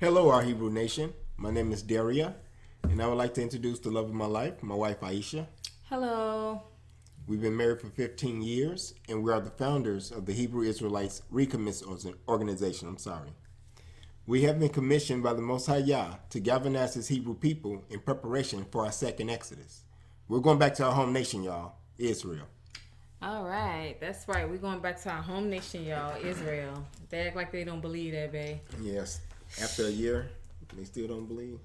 Hello, our Hebrew Nation. My name is Daria, and I would like to introduce the love of my life, my wife Aisha. Hello. We've been married for 15 years, and we are the founders of the Hebrew Israelites Recommits Organization. We have been commissioned by the Most High Yah to galvanize His Hebrew people in preparation for our second Exodus. We're going back to our home nation, y'all, Israel. All right, that's right. We're going back to our home nation, y'all, Israel. They act like they don't believe that, babe. Yes, after a year, they still don't believe.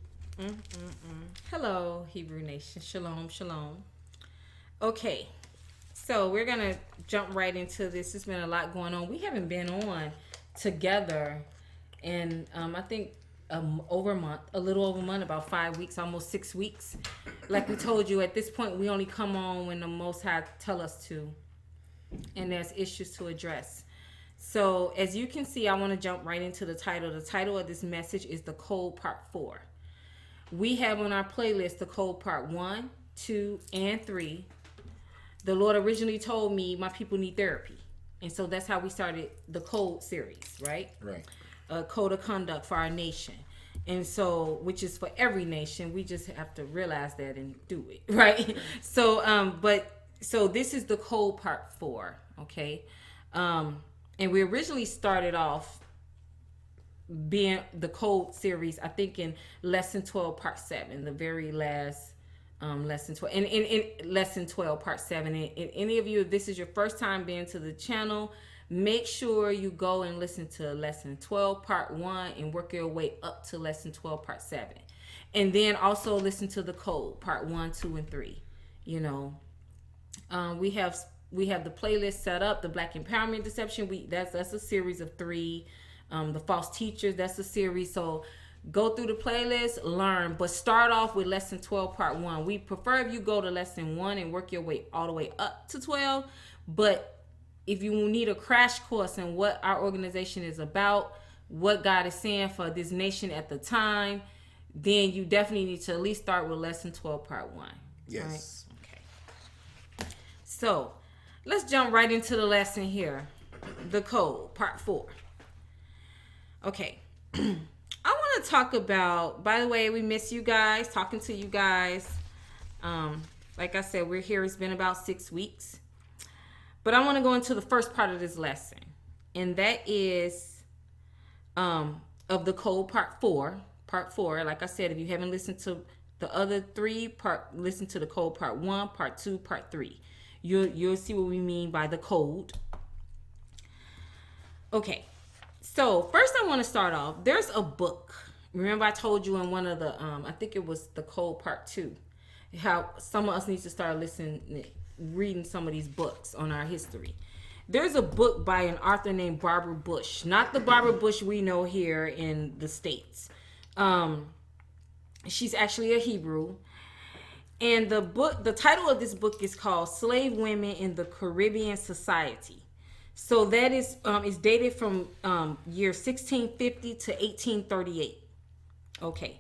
Hello, Hebrew Nation. Shalom, shalom. Okay, so we're going to jump right into this. There's been a lot going on. We haven't been on together in, I think, over a month, a little over a month, about 5 weeks, almost 6 weeks. Like we told you, at this point, we only come on when the Most High tell us to, and there's issues to address. So as you can see, I want to jump right into the title. The title of this message is The Code Part 4. We have on our playlist the Code Part 1, 2, and 3. The Lord originally told me my people need therapy. And so that's how we started the Code series, right? Right. A code of conduct for our nation. And so, which is for every nation. We just have to realize that and do it, right? So this is the Code Part 4, okay? And we originally started off being the Code series, I think in Lesson 12, Part 7, the very last Lesson 12. And in Lesson 12, Part 7. And any of you, if this is your first time being to the channel, make sure you go and listen to Lesson 12, Part 1, and work your way up to Lesson 12, Part 7. And then also listen to the Code, Part 1, 2, and 3. You know, we have the playlist set up, the Black Empowerment Deception. That's a series of 3. The False Teachers, that's a series. So go through the playlist, learn, but start off with Lesson 12, Part 1. We prefer if you go to Lesson 1 and work your way all the way up to 12. But if you need a crash course in what our organization is about, what God is saying for this nation at the time, then you definitely need to at least start with Lesson 12, Part 1. Yes. Right? Okay. So let's jump right into the lesson here. The Code, Part 4. Okay. I want to talk about, by the way, we miss you guys, talking to you guys. Like I said, we're here. It's been about 6 weeks. But I want to go into the first part of this lesson. And that is of the Code Part 4. Part 4. Like I said, if you haven't listened to the other 3, listen to the Code Part 1, Part 2, Part 3. You'll see what we mean by the code. Okay. So first I want to start off. There's a book. Remember I told you in one of the, I think it was the Code Part 2, how some of us need to start reading some of these books on our history. There's a book by an author named Barbara Bush. Not the Barbara Bush we know here in the States. She's actually a Hebrew. And the title of this book is called Slave Women in the Caribbean Society. So that is dated from year 1650 to 1838. Okay.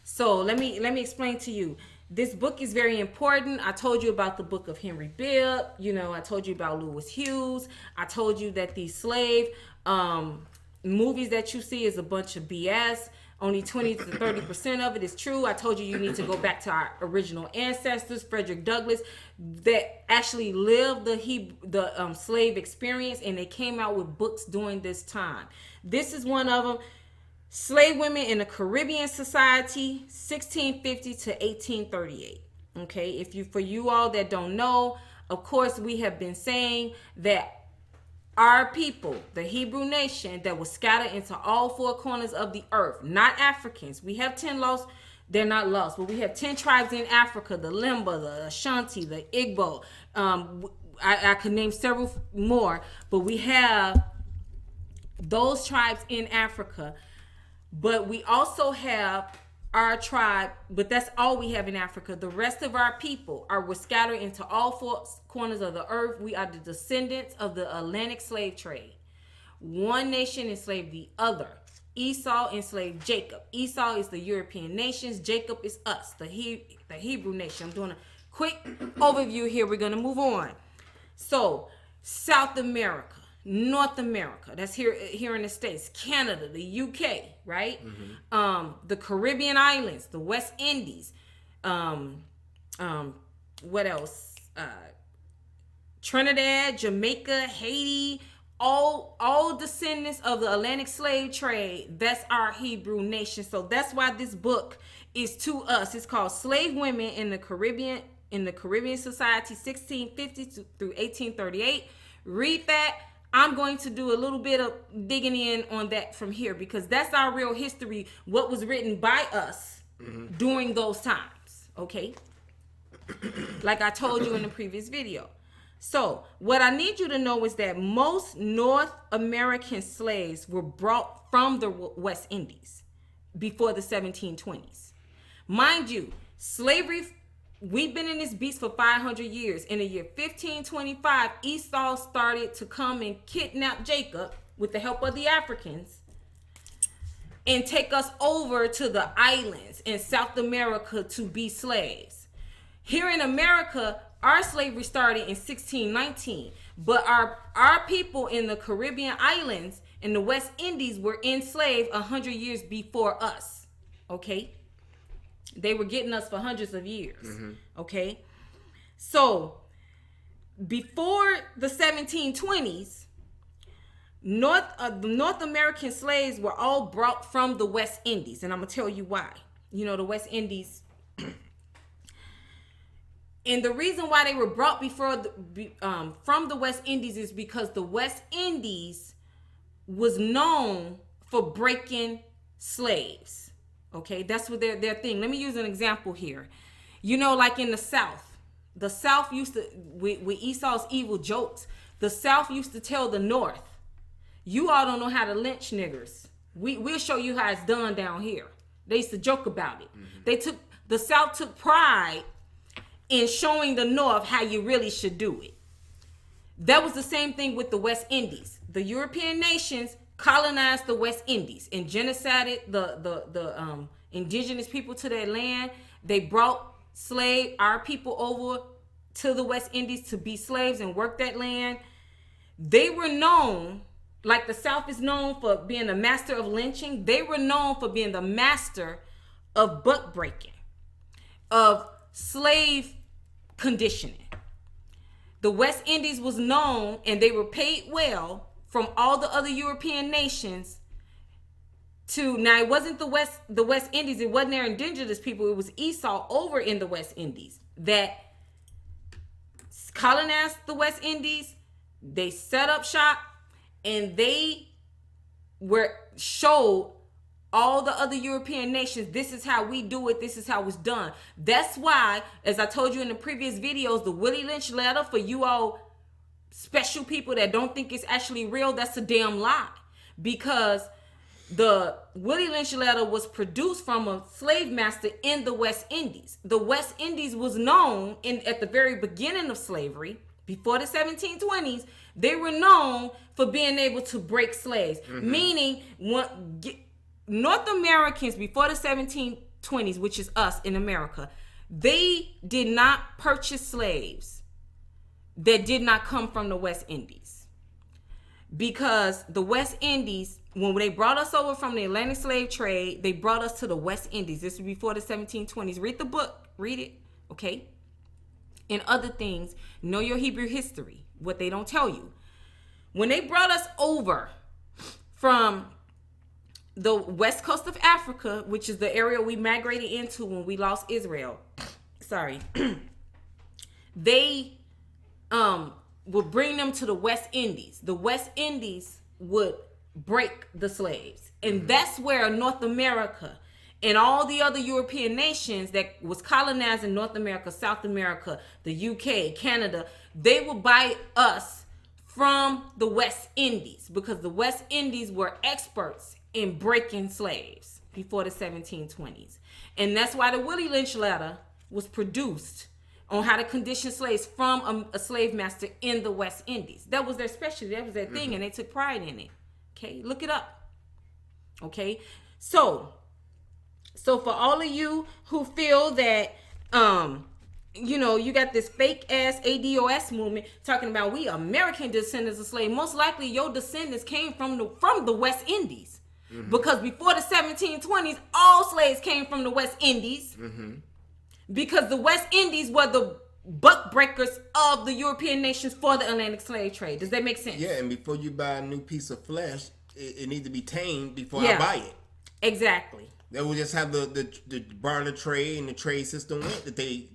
So let me explain to you. This book is very important. I told you about the book of Henry Bibb. You know, I told you about Lewis Hughes. I told you that these slave movies that you see is a bunch of BS. Only 20 to 30% of it is true. I told you need to go back to our original ancestors, Frederick Douglass, that actually lived the slave experience, and they came out with books during this time. This is one of them. Slave Women in the Caribbean Society, 1650 to 1838. Okay, for you all that don't know, of course, we have been saying that our people, the Hebrew nation that was scattered into all 4 corners of the earth, not Africans. We have 10 lost. They're not lost, but we have 10 tribes in Africa: the Limba, the Ashanti, the Igbo. I could name several more, but we have those tribes in Africa. But we also have our tribe, but that's all we have in Africa. The rest of our people were scattered into all 4 corners of the earth. We are the descendants of the Atlantic slave trade. One nation enslaved the other. Esau enslaved Jacob. Esau is the European nations. Jacob is us, the Hebrew nation. I'm doing a quick overview here. We're going to move on. So, South America. North America, that's here in the States, Canada, the UK, right? The Caribbean islands, the West Indies, what else? Trinidad, Jamaica, Haiti, all descendants of the Atlantic slave trade. That's our Hebrew nation. So that's why this book is to us. It's called Slave Women in the Caribbean Society, 1650 through 1838. Read that. I'm going to do a little bit of digging in on that from here, because that's our real history, what was written by us during those times. Okay, like I told you in the previous video. So what I need you to know is that most North American slaves were brought from the West Indies before the 1720s. Mind you, slavery, we've been in this beast for 500 years. In the year 1525, Esau started to come and kidnap Jacob with the help of the Africans and take us over to the islands in South America to be slaves. Here in America, our slavery started in 1619, but our people in the Caribbean islands in the West Indies were enslaved 100 years before us. Okay? They were getting us for hundreds of years. Okay? So, before the 1720s, the North American slaves were all brought from the West Indies, and I'm going to tell you why. You know, the West Indies. And the reason why they were brought from the West Indies is because the West Indies was known for breaking slaves. Okay, that's what their thing. Let me use an example here. You know, like in the South used to, with Esau's evil jokes, the South used to tell the North, you all don't know how to lynch niggers. We'll show you how it's done down here. They used to joke about it. The South took pride in showing the North how you really should do it. That was the same thing with the West Indies. The European nations colonized the West Indies and genocided the indigenous people to their land. They brought our people over to the West Indies to be slaves and work that land. They were known, like the South is known for being the master of lynching, they were known for being the master of butt breaking, of slave conditioning. The West Indies was known, and they were paid well from all the other European nations now it wasn't the West Indies, it wasn't their indigenous people, it was Esau over in the West Indies that colonized the West Indies. They set up shop, and they showed all the other European nations, this is how we do it, this is how it's done. That's why, as I told you in the previous videos, the Willie Lynch letter, for you all special people that don't think it's actually real, that's a damn lie. Because the Willie Lynch letter was produced from a slave master in the West Indies. The West Indies was known at the very beginning of slavery, before the 1720s, they were known for being able to break slaves. Meaning, North Americans before the 1720s, which is us in America, they did not purchase slaves that did not come from the West Indies. Because the West Indies, when they brought us over from the Atlantic slave trade, they brought us to the West Indies. This was before the 1720s. Read the book. Read it. Okay? And other things. Know your Hebrew history. What they don't tell you. When they brought us over from the west coast of Africa, which is the area we migrated into when we lost Israel. Sorry. They would bring them to the West Indies. The West Indies would break the slaves. And that's where North America and all the other European nations that was colonizing North America, South America, the UK, Canada, they would buy us from the West Indies, because the West Indies were experts in breaking slaves before the 1720s. And that's why the Willie Lynch letter was produced on how to condition slaves from a slave master in the West Indies. That was their specialty. That was their thing, and they took pride in it. Okay, look it up. Okay, so for all of you who feel that you got this fake ass ADOS movement talking about we American descendants of slaves. Most likely your descendants came from the West Indies. Because before the 1720s, all slaves came from the West Indies. Because the West Indies were the buck breakers of the European nations for the Atlantic slave trade. Does that make sense? Yeah, and before you buy a new piece of flesh, it needs to be tamed before I buy it. Exactly. They will just have the barter trade and the trade system that they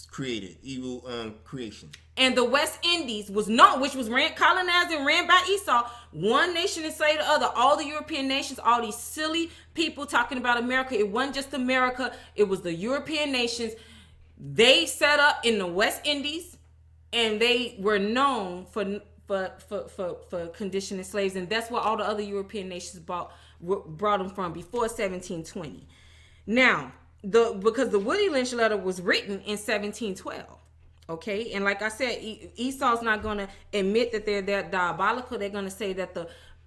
created, evil creation. And the West Indies was not, which was colonized and ran by Esau. One nation enslaved the other. All the European nations, all these silly people talking about America. It wasn't just America. It was the European nations. They set up in the West Indies, and they were known for conditioning slaves, and that's where all the other European nations brought them from before 1720. Now, because the Woody Lynch letter was written in 1712. Okay, and like I said, Esau's not going to admit that they're that diabolical. They're going to say that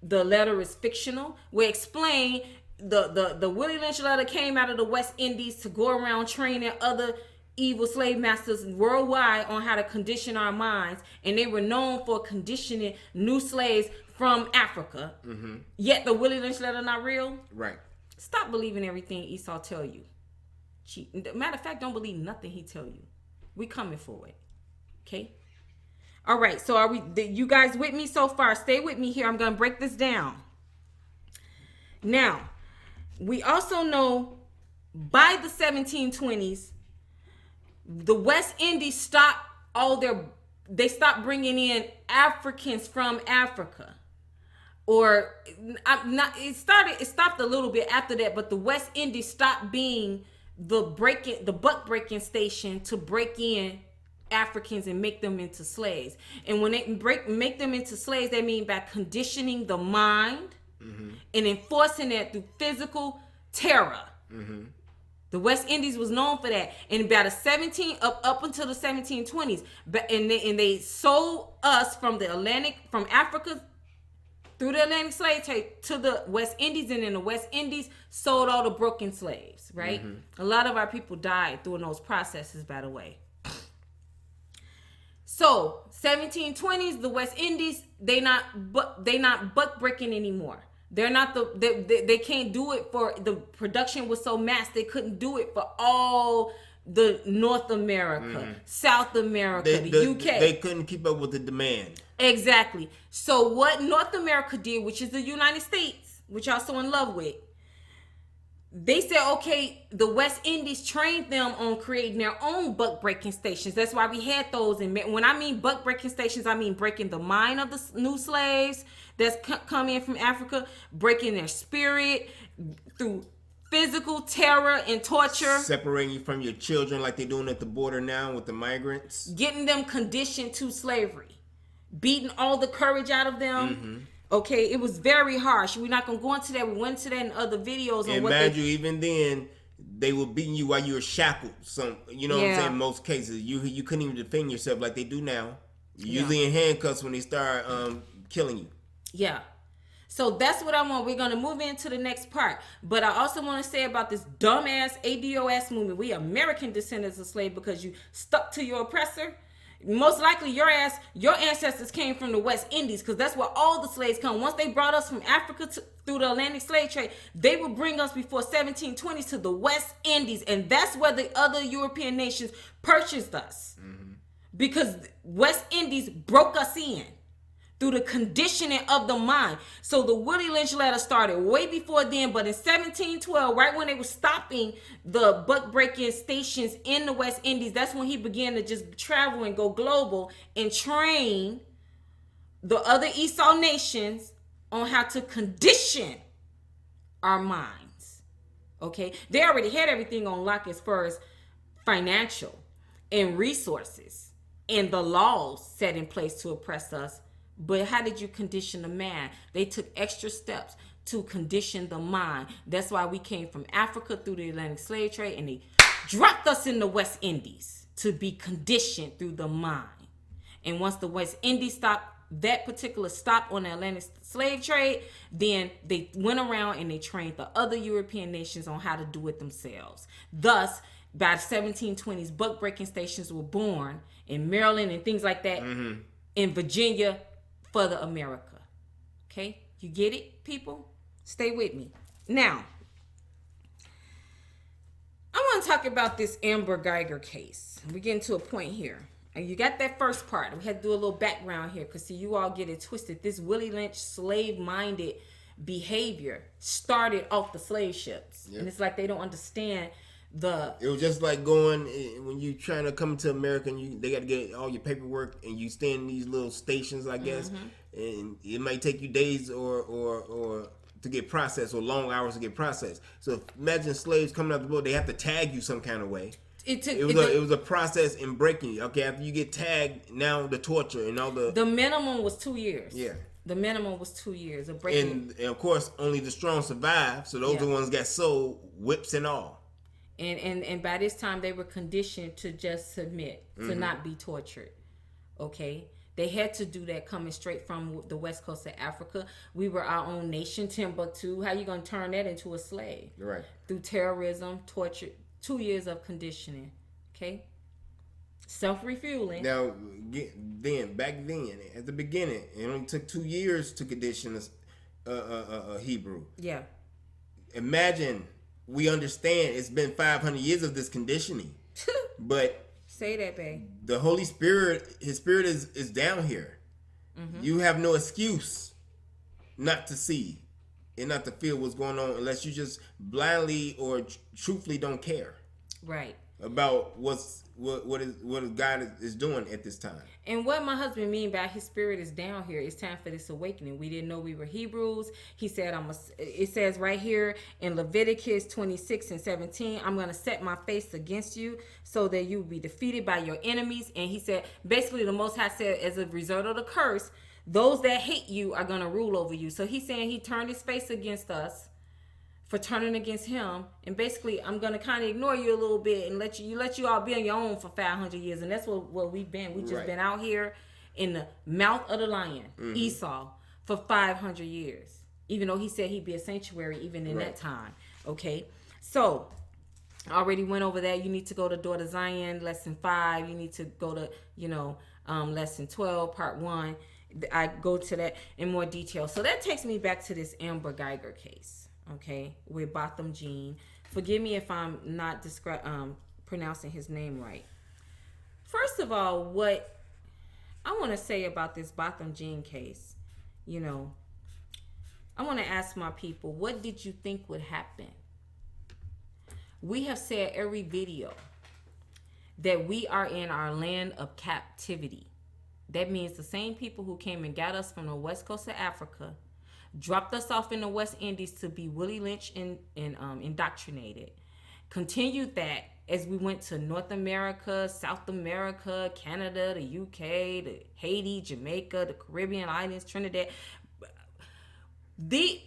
the letter is fictional. We explain the Woody Lynch letter came out of the West Indies to go around training other evil slave masters worldwide on how to condition our minds, and they were known for conditioning new slaves from Africa. Yet the Woody Lynch letter not real. Right. Stop believing everything Esau tell you. Matter of fact, don't believe nothing he tell you. We coming for it. Okay? All right. So are you guys with me so far? Stay with me here. I'm going to break this down. Now, we also know by the 1720s, the West Indies stopped they stopped bringing in Africans from Africa. Or it stopped a little bit after that, but the West Indies stopped being the buck breaking station to break in Africans and make them into slaves. And when they make them into slaves, they mean by conditioning the mind and enforcing that through physical terror. The West Indies was known for that, and about up until the 1720s, and they sold us from Africa through the Atlantic slave trade to the West Indies, and then the West Indies sold all the broken slaves, right? A lot of our people died during those processes, by the way. So 1720s, the West Indies, they not buck breaking anymore. They're not they can't do it for the production was so mass they couldn't do it for all the North America, South America, the UK. They couldn't keep up with the demand. Exactly. So what North America did, which is the United States, which y'all so in love with, they said, okay, the West Indies trained them on creating their own buck breaking stations. That's why we had those. And when I mean buck breaking stations, I mean breaking the mind of the new slaves that's come in from Africa, breaking their spirit through physical terror and torture, separating you from your children like they're doing at the border now with the migrants, getting them conditioned to slavery, beating all the courage out of them. Okay, it was very harsh. We're not gonna go into that. We went into that in other videos. And mind you, even then, they were beating you while you were shackled. What I'm saying? In most cases, you couldn't even defend yourself like they do now. You're usually in handcuffs when they start killing you. Yeah. So that's what I want. We're gonna move into the next part. But I also want to say about this dumbass ADOS movement. We American descendants of slaves because you stuck to your oppressor. Most likely your ancestors came from the West Indies, because that's where all the slaves come. Once they brought us from Africa through the Atlantic slave trade, they would bring us before 1720s to the West Indies, and that's where the other European nations purchased us, because West Indies broke us in through the conditioning of the mind. So the Woody Lynch letter started way before then, but in 1712, right when they were stopping the buck breaking stations in the West Indies, that's when he began to just travel and go global and train the other Esau nations on how to condition our minds. Okay, they already had everything on lock as far as financial and resources and the laws set in place to oppress us. But how did you condition the man? They took extra steps to condition the mind. That's why we came from Africa through the Atlantic slave trade, and they dropped us in the West Indies to be conditioned through the mind. And once the West Indies stopped that particular stop on the Atlantic slave trade, then they went around and they trained the other European nations on how to do it themselves. Thus, by the 1720s, buck breaking stations were born in Maryland and things like that, in Virginia for the America. Okay? You get it, people? Stay with me. Now, I want to talk about this Amber Geiger case. We're getting to a point here. And you got that first part. We had to do a little background here because, see, you all get it twisted. This Willie Lynch slave-minded behavior started off the slave ships. Yep. And it's like they don't understand it was just like going when you trying to come to America and they got to get all your paperwork and you stay in these little stations, I guess, and it might take you days or to get processed or long hours to get processed. So imagine slaves coming out the boat, they have to tag you some kind of way. It was a process in breaking you. Okay, after you get tagged, now the torture and all the minimum was 2 years. Yeah. The minimum was 2 years of breaking. And of course, only the strong survive. So those are the ones got sold, whips and all. And by this time they were conditioned to just submit, to not be tortured. Okay? They had to do that coming straight from the west coast of Africa. We were our own nation, Timbuktu. How you gonna turn that into a slave? Right. Through terrorism, torture, 2 years of conditioning. Okay? Self-refueling. Now, back then, at the beginning, it only took 2 years to condition a Hebrew. Yeah. Imagine, we understand it's been 500 years of this conditioning, but say that, babe. The Holy Spirit, His Spirit is down here. You have no excuse not to see and not to feel what's going on unless you just blindly or truthfully don't care. Right. About what God is doing at this time. And what my husband mean by His Spirit is down here, it's time for this awakening. We didn't know we were Hebrews. He said, it says right here in Leviticus 26:17, I'm going to set my face against you so that you will be defeated by your enemies. And he said, basically the Most High said, as a result of the curse, those that hate you are going to rule over you. So he's saying he turned his face against us for turning against him, and basically I'm gonna kind of ignore you a little bit and let you all be on your own for 500 years, and that's what we've been. We just been out here in the mouth of the lion, Esau, for 500 years. Even though he said he'd be a sanctuary even in that time. Okay, so I already went over that. You need to go to Daughter Zion, lesson 5. You need to go to lesson 12, part 1. I go to that in more detail. So that takes me back to this Amber Geiger case. Okay, with Botham Jean. Forgive me if I'm not pronouncing his name right. First of all, what I want to say about this Botham Jean case, I want to ask my people, what did you think would happen? We have said every video that we are in our land of captivity. That means the same people who came and got us from the west coast of Africa, dropped us off in the West Indies to be Willie Lynch and indoctrinated. Continued that as we went to North America, South America, Canada, the UK, the Haiti, Jamaica, the Caribbean islands, Trinidad. That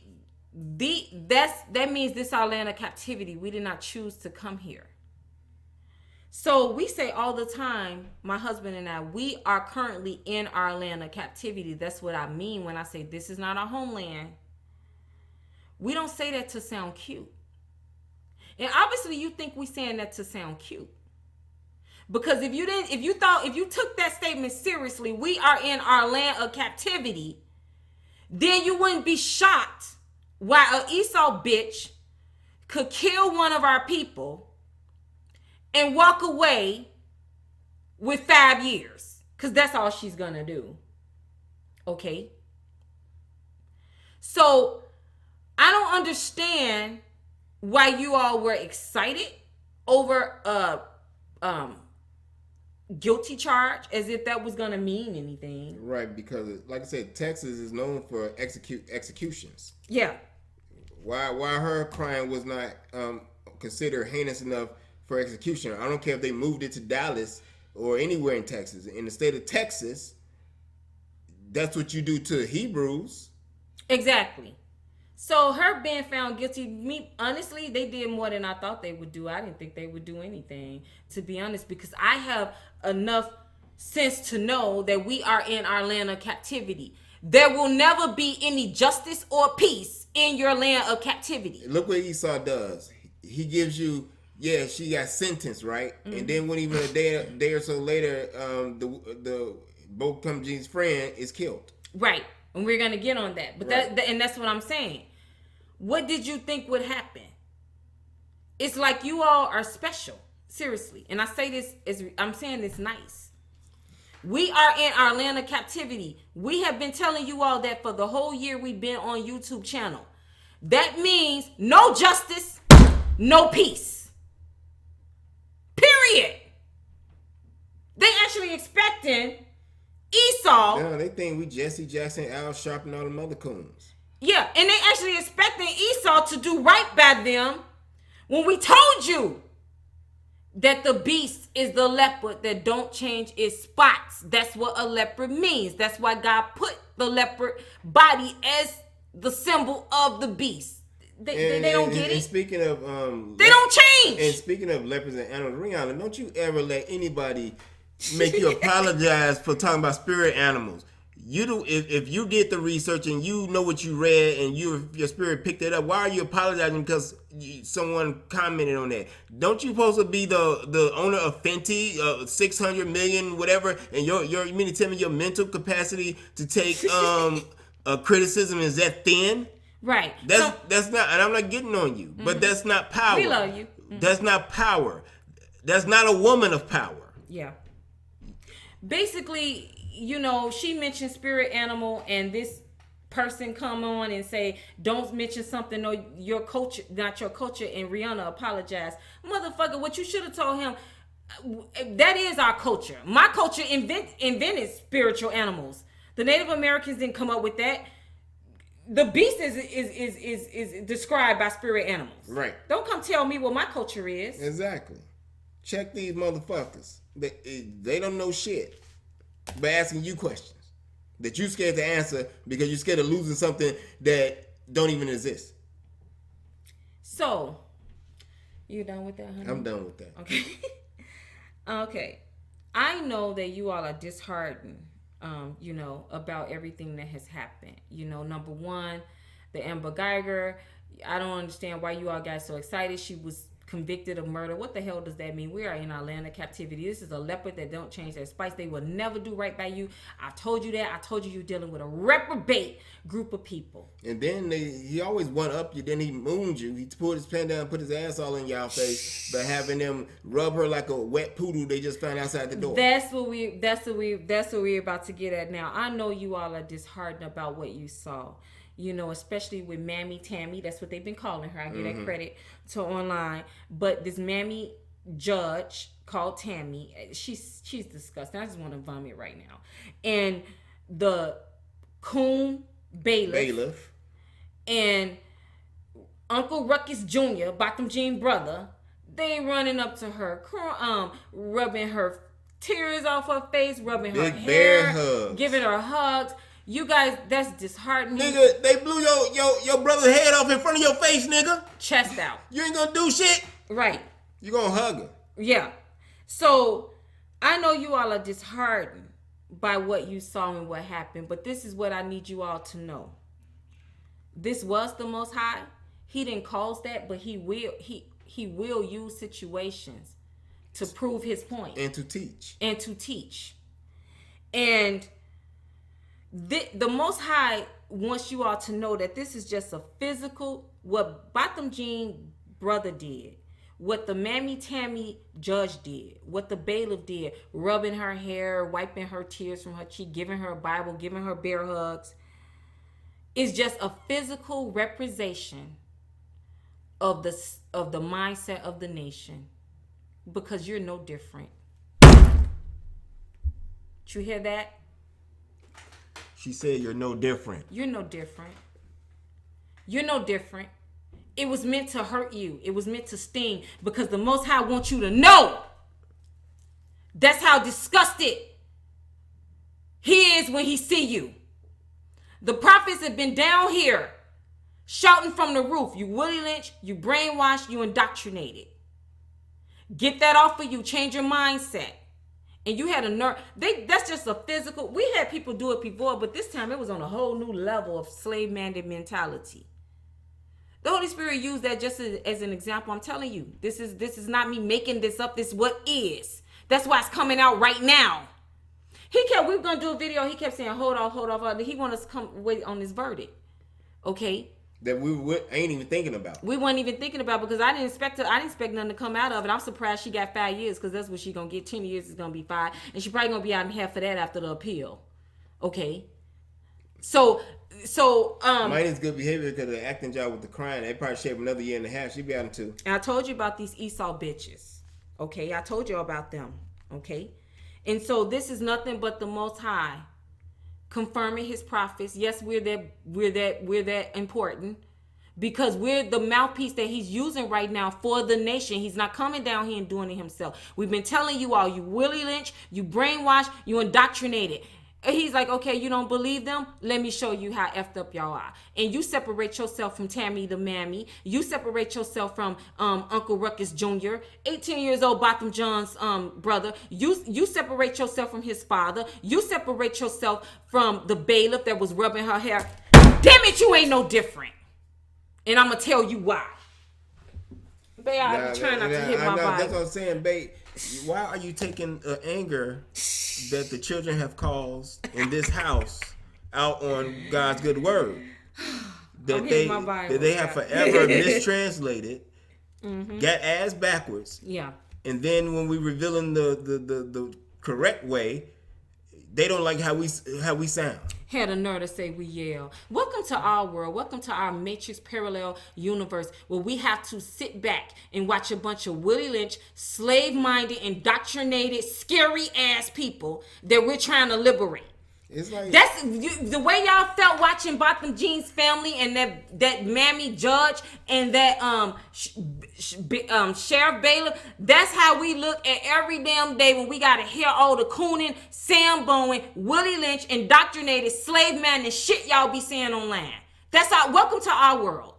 means this our land of captivity. We did not choose to come here. So we say all the time, my husband and I, we are currently in our land of captivity. That's what I mean when I say this is not our homeland. We don't say that to sound cute. And obviously you think we saying that to sound cute. Because if you took that statement seriously, we are in our land of captivity, then you wouldn't be shocked why an Esau bitch could kill one of our people and walk away with 5 years. Because that's all she's going to do. Okay? So, I don't understand why you all were excited over a guilty charge as if that was going to mean anything. Right, because like I said, Texas is known for executions. Yeah. Why her crime was not considered heinous enough for execution? I don't care if they moved it to Dallas or anywhere in Texas. In the state of Texas, that's what you do to Hebrews. Exactly. So her being found guilty, honestly, they did more than I thought they would do. I didn't think they would do anything, to be honest, because I have enough sense to know that we are in our land of captivity. There will never be any justice or peace in your land of captivity. Look what Esau does. He gives you yeah, she got sentenced, right? And then when even a day or so later, the Bo-Come Jean's friend is killed. Right. And we're gonna get on that. But Right. and that's what I'm saying. What did you think would happen? It's like you all are special. Seriously. And I say this as I'm saying this nice. We are in our land of captivity. We have been telling you all that for the whole year we've been on YouTube channel. That means no justice, no peace. Period. They actually expecting Esau. No, they think we Jesse Jackson, Al Sharpton, and all them other coons. Yeah, and they actually expecting Esau to do right by them when we told you that the beast is the leopard that don't change its spots. That's what a leopard means. That's why God put the leopard body as the symbol of the beast. They don't get it. And speaking of they don't change. And speaking of leopards and animals, Rihanna, don't you ever let anybody make you apologize for talking about spirit animals. You do if you did the research and you know what you read and your spirit picked it up. Why are you apologizing because someone commented on that? Don't you supposed to be the owner of Fenty, 600 million, whatever? And you mean to tell me your mental capacity to take criticism is that thin? Right. That's not, and I'm not getting on you, but that's not power. We love you. That's not power. That's not a woman of power. Yeah. Basically, you know, she mentioned spirit animal, and this person come on and say, don't mention something or your culture, not your culture, and Rihanna apologize. Motherfucker, what you should have told him, that is our culture. My culture invented spiritual animals. The Native Americans didn't come up with that. The beast is described by spirit animals. Right. Don't come tell me what my culture is. Exactly. Check these motherfuckers. They don't know shit by asking you questions that you scared to answer because you're scared of losing something that don't even exist. So, you done with that, honey? I'm done with that. Okay. Okay. I know that you all are disheartened, you know, about everything that has happened. You know, number one, the Amber Geiger. I don't understand why you all got so excited. She was convicted of murder. What the hell does that mean? We are in our land of captivity. This is a leopard that don't change their spice. They will never do right by you. I told you that. I told you you're dealing with a reprobate group of people. And then he always one up you. Then he mooned you. He pulled his pen down, put his ass all in y'all face by having them rub her like a wet poodle they just found outside the door. That's what we're about to get at now. I know you all are disheartened about what you saw. You know, especially with Mammy Tammy. That's what they've been calling her. I give that credit to online. But this Mammy judge called Tammy, she's disgusting. I just want to vomit right now. And the coon bailiff and Uncle Ruckus Jr., Bottom Jean brother, they running up to her, rubbing her tears off her face, rubbing her hair, giving her hugs. You guys, that's disheartening. Nigga, they blew your brother's head off in front of your face, nigga. Chest out. You ain't gonna do shit. Right. You gonna hug her. Yeah. So, I know you all are disheartened by what you saw and what happened, but this is what I need you all to know. This was the Most High. He didn't cause that, but he will use situations to prove his point. And to teach. And the Most High wants you all to know that this is just a physical, what Bottom Jean brother did, what the Mammy Tammy judge did, what the bailiff did, rubbing her hair, wiping her tears from her cheek, giving her a Bible, giving her bear hugs, is just a physical representation of the mindset of the nation, because you're no different. Did you hear that? She said you're no different. You're no different. You're no different. It was meant to hurt you. It was meant to sting, because the Most High wants you to know. That's how disgusted he is when he see you. The prophets have been down here shouting from the roof. You Willie Lynch, you brainwashed, you indoctrinated. Get that off of you. Change your mindset. And you had a nerve. That's just a physical. We had people do it before, but this time it was on a whole new level of slave-minded mentality. The Holy Spirit used that just as an example. I'm telling you, this is not me making this up. This is what is. That's why it's coming out right now. We were gonna do a video. He kept saying, hold on. He want us to come wait on this verdict. Okay. That we ain't even thinking about. We weren't even thinking about, because I didn't expect nothing to come out of it. I'm surprised she got 5 years, because that's what she gonna get. 10 years is gonna be 5, and she probably gonna be out in half of that after the appeal. Okay. So mine is good behavior, because the acting job with the crying, they probably shave another year and a half. She be out in 2. And I told you about these Esau bitches. Okay, I told you about them. Okay, and so this is nothing but the Most High confirming His prophets. Yes, we're that important, because we're the mouthpiece that He's using right now for the nation. He's not coming down here and doing it Himself. We've been telling you all, you Willie Lynch, you brainwashed, you indoctrinated. And He's like, okay, you don't believe them? Let me show you how effed up y'all are. And you separate yourself from Tammy the Mammy. You separate yourself from Uncle Ruckus Jr., 18 years old, Botham John's brother. You separate yourself from his father. You separate yourself from the bailiff that was rubbing her hair. Damn it, you ain't no different. And I'm going to tell you why. Babe, I'm trying not to hit my body. That's what I'm saying, babe. Why are you taking anger that the children have caused in this house out on God's good word? That they have forever mistranslated, got ass backwards. Yeah. And then when we revealing the correct way, they don't like how we sound. Had a nerve to say we yell. Welcome to our world. Welcome to our matrix parallel universe, where we have to sit back and watch a bunch of Willie Lynch, slave-minded, indoctrinated, scary ass people that we're trying to liberate. It's like that's the way y'all felt watching Botham Jean's Family and that Mammy Judge and that Sheriff Bailiff. That's how we look at every damn day when we gotta hear all the Coonan, Sam Bowen, Willie Lynch, indoctrinated slave man and shit y'all be saying online. That's our welcome to our world.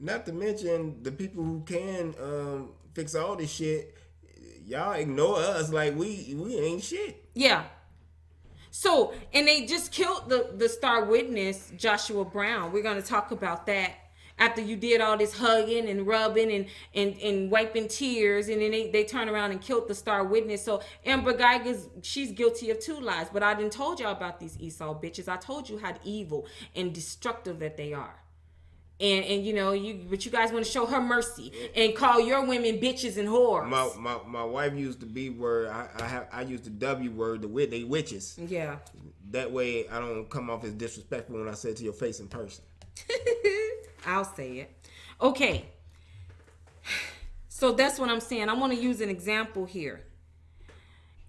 Not to mention the people who can fix all this shit. Y'all ignore us like we ain't shit. Yeah. So, and they just killed the star witness, Joshua Brown. We're going to talk about that after you did all this hugging and rubbing and wiping tears. And then they turn around and killed the star witness. So, Amber Geiger's, she's guilty of 2 lies. But I didn't told y'all about these Esau bitches. I told you how evil and destructive that they are. And you know, but you guys want to show her mercy and call your women bitches and whores. My wife used the B word. I used the W word. They witches. Yeah. That way I don't come off as disrespectful when I say it to your face in person. I'll say it. Okay. So that's what I'm saying. I want to use an example here.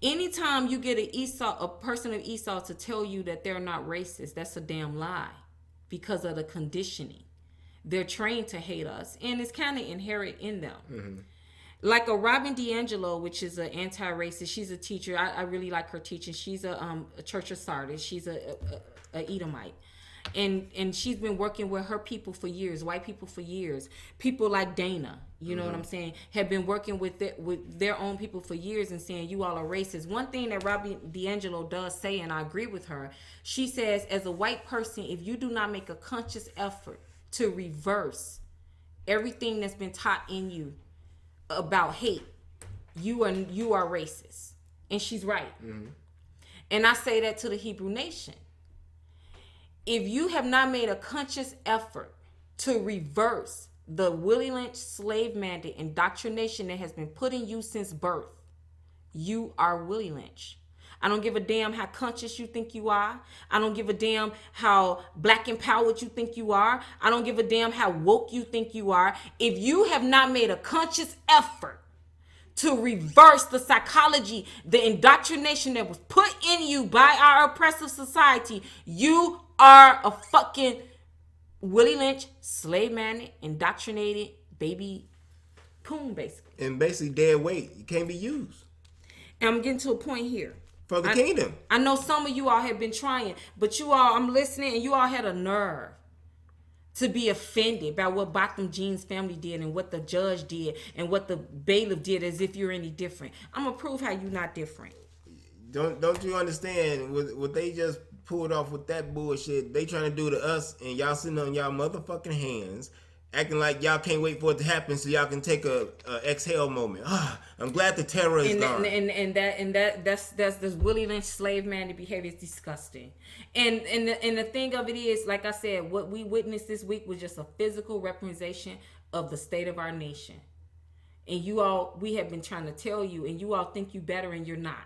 Anytime you get a person of Esau to tell you that they're not racist, that's a damn lie, because of the conditioning. They're trained to hate us, and it's kind of inherent in them. Mm-hmm. Like a Robin DiAngelo, which is an anti-racist. She's a teacher. I really like her teaching. She's a Church of Sardis. She's a Edomite. And she's been working with her people for years, white people for years. People like Dana, you know what I'm saying, have been working with their own people for years and saying, you all are racist. One thing that Robin DiAngelo does say, and I agree with her, she says, as a white person, if you do not make a conscious effort to reverse everything that's been taught in you about hate, you are racist. And she's right. Mm-hmm. And I say that to the Hebrew nation. If you have not made a conscious effort to reverse the Willie Lynch slave mandate indoctrination that has been put in you since birth, you are Willie Lynch. I don't give a damn how conscious you think you are. I don't give a damn how black empowered you think you are. I don't give a damn how woke you think you are. If you have not made a conscious effort to reverse the psychology, the indoctrination that was put in you by our oppressive society, you are a fucking Willie Lynch, slave man, indoctrinated baby coon, basically. And basically dead weight. You can't be used. And I'm getting to a point here. For the kingdom. I know some of you all have been trying, but you all, I'm listening, and you all had a nerve to be offended by what Botham Jean's family did and what the judge did and what the bailiff did, as if you're any different. I'm going to prove how you're not different. Don't you understand what they just pulled off with that bullshit they trying to do to us, and y'all sitting on y'all motherfucking hands, acting like y'all can't wait for it to happen so y'all can take a exhale moment. I'm glad the terror is gone. That's this Willie Lynch slave man behavior is disgusting. And the thing of it is, like I said, what we witnessed this week was just a physical representation of the state of our nation. And we have been trying to tell you, and you all think you better, and you're not.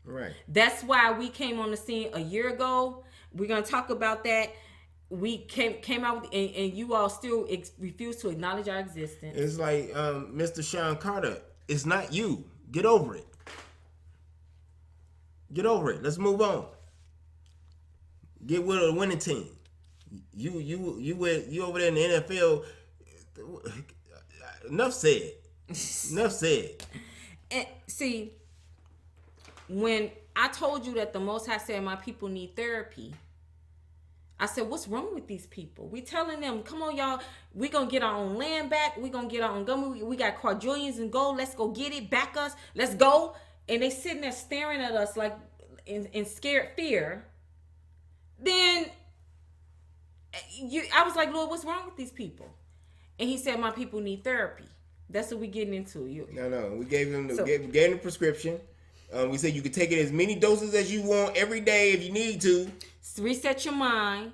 Right. That's why we came on the scene a year ago. We're gonna talk about that. We came out with, and you all still refuse to acknowledge our existence. It's like Mr. Sean Carter. It's not you. Get over it. Get over it. Let's move on. Get with a winning team. You over there in the NFL. Enough said. Enough said. And see, when I told you that the Most High said my people need therapy, I said, what's wrong with these people? We telling them, come on, y'all. We gonna get our own land back. We gonna get our own gun. We got quadrillions in gold. Let's go get it. Back us. Let's go. And they sitting there staring at us like in scared fear. Then I was like, Lord, what's wrong with these people? And he said, my people need therapy. That's what we getting into. No. We gave him gave him the prescription. We said you could take it as many doses as you want every day if you need to. Reset your mind.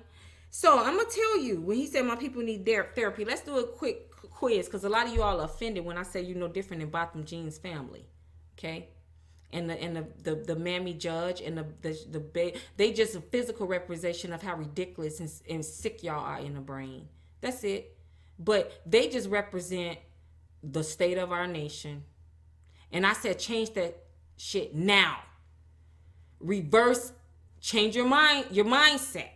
So I'm gonna tell you, when he said my people need therapy, let's do a quick quiz, because a lot of you all are offended when I say you're no different than Botham Jean's family, okay? And the mammy judge and they just a physical representation of how ridiculous and sick y'all are in the brain. That's it. But they just represent the state of our nation. And I said, change that shit now. Reverse, change your mindset.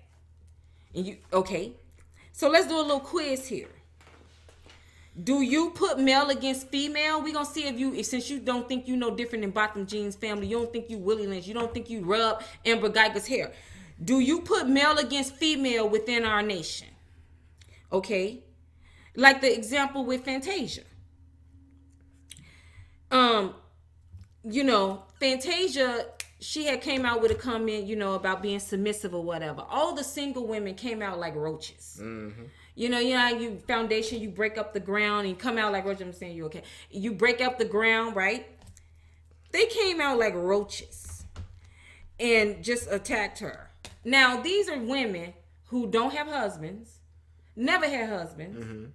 And okay. So let's do a little quiz here. Do you put male against female? We're going to see if since you don't think you no different than Botham Jean's family, you don't think you Willie Lynch, you don't think you rub Amber Geiger's hair. Do you put male against female within our nation? Okay. Like the example with Fantasia. Fantasia, she had came out with a comment, about being submissive or whatever. All the single women came out like roaches. Mm-hmm. You foundation, you break up the ground and come out like roaches. I'm saying you okay. You break up the ground, right? They came out like roaches and just attacked her. Now, these are women who don't have husbands, never had husbands. Mm-hmm.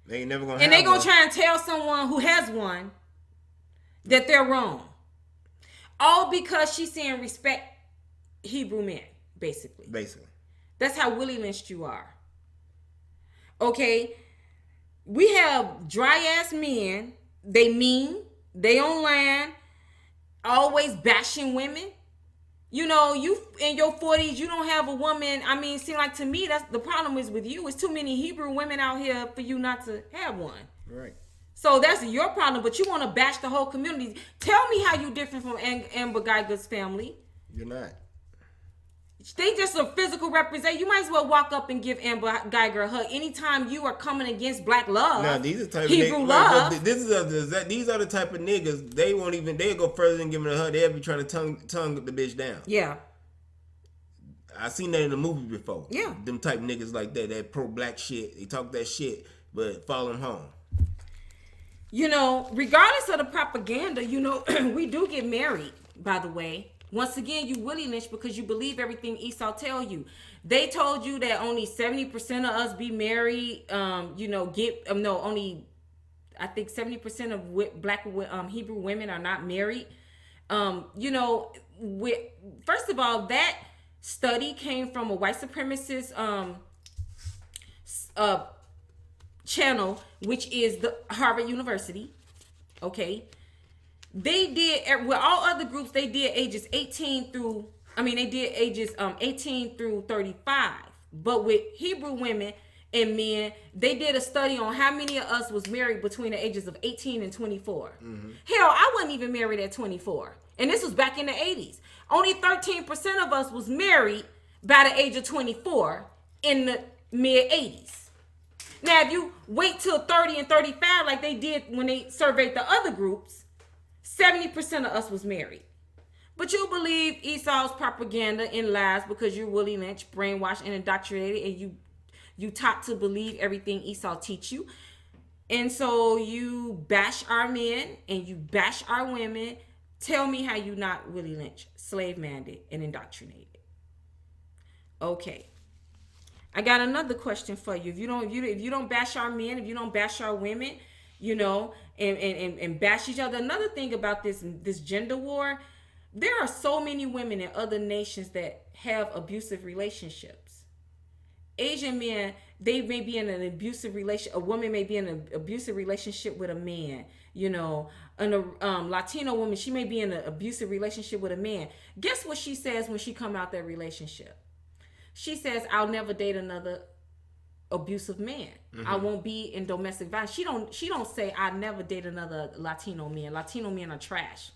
They ain't never gonna and they gonna try and tell someone who has one that they're wrong. All because she's saying respect Hebrew men, basically. That's how Willie Lynched you are. Okay? We have dry ass men. They mean. They on land. Always bashing women. You in your 40s, you don't have a woman. I mean, it seems like to me, that's the problem is with you. It's too many Hebrew women out here for you not to have one. Right. So that's your problem, but you want to bash the whole community. Tell me how you different from Amber Geiger's family. You're not. They just a physical represent. You might as well walk up and give Amber Geiger a hug anytime you are coming against black love. Now these are type Hebrew of love. These are the type of niggas. They'll go further than giving a hug. They'll be trying to tongue the bitch down. Yeah. I seen that in a movie before. Yeah. Them type of niggas like that pro black shit. They talk that shit, but follow them home. Regardless of the propaganda, we do get married, by the way. Once again, you Willie Lynch because you believe everything Esau tell you. They told you that only 70% of us be married. Only I think 70% of black Hebrew women are not married. First of all, that study came from a white supremacist channel, which is the Harvard University. Okay. They did, with all other groups, they did ages 18 through 35. But with Hebrew women and men, they did a study on how many of us was married between the ages of 18 and 24. Mm-hmm. Hell, I wasn't even married at 24. And this was back in the 80s. Only 13% of us was married by the age of 24 in the mid-80s. Now, if you wait till 30 and 35 like they did when they surveyed the other groups, 70% of us was married. But you believe Esau's propaganda and lies because you're Willie Lynch, brainwashed and indoctrinated, and you taught to believe everything Esau teach you. And so you bash our men and you bash our women. Tell me how you not Willie Lynch, slave-minded and indoctrinated. Okay. I got another question for you. If you don't bash our men, if you don't bash our women, and bash each other. Another thing about this gender war, there are so many women in other nations that have abusive relationships. Asian men, they may be in an abusive relation. A woman may be in an abusive relationship with a man. And a Latino woman, she may be in an abusive relationship with a man. Guess what she says when she come out that relationship? She says, "I'll never date another abusive man. I won't be in domestic violence." She don't say, "I never date another Latino man. Latino men are trash.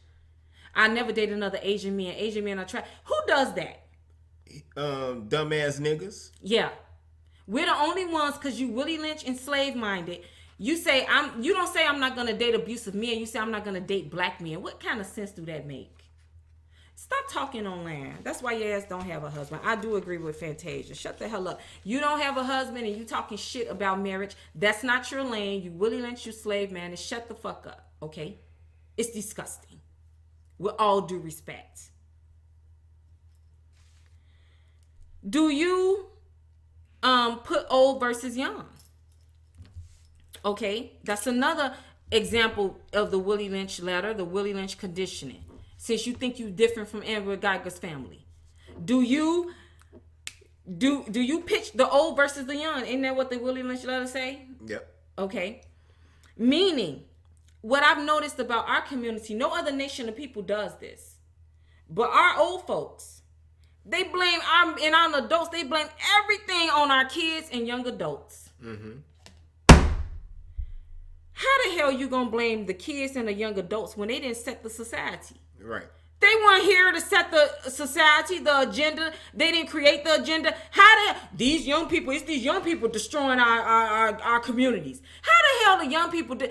I never date another Asian man. Asian men are trash." Who does that? Dumbass niggas. Yeah. We're the only ones, because you Willie Lynch and slave-minded. You don't say I'm not gonna date abusive men. You say I'm not gonna date black men. What kind of sense do that make? Stop talking online. That's why your ass don't have a husband. I do agree with Fantasia. Shut the hell up. You don't have a husband and you talking shit about marriage. That's not your lane. You Willie Lynch, you slave man, and shut the fuck up. Okay? It's disgusting. With all due respect. Do you put old versus young? Okay? That's another example of the Willie Lynch letter, the Willie Lynch conditioning. Since you think you different from Amber Geiger's family, do you pitch the old versus the young? Isn't that what the Willie Lynch letter say? Yep. Okay. Meaning, what I've noticed about our community, no other nation of people does this, but our old folks, they blame our adults. They blame everything on our kids and young adults. How the hell you gonna blame the kids and the young adults when they didn't set the society? Right. They weren't here to set the society, the agenda. They didn't create the agenda. It's these young people destroying our communities. How the hell the young people the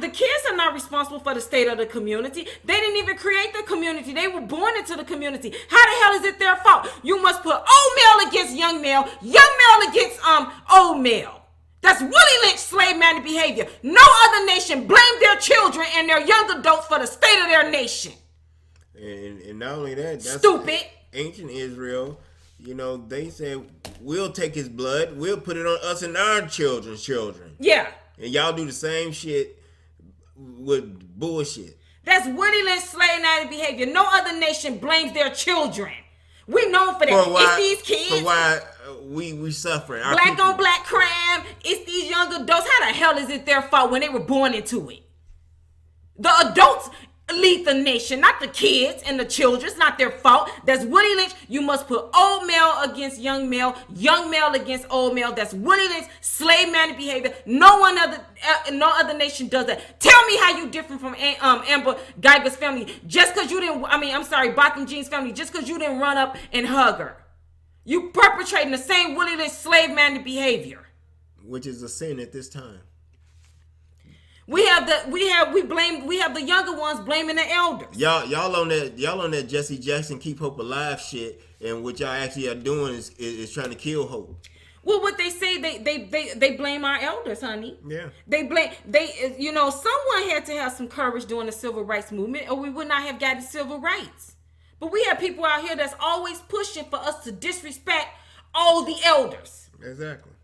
kids are not responsible for the state of the community. They didn't even create the community. They were born into the community. How the hell is it their fault? You must put old male against young male against old male. That's Willie Lynch slave-minded behavior. No other nation blamed their children and their young adults for the state of their nation. And not only that, that's stupid. Ancient Israel, they said, we'll take his blood, we'll put it on us and our children's children. Yeah. And y'all do the same shit with bullshit. That's Willie Lynch slave-minded behavior. No other nation blames their children. We known for that. It's these kids. For why we suffering. Our black people. on black crime. It's these young adults. How the hell is it their fault when they were born into it? The adults lead the nation, not the kids and the children. It's not their fault. That's Willie Lynch. You must put old male against young male against old male. That's Willie Lynch slave-minded behavior. No other nation does that. Tell me how you different from Amber Geiger's family. Just because you didn't, Botham Jean's family. Just because you didn't run up and hug her. You perpetrating the same Willie Lynch slave-minded behavior. Which is a sin at this time. We have the younger ones blaming the elders. Y'all on that Jesse Jackson Keep Hope Alive shit, and what y'all actually are doing is trying to kill hope. Well, what they say, they blame our elders, honey. Yeah. Someone had to have some courage during the civil rights movement, or we would not have gotten civil rights. But we have people out here that's always pushing for us to disrespect all the elders. Exactly.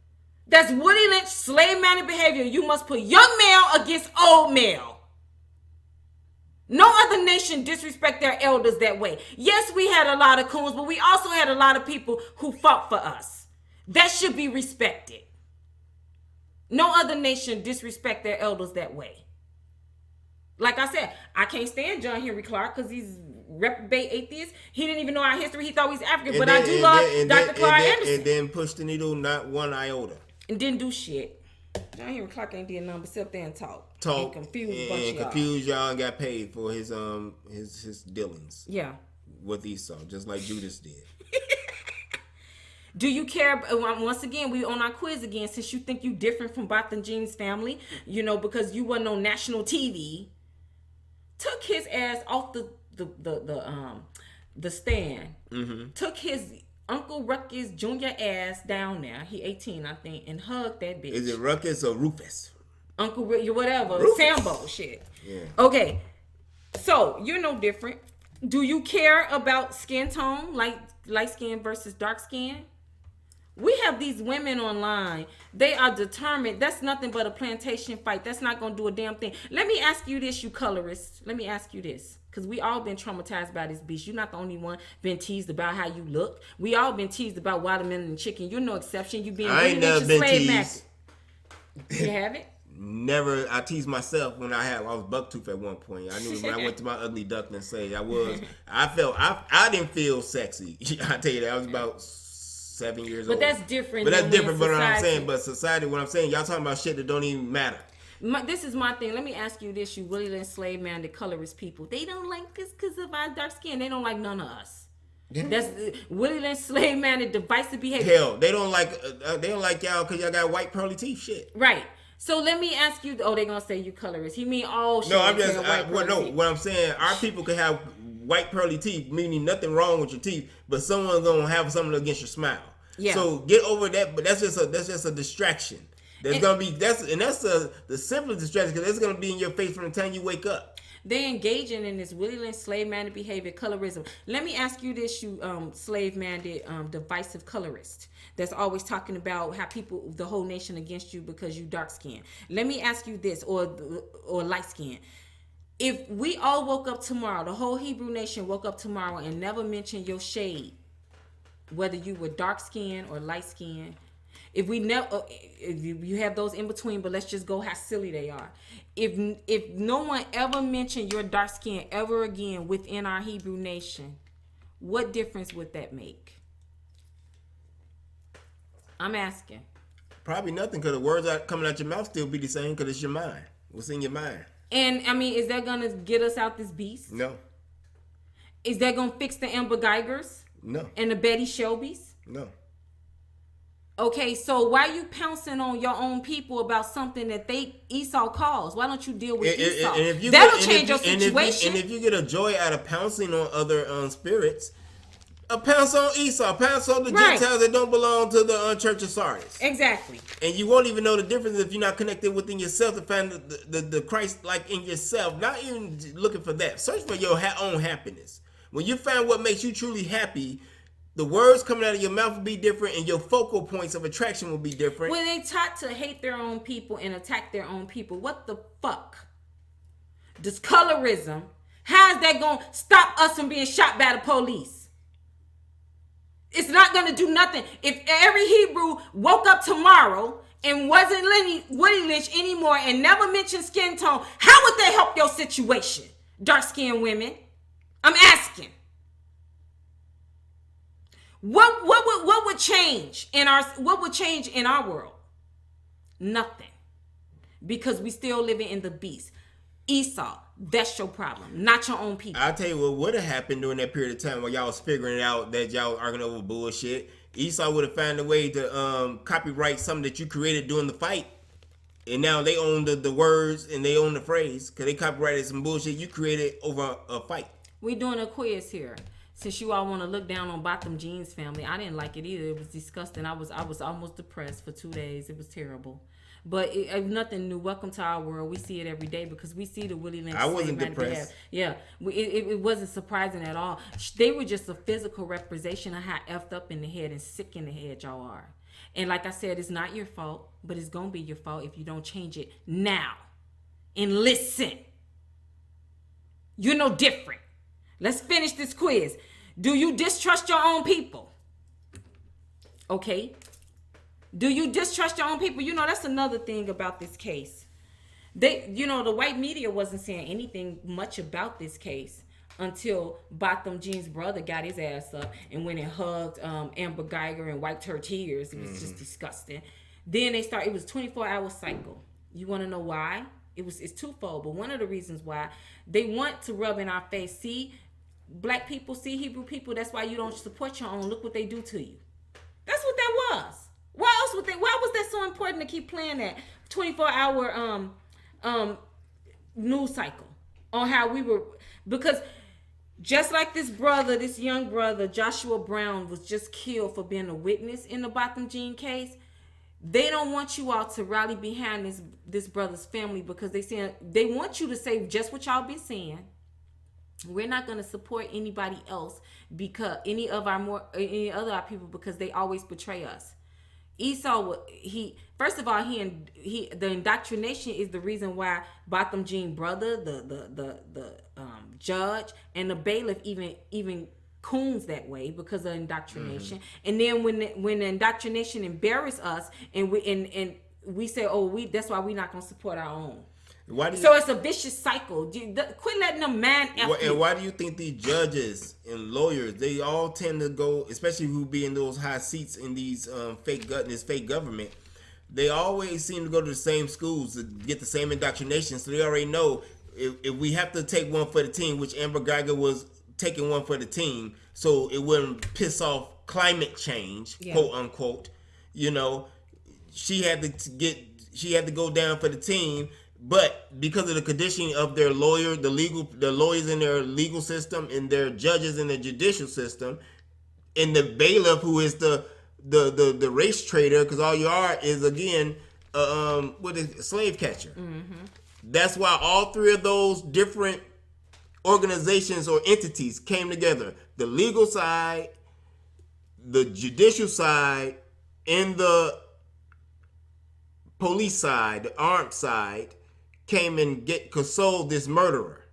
That's Willie Lynch slave-minded behavior. You must put young male against old male. No other nation disrespect their elders that way. Yes, we had a lot of coons, but we also had a lot of people who fought for us. That should be respected. No other nation disrespect their elders that way. Like I said, I can't stand John Henry Clark because he's reprobate atheist. He didn't even know our history. He thought he was African. But I do love Dr. Clark Anderson. And then pushed the needle not one iota. And didn't do shit. John Henry Clark ain't did nothing but sit there and talk and confuse y'all and got paid for his dealings. Yeah, with Esau, just like Judas did. Do you care? Once again, we on our quiz again. Since you think you different from Botham Jean's family, because you wasn't on national TV, took his ass off the stand, took his Uncle Ruckus Jr. ass down there. He 18, I think, and hugged that bitch. Is it Ruckus or Rufus? Uncle whatever, Rufus. Sambo shit. Yeah. Okay, so you're no different. Do you care about skin tone, like light skin versus dark skin? We have these women online. They are determined. That's nothing but a plantation fight. That's not going to do a damn thing. Let me ask you this, you colorists. Let me ask you this. Because we all been traumatized by this beast. You're not the only one been teased about how you look. We all been teased about watermelon and chicken. You're no exception. You been I ain't never been teased. You haven't? Never. I teased myself when I was bucktooth at one point. I knew when I went to my ugly duckling stage, I didn't feel sexy. I tell you that. I was about 7 years old. But that's different. But that's different. But what I'm saying, society, what I'm saying, y'all talking about shit that don't even matter. This is my thing. Let me ask you this, you Willie Lynn slave man, the colorist people. They don't like us because of our dark skin. They don't like none of us. That's Willie Lynn slave man, the divisive behavior. Hell, they don't like y'all because y'all got white pearly teeth. Shit. Right. So let me ask you. Oh, they gonna say you colorist. He mean all shit. No, I'm just. What I'm saying, our people could have white pearly teeth, meaning nothing wrong with your teeth, but someone's gonna have something against your smile. Yeah. So get over that. But that's just a distraction. That's the simplest distraction because it's gonna be in your face from the time you wake up. They're engaging in this Willie Lynn slave-minded behavior, colorism. Let me ask you this, you slave-minded, divisive colorist that's always talking about how the whole nation against you because you dark skinned. Let me ask you this, or light skinned. If we all woke up tomorrow, the whole Hebrew nation woke up tomorrow and never mentioned your shade, whether you were dark skinned or light skinned. If you have those in between, but let's just go how silly they are. If no one ever mentioned your dark skin ever again within our Hebrew nation, what difference would that make? I'm asking. Probably nothing, because the words coming out your mouth still be the same because it's your mind. What's in your mind? And I mean, is that gonna get us out this beast? No. Is that gonna fix the Amber Geigers? No. And the Betty Shelbys? No. Okay, so why are you pouncing on your own people about something that Esau caused? Why don't you deal with Esau? That'll change your situation. And if you get a joy out of pouncing on other spirits, pounce on Esau, pounce on the Gentiles that don't belong to the Church of Sardis. Exactly. And you won't even know the difference if you're not connected within yourself to find the Christ like in yourself. Not even looking for that. Search for your own happiness. When you find what makes you truly happy, the words coming out of your mouth will be different and your focal points of attraction will be different. When they taught to hate their own people and attack their own people, what the fuck? This colorism, how is that going to stop us from being shot by the police? It's not going to do nothing. If every Hebrew woke up tomorrow and wasn't Woody Lynch anymore and never mentioned skin tone, how would that help your situation? Dark-skinned women. I'm asking. What would change in our world? Nothing. Because we still living in the beast. Esau, that's your problem, not your own people. I'll tell you what would have happened during that period of time while y'all was figuring it out that y'all arguing over bullshit. Esau would have found a way to copyright something that you created during the fight. And now they own the words and they own the phrase because they copyrighted some bullshit you created over a fight. We doing a quiz here. Since you all want to look down on Botham Jean's family, I didn't like it either. It was disgusting. I was almost depressed for 2 days. It was terrible. But it nothing new. Welcome to our world. We see it every day because we see the Willie Lynch. I wasn't depressed. Yeah, it wasn't surprising at all. They were just a physical representation of how effed up in the head and sick in the head y'all are. And like I said, it's not your fault, but it's gonna be your fault if you don't change it now. And listen, you're no different. Let's finish this quiz. Do you distrust your own people? Okay. Do you distrust your own people? You know, that's another thing about this case. The white media wasn't saying anything much about this case until Botham Jean's brother got his ass up and went and hugged Amber Geiger and wiped her tears. It was just disgusting. Then it was a 24-hour cycle. You want to know why? It's twofold, but one of the reasons why, they want to rub in our face, see, black people, see Hebrew people, that's why you don't support your own. Look what they do to you. That's what that was. Why was that so important to keep playing that 24-hour news cycle on how we were? Because Just like this young brother, Joshua Brown, was just killed for being a witness in the Botham Jean case. They don't want you all to rally behind this brother's family because they want you to say just what y'all been saying. We're not going to support anybody else because any other our people because they always betray us. Esau, the indoctrination is the reason why Botham Jean brother, the judge, and the bailiff even coons that way because of indoctrination. And then when the indoctrination embarrass us and we say, that's why we're not gonna support our own. So it's a vicious cycle. Quit letting them man. And why do you think these judges and lawyers, they all tend to go, especially who be in those high seats in these fake government, they always seem to go to the same schools to get the same indoctrination. So they already know if we have to take one for the team, which Amber Geiger was taking one for the team, so it wouldn't piss off climate change, quote unquote. You know, she had to go down for the team. But because of the conditioning of their the lawyers in their legal system and their judges in the judicial system, and the bailiff who is the race trader, because all you are is again a slave catcher. Mm-hmm. That's why all three of those different organizations or entities came together: the legal side, the judicial side, and the police side, the armed side. Came and consoled this murderer.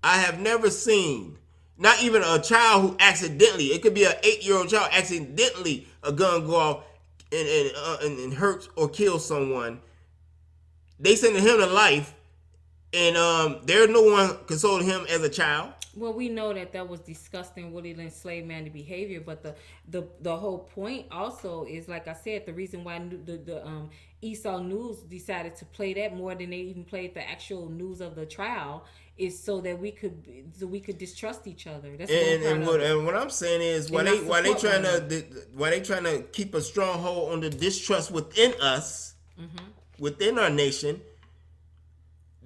I have never seen, not even a child who accidentally, it could be an 8-year-old child, accidentally a gun go off and hurt or kill someone. They sending him to life, and there's no one consoling him as a child. Well, we know that was disgusting Willie Lynch slave man behavior, but the whole point also is, like I said, the reason why the Esau News decided to play that more than they even played the actual news of the trial is so that we could distrust each other. That's and what I'm saying is why they trying to keep a stronghold on the distrust within us, within our nation.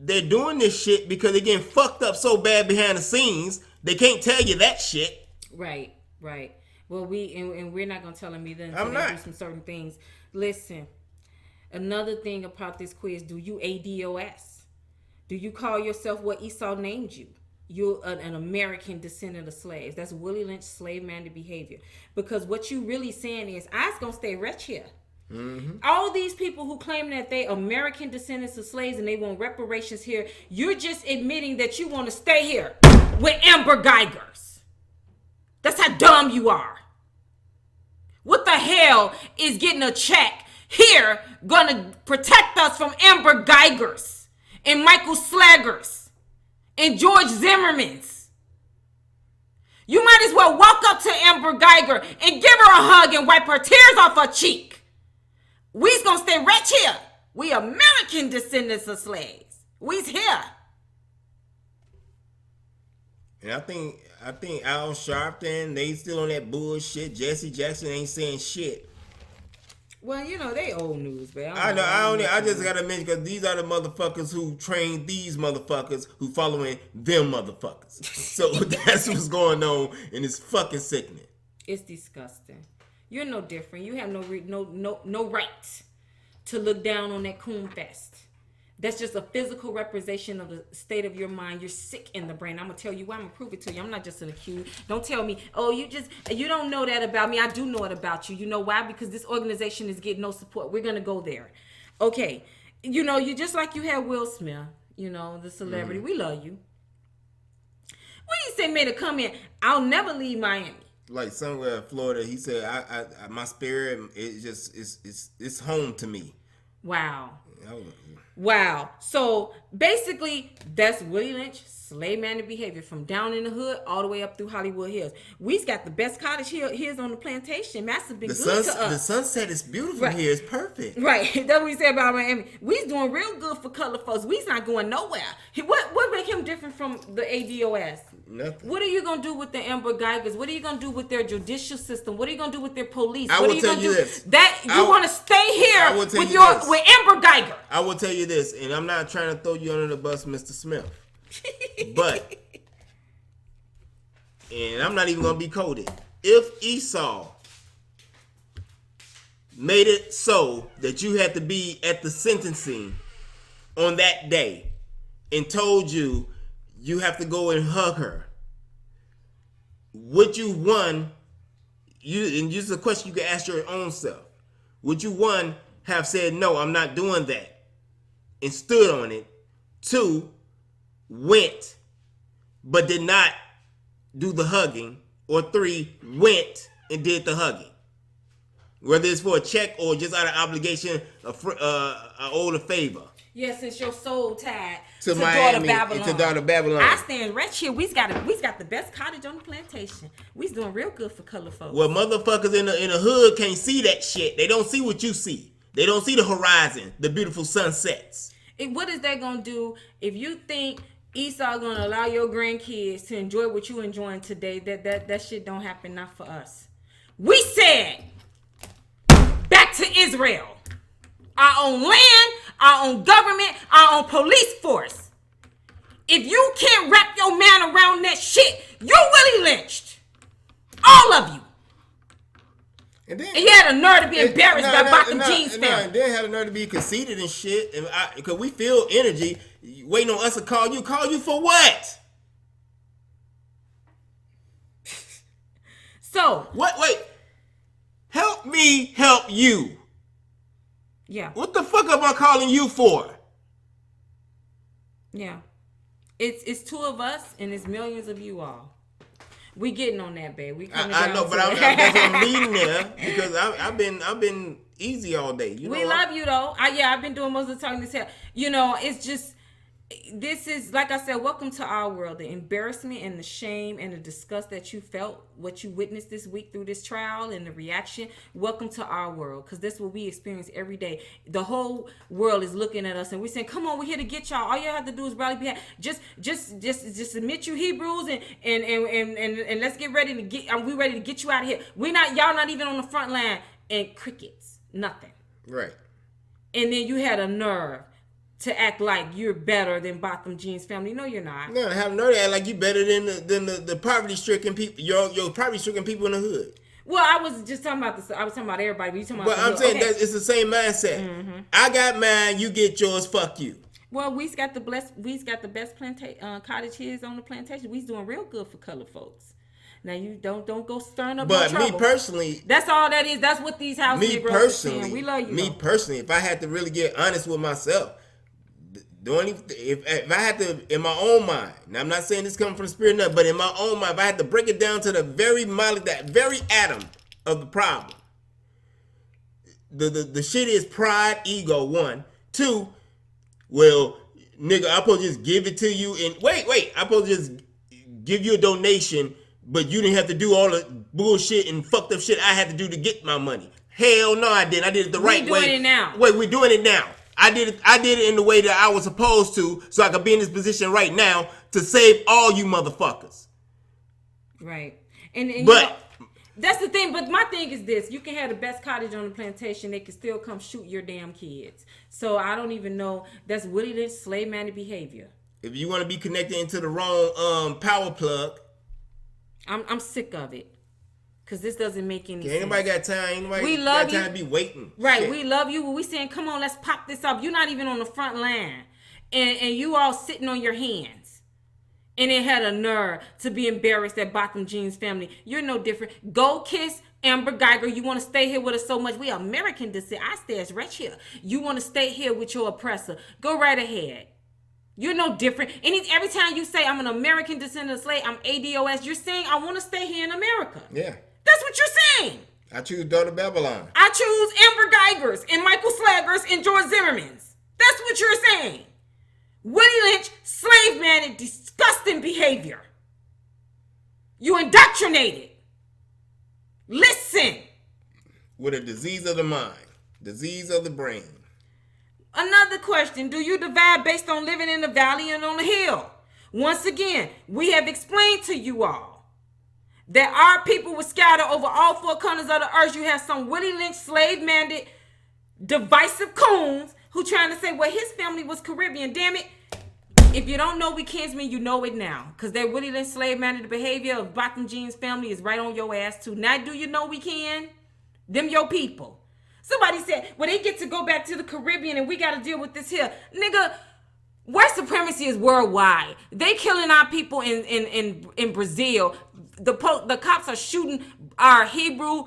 They're doing this shit because they're getting fucked up so bad behind the scenes. They can't tell you that shit. Right. Well, we're not gonna tell them either until I'm they not. do some certain things. Listen, another thing about this quiz: do you ADOS? Do you call yourself what Esau named you? You're an American descendant of slaves. That's Willie Lynch slave-minded behavior. Because what you really saying is, I's gonna stay rich here. Mm-hmm. All these people who claim that they American descendants of slaves and they want reparations here, you're just admitting that you want to stay here with Amber Geigers. That's how dumb you are. What the hell is getting a check here gonna protect us from Amber Geigers and Michael Slaggers and George Zimmermans? You might as well walk up to Amber Geiger and give her a hug and wipe her tears off her cheek. We's gonna stay right here. We American descendants of slaves. We's here. And I think Al Sharpton, they still on that bullshit. Jesse Jackson ain't saying shit. Well, they old news, man. I just gotta mention because these are the motherfuckers who train these motherfuckers who following them motherfuckers. So that's what's going on, and it's fucking sickening. It's disgusting. You're no different. You have no right to look down on that coon fest. That's just a physical representation of the state of your mind. You're sick in the brain. I'm gonna tell you why. I'm gonna prove it to you. I'm not just an accused. Don't tell me, you don't know that about me. I do know it about you. You know why? Because this organization is getting no support. We're gonna go there. Okay. You just like you had Will Smith, the celebrity. Mm-hmm. We love you. What do you say made a comment? I'll never leave Miami. Like somewhere in Florida, he said, "I my spirit, it's home to me." Wow. Wow. So basically, that's Willie Lynch, slave-minded behavior from down in the hood all the way up through Hollywood Hills. We've got the best cottage hills on the plantation. Master been good to us. The sunset is beautiful here. It's perfect. Right. That's what we say about Miami. We's doing real good for colored folks. We's not going nowhere. What make him different from the ADOS? Nothing. What are you going to do with the Amber Geigers? What are you going to do with their judicial system? What are you going to do with their police? I will tell you this. You want to stay here with Amber Geiger. I will tell you this, and I'm not trying to throw you under the bus, Mr. Smith. But and I'm not even gonna be coded. If Esau made it so that you had to be at the sentencing on that day and told you you have to go and hug her, would you one, and this is a question you can ask your own self, would you one have said, no, I'm not doing that, and stood on it? Two, went but did not do the hugging? Or three, went and did the hugging? Whether it's for a check or just out of obligation, owed a favor. Yeah, since your soul tied to Miami, daughter Babylon. I stand right here. We's got the best cottage on the plantation. We's doing real good for color folks. Well, motherfuckers in the hood can't see that shit. They don't see what you see. They don't see the horizon, the beautiful sunsets. What is that gonna do if you think Esau gonna allow your grandkids to enjoy what you enjoying today? That shit don't happen, not for us. We said back to Israel. Our own land, our own government, our own police force. If you can't wrap your man around that shit, you Willie lynched. All of you. And you had a nerve to be embarrassed by Bottom Jeans family. And then had a nerve to be conceited and shit. Because we feel energy waiting on us to call you. Call you for what? So. What? Wait. Help me help you. Yeah. What the fuck am I calling you for? Yeah. It's two of us and it's millions of you all. We getting on that, babe. We coming down. I know, but I'm leading there because I've been easy all day. We love you though. I've been doing most of the talking this here. It's just, this is, like I said, welcome to our world. The embarrassment and the shame and the disgust that you felt, what you witnessed this week through this trial and the reaction, welcome to our world, because that's what we experience every day. The whole world is looking at us and we're saying, come on, we're here to get y'all. All you have to do is rally behind. Just admit you Hebrews and let's get ready to get, we ready to get you out of here. Y'all not even on the front line, and crickets, nothing. Right. And then you had a nerve to act like you're better than Botham Jeans family. No, you're not. No, I have no act like you better than the poverty-stricken people. Your poverty-stricken people in the hood. Well, I was just talking about this. I was talking about everybody. But you talking about. But I'm saying that it's the same mindset. Mm-hmm. I got mine. You get yours. Fuck you. Well, we's got the best cottage here on the plantation. We's doing real good for colored folks. Now you don't go stirring up no trouble. But me personally, that's all that is. That's what these house Negroes are saying. We love you. Me personally, if I had to really get honest with myself. If I had to, in my own mind, now I'm not saying this coming from the spirit, but in my own mind, if I had to break it down to the very atom of the problem, the shit is pride, ego. 1, 2. Well, nigga, I'm supposed to just give it to you, and wait, I'm supposed to just give you a donation, but you didn't have to do all the bullshit and fucked up shit I had to do to get my money. Hell no, I didn't. I did it the right way. We're doing it now. Wait, we're doing it now. I did it in the way that I was supposed to, so I could be in this position right now to save all you motherfuckers. Right. But that's the thing. But my thing is this: you can have the best cottage on the plantation, they can still come shoot your damn kids. So I don't even know. That's Willie Lynch slave-minded behavior. If you want to be connected into the wrong power plug, I'm sick of it. Because this doesn't make any sense. Ain't nobody got time. Ain't nobody got time to be waiting. Right. Shit. We love you. We saying, come on, let's pop this up. You're not even on the front line. And you all sitting on your hands. And it had a nerve to be embarrassed at Botham Jeans family. You're no different. Go kiss Amber Geiger. You want to stay here with us so much. We American descent. I stay right here. You want to stay here with your oppressor. Go right ahead. You're no different. Every time you say, I'm an American descendant of slave, I'm ADOS, you're saying, I want to stay here in America. Yeah. That's what you're saying. I choose daughter Babylon. I choose Amber Geigers and Michael Slaggers and George Zimmermans. That's what you're saying. Willie Lynch, slave man, and disgusting behavior. You indoctrinated. Listen. With a disease of the mind, disease of the brain. Another question. Do you divide based on living in the valley and on the hill? Once again, we have explained to you all that our people were scattered over all 4 corners of the earth. You have some Willie Lynch slave-minded, divisive coons who trying to say, well, his family was Caribbean. Damn it. If you don't know we kinsmen, you know it now. Because that Willie Lynch slave-minded behavior of Bottom Jean's family is right on your ass, too. Now, do you know we can? Them your people. Somebody said, well, they get to go back to the Caribbean and we got to deal with this here. Nigga, white supremacy is worldwide. They killing our people in Brazil. The cops are shooting our Hebrew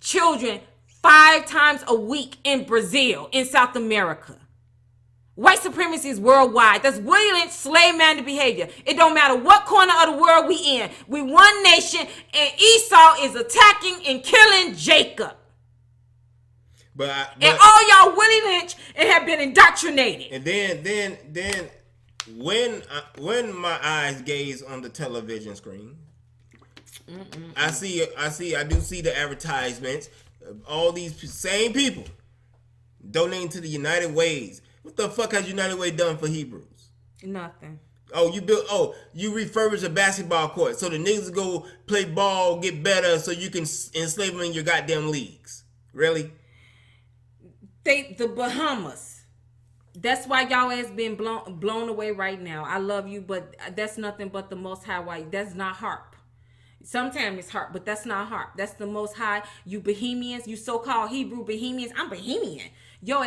children 5 times a week in Brazil, in South America. White supremacy is worldwide. That's Willie Lynch slave-minded behavior. It don't matter what corner of the world we in. We one nation, and Esau is attacking and killing Jacob. And all y'all Willie Lynch and have been indoctrinated. And then when my eyes gaze on the television screen, I do see the advertisements of all these same people donating to the United Ways. What the fuck has United Way done for Hebrews? Nothing. You refurbish a basketball court so the niggas go play ball, get better, so you can enslave them in your goddamn leagues. Really? The Bahamas. That's why y'all ass been blown away right now. I love you, but that's nothing but the Most High white. That's not harp. Sometimes it's harp, but that's not harp. That's the Most High. You Bahamians, you so-called Hebrew Bahamians. I'm Bahamian. Yo,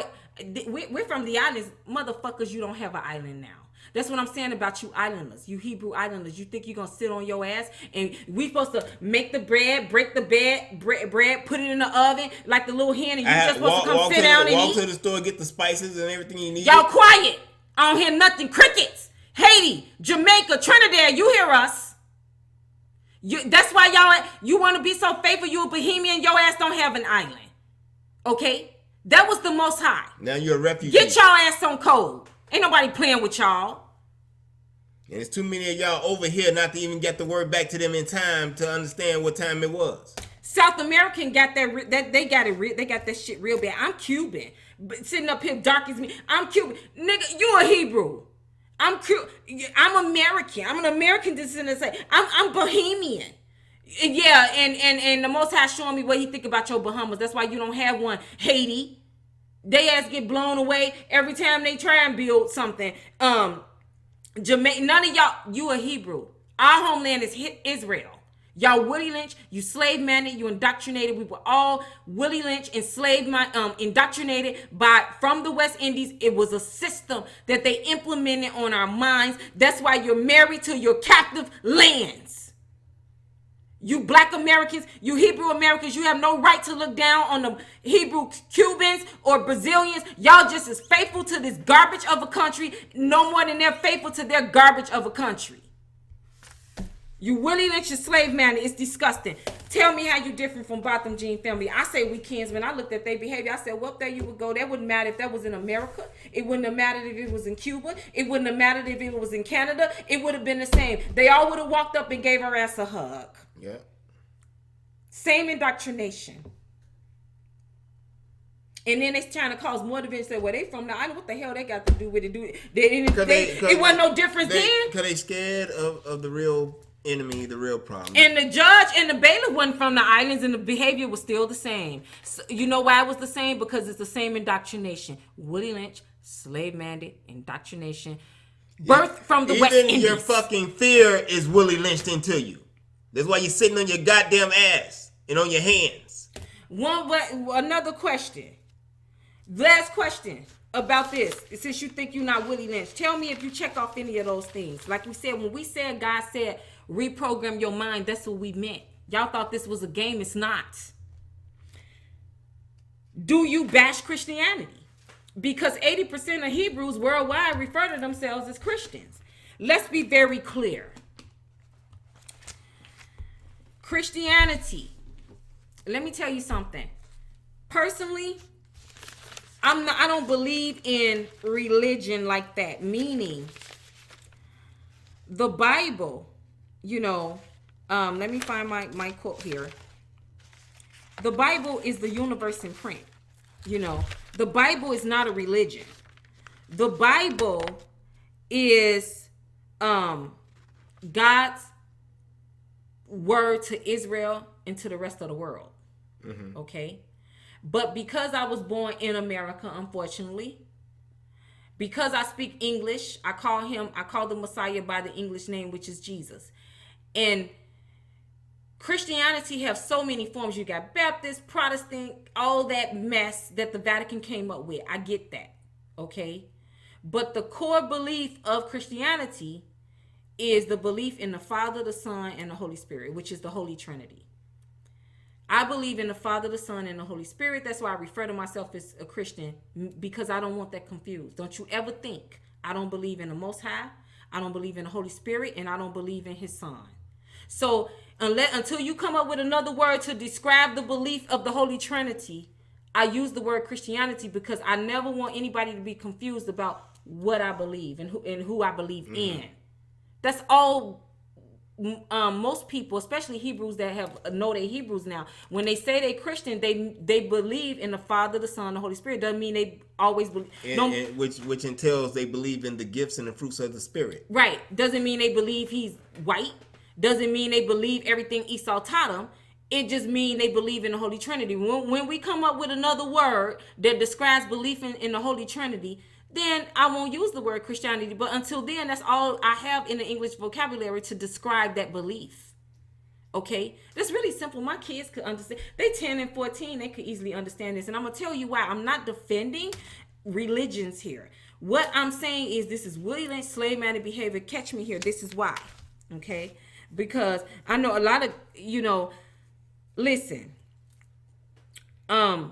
we're from the islands. Motherfuckers, you don't have an island now. That's what I'm saying about you islanders, you Hebrew islanders. You think you're going to sit on your ass and we supposed to make the bread, break the bread, put it in the oven like the little hen, and you just supposed to come sit down and eat? Walk to the store, get the spices and everything you need. Y'all quiet. I don't hear nothing. Crickets. Haiti, Jamaica, Trinidad, you hear us. That's why you want to be so faithful. You a Bahamian, your ass don't have an island. Okay? That was the Most High. Now you're a refugee. Get y'all ass on code. Ain't nobody playing with y'all. And it's too many of y'all over here not to even get the word back to them in time to understand what time it was. South American got that they got it. They got that shit real bad. I'm Cuban, but sitting up here dark as me. I'm Cuban, nigga. You a Hebrew. I'm American. I'm an American descendant. I'm Bahamian. Yeah, and the Most High showing me what he think about your Bahamas. That's why you don't have one. Haiti, they ass get blown away every time they try and build something. Jamaica, none of y'all, you a Hebrew. Our homeland is Israel. Y'all Willie Lynch, you slave-minded, you indoctrinated. We were all Willie Lynch indoctrinated from the West Indies. It was a system that they implemented on our minds. That's why you're married to your captive lands. You black Americans, you Hebrew Americans, you have no right to look down on the Hebrew Cubans or Brazilians. Y'all just as faithful to this garbage of a country, no more than they're faithful to their garbage of a country. You Willie Lynch, your slave man, it's disgusting. Tell me how you different from Bottom Jean family. I say we kinsmen. I looked at their behavior. I said, well, there you would go. That wouldn't matter if that was in America. It wouldn't have mattered if it was in Cuba. It wouldn't have mattered if it was in Canada. It would have been the same. They all would have walked up and gave her ass a hug. Yeah. Same indoctrination. And then they trying to cause more division. Say, well, they from the island. What the hell they got to do with it? It wasn't no difference then. Because they scared of the real enemy, the real problem. And the judge and the bailiff wasn't from the islands, and the behavior was still the same. So, you know why it was the same? Because it's the same indoctrination. Willie Lynch, slave-minded indoctrination. Birthed from the West Indies. Even your fucking fear is Willie Lynched into you. That's why you're sitting on your goddamn ass and on your hands. Another question. Last question about this. Since you think you're not Willie Lynch, tell me if you check off any of those things. Like we said, when we said God said reprogram your mind, that's what we meant. Y'all thought this was a game. It's not. Do you bash Christianity? Because 80% of Hebrews worldwide refer to themselves as Christians. Let's be very clear. Christianity. Let me tell you something. Personally, I don't believe in religion like that. Meaning, the Bible, let me find my quote here. The Bible is the universe in print. The Bible is not a religion. The Bible is God's word to Israel and to the rest of the world. Okay? But because I was born in America, unfortunately, Because I speak English, I call the Messiah by the English name, which is Jesus. And Christianity have so many forms. You got Baptist, Protestant, all that mess that the Vatican came up with. I get that. Okay? But the core belief of Christianity is the belief in the Father, the Son, and the Holy Spirit, which is the Holy Trinity. I believe in the Father, the Son, and the Holy Spirit. That's why I refer to myself as a Christian, because I don't want that confused. Don't you ever think I don't believe in the Most High, I don't believe in the Holy Spirit, and I don't believe in His Son. So until you come up with another word to describe the belief of the Holy Trinity, I use the word Christianity because I never want anybody to be confused about what I believe and who I believe in. That's all. Most people, especially Hebrews that know they Hebrews now, when they say they Christian, they believe in the Father, the Son, the Holy Spirit. Doesn't mean they always believe. Which entails they believe in the gifts and the fruits of the Spirit. Right. Doesn't mean they believe He's white. Doesn't mean they believe everything Esau taught them. It just means they believe in the Holy Trinity. When we come up with another word that describes belief in the Holy Trinity, then I won't use the word Christianity. But until then, that's all I have in the English vocabulary to describe that belief. Okay? That's really simple. My kids could understand. They 10 and 14. They could easily understand this. And I'm going to tell you why. I'm not defending religions here. What I'm saying is this is Willie Lynch slave-minded behavior. Catch me here. This is why. Okay? Because I know a lot of, listen. I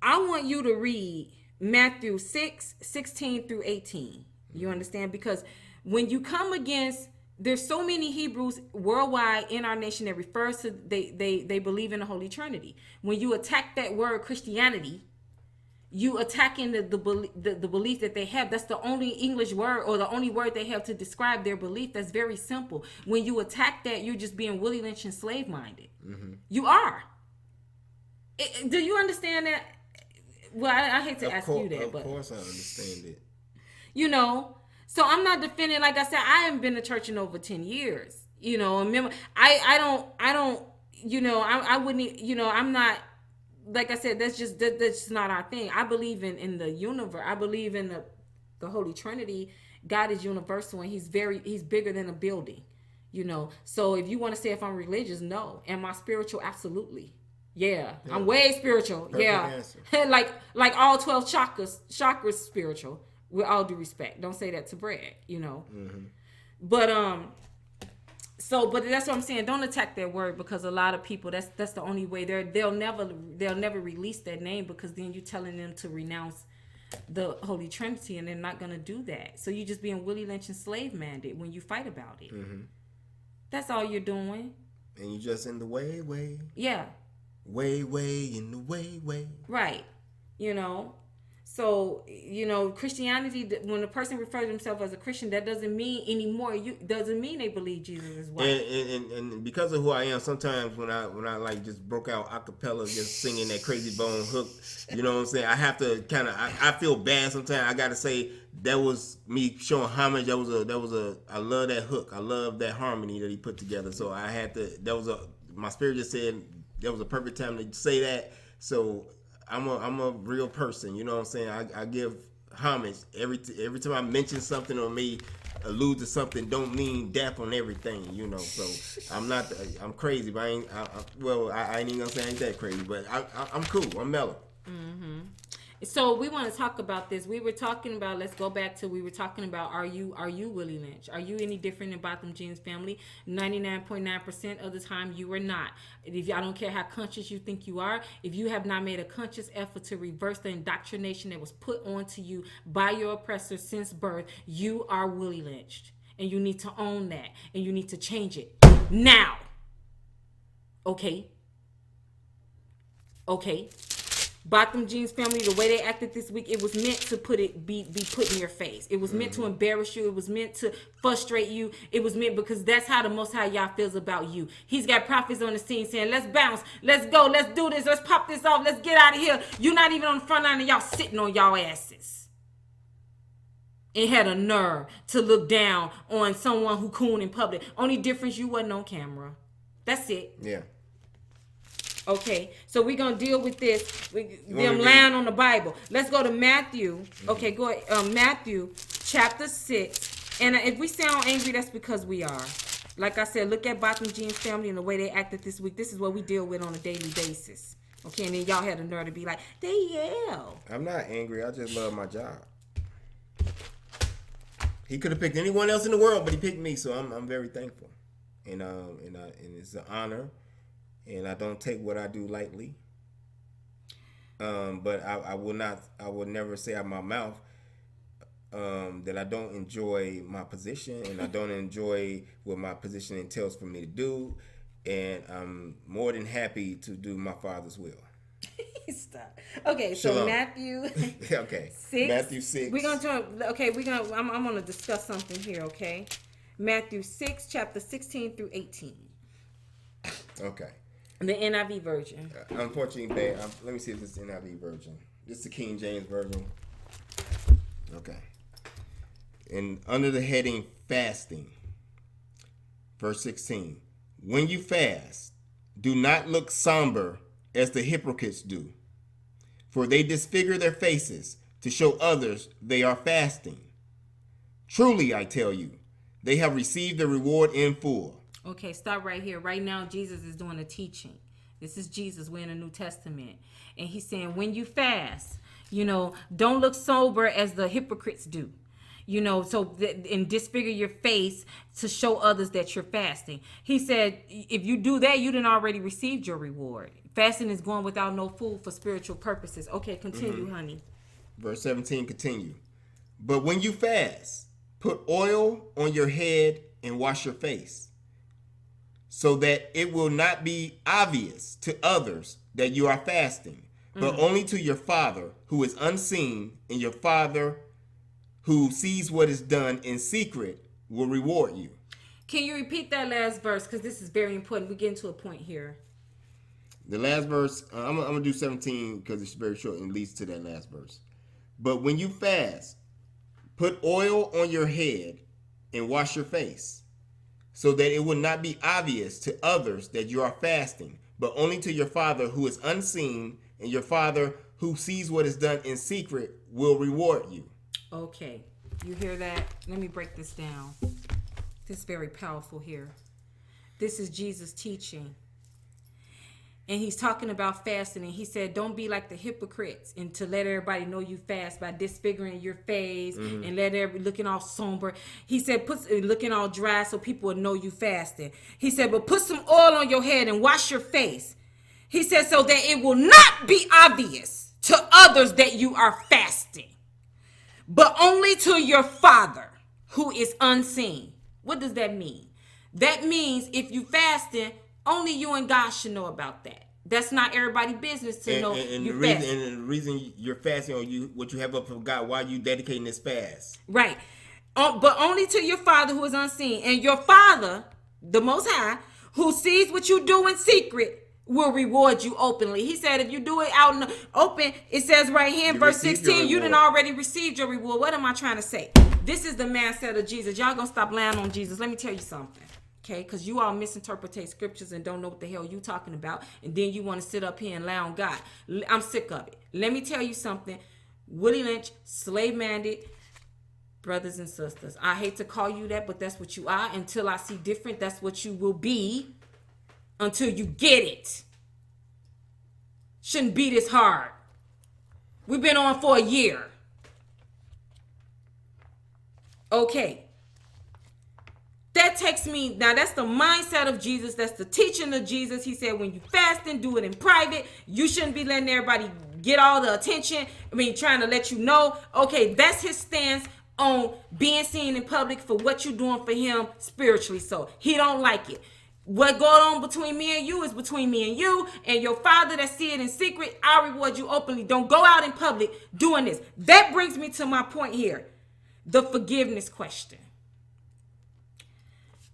want you to read Matthew 6:16 through 18. You understand? Because when you come against, there's so many Hebrews worldwide in our nation that refers to they believe in the Holy Trinity. When you attack that word Christianity, you attacking the belief that they have. That's the only English word or the only word they have to describe their belief. That's very simple. When you attack that, you're just being Willie Lynch and slave-minded. You are. Do you understand that? Well, I hate to ask you that, but of course I understand it. So I'm not defending. Like I said, I haven't been to church in over 10 years. Remember, I wouldn't. I'm not. Like I said, that's just not our thing. I believe in the universe. I believe in the Holy Trinity. God is universal, and He's bigger than a building. So if you want to say if I'm religious, no. Am I spiritual? Absolutely. Yeah, I'm way spiritual. Perfect like all 12 chakras spiritual. With all due respect, don't say that to Brad. But but that's what I'm saying. Don't attack that word, because a lot of people that's the only way they'll never release that name, because then you're telling them to renounce the Holy Trinity, and they're not gonna do that. So you're just being Willie Lynch and slave-minded when you fight about it. That's all you're doing. And you just in the way. Yeah. Way in the way. Right. So, Christianity, when a person refers to himself as a Christian, that doesn't mean anymore. Doesn't mean they believe Jesus is white. And because of who I am, sometimes when I like just broke out a cappella, just singing that Crazy Bone hook, you know what I'm saying? I have to kind of, I feel bad sometimes. I got to say that was me showing homage. I love that hook. I love that harmony that he put together. So I had to, my spirit just said that was a perfect time to say that. So I'm a real person, you know what I'm saying? I give homage every time I mention something or may allude to something. Don't mean death on everything, So I'm crazy, but I ain't even gonna say I ain't that crazy, but I'm cool. I'm mellow. So we want to talk about this. We were talking about. Let's go back to. We were talking about. Are you Willie Lynch? Are you any different than Botham Jean's family? 99.9% of the time, you are not. I don't care how conscious you think you are. If you have not made a conscious effort to reverse the indoctrination that was put onto you by your oppressor since birth, you are Willie Lynched, and you need to own that, and you need to change it now. Okay. Botham Jean's family, the way they acted this week, it was meant to be put in your face. It was meant to embarrass you. It was meant to frustrate you. It was meant because that's how the Most High Yah feels about you. He's got prophets on the scene saying, let's bounce, let's go, let's do this, let's pop this off, let's get out of here. You're not even on the front line and y'all sitting on y'all asses. And had a nerve to look down on someone who coon in public. Only difference, you wasn't on camera. That's it. Yeah. Okay, so we're gonna deal with this. Them read? lying on the Bible. Let's go to Matthew. Okay, go ahead. Matthew chapter 6. And if we sound angry, that's because we are. Like I said, look at Botham Jean's family and the way they acted this week. This is what we deal with on a daily basis. Okay, and then y'all had the nerve to be like, they yell. I'm not angry. I just love my job. He could have picked anyone else in the world, but he picked me, so I'm very thankful, and it's an honor, and I don't take what I do lightly. But I will never say out of my mouth that I don't enjoy my position, and I don't enjoy what my position entails for me to do, and I'm more than happy to do my Father's will. Stop. Okay, Shalom. so Matthew. Okay. 6. Matthew 6. We're gonna turn. Okay, I'm gonna discuss something here. Okay, Matthew 6, chapter 16 through 18. Okay. The NIV version. Unfortunately, babe, let me see if this is the NIV version. This is the King James version. Okay. And under the heading fasting, verse 16. When you fast, do not look somber as the hypocrites do, for they disfigure their faces to show others they are fasting. Truly, I tell you, they have received the reward in full. Okay, stop right here. Right now, Jesus is doing a teaching. This is Jesus. We're in the New Testament. And he's saying, when you fast, don't look sober as the hypocrites do. And disfigure your face to show others that you're fasting. He said, if you do that, you done already received your reward. Fasting is going without no food for spiritual purposes. Okay, continue, honey. Verse 17, continue. But when you fast, put oil on your head and wash your face, so that it will not be obvious to others that you are fasting, but only to your Father who is unseen, and your Father who sees what is done in secret will reward you. Can you repeat that last verse? Because this is very important. We're getting to a point here. The last verse, I'm going to do 17 because it's very short and leads to that last verse. But when you fast, put oil on your head and wash your face, so that it will not be obvious to others that you are fasting, but only to your Father who is unseen, and your Father who sees what is done in secret will reward you. Okay, you hear that? Let me break this down. This is very powerful here. This is Jesus teaching. And he's talking about fasting, and he said, don't be like the hypocrites, and to let everybody know you fast by disfiguring your face and let everybody looking all somber. He said, looking all dry so people will know you fasting. He said, but put some oil on your head and wash your face. He said, so that it will not be obvious to others that you are fasting, but only to your Father who is unseen. What does that mean? That means if you fasting, only you and God should know about that. That's not everybody's business to know you fasting. And the reason you're fasting, or what you have up for God, why you dedicating this fast. Right. But only to your Father who is unseen. And your Father, the Most High, who sees what you do in secret, will reward you openly. He said if you do it out in the open, it says right here in verse 16, you done already received your reward. What am I trying to say? This is the mindset of Jesus. Y'all gonna stop lying on Jesus. Let me tell you something. Okay, because you all misinterpret scriptures and don't know what the hell you talking about, and then you want to sit up here and lie on God. I'm sick of it. Let me tell you something. Willie Lynch, slave-minded brothers and sisters. I hate to call you that, but that's what you are. Until I see different, that's what you will be. Until you get it. Shouldn't be this hard. We've been on for a year. Okay. That takes me, now that's the mindset of Jesus. That's the teaching of Jesus. He said when you fasting, do it in private. You shouldn't be letting everybody get all the attention. Trying to let you know. Okay, that's his stance on being seen in public for what you're doing for him spiritually. So he don't like it. What going on between me and you is between me and you, and your Father that see it in secret, I'll reward you openly. Don't go out in public doing this. That brings me to my point here. The forgiveness question.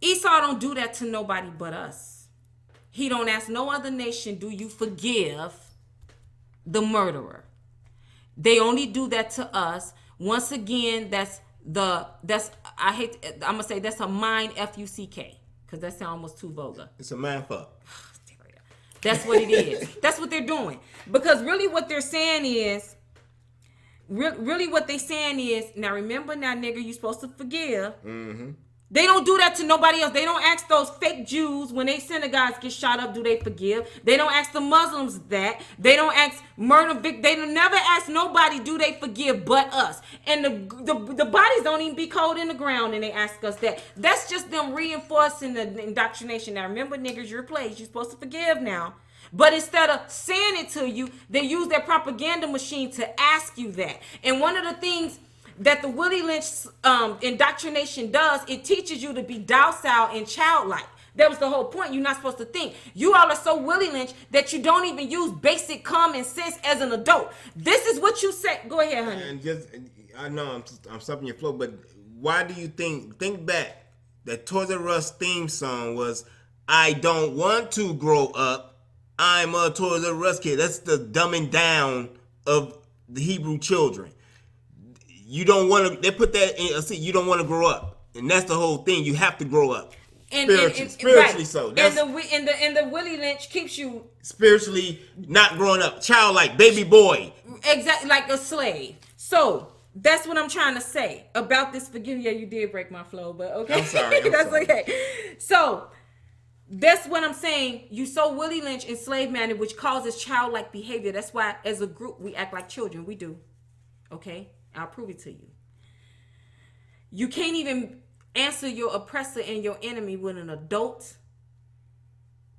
Esau don't do that to nobody but us. He don't ask no other nation, do you forgive the murderer? They only do that to us. Once again, that's I'm gonna say that's a mind fuck, because that sounds almost too vulgar. It's a mind fuck. That's what it is. That's what they're doing. Because really what they're saying is, really what they're saying is, now remember now, nigga, you're supposed to forgive. Mm-hmm. They don't do that to nobody else. They don't ask those fake Jews when they synagogues get shot up, do they forgive? They don't ask the Muslims that. They don't ask they don't never ask nobody, do they forgive, but us. And the bodies don't even be cold in the ground, and they ask us that. That's just them reinforcing the indoctrination. Now remember, niggas, your place. You're supposed to forgive now. But instead of saying it to you, they use their propaganda machine to ask you that. And one of the things that the Willie Lynch indoctrination does, it teaches you to be docile and childlike. That was the whole point. You're not supposed to think. You all are so Willie Lynch that you don't even use basic common sense as an adult. This is what you say. Go ahead, honey. And just, I know I'm stopping your flow, but why do you think back that Toys R Us theme song was, I don't want to grow up, I'm a Toys R Us kid. That's the dumbing down of the Hebrew children. You don't want to. They put that in. See, you don't want to grow up, and that's the whole thing. You have to grow up spiritually. Right. So that's, and the Willie Lynch keeps you spiritually not growing up, childlike, baby boy, exactly like a slave. So that's what I'm trying to say about this. Forgive me, yeah, you did break my flow, but okay, I'm sorry. That's okay. So that's what I'm saying. You so Willie Lynch and slave minded, which causes childlike behavior. That's why, as a group, we act like children. We do. Okay. I'll prove it to you. You can't even answer your oppressor and your enemy with an adult,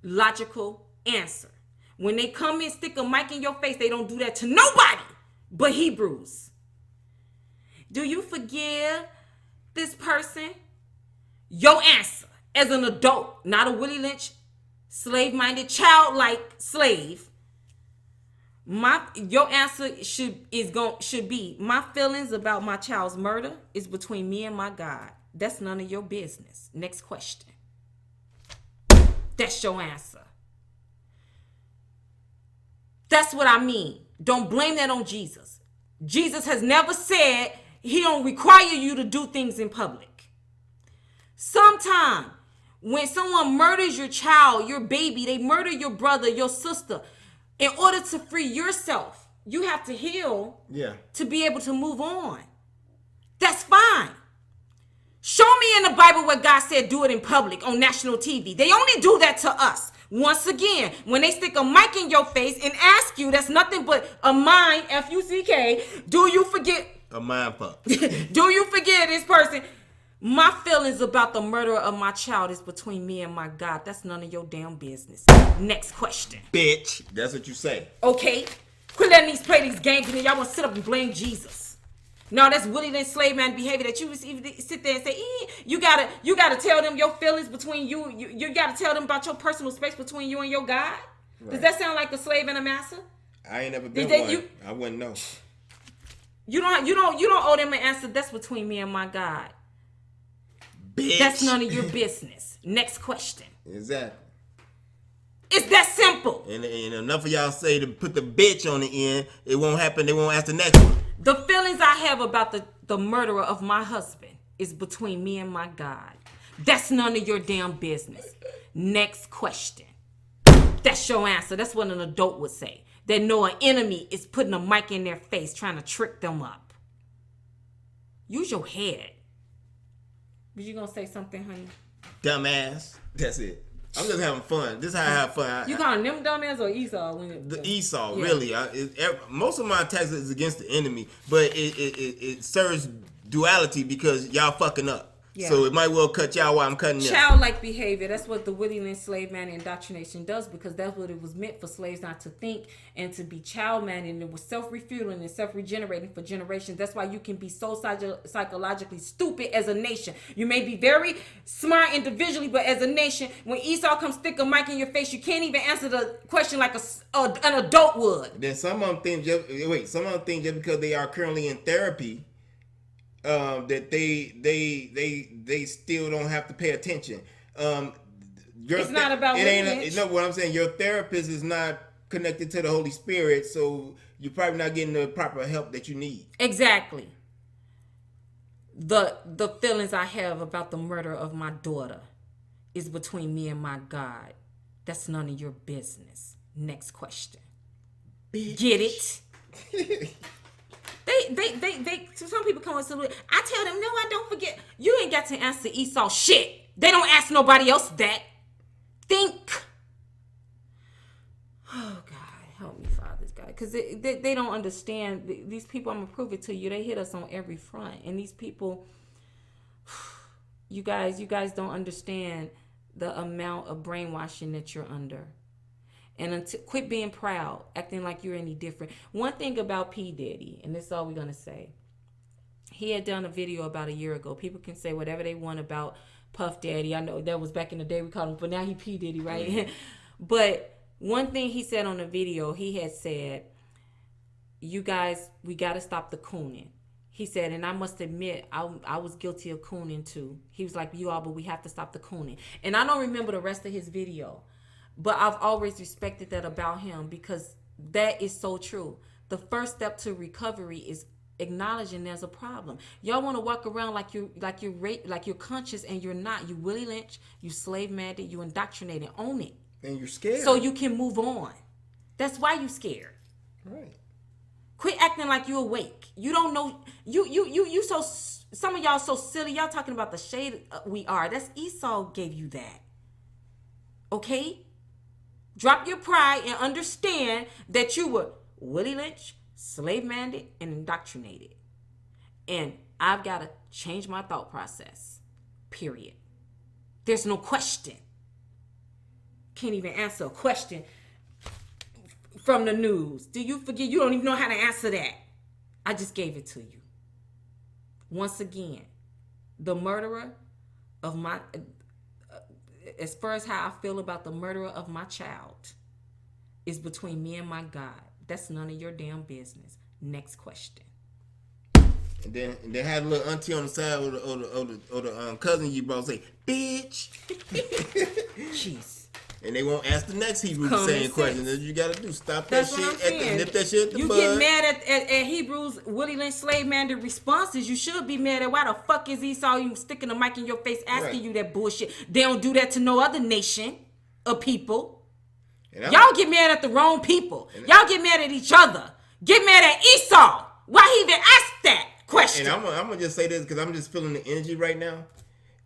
logical answer. When they come and stick a mic in your face, they don't do that to nobody but Hebrews. Do you forgive this person? Your answer as an adult, not a Willie Lynch, slave-minded, childlike slave. Your answer should be, my feelings about my child's murder is between me and my God. That's none of your business. Next question. That's your answer. That's what I mean. Don't blame that on Jesus. Jesus has never said he don't require you to do things in public. Sometime when someone murders your child, your baby, they murder your brother, your sister, in order to free yourself, you have to heal to be able to move on. That's fine. Show me in the Bible where God said do it in public on national TV. They only do that to us. Once again, when they stick a mic in your face and ask you, that's nothing but a mind, F-U-C-K, do you forget? A mind fuck. Do you forget this person? My feelings about the murder of my child is between me and my God. That's none of your damn business. Next question. Bitch. That's what you say. Okay. Quit letting these play these games and then y'all want to sit up and blame Jesus. No, that's Willie Lynch slave man behavior that you sit there and say, you gotta tell them your feelings between you. You gotta tell them about your personal space between you and your God. Right. Does that sound like a slave and a master? I ain't never been one. I wouldn't know. You don't owe them an answer. That's between me and my God. Bitch. That's none of your business. Next question. Exactly. It's that simple. And enough of y'all say to put the bitch on the end, it won't happen. They won't ask the next one. The feelings I have about the murderer of my husband is between me and my God. That's none of your damn business. Next question. That's your answer. That's what an adult would say. They know an enemy is putting a mic in their face trying to trick them up. Use your head. Was you gonna say something, honey? Dumbass. That's it. I'm just having fun. This is how I have fun. You calling them dumbass or Esau? Esau, yeah. Really. Most of my attacks is against the enemy, but it serves duality because y'all fucking up. Yeah. So it might well cut y'all while I'm cutting them. Childlike behavior. That's what the Willie Lynch slave man indoctrination does, because that's what it was meant for slaves not to think and to be child man, and it was self-refueling and self-regenerating for generations. That's why you can be so psychologically stupid as a nation. You may be very smart individually, but as a nation, when Esau comes stick a mic in your face, you can't even answer the question like an adult would. Then some of them think just because they are currently in therapy, that they still don't have to pay attention. It's not about what I'm saying. Your therapist is not connected to the Holy Spirit, so you're probably not getting the proper help that you need. Exactly. The feelings I have about the murder of my daughter is between me and my God. That's none of your business. Next question. Bitch. Get it? They some people come and say, I tell them, no, I don't forget. You ain't got to answer Esau shit. They don't ask nobody else that. Think. Oh, God, help me, Father God. Because they don't understand. These people, I'm going to prove it to you. They hit us on every front. And these people, you guys don't understand the amount of brainwashing that you're under. And quit being proud, acting like you're any different. One thing about P. Diddy, and this is all we're going to say. He had done a video about a year ago. People can say whatever they want about Puff Daddy. I know that was back in the day we called him, but now he P. Diddy, right? Mm-hmm. But one thing he said on the video, he had said, you guys, we got to stop the cooning. He said, and I must admit, I was guilty of cooning too. He was like, you all, but we have to stop the cooning. And I don't remember the rest of his video. But I've always respected that about him because that is so true. The first step to recovery is acknowledging there's a problem. Y'all want to walk around like you're conscious and you're not. You Willie Lynch, you slave minded, you indoctrinated. Own it. And you're scared. So you can move on. That's why you scared. Right. Quit acting like you awake. You don't know. You so, some of y'all so silly. Y'all talking about the shade we are. That's Esau gave you that. Okay? Drop your pride and understand that you were Willie Lynch, slave-minded, and indoctrinated. And I've got to change my thought process. Period. There's no question. Can't even answer a question from the news. Do you forget? You don't even know how to answer that. I just gave it to you. Once again, the murderer of my... as far as how I feel about the murderer of my child is between me and my God. That's none of your damn business. Next question. And then had a little auntie on the side or the cousin you brought say, bitch. Jeez. And they won't ask the next Hebrew the same question. That you gotta do. Stop That's that shit. Nip that shit at the bud. You get mad at Hebrews Willie Lynch slave-minded responses. You should be mad at why the fuck is Esau you sticking the mic in your face asking you that bullshit. They don't do that to no other nation of people. Y'all get mad at the wrong people. Y'all get mad at each other. Get mad at Esau. Why he even asked that question? And I'm gonna just say this because I'm just feeling the energy right now.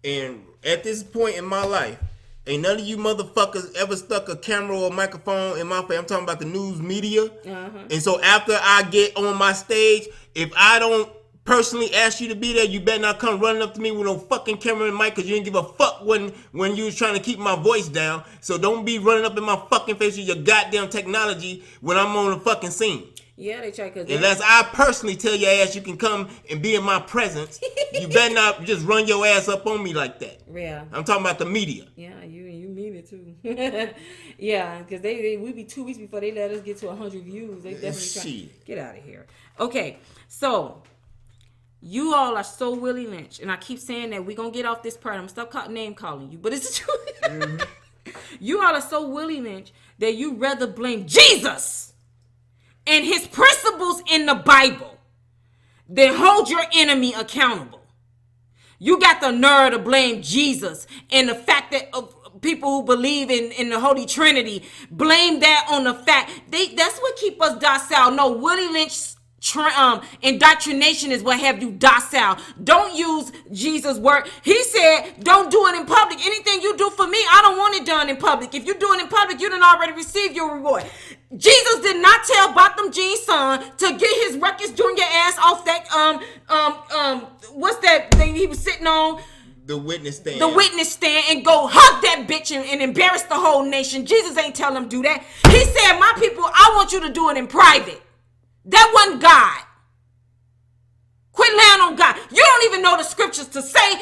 And at this point in my life, ain't none of you motherfuckers ever stuck a camera or a microphone in my face. I'm talking about the news media. Uh-huh. And so after I get on my stage, if I don't personally ask you to be there, you better not come running up to me with no fucking camera and mic because you didn't give a fuck when you was trying to keep my voice down. So don't be running up in my fucking face with your goddamn technology when I'm on the fucking scene. Yeah, they try because unless I personally tell your ass you can come and be in my presence, you better not just run your ass up on me like that. Yeah, I'm talking about the media. Yeah, you mean it too. Yeah, because we be 2 weeks before they let us get to 100 views. They definitely try get out of here. Okay, so you all are so Willie Lynch, and I keep saying that we're gonna get off this part. I'm gonna stop name calling you, but it's the truth. Mm-hmm. You all are so Willie Lynch that you rather blame Jesus and his principles in the Bible, then hold your enemy accountable. You got the nerve to blame Jesus and the fact that people who believe in the Holy Trinity blame that on the fact that's what keep us docile. No, Willie Lynch indoctrination is what have you docile. Don't use Jesus' word. He said, don't do it in public. Anything you do for me, I don't want it done in public. If you do it in public, you done already received your reward. Jesus did not tell Botham Jean's son to get his ruckus Jr. ass off that what's that thing he was sitting on? The witness stand. The witness stand and go hug that bitch and embarrass the whole nation. Jesus ain't telling him do that. He said, my people, I want you to do it in private. That wasn't God. Quit laying on God. You don't even know the scriptures to say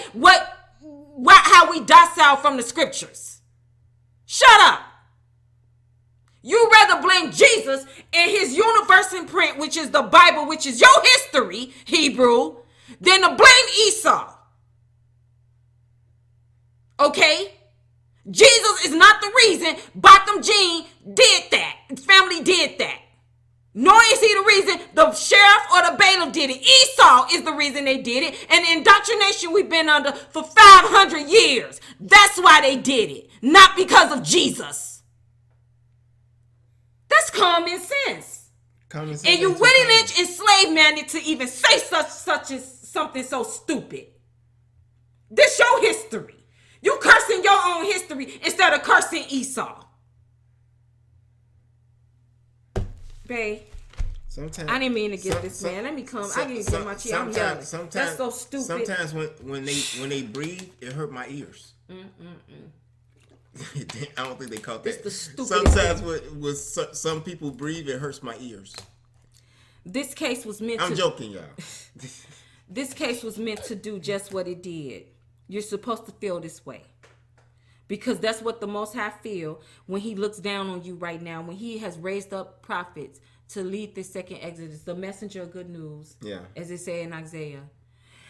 how we docile from the scriptures. Shut up. You rather blame Jesus and his universe in print, which is the Bible, which is your history, Hebrew, than to blame Esau. Okay? Jesus is not the reason Botham Jean did that. His family did that. Nor is he the reason the sheriff or the bailiff did it. Esau is the reason they did it. And the indoctrination we've been under for 500 years. That's why they did it. Not because of Jesus. That's common sense. Common sense. And you Willie Lynch enslaved man to even say such as something so stupid. This your history. You cursing your own history instead of cursing Esau. Babe. Sometimes I didn't mean to get this man. Let me come. I didn't get my cheek. I'm yelling. That's so stupid. Sometimes when they breathe, it hurt my ears. I don't think they caught that. It's the stupidest Sometimes when some people breathe, it hurts my ears. This case was meant I'm joking, y'all. This case was meant to do just what it did. You're supposed to feel this way. Because that's what the Most High feel when he looks down on you right now. When he has raised up prophets to lead this second Exodus, the messenger of good news. Yeah. As it said in Isaiah.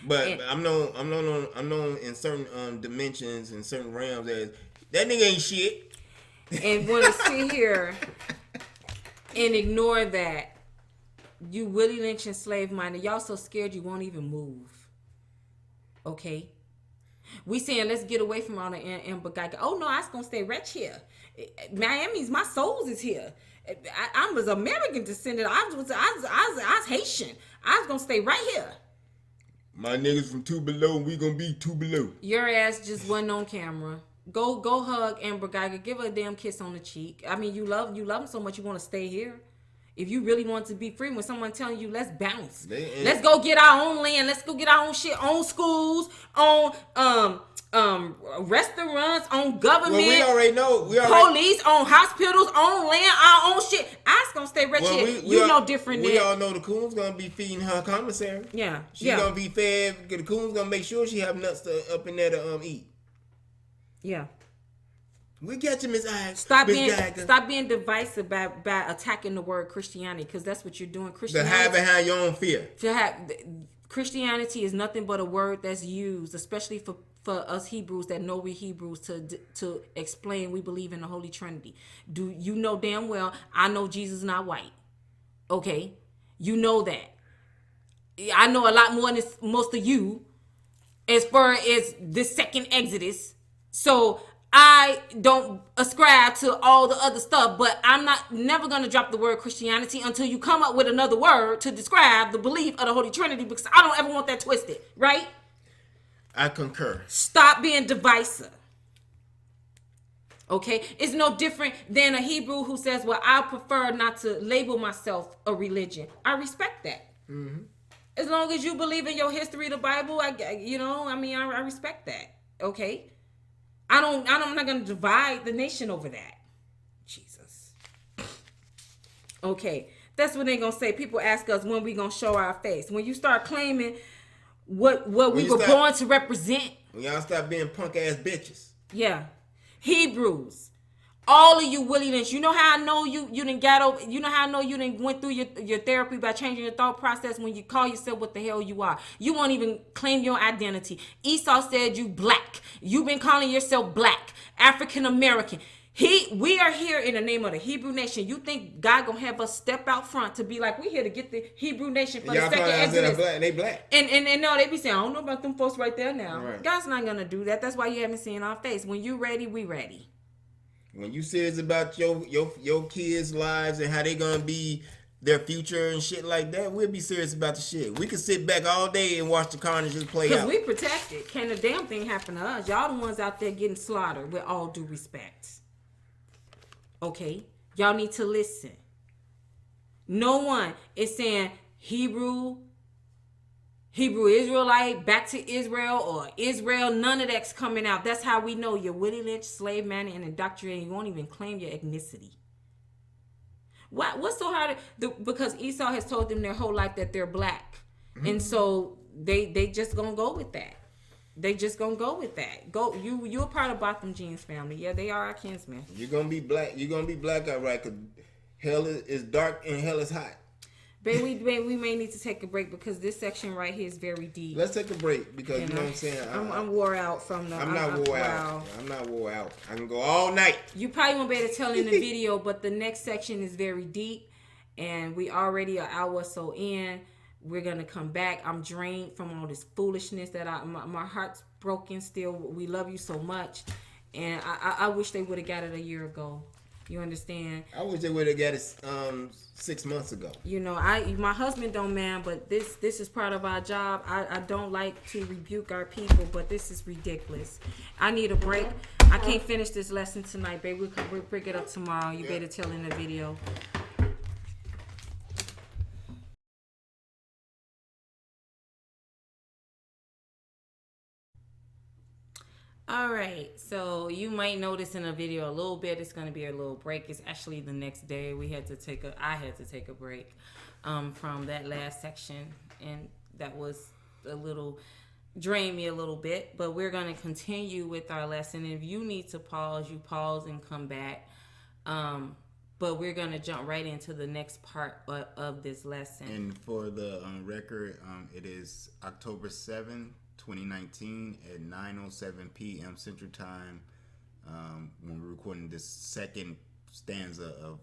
But I'm known in certain dimensions and certain realms as that nigga ain't shit. And want to sit here and ignore that. You Willie Lynch and slave minded. Y'all so scared you won't even move. Okay? We saying let's get away from all the Amber guy. Oh no, I was gonna stay rich here. Miami's my souls is here. I was American descendant. I was Haitian. I was gonna stay right here. My niggas from two below, we gonna be two below. Your ass just wasn't on camera. Go hug Amber Geiger. Give her a damn kiss on the cheek. I mean, you love him so much you want to stay here. If you really want to be free, when someone telling you, let's bounce. Let's go get our own land. Let's go get our own shit, on schools, on restaurants, on government. Well, we already know. Police, on hospitals, on land, our own shit. I was gonna stay rich here. You know different. We all know the coon's gonna be feeding her commissary. Yeah. She's gonna be fed. The coon's gonna make sure she have nuts up in there to eat. Yeah. We got you, Miss Eyes. Stop being divisive by attacking the word Christianity, because that's what you're doing. Christianity. To hide behind your own fear. Christianity is nothing but a word that's used, especially for us Hebrews that know we're Hebrews, to explain we believe in the Holy Trinity. Do you know damn well I know Jesus is not white? Okay, you know that. I know a lot more than most of you as far as this second Exodus. So I don't ascribe to all the other stuff, but I'm never going to drop the word Christianity until you come up with another word to describe the belief of the Holy Trinity, because I don't ever want that twisted, right? I concur. Stop being divisive. Okay? It's no different than a Hebrew who says, well, I prefer not to label myself a religion. I respect that. Mm-hmm. As long as you believe in your history, the Bible, I respect that. Okay? I'm not going to divide the nation over that. Jesus. Okay. That's what they're going to say. People ask us when we going to show our face. When you start claiming what we were born to represent. When y'all stop being punk ass bitches. Yeah. Hebrews. All of you Willie Lynch. You know how I know you didn't got over. You know how I know you didn't went through your therapy by changing your thought process when you call yourself what the hell you are. You won't even claim your identity. Esau said you black. You've been calling yourself black, African American. We are here in the name of the Hebrew nation. You think God gonna have us step out front to be like, we here to get the Hebrew nation for the second Exodus? They black. And no, they be saying, I don't know about them folks right there now. Right. God's not gonna do that. That's why you haven't seen our face. When you ready, we ready. When you serious about your kids' lives and how they gonna be their future and shit like that, we'll be serious about the shit. We can sit back all day and watch the carnage just play out. Because we protected. Can a damn thing happen to us? Y'all the ones out there getting slaughtered, with all due respect. Okay? Y'all need to listen. No one is saying Hebrew Israelite, back to Israel, or Israel. None of that's coming out. That's how we know you're Willie Lynch, slave man, and indoctrinated. You won't even claim your ethnicity. What's so hard? Because Esau has told them their whole life that they're black. Mm-hmm. And so they just gonna go with that. They just gonna go with that. Go, you're part of Botham Jeans family. Yeah, they are our kinsmen. You're gonna be black. You're gonna be black, all right? Cause hell is dark and hell is hot. Babe, we may need to take a break because this section right here is very deep. Let's take a break because you know what I'm saying. I'm wore out from the. I'm not wore out. I'm not wore out. I can go all night. You probably won't be able to tell in the video, but the next section is very deep, and we already an hour or so in. We're gonna come back. I'm drained from all this foolishness that my heart's broken. Still, we love you so much, and I wish they would have got it a year ago. You understand? I wish they would have got it 6 months ago. You know, my husband don't mind, but this is part of our job. I don't like to rebuke our people, but this is ridiculous. I need a break. I can't finish this lesson tonight, babe. We'll pick it up tomorrow. You better tell in the video. All right, so you might notice in the video a little bit. It's going to be a little break. It's actually the next day. I had to take a break from that last section, and that was a little drained me a little bit. But we're going to continue with our lesson. If you need to pause, you pause and come back. But we're going to jump right into the next part of this lesson. And for the record, it is October 7th. 2019 at 9:07 p.m. Central Time, when we're recording this second stanza of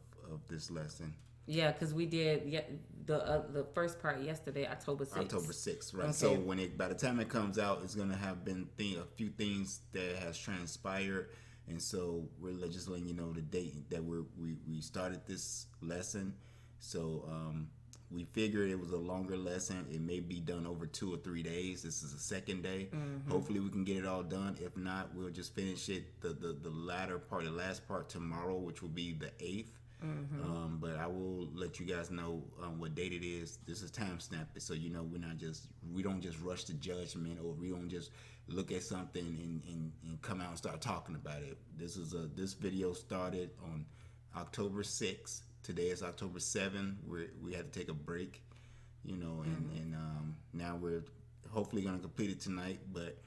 this lesson. Yeah, because we did the first part yesterday, October 6th. October 6th, right? Okay. So by the time it comes out, it's gonna have been a few things that has transpired, and so we're just letting you know the date that we started this lesson. So we figured it was a longer lesson. It may be done over 2 or 3 days. This is the second day. Mm-hmm. Hopefully we can get it all done. If not, we'll just finish it, the latter part, the last part tomorrow, which will be the 8th. Mm-hmm. But I will let you guys know what date it is. This is time stamped, so you know we don't just rush to judgment, or we don't just look at something and come out and start talking about it. This video started on October 6th. Today is October 7th. We had to take a break, you know, and now we're hopefully going to complete it tonight. But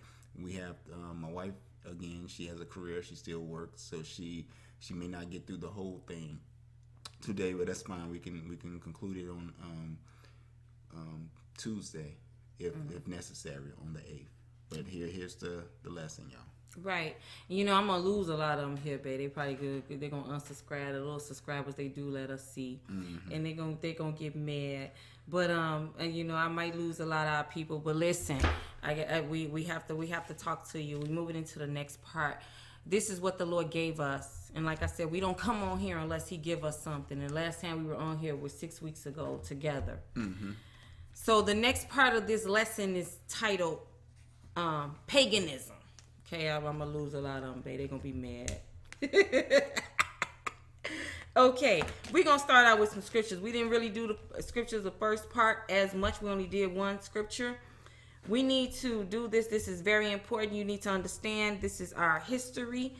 we have my wife again. She has a career. She still works, so she may not get through the whole thing today, but that's fine. We can conclude it on Tuesday if necessary on the 8th. But here's the lesson, y'all. Right. You know, I'm going to lose a lot of them here, babe. They probably good. They're going to unsubscribe. The little subscribers they do let us see. Mm-hmm. And they're going to get mad. But, and, you know, I might lose a lot of our people. But listen, we have to talk to you. We're moving into the next part. This is what the Lord gave us. And like I said, we don't come on here unless he give us something. And last time we were on here was 6 weeks ago together. Mm-hmm. So the next part of this lesson is titled Paganism. Okay, I'm going to lose a lot of them, babe. They're going to be mad. Okay, we're going to start out with some scriptures. We didn't really do the scriptures, the first part, as much. We only did one scripture. We need to do this. This is very important. You need to understand this is our history.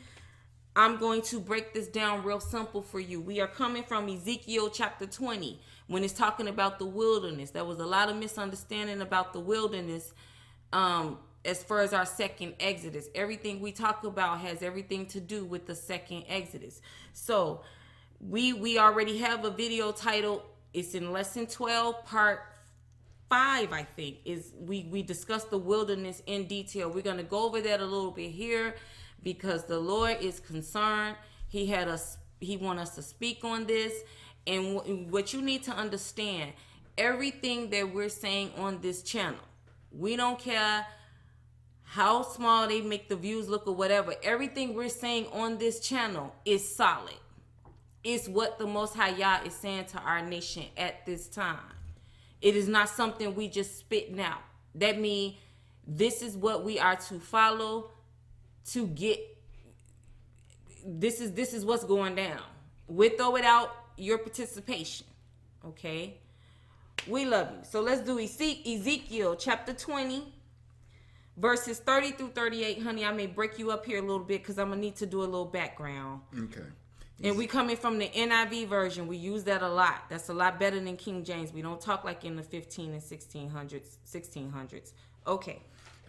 I'm going to break this down real simple for you. We are coming from Ezekiel chapter 20 when it's talking about the wilderness. There was a lot of misunderstanding about the wilderness as far as our second Exodus. Everything we talk about has everything to do with the second Exodus. So we already have a video titled, it's in lesson 12, part 5, I think, is we discussed the wilderness in detail. We're going to go over that a little bit here because the Lord is concerned. He want us to speak on this. And what you need to understand, everything that we're saying on this channel, we don't care how small they make the views look or whatever. Everything we're saying on this channel is solid. It's what the Most High Yah is saying to our nation at this time. It is not something we just spitting out. That means this is what we are to follow to get. This is what's going down. With or without your participation. Okay? We love you. So let's do Ezekiel chapter 20. Verses 30 through 38, honey, I may break you up here a little bit because I'm going to need to do a little background. Okay. And we coming from the NIV version. We use that a lot. That's a lot better than King James. We don't talk like in the 15 and 1600s. Okay.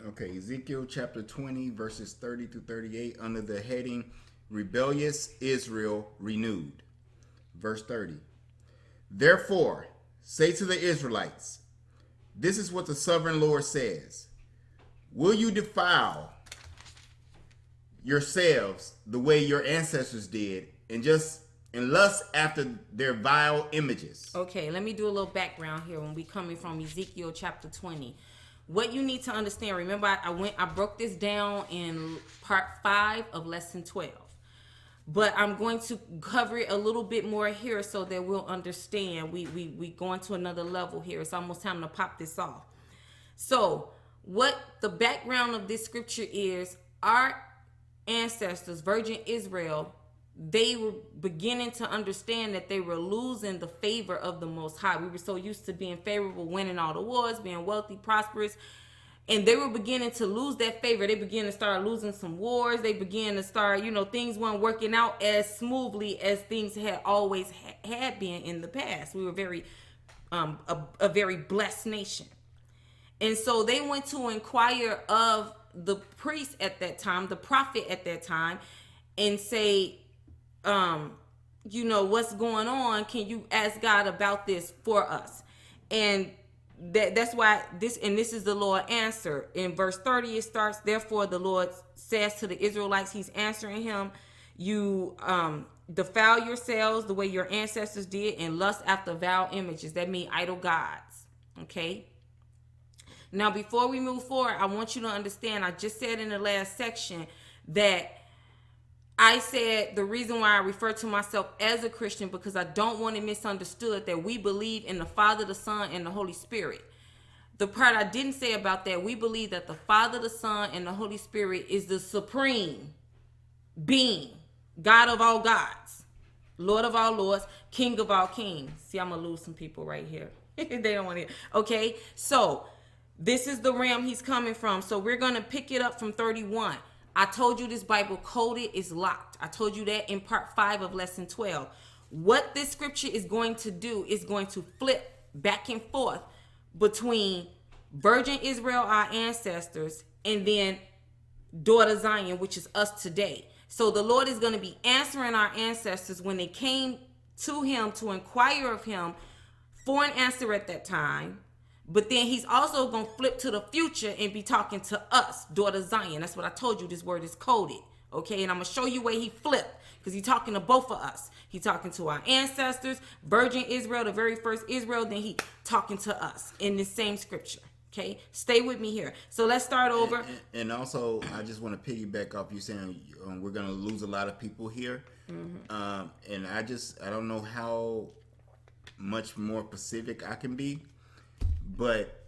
Okay, Ezekiel chapter 20, verses 30 through 38, under the heading, Rebellious Israel Renewed. Verse 30. Therefore, say to the Israelites, this is what the sovereign Lord says. Will you defile yourselves the way your ancestors did and lust after their vile images? Okay, let me do a little background here when we coming from Ezekiel chapter 20. What you need to understand, remember I broke this down in part 5 of lesson 12. but I'm going to cover it a little bit more here so that we'll understand. We going to another level here. It's almost time to pop this off. So what the background of this scripture is, our ancestors, Virgin Israel, they were beginning to understand that they were losing the favor of the Most High. We were so used to being favorable, winning all the wars, being wealthy, prosperous, and they were beginning to lose that favor. They began to start losing some wars. They began to start, things weren't working out as smoothly as things had always had been in the past. We were a very blessed nation. And so they went to inquire of the priest at that time, the prophet at that time, and say, what's going on? Can you ask God about this for us? And that's why this is the Lord answer. In verse 30, it starts, therefore the Lord says to the Israelites, he's answering him, you defile yourselves the way your ancestors did and lust after vile images. That means idol gods. Okay. Now, before we move forward, I want you to understand, I just said in the last section that I said the reason why I refer to myself as a Christian, because I don't want it misunderstood that we believe in the Father, the Son, and the Holy Spirit. The part I didn't say about that, we believe that the Father, the Son, and the Holy Spirit is the supreme being, God of all gods, Lord of all lords, King of all kings. See, I'm going to lose some people right here. They don't want to hear. Okay, so this is the realm he's coming from. So we're going to pick it up from 31. I told you this Bible coded is locked. I told you that in part 5 of lesson 12. What this scripture is going to do is going to flip back and forth between Virgin Israel, our ancestors, and then daughter Zion, which is us today. So the Lord is going to be answering our ancestors when they came to him to inquire of him for an answer at that time. But then he's also going to flip to the future and be talking to us, daughter Zion. That's what I told you. This word is coded. Okay, and I'm going to show you where he flipped, because he's talking to both of us. He's talking to our ancestors, Virgin Israel, the very first Israel. Then he talking to us in the same scripture. Okay, stay with me here. So let's start over. And also, I just want to piggyback off you saying we're going to lose a lot of people here. Mm-hmm. And I don't know how much more specific I can be. But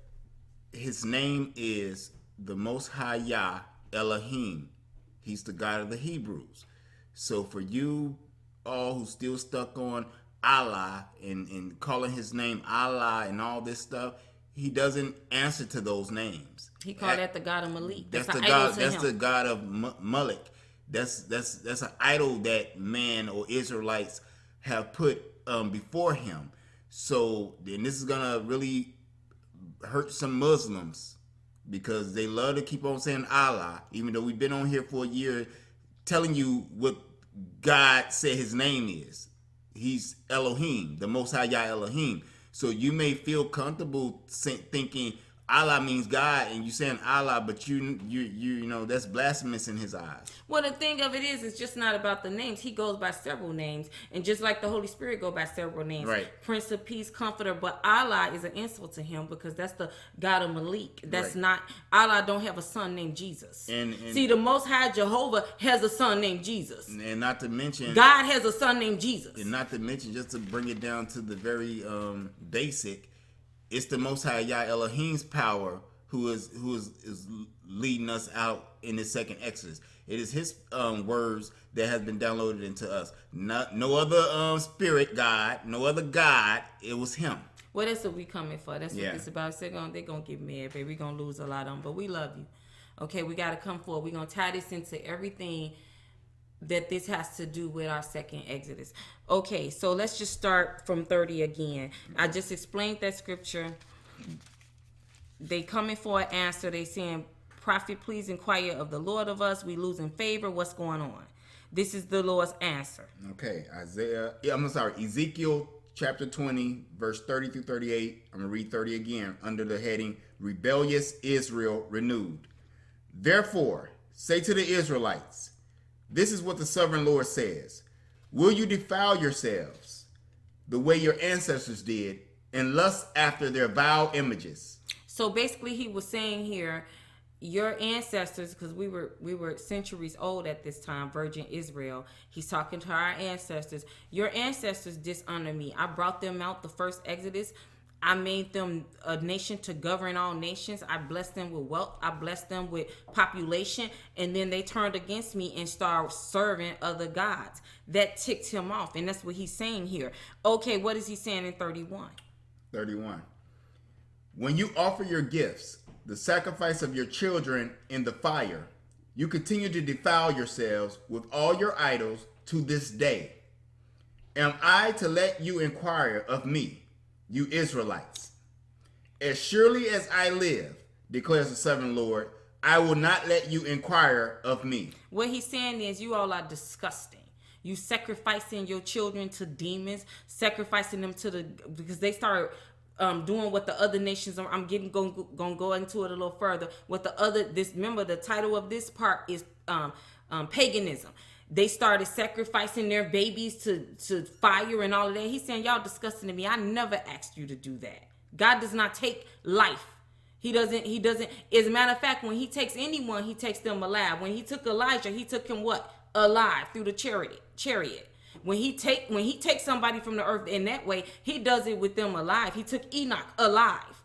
his name is the Most High Yah Elohim. He's the God of the Hebrews. So for you all who still stuck on Allah and calling his name Allah and all this stuff, he doesn't answer to those names. He called that the God of Malik. That's the God. That's the God of Malik. That's an idol that man or Israelites have put before him. So then this is gonna really hurt some Muslims, because they love to keep on saying Allah, even though we've been on here for a year telling you what God said his name is. He's Elohim, the Most High Yah Elohim. So you may feel comfortable thinking Allah means God, and you saying Allah, but you know that's blasphemous in his eyes. Well, the thing of it is, it's just not about the names. He goes by several names, and just like the Holy Spirit go by several names. Right. Prince of Peace, Comforter. But Allah is an insult to him, because that's the God of Malik. That's right. not Allah. Don't have a son named Jesus. And see, the Most High Jehovah has a son named Jesus. And not to mention, God has a son named Jesus. And not to mention, just to bring it down to the very basic. It's the Most High Yah Elohim's power who is leading us out in this second Exodus. It is his words that has been downloaded into us. No other spirit God, no other God. It was him. Well, that's what we coming for. That's what it's about. They're gonna get mad, baby. We're gonna lose a lot of them, but we love you. Okay, we gotta come forward. We're gonna tie this into everything that this has to do with our second Exodus. Okay, so let's just start from 30 again. I just explained that scripture. They coming for an answer. They saying, prophet, please inquire of the Lord of us. We losing favor. What's going on? This is the Lord's answer. Okay, Ezekiel chapter 20, verse 30 through 38. I'm going to read 30 again under the heading, Rebellious Israel Renewed. Therefore, say to the Israelites, this is what the sovereign Lord says. Will you defile yourselves the way your ancestors did and lust after their vile images? So basically he was saying here, your ancestors, because we were centuries old at this time, Virgin Israel. He's talking to our ancestors. Your ancestors dishonor me. I brought them out the first Exodus. I made them a nation to govern all nations. I blessed them with wealth. I blessed them with population. And then they turned against me and started serving other gods. That ticked him off. And that's what he's saying here. Okay, what is he saying in 31? 31. When you offer your gifts, the sacrifice of your children in the fire, you continue to defile yourselves with all your idols to this day. Am I to let you inquire of me, you Israelites? As surely as I live, declares the sovereign Lord, I will not let you inquire of me. What he's saying is you all are disgusting. You sacrificing your children to demons, sacrificing them to because they started doing what the other nations are. I'm gonna go into it a little further. Remember the title of this part is paganism. They started sacrificing their babies to fire and all of that. He's saying, y'all disgusting to me. I never asked you to do that. God does not take life. He doesn't. As a matter of fact, when he takes anyone, he takes them alive. When he took Elijah, he took him what? Alive through the chariot. When he takes somebody from the earth in that way, he does it with them alive. He took Enoch alive.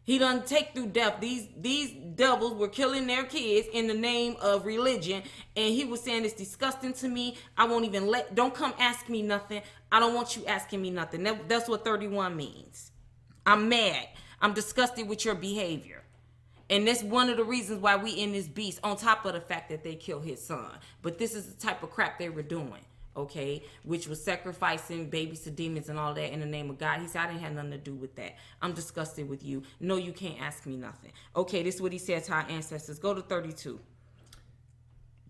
He doesn't take through death. These devils were killing their kids in the name of religion. And he was saying, it's disgusting to me. I won't even don't come ask me nothing. I don't want you asking me nothing. That's what 31 means. I'm mad. I'm disgusted with your behavior. And that's one of the reasons why we in this beast, on top of the fact that they killed his son. But this is the type of crap they were doing. Okay, which was sacrificing babies to demons and all that in the name of God. He said, I didn't have nothing to do with that. I'm disgusted with you. No, you can't ask me nothing. Okay, this is what he said to our ancestors. Go to 32.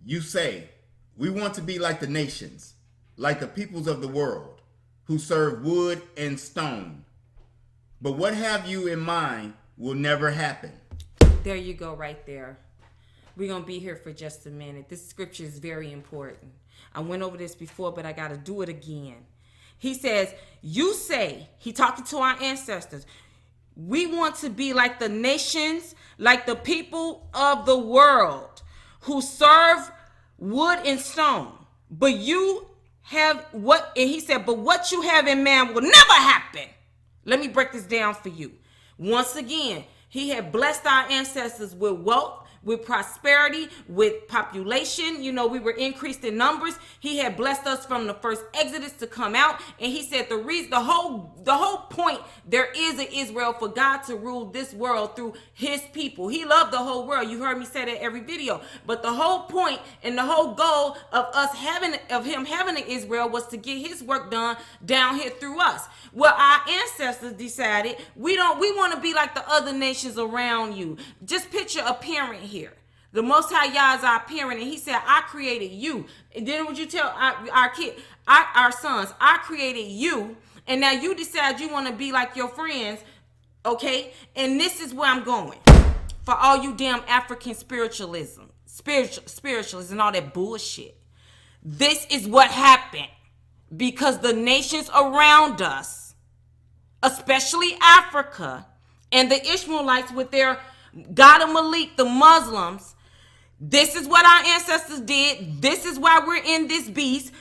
You say, we want to be like the nations, like the peoples of the world, who serve wood and stone. But what have you in mind will never happen. There you go right there. We're going to be here for just a minute. This scripture is very important. I went over this before, but I got to do it again. He says, you say, he talking to our ancestors, we want to be like the nations, like the people of the world who serve wood and stone. But you have what, and he said, but what you have in man will never happen. Let me break this down for you. Once again, he had blessed our ancestors with wealth, with prosperity, with population. You know, we were increased in numbers. He had blessed us from the first Exodus to come out. And he said the whole point there is an Israel for God to rule this world through his people. He loved the whole world. You heard me say that every video. But the whole point and the whole goal of him having an Israel was to get his work done down here through us. Well, our ancestors decided we want to be like the other nations around you. Just picture a parent here. The Most High Yah is our parent, and he said, I created you. And then would you tell our sons, I created you, and now you decide you want to be like your friends, okay? And this is where I'm going. For all you damn African spiritualism and all that bullshit. This is what happened because the nations around us, especially Africa, and the Ishmaelites with their God of Malik, the Muslims, this is what our ancestors did. This is why we're in this beast.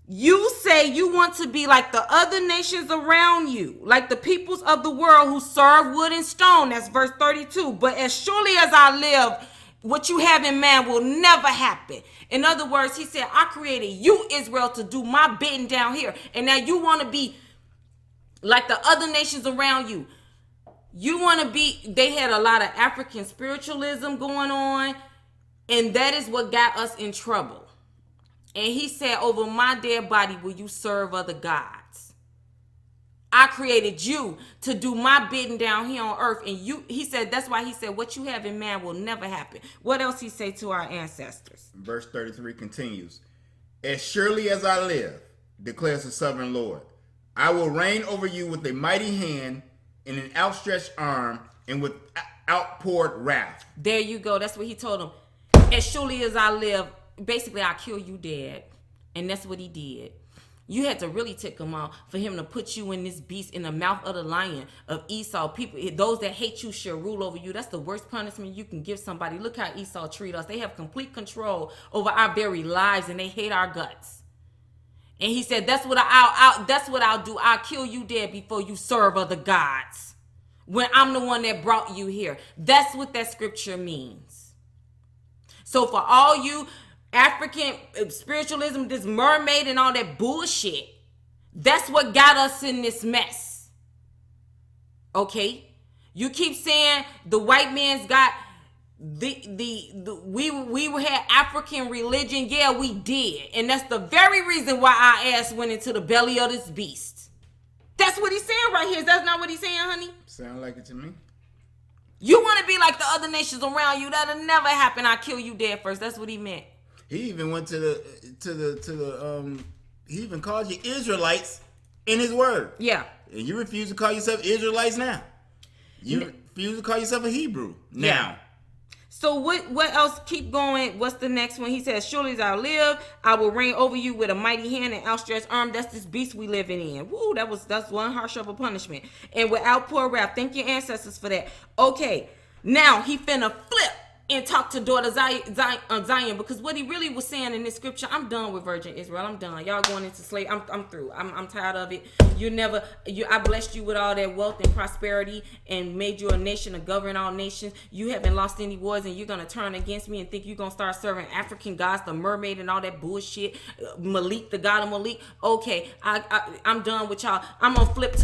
You say you want to be like the other nations around you, like the peoples of the world who serve wood and stone. That's verse 32. But as surely as I live, what you have in man will never happen. In other words, he said, I created you, Israel, to do my bidding down here. And now you want to be like the other nations around you. You want to be, they had a lot of African spiritualism going on, and that is what got us in trouble. And he said, over my dead body will you serve other gods. I created you to do my bidding down here on earth. And he said, that's why he said, what you have in man will never happen. What else he say to our ancestors? Verse 33 continues. As surely as I live, declares the sovereign Lord, I will reign over you with a mighty hand, in an outstretched arm, and with outpoured wrath. There you go. That's what he told them. As surely as I live, basically I'll kill you dead. And that's what he did. You had to really tick him off for him to put you in this beast, in the mouth of the lion of Esau. People, those that hate you shall rule over you. That's the worst punishment you can give somebody. Look how Esau treat us. They have complete control over our very lives, and they hate our guts. And he said, that's what I'll do. I'll kill you dead before you serve other gods. When I'm the one that brought you here. That's what that scripture means. So for all you African spiritualism, this mermaid and all that bullshit, that's what got us in this mess. Okay? You keep saying the white man's got we had African religion. Yeah, we did. And that's the very reason why our ass went into the belly of this beast. That's what he's saying right here. That's not what he's saying, honey. Sound like it to me. You want to be like the other nations around you. That'll never happen. I'll kill you dead first. That's what he meant. He even went to the he even called you Israelites in his word. Yeah. And you refuse to call yourself Israelites now. You refuse to call yourself a Hebrew now. Yeah. So what else? Keep going. What's the next one? He says, surely as I live, I will reign over you with a mighty hand and outstretched arm. That's this beast we living in. Woo, that's one harsh of a punishment. And without poor wrath. Thank your ancestors for that. Okay, now he finna flip and talk to daughter Zion, because what he really was saying in this scripture, I'm done with virgin Israel. I'm done. Y'all going into slavery. I'm through. I'm tired of it. I blessed you with all that wealth and prosperity and made you a nation to govern all nations. You haven't lost any wars, and you're going to turn against me and think you're going to start serving African gods, the mermaid and all that bullshit. Malik, the god of Malik. Okay, I'm done with y'all. I'm gonna flip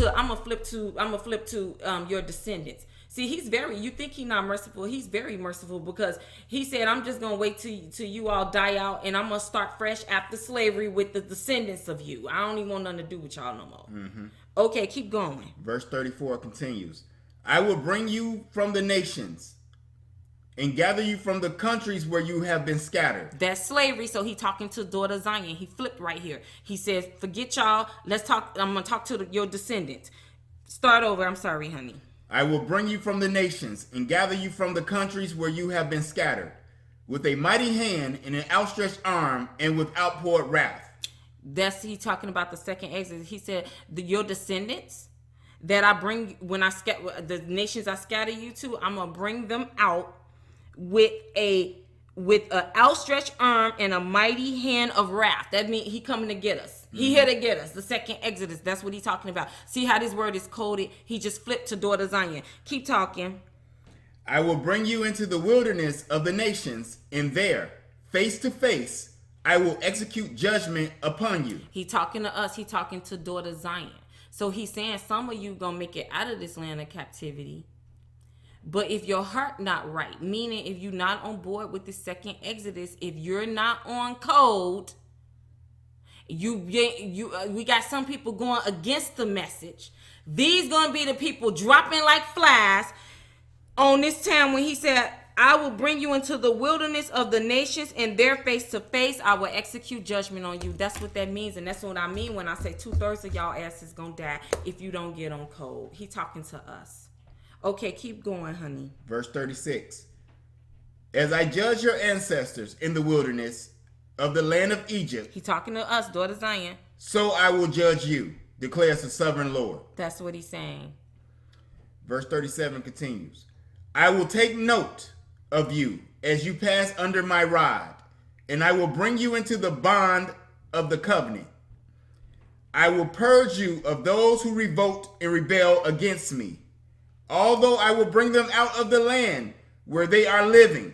to your descendants. See, you think he's not merciful. He's very merciful, because he said, I'm just going to wait till you all die out, and I'm going to start fresh after slavery with the descendants of you. I don't even want nothing to do with y'all no more. Mm-hmm. Okay, keep going. Verse 34 continues. I will bring you from the nations and gather you from the countries where you have been scattered. That's slavery. So he talking to daughter Zion. He flipped right here. He says, forget y'all. Let's talk. I'm going to talk to your descendants. Start over. I'm sorry, honey. I will bring you from the nations and gather you from the countries where you have been scattered, with a mighty hand and an outstretched arm and with outpoured wrath. That's he talking about the second exodus. He said, your descendants that I bring, the nations I scatter you to, I'm going to bring them out with an outstretched arm and a mighty hand of wrath. That means he coming to get us. He here to get us. The second exodus. That's what he's talking about. See how this word is coded? He just flipped to daughter Zion. Keep talking. I will bring you into the wilderness of the nations, and there, face to face, I will execute judgment upon you. He talking to us. He talking to daughter Zion. So he's saying some of you gonna make it out of this land of captivity. But if your heart not right, meaning if you're not on board with the second exodus, if you're not on code, we got some people going against the message. These gonna be the people dropping like flies on this time when he said, I will bring you into the wilderness of the nations, and there face to face I will execute judgment on you. That's what that means, and that's what I mean when I say 2/3 of y'all asses gonna die if you don't get on code. He talking to us. Okay, keep going, honey. Verse 36. As I judge your ancestors in the wilderness of the land of Egypt. He talking to us, daughter Zion. So I will judge you, declares the sovereign Lord. That's what he's saying. Verse 37 continues. I will take note of you as you pass under my rod, and I will bring you into the bond of the covenant. I will purge you of those who revolt and rebel against me, although I will bring them out of the land where they are living,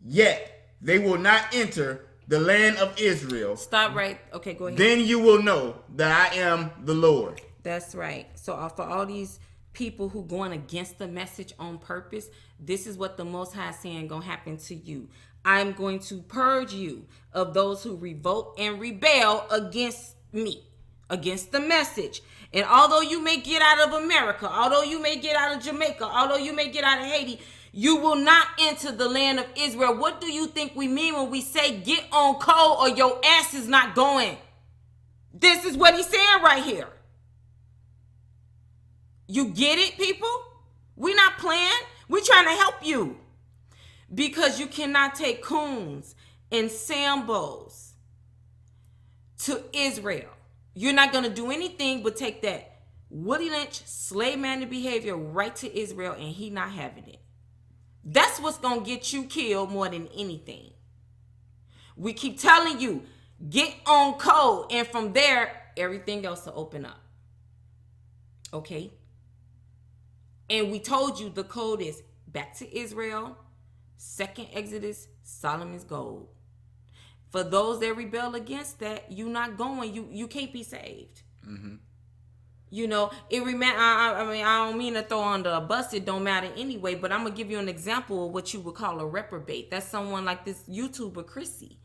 yet they will not enter the land of Israel. Stop right. Okay, go ahead. Then you will know that I am the Lord. That's right. So for all these people who going against the message on purpose, this is what the Most High is saying gonna happen to you. I'm going to purge you of those who revolt and rebel against me, against the message. And although you may get out of America, although you may get out of Jamaica, although you may get out of Haiti, you will not enter the land of Israel. What do you think we mean when we say get on code or your ass is not going? This is what he's saying right here. You get it, people? We're not playing. We're trying to help you. Because you cannot take coons and sambos to Israel. You're not going to do anything but take that Willie Lynch slave man behavior right to Israel, and he not having it. That's what's going to get you killed more than anything. We keep telling you, get on code, and from there, everything else will open up. Okay? And we told you the code is back to Israel, second Exodus, Solomon's gold. For those that rebel against that, you not going. You can't be saved. Mm-hmm. You know, it I don't mean to throw under a bus. It don't matter anyway. But I'm gonna give you an example of what you would call a reprobate. That's someone like this YouTuber Chrissy.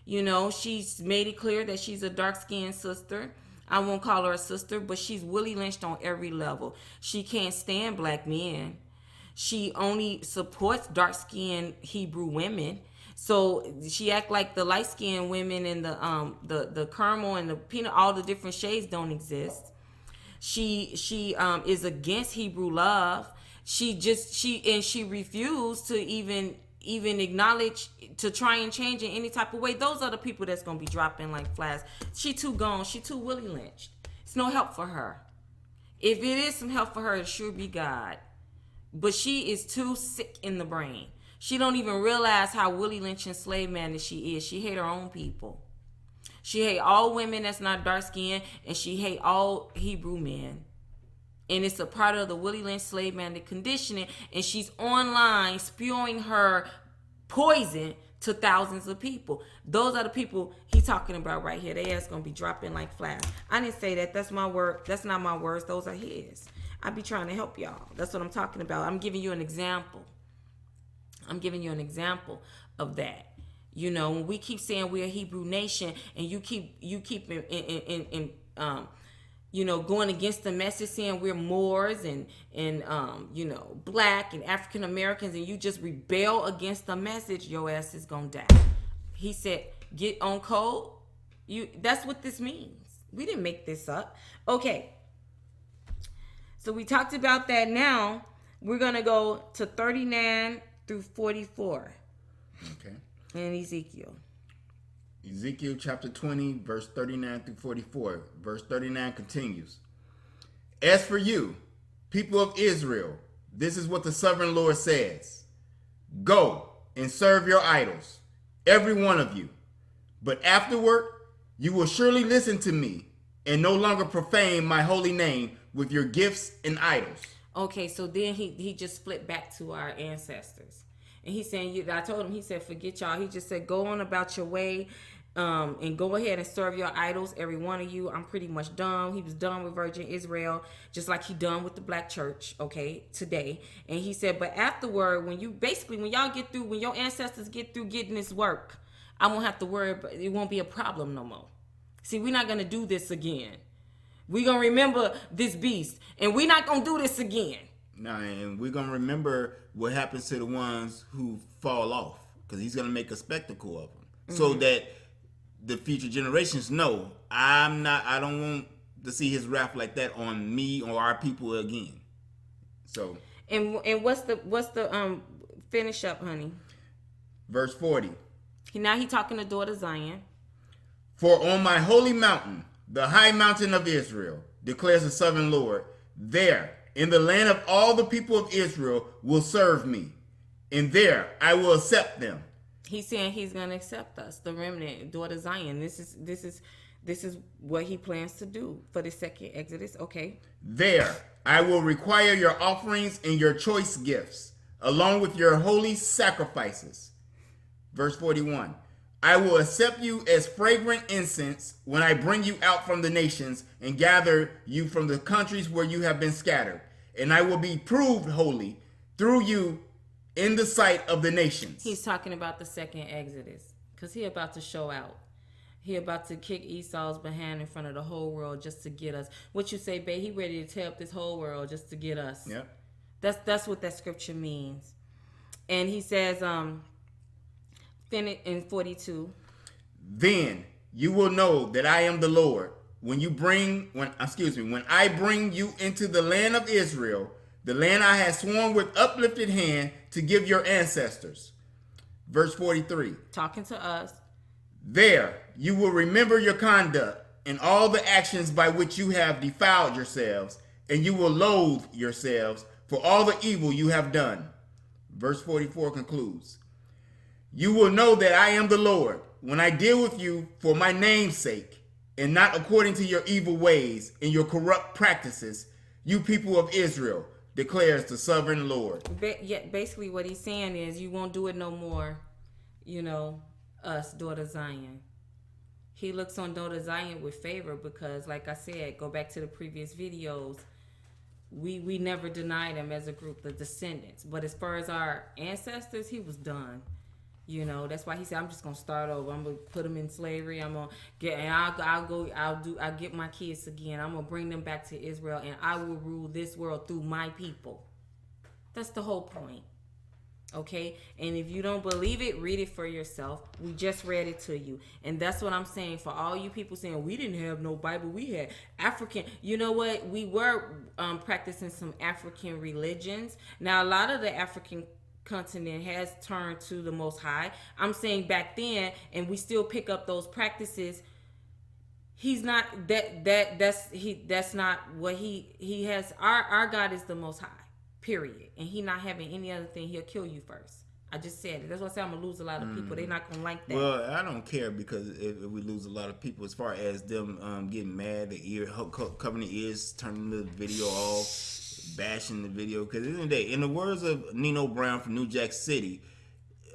You know, she's made it clear that she's a dark-skinned sister. I won't call her a sister, but she's Willie Lynched on every level. She can't stand black men. She only supports dark-skinned Hebrew women. So she act like the light-skinned women and the caramel and the peanut, all the different shades don't exist. She is against Hebrew love. She refused to even acknowledge, to try and change in any type of way. Those are the people that's gonna be dropping like flies. She too gone. She too Willie Lynched. It's no help for her. If it is some help for her, it sure be God. But she is too sick in the brain. She don't even realize how Willie Lynch and slave man that she is. She hate her own people. She hate all women that's not dark skinned, and she hate all Hebrew men. And it's a part of the Willie Lynch slave man conditioning, and she's online spewing her poison to thousands of people. Those are the people he's talking about right here. They ass gonna be dropping like flies. I didn't say that. That's my word. That's not my words. Those are his. I be trying to help y'all. That's what I'm talking about. I'm giving you an example. I'm giving you an example of that. You know, when we keep saying we're a Hebrew nation, and you keep going against the message, saying we're Moors and black and African Americans, and you just rebel against the message, your ass is gonna die. He said, get on code. That's what this means. We didn't make this up. Okay. So we talked about that. Now we're gonna go to 39 through 44. Okay. In Ezekiel. Ezekiel chapter 20, verse 39 through 44. Verse 39 continues. As for you, people of Israel, this is what the sovereign Lord says. Go and serve your idols, every one of you. But afterward, you will surely listen to me and no longer profane my holy name with your gifts and idols. Okay, so then he just flipped back to our ancestors. And he's saying, I told him, he said, forget y'all. He just said, go on about your way and go ahead and serve your idols, every one of you. I'm pretty much done. He was done with Virgin Israel, just like he done with the black church, okay, today. And he said, but afterward, when y'all get through, when your ancestors get through getting this work, I won't have to worry, it won't be a problem no more. See, we're not going to do this again. We're going to remember this beast, and we're not going to do this again. No, and we're going to remember what happens to the ones who fall off, because he's going to make a spectacle of them, so that the future generations know I don't want to see his wrath like that on me or our people again. So, and what's the finish up, honey? Verse 40. Now he talking to daughter Zion. For on my holy mountain, the high mountain of Israel, declares the sovereign Lord, there, in the land of all the people of Israel, will serve me, and there I will accept them. He's saying he's going to accept us, the remnant, daughter Zion. This is what he plans to do for the second Exodus. Okay. There I will require your offerings and your choice gifts, along with your holy sacrifices. Verse 41. I will accept you as fragrant incense when I bring you out from the nations and gather you from the countries where you have been scattered. And I will be proved holy through you in the sight of the nations. He's talking about the second Exodus, because he about to show out. He about to kick Esau's behind in front of the whole world just to get us. What you say, babe? He ready to tear up this whole world just to get us. Yep. That's what that scripture means. And he says, in 42. Then you will know that I am the Lord when I bring you into the land of Israel, the land I have sworn with uplifted hand to give your ancestors. Verse 43. Talking to us. There you will remember your conduct in all the actions by which you have defiled yourselves, and you will loathe yourselves for all the evil you have done. Verse 44 concludes, you will know that I am the Lord when I deal with you for my name's sake, and not according to your evil ways and your corrupt practices, you people of Israel, declares the sovereign Lord. Yeah, basically what he's saying is you won't do it no more, us, daughter Zion. He looks on daughter Zion with favor because, like I said, go back to the previous videos, we never denied him as a group, the descendants. But as far as our ancestors, he was done. That's why he said, I'm just gonna start over. I'm gonna put them in slavery. I'm gonna get, and I'll get my kids again. I'm gonna bring them back to Israel, and I will rule this world through my people. That's the whole point. Okay? And if you don't believe it, read it for yourself. We just read it to you. And that's what I'm saying for all you people saying, we didn't have no Bible. We had African. You know what? We were practicing some African religions. Now, a lot of the African continent has turned to the Most High. I'm saying back then, and we still pick up those practices. He's not that's not what he has. Our God is the Most High. Period. And he not having any other thing. He'll kill you first. I just said it. That's why I say I'm gonna lose a lot of people. They're not gonna like that. Well, I don't care because if we lose a lot of people, as far as them getting mad, the ear covering the ears, turning the video off, bashing the video. Because at the end of the day, in the words of Nino Brown from New Jack City,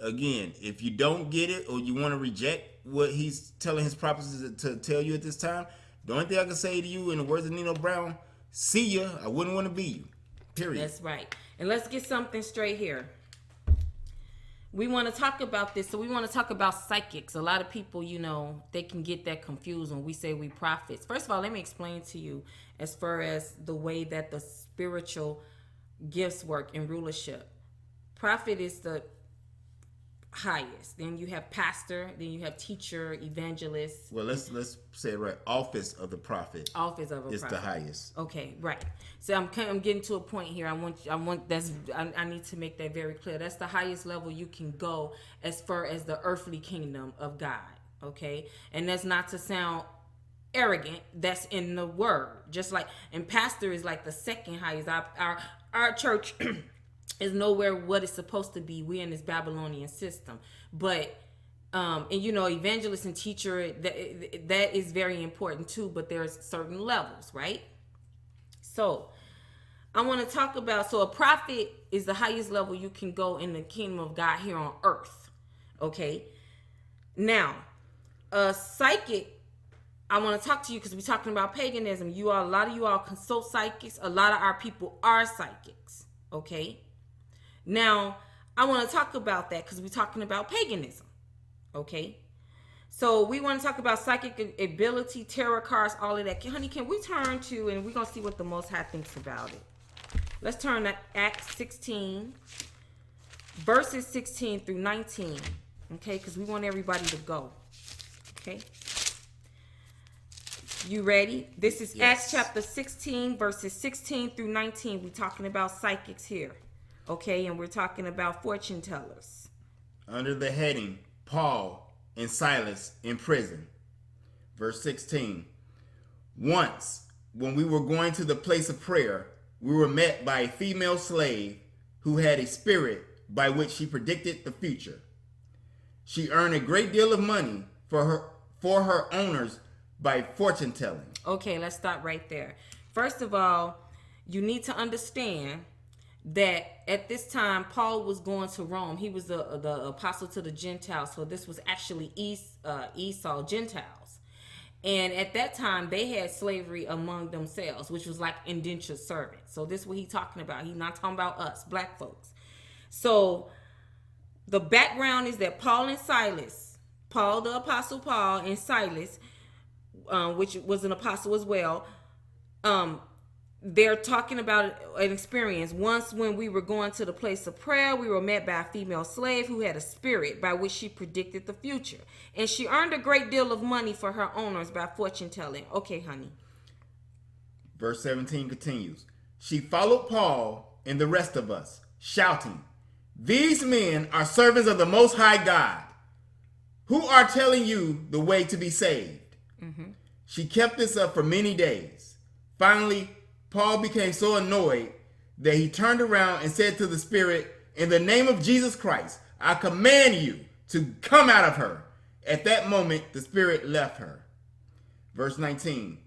again, if you don't get it or you want to reject what he's telling his prophets to tell you at this time, the only thing I can say to you, in the words of Nino Brown, see ya. I wouldn't want to be you. Period. That's right. And let's get something straight here. We want to talk about this. So we want to talk about psychics. A lot of people, they can get that confused when we say we prophets. First of all, let me explain to you as far as the way that the spiritual gifts work in rulership. Prophet is the highest. Then you have pastor. Then you have teacher, evangelist. Well, let's say it right. Office of the prophet. Office of a is prophet. the highest. Okay, right. So I'm getting to a point here. I need to make that very clear. That's the highest level you can go as far as the earthly kingdom of God. Okay, and that's not to sound arrogant. That's in the word. Just like, and pastor is like the second highest. Our church is nowhere what it's supposed to be. We're in this Babylonian system. But, and evangelist and teacher, that is very important too, but there's certain levels, right? So, I want to talk about, a prophet is the highest level you can go in the kingdom of God here on earth. Okay? Now, a psychic, I want to talk to you because we're talking about paganism. A lot of you all consult psychics. A lot of our people are psychics. Okay? Now, I want to talk about that because we're talking about paganism. Okay? So we want to talk about psychic ability, tarot cards, all of that. Honey, can we turn to, and we're going to see what the Most High thinks about it. Let's turn to Acts 16, verses 16 through 19. Okay? Because we want everybody to go. Okay? You ready? This is Yes. Acts chapter 16, verses 16 through 19. We're talking about psychics here. Okay, and we're talking about fortune tellers. Under the heading, Paul and Silas in prison. Verse 16. Once, when we were going to the place of prayer, we were met by a female slave who had a spirit by which she predicted the future. She earned a great deal of money for her owners by fortune telling. Okay, let's stop right there. First of all, you need to understand that at this time Paul was going to Rome. He was the apostle to the Gentiles. So this was actually Esau, Gentiles. And at that time they had slavery among themselves, which was like indentured servants. So this is what he's talking about. He's not talking about us, black folks. So the background is that Paul and Silas, Paul the apostle Paul and Silas, which was an apostle as well, they're talking about an experience. Once when we were going to the place of prayer, we were met by a female slave who had a spirit by which she predicted the future. And she earned a great deal of money for her owners by fortune telling. Okay, honey. Verse 17 continues. She followed Paul and the rest of us, shouting, "These men are servants of the Most High God, who are telling you the way to be saved." Mm-hmm. She kept this up for many days. Finally, Paul became so annoyed that he turned around and said to the spirit, "In the name of Jesus Christ, I command you to come out of her." At that moment, the spirit left her. Verse 19.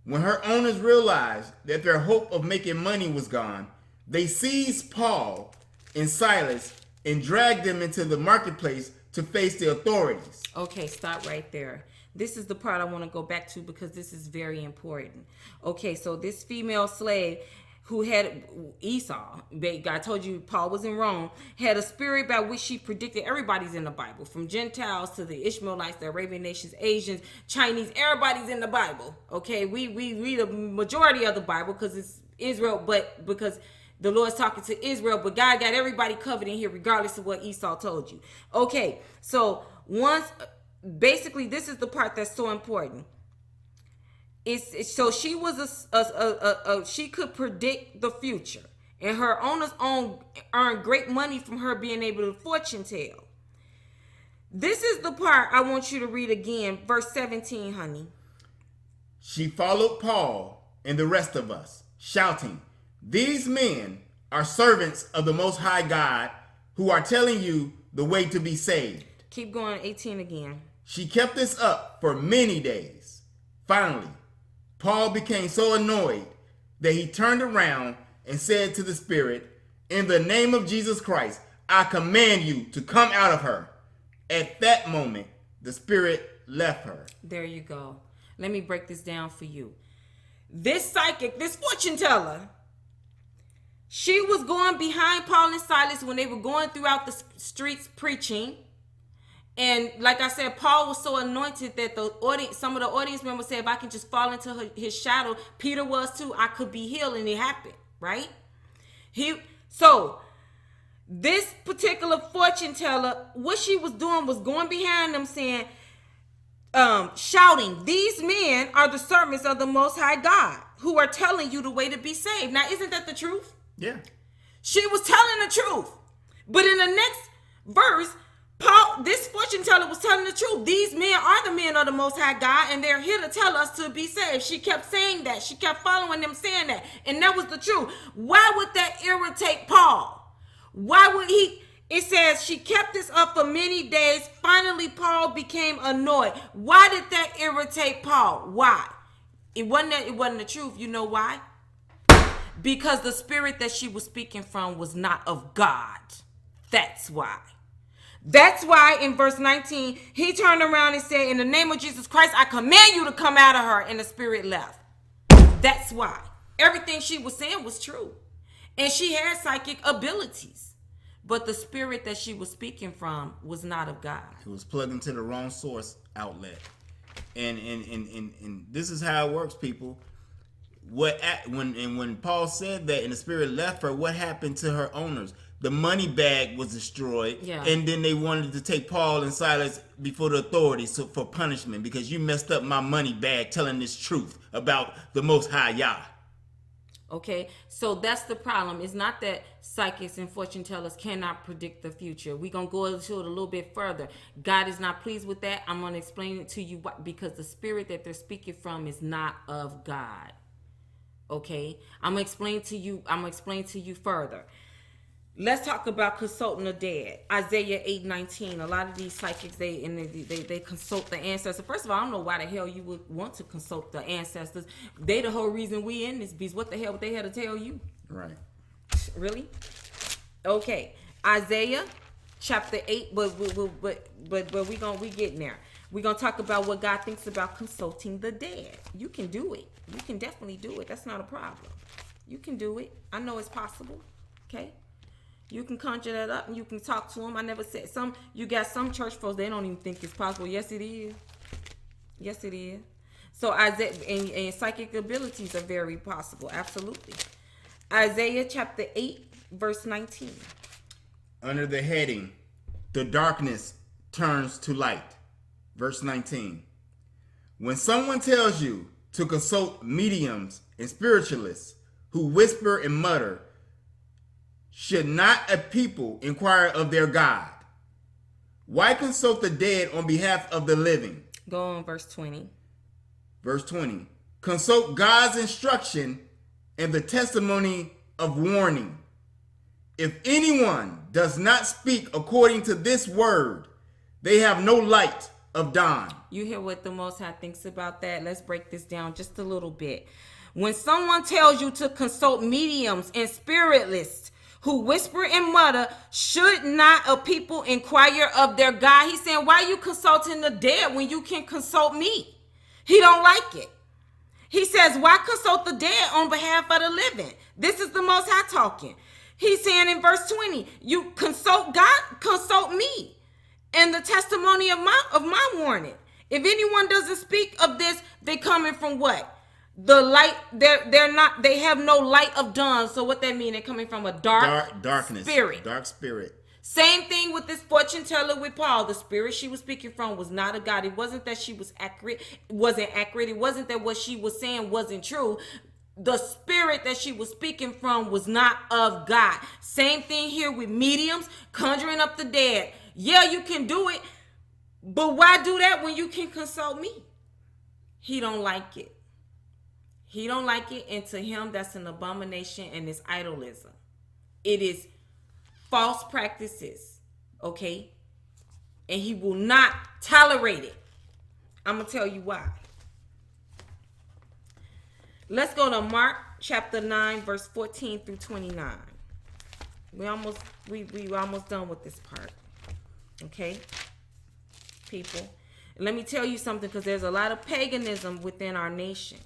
When her owners realized that their hope of making money was gone, they seized Paul and Silas and dragged them into the marketplace to face the authorities. Okay, stop right there. This is the part I want to go back to because this is very important. Okay, so this female slave who had Esau, I told you Paul was in Rome, had a spirit by which she predicted. Everybody's in the Bible, from Gentiles to the Ishmaelites, the Arabian nations, Asians, Chinese, everybody's in the Bible. Okay, we read a majority of the Bible because it's Israel, but because the Lord's talking to Israel, but God got everybody covered in here regardless of what Esau told you. Okay, so basically this is the part that's so important. So she was she could predict the future, and her owners earned great money from her being able to fortune tell. This is the part I want you to read again, verse 17, honey. She followed Paul and the rest of us, shouting, "These men are servants of the Most High God who are telling you the way to be saved." Keep going, 18 again. She kept this up for many days. Finally, Paul became so annoyed that he turned around and said to the spirit, "In the name of Jesus Christ, I command you to come out of her." At that moment, the spirit left her. There you go. Let me break this down for you. This psychic, this fortune teller, she was going behind Paul and Silas when they were going throughout the streets preaching. And like I said, Paul was so anointed that some of the audience members said, if I can just fall into his shadow, Peter was too, I could be healed, and it happened, right? So this particular fortune teller, what she was doing was going behind them saying, shouting, "These men are the servants of the Most High God who are telling you the way to be saved." Now, isn't that the truth? Yeah. She was telling the truth. But in the next verse, this fortune teller was telling the truth. These men are the men of the Most High God, and they're here to tell us to be saved. She kept saying that. She kept following them saying that. And that was the truth. Why would that irritate Paul? Why would he? It says she kept this up for many days. Finally, Paul became annoyed. Why did that irritate Paul? Why? It wasn't the truth. You know why? Because the spirit that she was speaking from was not of God. That's why. That's why in verse 19, he turned around and said, "In the name of Jesus Christ, I command you to come out of her." And the spirit left. That's why. Everything she was saying was true. And she had psychic abilities. But the spirit that she was speaking from was not of God. It was plugged into the wrong source outlet. And this is how it works, people. When Paul said that and the spirit left her, what happened to her owners? The money bag was destroyed, yeah. And then they wanted to take Paul and Silas before the authorities for punishment because you messed up my money bag telling this truth about the Most High Yah. Okay, so that's the problem. It's not that psychics and fortune tellers cannot predict the future. We're going to go into it a little bit further. God is not pleased with that. I'm going to explain it to you because the spirit that they're speaking from is not of God. Okay, I'm going to explain to you further. Let's talk about consulting the dead. Isaiah 8:19. A lot of these psychics, they consult the ancestors. First of all, I don't know why the hell you would want to consult the ancestors. They the whole reason we in this beast. What the hell would they have to tell you? Right. Really? Okay. Isaiah chapter 8, but we getting there. We're gonna talk about what God thinks about consulting the dead. You can do it. You can definitely do it. That's not a problem. You can do it. I know it's possible. Okay. You can conjure that up and you can talk to them. I never said you got some church folks, they don't even think it's possible. Yes, it is. Yes, it is. So Isaiah and psychic abilities are very possible. Absolutely. Isaiah chapter 8, verse 19. Under the heading, "The darkness turns to light." Verse 19. When someone tells you to consult mediums and spiritualists who whisper and mutter, should not a people inquire of their God? Why consult the dead on behalf of the living? Go on, verse 20. Verse 20. Consult God's instruction and the testimony of warning. If anyone does not speak according to this word, they have no light of dawn. You hear what the Most High thinks about that? Let's break this down just a little bit. When someone tells you to consult mediums and spiritists who whisper and mutter, should not a people inquire of their God? He's saying, why are you consulting the dead when you can consult me? He don't like it. He says, why consult the dead on behalf of the living? This is the Most High talking. He's saying in verse 20, you consult God, consult me, and the testimony of my warning. If anyone doesn't speak of this, they coming from what? The light. They have no light of dawn. So what that mean? They're coming from a darkness spirit. Dark spirit. Same thing with this fortune teller with Paul. The spirit she was speaking from was not of God. It wasn't that she was accurate. It wasn't accurate. It wasn't that what she was saying wasn't true. The spirit that she was speaking from was not of God. Same thing here with mediums, conjuring up the dead. Yeah, you can do it, but why do that when you can consult me? He don't like it. He don't like it, and to him, that's an abomination, and it's idolism. It is false practices, okay? And he will not tolerate it. I'm going to tell you why. Let's go to Mark chapter 9, verse 14 through 29. We almost done with this part. Okay? People. And let me tell you something, because there's a lot of paganism within our nation.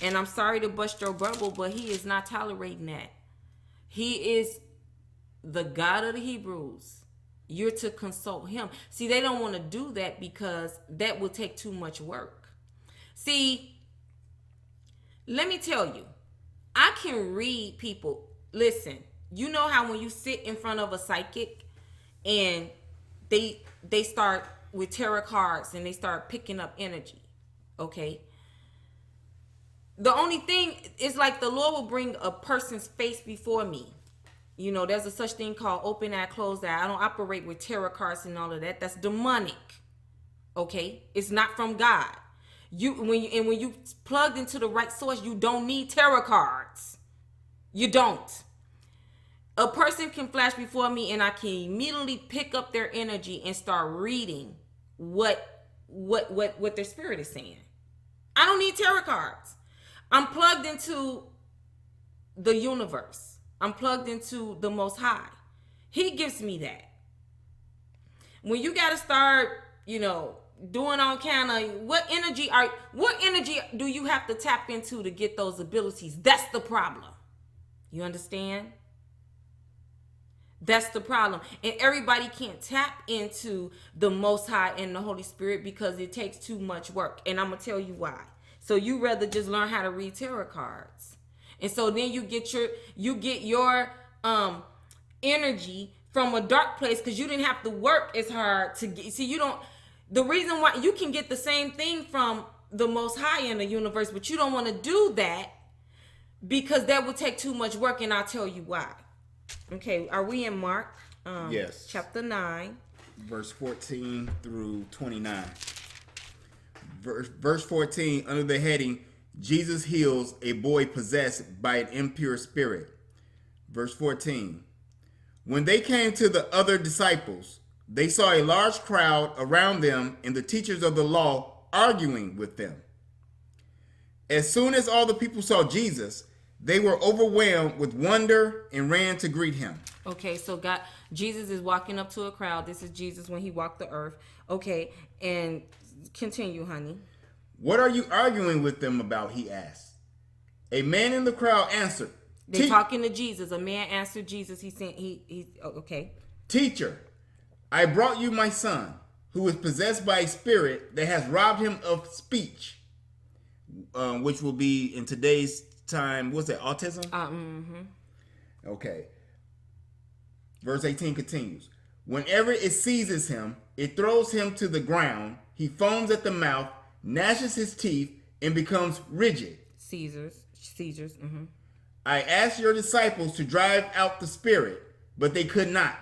And I'm sorry to bust your bubble, but he is not tolerating that. He is the God of the Hebrews. You're to consult him. See, they don't want to do that because that will take too much work. See, let me tell you, I can read people. Listen, you know how when you sit in front of a psychic and they start with tarot cards and they start picking up energy, okay? The only thing is like the Lord will bring a person's face before me. You know, there's a such thing called open eye, closed eye. I don't operate with tarot cards and all of that. That's demonic, okay? It's not from God. When you plugged into the right source, you don't need tarot cards. You don't. A person can flash before me and I can immediately pick up their energy and start reading what their spirit is saying. I don't need tarot cards. I'm plugged into the universe. I'm plugged into the Most High. He gives me that. When you got to start, doing all kind of what energy do you have to tap into to get those abilities? That's the problem. You understand? That's the problem. And everybody can't tap into the Most High and the Holy Spirit because it takes too much work. And I'm going to tell you why. So you rather just learn how to read tarot cards. And so then you get your energy from a dark place because you didn't have to work as hard to get. See, the reason why you can get the same thing from the Most High in the universe, but you don't want to do that because that would take too much work, and I'll tell you why. Okay, are we in Mark? Yes. Chapter 9. Verse 14 through 29. Verse 14, under the heading, Jesus heals a boy possessed by an impure spirit. Verse 14. When they came to the other disciples, they saw a large crowd around them and the teachers of the law arguing with them. As soon as all the people saw Jesus, they were overwhelmed with wonder and ran to greet him. Okay, so Jesus is walking up to a crowd. This is Jesus when he walked the earth. Okay, and continue, honey. What are you arguing with them about? He asked. A man in the crowd answered. They're talking to Jesus. A man answered Jesus. He said, okay. Teacher, I brought you my son, who is possessed by a spirit that has robbed him of speech, which will be in today's time, what's that, autism? Okay. Verse 18 continues. Whenever it seizes him, it throws him to the ground. He foams at the mouth, gnashes his teeth, and becomes rigid. Seizures. I asked your disciples to drive out the spirit, but they could not.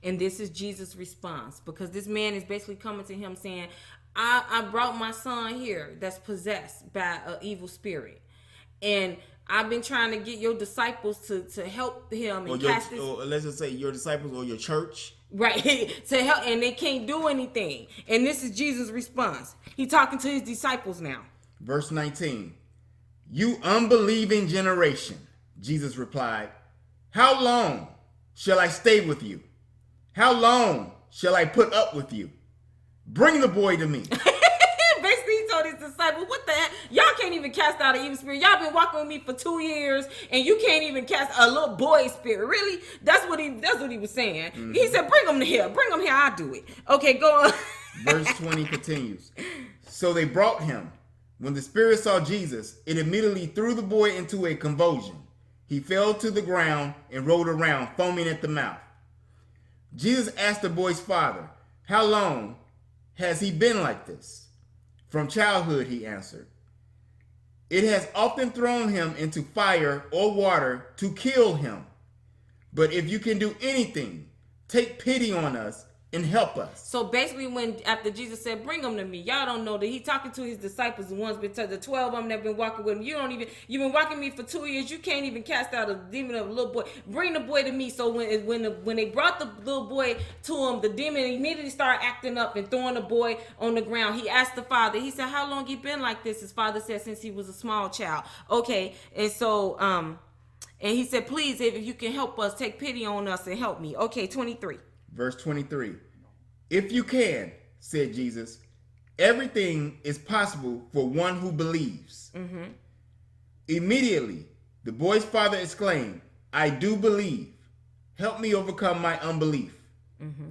And this is Jesus' response, because this man is basically coming to him saying, I brought my son here that's possessed by an evil spirit. And I've been trying to get your disciples to help him and cast this. Or let's just say your disciples or your church. Right, to help, and they can't do anything. And this is Jesus' response. He talking to his disciples now. Verse 19. You unbelieving generation, Jesus replied, how long shall I stay with you? How long shall I put up with you? Bring the boy to me. Basically, he told his disciples, what the heck? Y'all can't even cast out an evil spirit. Y'all been walking with me for 2 years, and you can't even cast a little boy spirit. Really? That's what he was saying. Mm-hmm. He said, bring him here. Bring him here. I'll do it. Okay, go on. Verse 20 continues. So they brought him. When the spirit saw Jesus, it immediately threw the boy into a convulsion. He fell to the ground and rolled around, foaming at the mouth. Jesus asked the boy's father, how long has he been like this? From childhood, he answered. It has often thrown him into fire or water to kill him. But if you can do anything, take pity on us and help us. So basically, after Jesus said, bring them to me, y'all don't know that he talking to his disciples, the ones, the 12 of them that been walking with him. You've been walking with me for 2 years. You can't even cast out a demon of a little boy. Bring the boy to me. So when they brought the little boy to him, the demon immediately started acting up and throwing the boy on the ground. He asked the father, he said, how long you been like this? His father said, since he was a small child. Okay. And so, and he said, please, if you can help us, take pity on us and help me. Okay. 23. Verse 23. If you can, said Jesus, everything is possible for one who believes. Mm-hmm. Immediately, the boy's father exclaimed, I do believe. Help me overcome my unbelief. Mm-hmm.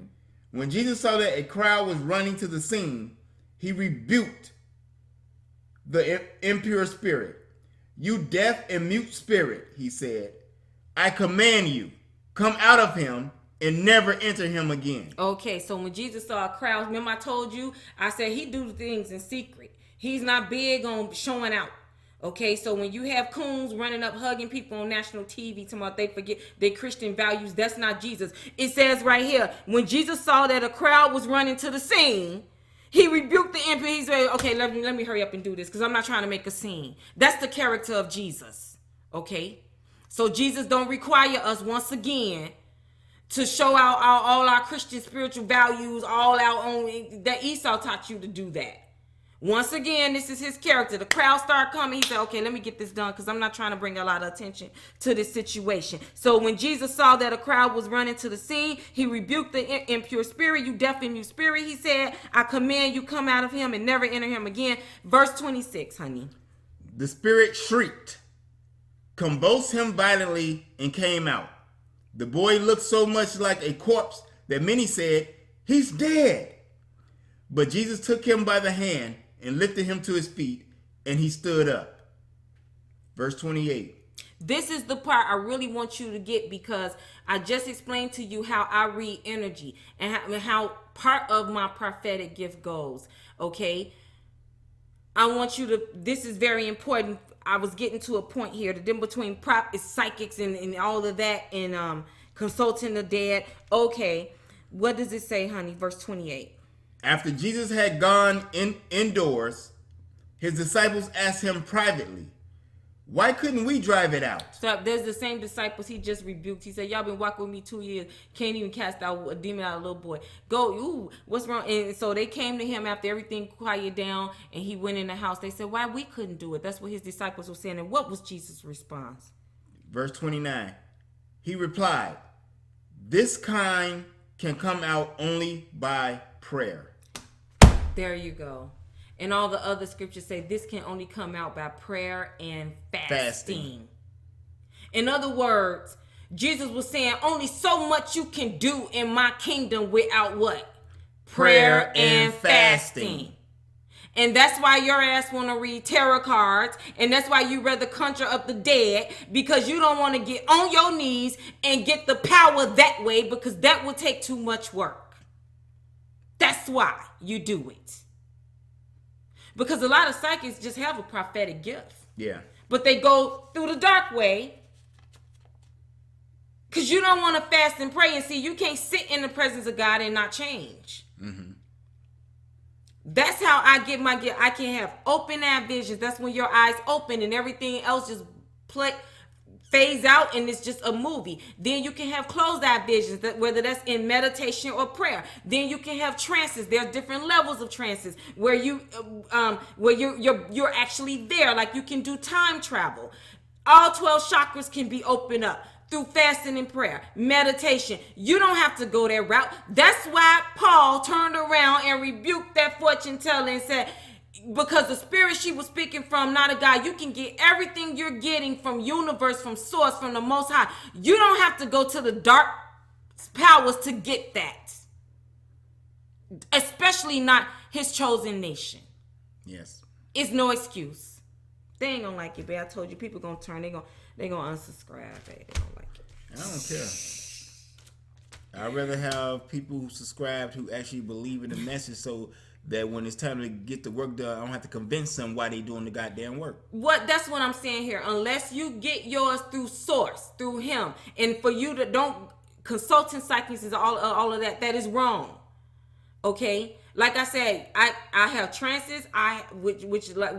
When Jesus saw that a crowd was running to the scene, he rebuked the impure spirit. You deaf and mute spirit, he said, I command you, come out of him and never enter him again. Okay, so when Jesus saw a crowd, remember I told you, I said he do things in secret. He's not big on showing out. Okay, so when you have coons running up, hugging people on national TV, talking about they forget their Christian values, that's not Jesus. It says right here, when Jesus saw that a crowd was running to the scene, he rebuked the impure. He said, okay, let me hurry up and do this because I'm not trying to make a scene. That's the character of Jesus. Okay, so Jesus don't require us once again to show out all our Christian spiritual values, all our own, that Esau taught you to do that. Once again, this is his character. The crowd started coming. He said, okay, let me get this done because I'm not trying to bring a lot of attention to this situation. So when Jesus saw that a crowd was running to the scene, he rebuked the impure spirit. You deaf and mute spirit, he said, I command you come out of him and never enter him again. Verse 26, honey. The spirit shrieked, convulsed him violently, and came out. The boy looked so much like a corpse that many said, he's dead. But Jesus took him by the hand and lifted him to his feet, and he stood up. Verse 28. This is the part I really want you to get because I just explained to you how I read energy and how part of my prophetic gift goes. Okay? I want you to, this is very important. I was getting to a point here. The difference between psychics and all of that and consulting the dead. Okay, what does it say, honey? Verse 28. After Jesus had gone indoors, his disciples asked him privately, why couldn't we drive it out? So there's the same disciples he just rebuked. He said, y'all been walking with me 2 years. Can't even cast out a demon out of a little boy. Go, ooh, what's wrong? And so they came to him after everything quieted down and he went in the house. They said, why we couldn't do it? That's what his disciples were saying. And what was Jesus' response? Verse 29. He replied, this kind can come out only by prayer. There you go. And all the other scriptures say this can only come out by prayer and fasting. In other words, Jesus was saying only so much you can do in my kingdom without what? Prayer and fasting. And that's why your ass want to read tarot cards. And that's why you rather conjure up the dead. Because you don't want to get on your knees and get the power that way. Because that will take too much work. That's why you do it. Because a lot of psychics just have a prophetic gift. Yeah. But they go through the dark way. Because you don't want to fast and pray. And see, you can't sit in the presence of God and not change. Mm-hmm. That's how I get my gift. I can have open eye visions. That's when your eyes open and everything else just play phase out and it's just a movie. Then you can have closed eye visions, whether that's in meditation or prayer. Then you can have trances. There are different levels of trances where you're actually there. Like you can do time travel. All 12 chakras can be opened up through fasting and prayer, meditation. You don't have to go that route. That's why Paul turned around and rebuked that fortune teller and said, because the spirit she was speaking from, not a God, you can get everything you're getting from universe, from source, from the Most High. You don't have to go to the dark powers to get that, especially not his chosen nation. Yes, It's no excuse. They ain't gonna like it, babe. I told you, people gonna turn. They gonna unsubscribe, babe. They don't like it. I don't care. I'd rather have people who subscribe who actually believe in the message, so that when it's time to get the work done, I don't have to convince them why they doing the goddamn work. That's what I'm saying here. Unless you get yours through source, through him, and for you to don't consulting psychics all of that is wrong. Okay, like I said, I have trances. Which like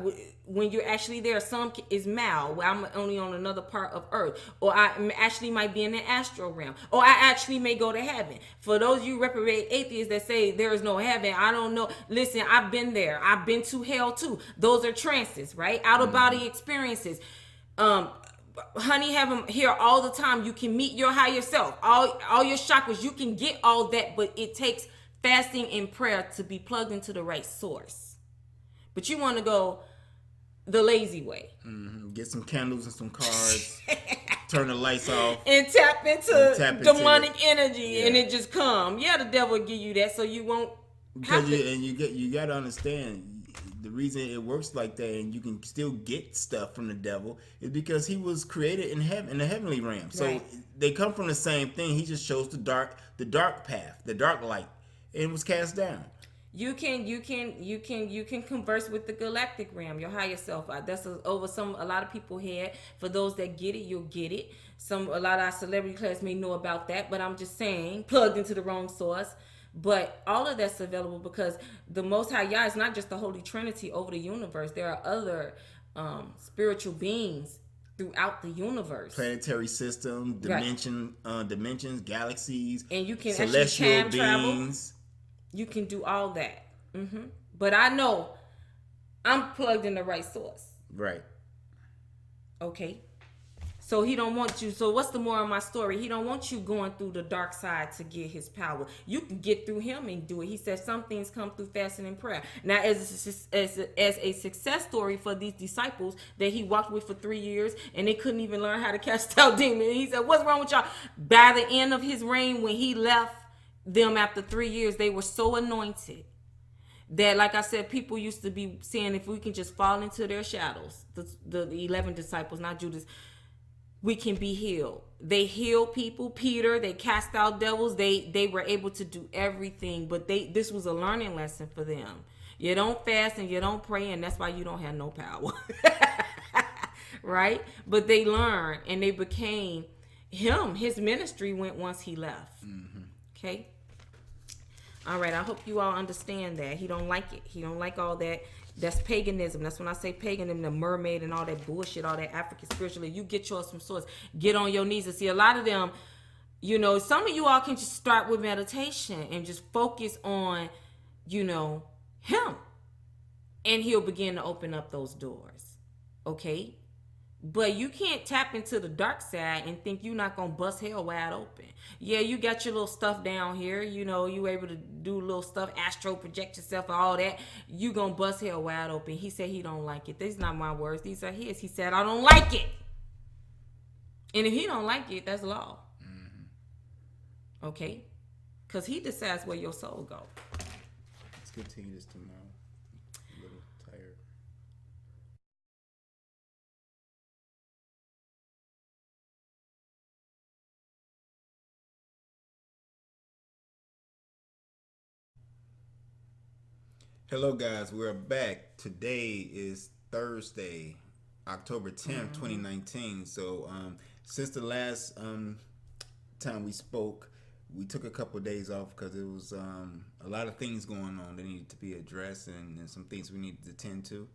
when you're actually there, some is mal, where I'm only on another part of Earth, or I actually might be in the astral realm, or I actually may go to heaven. For those of you reprobate atheists that say there is no heaven, I don't know. Listen, I've been there. I've been to hell too. Those are trances, right? Out of body experiences. Honey, have them here all the time. You can meet your higher self, all your chakras. You can get all that, but it takes fasting and prayer to be plugged into the right source. But you want to go the lazy way. Mm-hmm. Get some candles and some cards, turn the lights off, and tap into demonic energy, and it just come. Yeah, the devil will give you that, so you won't. Because you got to understand the reason it works like that, and you can still get stuff from the devil, is because he was created in heaven, in the heavenly realm. So right. They come from the same thing. He just chose the dark path, the dark light, and it was cast down. You can converse with the galactic realm, your higher self. That's over a lot of people head. For those that get it, you'll get it. A lot of our celebrity class may know about that, but I'm just saying, plugged into the wrong source. But all of that's available because the Most High Yah is not just the Holy Trinity over the universe. There are other spiritual beings throughout the universe, planetary system, dimensions, galaxies, and you can celestial actually time beings. Travel. You can do all that. But I know I'm plugged in the right source. Right. Okay. So he don't want you. So what's the moral of my story? He don't want you going through the dark side to get his power. You can get through him and do it. He said some things come through fasting and prayer. Now, as a success story for these disciples that he walked with for 3 years, and they couldn't even learn how to cast out demons. He said, "What's wrong with y'all?" By the end of his reign, when he left them after 3 years, they were so anointed that, like I said, people used to be saying, if we can just fall into their shadows, the 11 disciples, not Judas, we can be healed. They healed people. Peter, they cast out devils. They were able to do everything, but this was a learning lesson for them. You don't fast and you don't pray, and that's why you don't have no power. Right? But they learned, and they became him. His ministry went once he left. Okay? All right, I hope you all understand that. He don't like it. He don't like all that. That's paganism. That's when I say paganism, the mermaid and all that bullshit, all that African spiritually. You get yours from source. Get on your knees and see a lot of them, some of you all can just start with meditation and just focus on, him. And he'll begin to open up those doors. Okay? But you can't tap into the dark side and think you're not going to bust hell wide open. Yeah, you got your little stuff down here. You able to do little stuff, astro project yourself and all that. You going to bust hell wide open. He said he don't like it. These are not my words. These are his. He said, I don't like it. And if he don't like it, that's law. Okay? Because he decides where your soul go. Let's continue this tomorrow. I'm a little tired. Hello guys, we're back. Today is Thursday, October 10th, 2019. So since the last time we spoke, we took a couple of days off because it was a lot of things going on that needed to be addressed and some things we needed to tend to.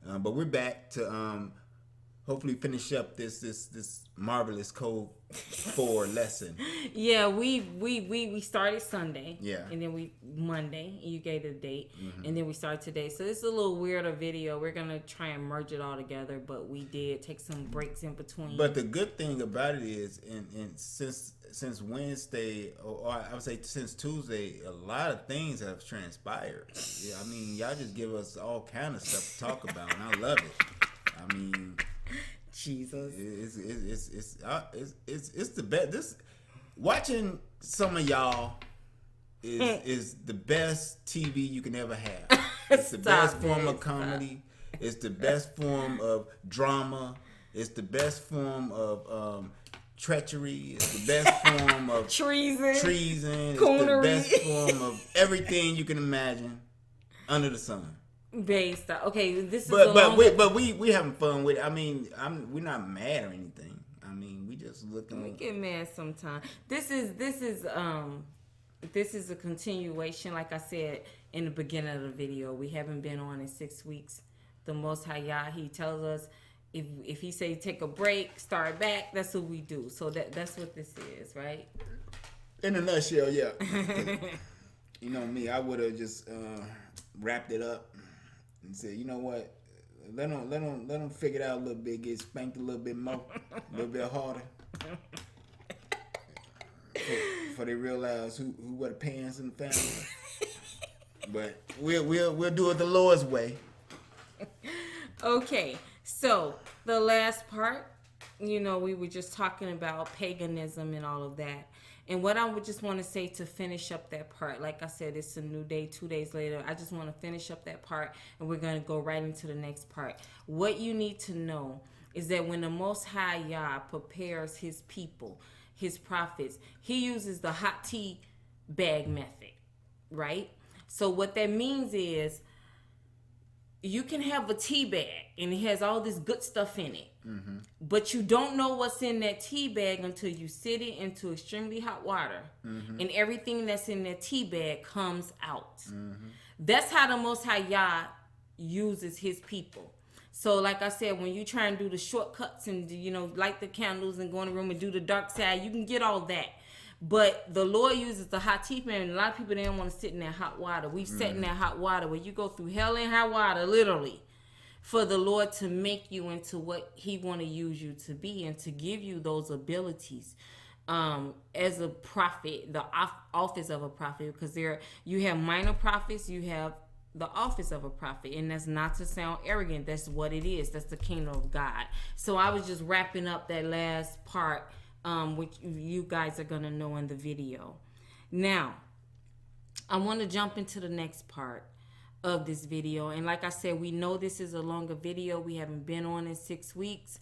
But we're back to hopefully finish up this marvelous Code 4 lesson. Yeah, we started Sunday. Yeah. And then we Monday, and you gave the date. And then we started today. So this is a little weirder video. We're gonna try and merge it all together, but we did take some breaks in between. But the good thing about it is, and since Wednesday, or I would say since Tuesday, a lot of things have transpired. Yeah, I mean, y'all just give us all kind of stuff to talk about, and I love it. I mean, Jesus, it's the best. This watching some of y'all is the best TV you can ever have. It's the best form of comedy. It's the best form of drama. It's the best form of treachery. It's the best form of treason. It's the best form of everything you can imagine under the sun. Based on, okay, this is but we having fun with it. I mean, we're not mad or anything. I mean, we just looking. We get mad sometimes. This is a continuation. Like I said in the beginning of the video, we haven't been on in 6 weeks. The Most High Yah, He tells us if He say take a break, start back. That's what we do. So that's what this is, right? In a nutshell, yeah. You know me, I would have just wrapped it up and said, you know what? Let them figure it out a little bit, get spanked a little bit more, a little bit harder. Before they realize who were the parents in the family. But we'll do it the Lord's way. Okay, so the last part, we were just talking about paganism and all of that. And what I would just want to say to finish up that part, like I said, it's a new day, 2 days later. I just want to finish up that part, and we're going to go right into the next part. What you need to know is that when the Most High Yah prepares His people, His prophets, He uses the hot tea bag method, right? So what that means is you can have a tea bag, and it has all this good stuff in it. Mm-hmm. But you don't know what's in that tea bag until you sit it into extremely hot water, and everything that's in that tea bag comes out. Mm-hmm. That's how the Most High Yah uses His people. So like I said, when you try and do the shortcuts and light the candles and go in the room and do the dark side, you can get all that. But the Lord uses the hot tea bag, and a lot of people, they don't want to sit in that hot water. We've sat in that hot water where you go through hell and high water, literally, for the Lord to make you into what He want to use you to be and to give you those abilities as a prophet, the office of a prophet. Because you have minor prophets, you have the office of a prophet, and that's not to sound arrogant. That's what it is. That's the kingdom of God. So I was just wrapping up that last part, which you guys are going to know in the video. Now, I want to jump into the next part of this video. And like I said, we know this is a longer video. We haven't been on in 6 weeks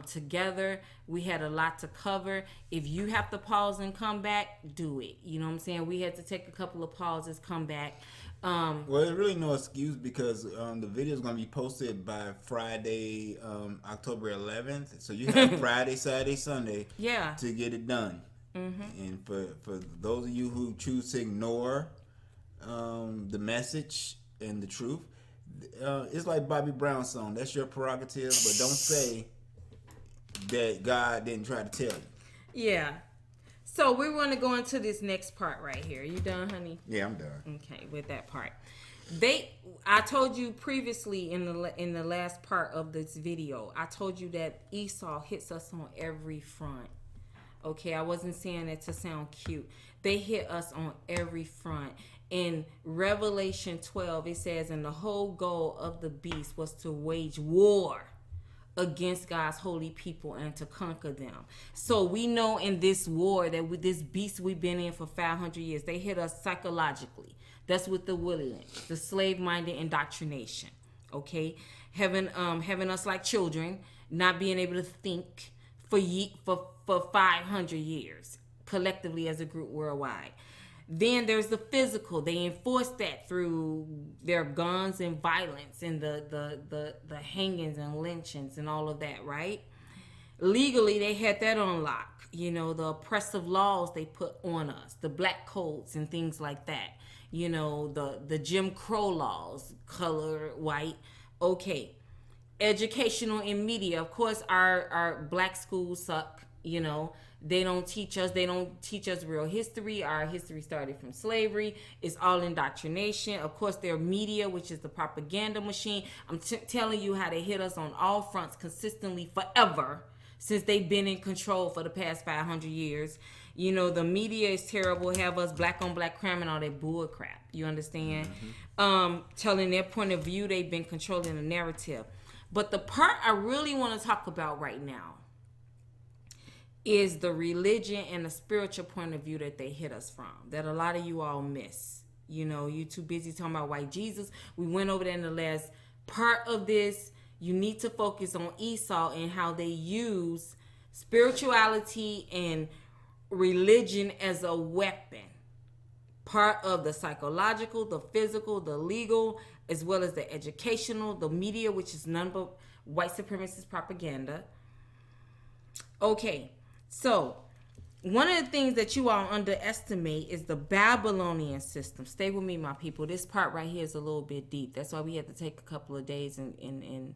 together. We had a lot to cover. If you have to pause and come back, do it. You know what I'm saying? We had to take a couple of pauses, come back. Well, there's really no excuse because the video is going to be posted by Friday, October 11th. So you have Friday, Saturday, Sunday to get it done. Mm-hmm. And for those of you who choose to ignore the message and the truth, it's like Bobby Brown's song. That's your prerogative, but don't say that God didn't try to tell you. Yeah. So we want to go into this next part right here. You done, honey? Yeah, I'm done. Okay, with that part. I told you previously in the last part of this video, I told you that Esau hits us on every front. Okay, I wasn't saying that to sound cute. They hit us on every front. In Revelation 12, it says, and the whole goal of the beast was to wage war against God's holy people and to conquer them. So we know in this war that with this beast we've been in for 500 years, they hit us psychologically. That's with the Willie Lynch, the slave-minded indoctrination. Okay, having us like children, not being able to think for 500 years collectively as a group worldwide. Then there's the physical. They enforce that through their guns and violence and the hangings and lynchings and all of that, right? Legally, they had that on lock. You know, the oppressive laws they put on us, the black codes and things like that. You know, the Jim Crow laws, color, white. Okay. Educational and media. Of course, our black schools suck. You know, they don't teach us real history. Our history started from slavery. It's all indoctrination. Of course, their media, which is the propaganda machine. I'm telling you how they hit us on all fronts consistently forever, since they've been in control for the past 500 years. You know, the media is terrible. Have us black on black cramming all that bull crap. You understand? Telling their point of view. They've been controlling the narrative. But the part I really want to talk about right now is the religion and the spiritual point of view that they hit us from, that a lot of you all miss. You know, you too busy talking about white Jesus. We went over there in the last part of this. You need to focus on Esau and how they use spirituality and religion as a weapon. Part of the psychological, the physical, the legal, as well as the educational, the media, which is none but white supremacist propaganda. Okay, so one of the things that you all underestimate is the Babylonian system. Stay with me, my people. This part right here is a little bit deep. That's why we had to take a couple of days and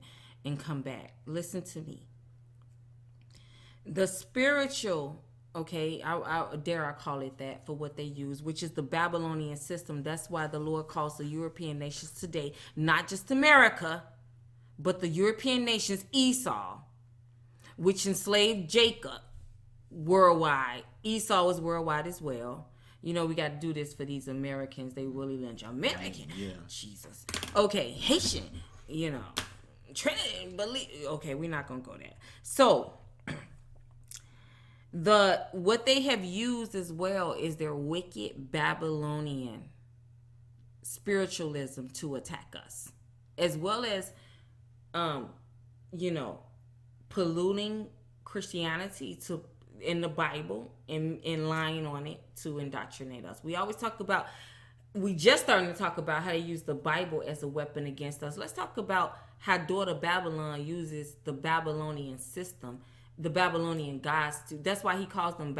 come back. Listen to me. The spiritual, okay, I dare I call it that for what they use, which is the Babylonian system. That's why the Lord calls the European nations today, not just America, but the European nations Esau, which enslaved Jacob worldwide. Esau was worldwide as well. You know, we got to do this for these Americans. They really lynch American. Yeah. Jesus. Okay, Haitian, you know, Trinity, believe. Okay, we're not going to go there. So, what they have used as well is their wicked Babylonian spiritualism to attack us, as well as you know, polluting Christianity to in the Bible and lying on it to indoctrinate us. We just starting to talk about how they use the Bible as a weapon against us. Let's talk about how Daughter Babylon uses the Babylonian system, the Babylonian gods too. That's why he calls them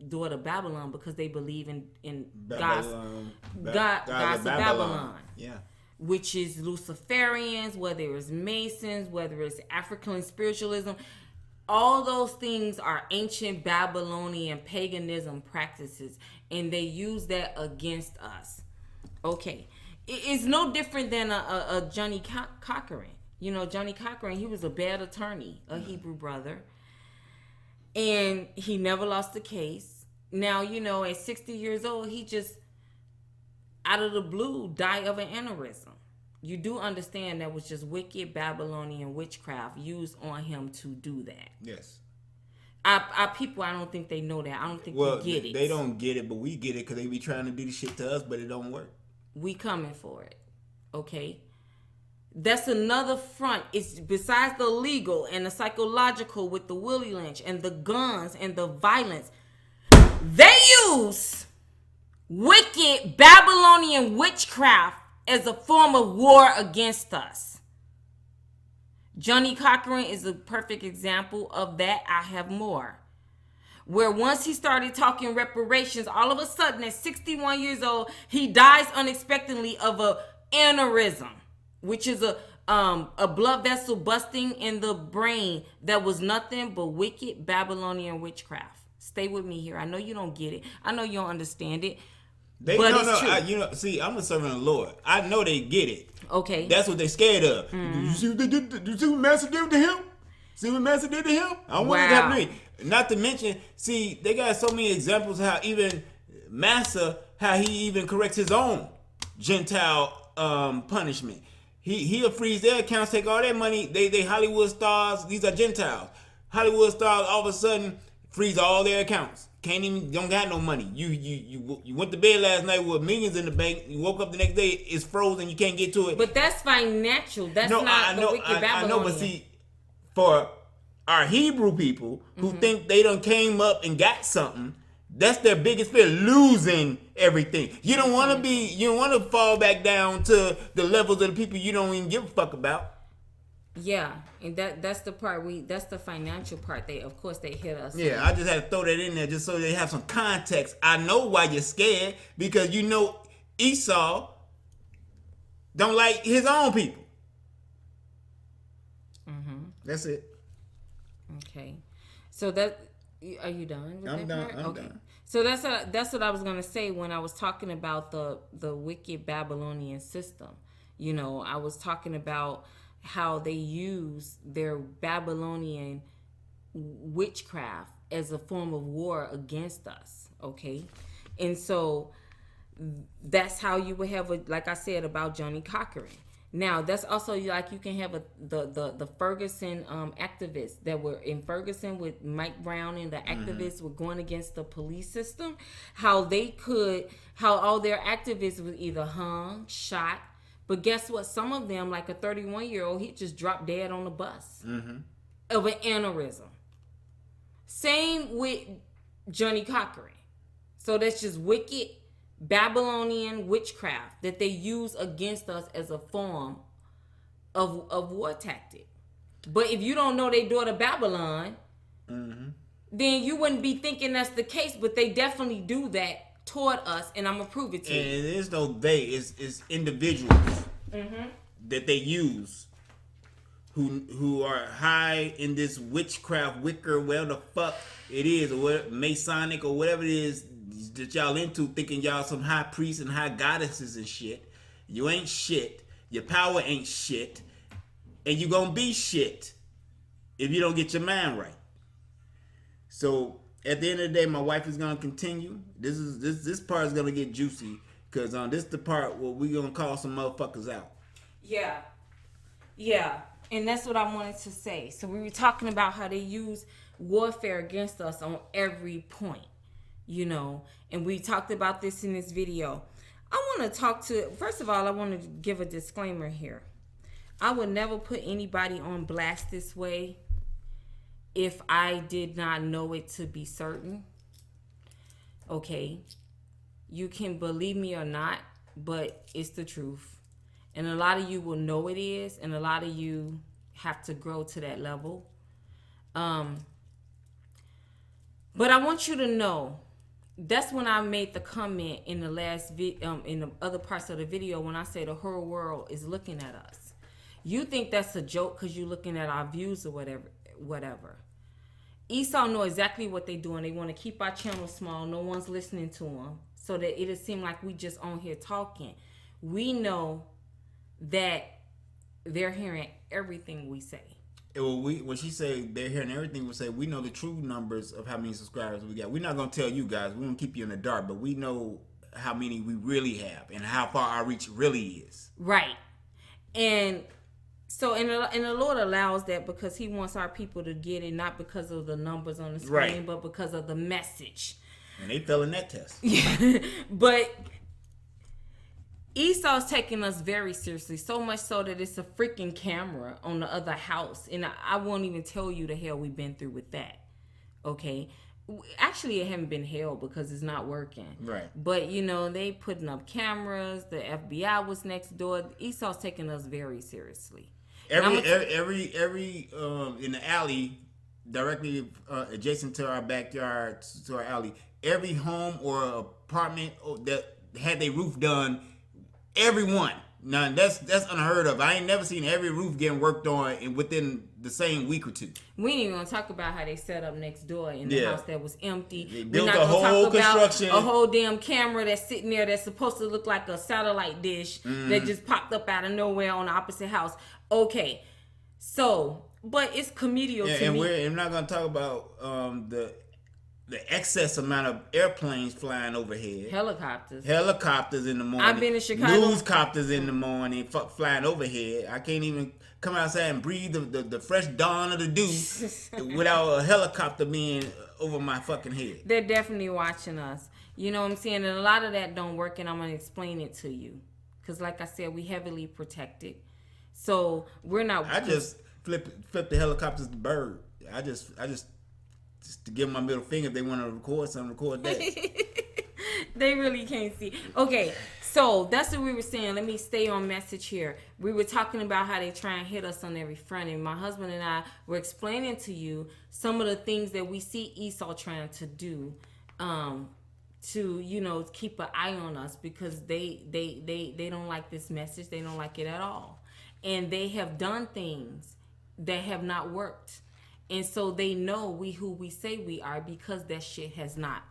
Daughter Babylon, because they believe in gods of Babylon. Yeah. Which is Luciferians, whether it's Masons, whether it's African spiritualism. All those things are ancient Babylonian paganism practices, and they use that against us. Okay. It's no different than a Johnny Cochran. You know, Johnny Cochran, he was a bad attorney, a Hebrew brother, and he never lost a case. Now, you know, at 60 years old, he just, out of the blue, died of an aneurysm. You do understand that was just wicked Babylonian witchcraft used on him to do that. Yes. Our people, I don't think they know that. I don't think they get it. They don't get it, but we get it because they be trying to do the shit to us, but it don't work. We coming for it. Okay? That's another front. It's besides the legal and the psychological with the Willie Lynch and the guns and the violence. They use wicked Babylonian witchcraft as a form of war against us. Johnny Cochran is a perfect example of that. I have more. Where once he started talking reparations, all of a sudden at 61 years old, he dies unexpectedly of a aneurysm, which is a blood vessel busting in the brain that was nothing but wicked Babylonian witchcraft. Stay with me here. I know you don't get it. I know you don't understand it. I'm a servant of the Lord. I know they get it. Okay. That's what they scared of. You see what they did? You see what Master did to him? See what Master did to him? I want it to happen to me. Not to mention, see, they got so many examples how even Master, how he even corrects his own Gentile punishment. He'll freeze their accounts, take all their money. They Hollywood stars. These are Gentiles. Hollywood stars all of a sudden freeze all their accounts. Don't got no money. You went to bed last night with millions in the bank. You woke up the next day, it's frozen. You can't get to it. But that's financial. That's not the wicked Babylonian. I know, but see, for our Hebrew people who think they done came up and got something, that's their biggest fear, losing everything. You don't want to fall back down to the levels of the people you don't even give a fuck about. Yeah, and that's the part that's the financial part. They of course they hit us. Yeah, I just had to throw that in there just so they have some context. I know why you're scared, because you know Esau don't like his own people. That's it. Okay, so that are you done? With I'm that done. part? I'm Okay. done. So that's what I was gonna say when I was talking about the wicked Babylonian system. You know, I was talking about how they use their Babylonian witchcraft as a form of war against us. Okay, and so that's how you would have a, like I said about Johnny Cochran. Now that's also like you can have the Ferguson activists that were in Ferguson with Mike Brown, and the activists were going against the police system. How all their activists were either hung, shot, but guess what? Some of them, like a 31-year-old, he just dropped dead on the bus of an aneurysm. Same with Johnny Cochran. So that's just wicked Babylonian witchcraft that they use against us as a form of war tactic. But if you don't know they daughter Babylon, then you wouldn't be thinking that's the case. But they definitely do that toward us, and I'm gonna prove it to you. And there's no they, it's individuals that they use who are high in this witchcraft, wicker, whatever the fuck it is, or what, Masonic or whatever it is that y'all into, thinking y'all some high priests and high goddesses and shit. You ain't shit. Your power ain't shit. And you gonna be shit if you don't get your mind right. So at the end of the day, my wife is gonna continue. This part is gonna get juicy, because this is the part where we gonna call some motherfuckers out. Yeah, and that's what I wanted to say. So we were talking about how they use warfare against us on every point, you know, and we talked about this in this video. I want to first of all, I want to give a disclaimer here. I would never put anybody on blast this way if I did not know it to be certain. Okay, you can believe me or not, but it's the truth. And a lot of you will know it is, and a lot of you have to grow to that level. But I want you to know, that's when I made the comment in the last in the other parts of the video, when I say the whole world is looking at us. You think that's a joke because you're looking at our views or whatever. Esau know exactly what they're doing. They want to keep our channel small. No one's listening to them, so that it'll seem like we just on here talking. We know that they're hearing everything we say. Well, when she say they're hearing everything we say, we know the true numbers of how many subscribers we got. We're not gonna tell you guys. We're gonna keep you in the dark, but we know how many we really have and how far our reach really is. Right. And so, and the Lord allows that because He wants our people to get it, not because of the numbers on the screen, right, but because of the message. And they fell in that test. Yeah, but Esau's taking us very seriously, so much so that it's a freaking camera on the other house. And I won't even tell you the hell we've been through with that. Okay? Actually, it haven't been hell because it's not working. Right. But, you know, they putting up cameras. The FBI was next door. Esau's taking us very seriously. Every in the alley, directly adjacent to our backyard, to our alley, every home or apartment that had their roof done, everyone. Now that's unheard of. I ain't never seen every roof getting worked on within the same week or two. We ain't even gonna talk about how they set up next door in the house that was empty. They We're built not a gonna whole talk about construction, a whole damn camera that's sitting there that's supposed to look like a satellite dish that just popped up out of nowhere on the opposite house. Okay, so but it's comedial to me. We're not gonna talk about the excess amount of airplanes flying overhead. Helicopters in the morning. I've been in Chicago. Newscopters in the morning flying overhead. I can't even come outside and breathe the fresh dawn of the dew without a helicopter being over my fucking head. They're definitely watching us. You know what I'm saying? And a lot of that don't work, and I'm going to explain it to you. Because like I said, we heavily protected. So we're not... I just flip the helicopters to bird. I just to give them my middle finger if they want to record something, record that. They really can't see. Okay, so that's what we were saying. Let me stay on message here. We were talking about how they try and hit us on every front, and my husband and I were explaining to you some of the things that we see Esau trying to do, to keep an eye on us, because they don't like this message. They don't like it at all, and they have done things that have not worked, and so they know we who we say we are, because that shit has not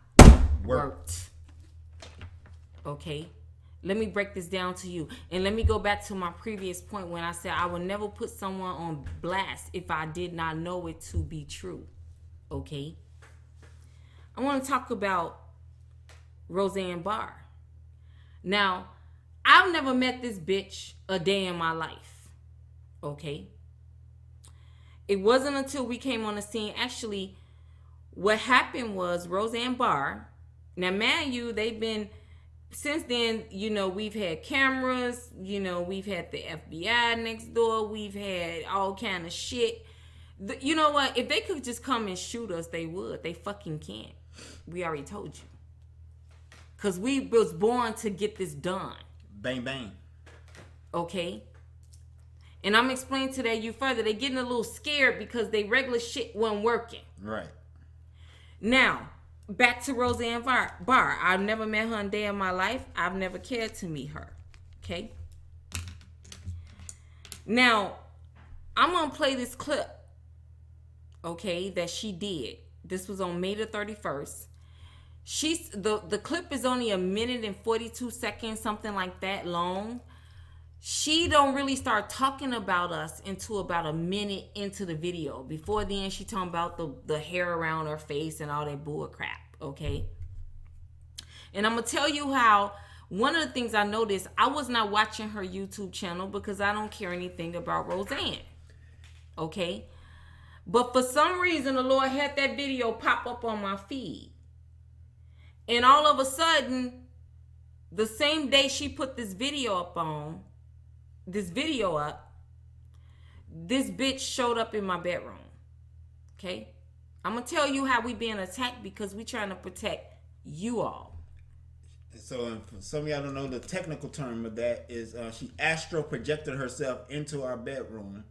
worked. Okay, let me break this down to you, and let me go back to my previous point when I said I would never put someone on blast if I did not know it to be true. Okay, I want to talk about Roseanne Barr. Now, I've never met this bitch a day in my life. Okay, it wasn't until we came on the scene. Actually, what happened was Roseanne Barr. Now, man, they've been. Since then, we've had cameras, we've had the FBI next door, we've had all kind of shit. You know what? If they could just come and shoot us, they would. They fucking can't. We already told you. Because we was born to get this done. Bang, bang. Okay? And I'm explaining to that you further. They getting a little scared because they regular shit wasn't working. Right. Now, back to Roseanne Barr. I've never met her a day in my life. I've never cared to meet her. Okay? Now, I'm going to play this clip, okay, that she did. This was on May the 31st. The clip is only 1 minute and 42 seconds, something like that long. She don't really start talking about us until about 1 minute into the video. Before then, she talking about the hair around her face and all that bull crap, okay? And I'm going to tell you how one of the things I noticed, I was not watching her YouTube channel because I don't care anything about Roseanne, okay? But for some reason, the Lord had that video pop up on my feed. And all of a sudden, the same day she put this video up, this bitch showed up in my bedroom. Okay? I'm going to tell you how we being attacked because we trying to protect you all. So for some of y'all don't know, the technical term of that is she astral projected herself into our bedroom.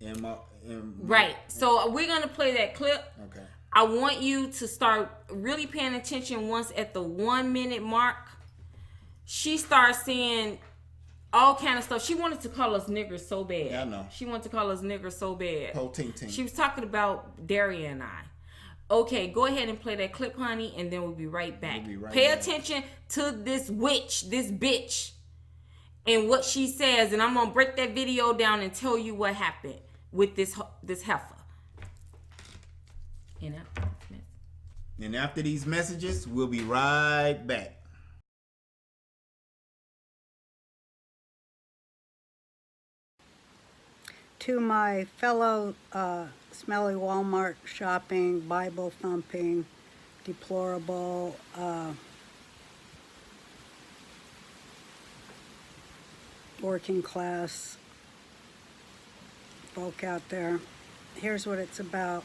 Right. So we're going to play that clip. Okay. I want you to start really paying attention once at the 1 minute mark. She starts saying all kind of stuff. She wanted to call us niggers so bad. Yeah, I know. She wanted to call us niggers so bad. Whole ting. She was talking about Daria and I. Okay, go ahead and play that clip, honey, and then we'll be right back. Pay attention to this witch, this bitch, and what she says, and I'm going to break that video down and tell you what happened with this heifer. And after these messages, we'll be right back. To my fellow smelly Walmart shopping, Bible thumping, deplorable, working class folk out there, here's what it's about.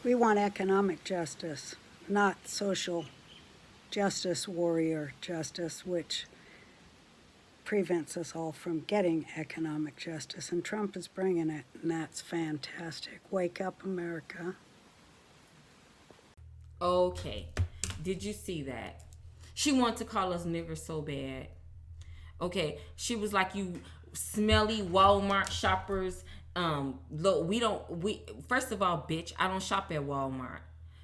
We want economic justice, not social justice warrior justice, which prevents us all from getting economic justice. And Trump is bringing it, and that's fantastic. Wake up, America. Okay. Did you see that? She wanted to call us niggers so bad. Okay. She was like, you smelly Walmart shoppers. Look, first of all, bitch, I don't shop at Walmart.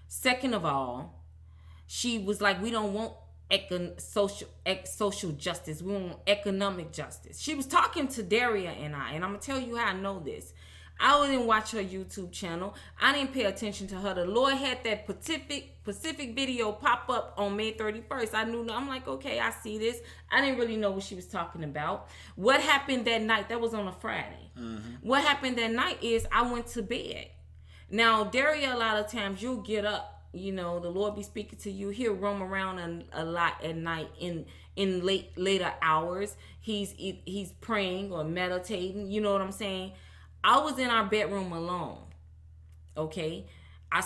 Second of all, she was like, we don't want social justice. We want economic justice. She was talking to Daria and I'm gonna tell you how I know this. I didn't watch her YouTube channel. I didn't pay attention to her. The Lord had that Pacific video pop up on May 31st. I'm like, okay, I see this. I didn't really know what she was talking about. What happened that night? That was on a Friday. Mm-hmm. What happened that night is I went to bed. Now, Daria, a lot of times you'll get up. The Lord be speaking to you. He'll roam around a lot at night in later hours. He's praying or meditating. You know what I'm saying? I was in our bedroom alone. Okay, I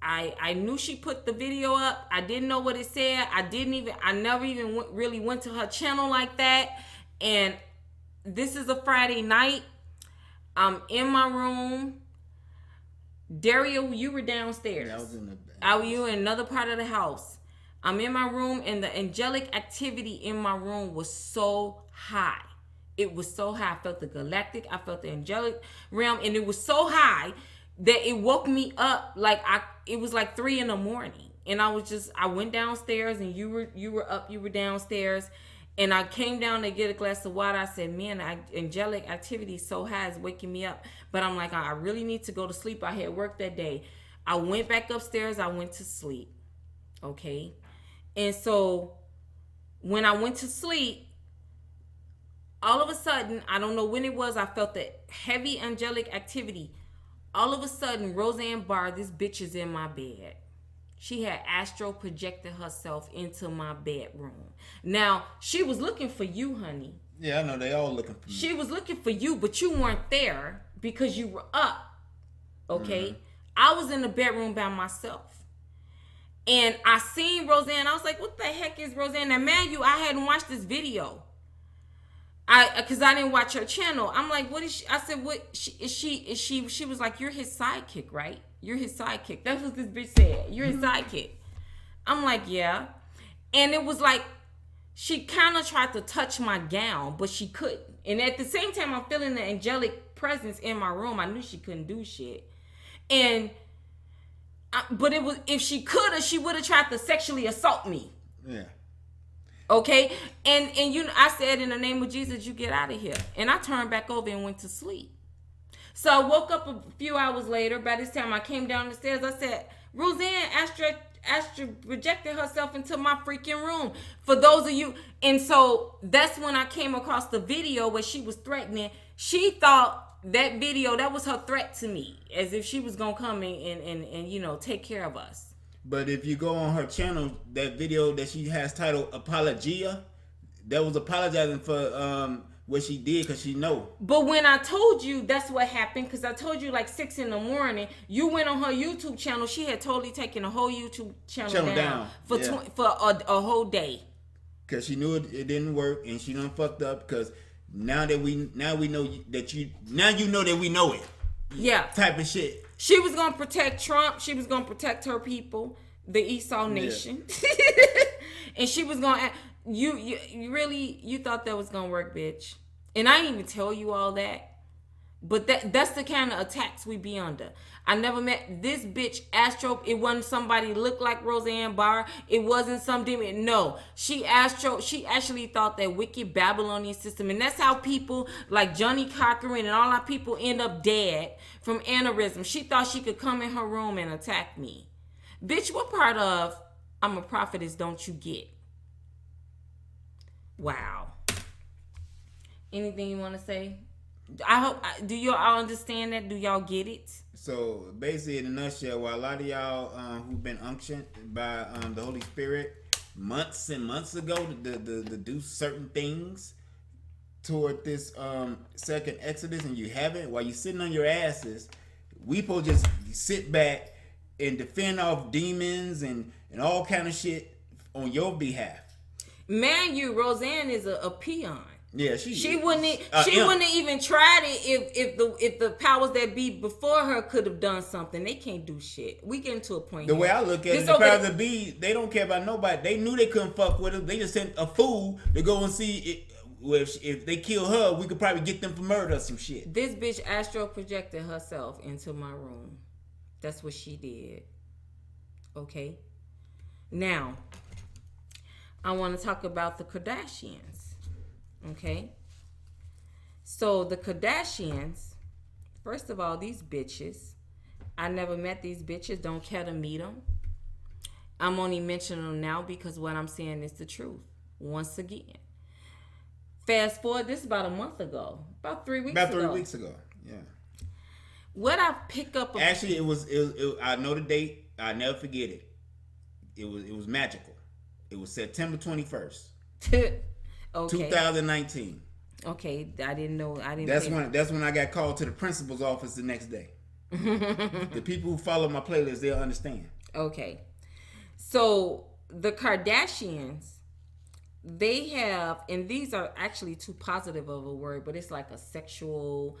I knew she put the video up. I didn't know what it said. I never even really went to her channel like that. And this is a Friday night. I'm in my room. Dario, you were downstairs. I was in the. You were in another part of the house. I'm in my room, and the angelic activity in my room was so high. It was so high. I felt the galactic. I felt the angelic realm, and it was so high that it woke me up. It was like 3 a.m, and I went downstairs, and you were up. You were downstairs. And I came down to get a glass of water. I said, man, angelic activity so high is waking me up. But I'm like, I really need to go to sleep. I had work that day. I went back upstairs. I went to sleep. Okay. And so when I went to sleep, all of a sudden, I don't know when it was, I felt that heavy angelic activity. All of a sudden, Roseanne Barr, this bitch is in my bed. She had astral projected herself into my bedroom. Now, she was looking for you, honey. Yeah, I know. They all looking for me. She was looking for you, but you weren't there because you were up. Okay? Mm-hmm. I was in the bedroom by myself. And I seen Roseanne. I was like, what the heck is Roseanne? Now, man, I hadn't watched this video. Because I didn't watch her channel. I'm like, what is she? I said, what is she? She was like, you're his sidekick, right? You're his sidekick. That's what this bitch said. You're his sidekick. I'm like, yeah. And it was like, she kind of tried to touch my gown, but she couldn't. And at the same time, I'm feeling the angelic presence in my room. I knew she couldn't do shit. But it was, if she could have, she would have tried to sexually assault me. Yeah. Okay? And I said, in the name of Jesus, you get out of here. And I turned back over and went to sleep. So I woke up a few hours later. By this time, I came down the stairs. I said, Roseanne Astra projected herself into my freaking room. For those of you. And so that's when I came across the video where she was threatening. She thought that video, that was her threat to me. As if she was going to come and take care of us. But if you go on her channel, that video that she has titled Apologia, that was apologizing for what she did because she know. But when I told you that's what happened, because I told you like 6 a.m, you went on her YouTube channel. She had totally taken the whole YouTube channel down. For a whole day. Because she knew it didn't work, and she done fucked up. Because now we know that you know that we know it. Yeah. Type of shit. She was gonna protect Trump. She was gonna protect her people, the Esau Nation, and she was gonna. You really thought that was gonna work, bitch. And I didn't even tell you all that. But that's the kind of attacks we be under. I never met this bitch Astro. It wasn't somebody looked like Roseanne Barr. It wasn't some demon. No, she actually thought that wicked Babylonian system, and that's how people like Johnny Cochran and all our people end up dead from aneurysm. She thought she could come in her room and attack me. Bitch, what part of I'm a prophetess don't you get? Wow. Anything you want to say? I hope. Do y'all understand that? Do y'all get it? So basically, in a nutshell, while a lot of y'all who've been unctioned by the Holy Spirit months and months ago to do certain things toward this second Exodus, and you haven't, while you're sitting on your asses, we supposed to just sit back and defend off demons and all kind of shit on your behalf. Man, Roseanne is a peon. Yeah, she wouldn't have even tried it if the powers that be before her could have done something. They can't do shit. We getting to a point. The way I look at it, the powers that be, they don't care about nobody. They knew they couldn't fuck with her. They just sent a fool to go and see if they kill her, we could probably get them for murder or some shit. This bitch astral projected herself into my room. That's what she did. Okay. Now, I want to talk about the Kardashians. Okay, so the Kardashians, first of all, these bitches, I never met these bitches, don't care to meet them. I'm only mentioning them now because what I'm saying is the truth. Once again, fast forward, this is about a month ago, about 3 weeks ago. About 3 weeks ago, yeah. What I pick up, actually, it was I know the date. I never forget it. It was magical. It was September 21st. Okay. 2019. Okay, I didn't know. That's when I got called to the principal's office the next day. The people who follow my playlist, they'll understand. Okay. So the Kardashians, they have, and these are actually too positive of a word, but it's like a sexual.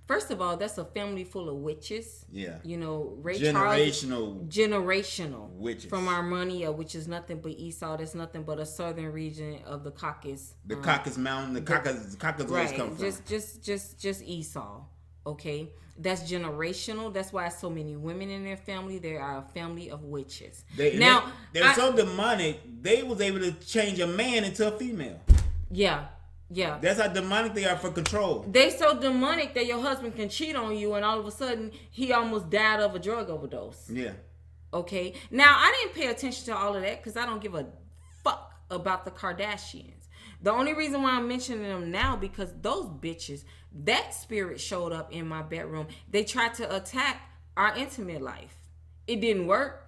First of all, that's a family full of witches. Yeah. You know, Ray Generational witches from Armenia, which is nothing but Esau. That's nothing but a southern region of the Caucasus. The Caucasus Mountain, the Caucasus right. come from. Just Esau. Okay, that's generational. That's why so many women in their family. They are a family of witches. They're so demonic. They was able to change a man into a female. Yeah. That's how demonic they are for control. They so demonic that your husband can cheat on you, and all of a sudden he almost died of a drug overdose. Yeah. Okay. Now I didn't pay attention to all of that because I don't give a fuck about the Kardashians. The only reason why I'm mentioning them now because those bitches, that spirit showed up in my bedroom. They tried to attack our intimate life. It didn't work,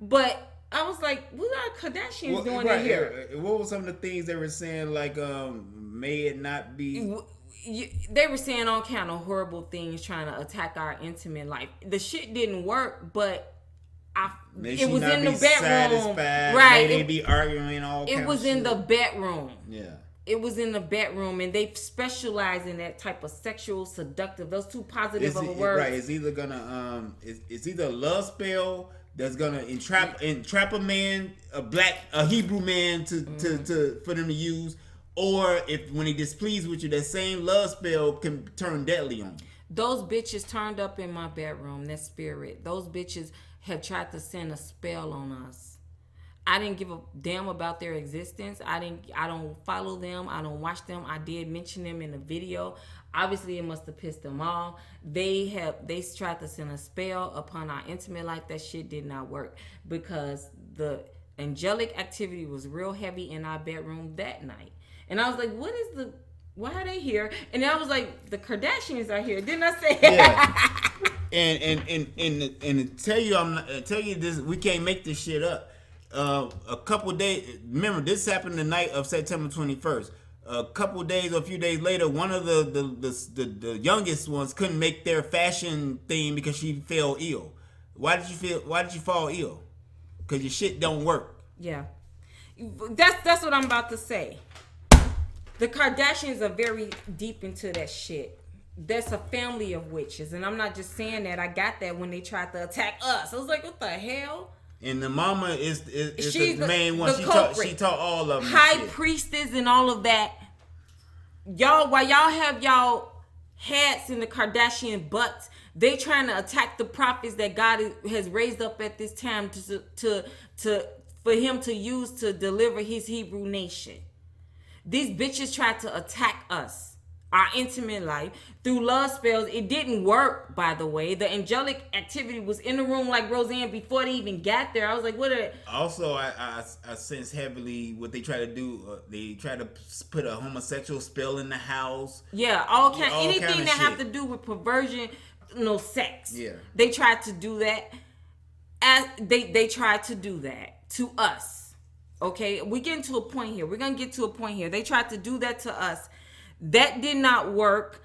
but I was like, what are Kardashians doing in here? What were some of the things they were saying, like, may it not be... They were saying all kind of horrible things trying to attack our intimate life. The shit didn't work, but it was in the bedroom. Right. May they be arguing all kinds of shit. It was in the bedroom. Yeah. It was in the bedroom, and they specialize in that type of sexual seductive. Those two positive of a words. Right. It's either gonna it's either a love spell that's gonna entrap a man, a Hebrew man to for them to use, or if when he displeased with you, that same love spell can turn deadly on you. Those bitches turned up in my bedroom. That spirit. Those bitches have tried to send a spell on us. I didn't give a damn about their existence. I don't follow them. I don't watch them. I did mention them in the video. Obviously, it must have pissed them off. They tried to send a spell upon our intimate life. That shit did not work because the angelic activity was real heavy in our bedroom that night. And I was like, why are they here? And I was like, the Kardashians are here. Didn't I say? Yeah. and tell you this, we can't make this shit up. A couple days, remember this happened the night of September 21st. A couple days or a few days later, one of the youngest ones couldn't make their fashion thing because she fell ill. Why did you fall ill? Because your shit don't work. Yeah. That's what I'm about to say. The Kardashians are very deep into that shit. That's a family of witches. And I'm not just saying that. I got that when they tried to attack us. I was like, what the hell? And the mama is the main one. She taught all of them. High priestess and all of that. Y'all, while y'all have y'all hats in the Kardashian butts, they trying to attack the prophets that God has raised up at this time for him to use to deliver his Hebrew nation. These bitches tried to attack us, our intimate life, through love spells. It didn't work, by the way. The angelic activity was in the room like Roseanne before they even got there. I was like, what are they? Also, I sense heavily what they try to do. They try to put a homosexual spell in the house. Yeah, anything that have to do with perversion, sex. Yeah. They tried to do that. They tried to do that to us. Okay, we're getting to a point here. We're going to get to a point here. They tried to do that to us. That did not work.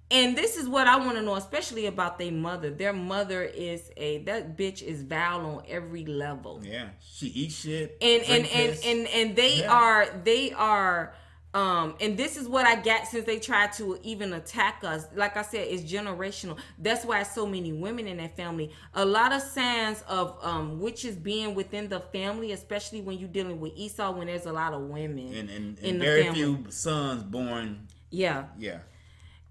And this is what I want to know, especially about their mother. Their mother that bitch is vile on every level. Yeah, she eats shit. And they are and this is what I got since they tried to even attack us. Like I said, it's generational. That's why so many women in that family. A lot of signs of witches being within the family, especially when you're dealing with Esau, when there's a lot of women and in the very family. few sons born. Yeah.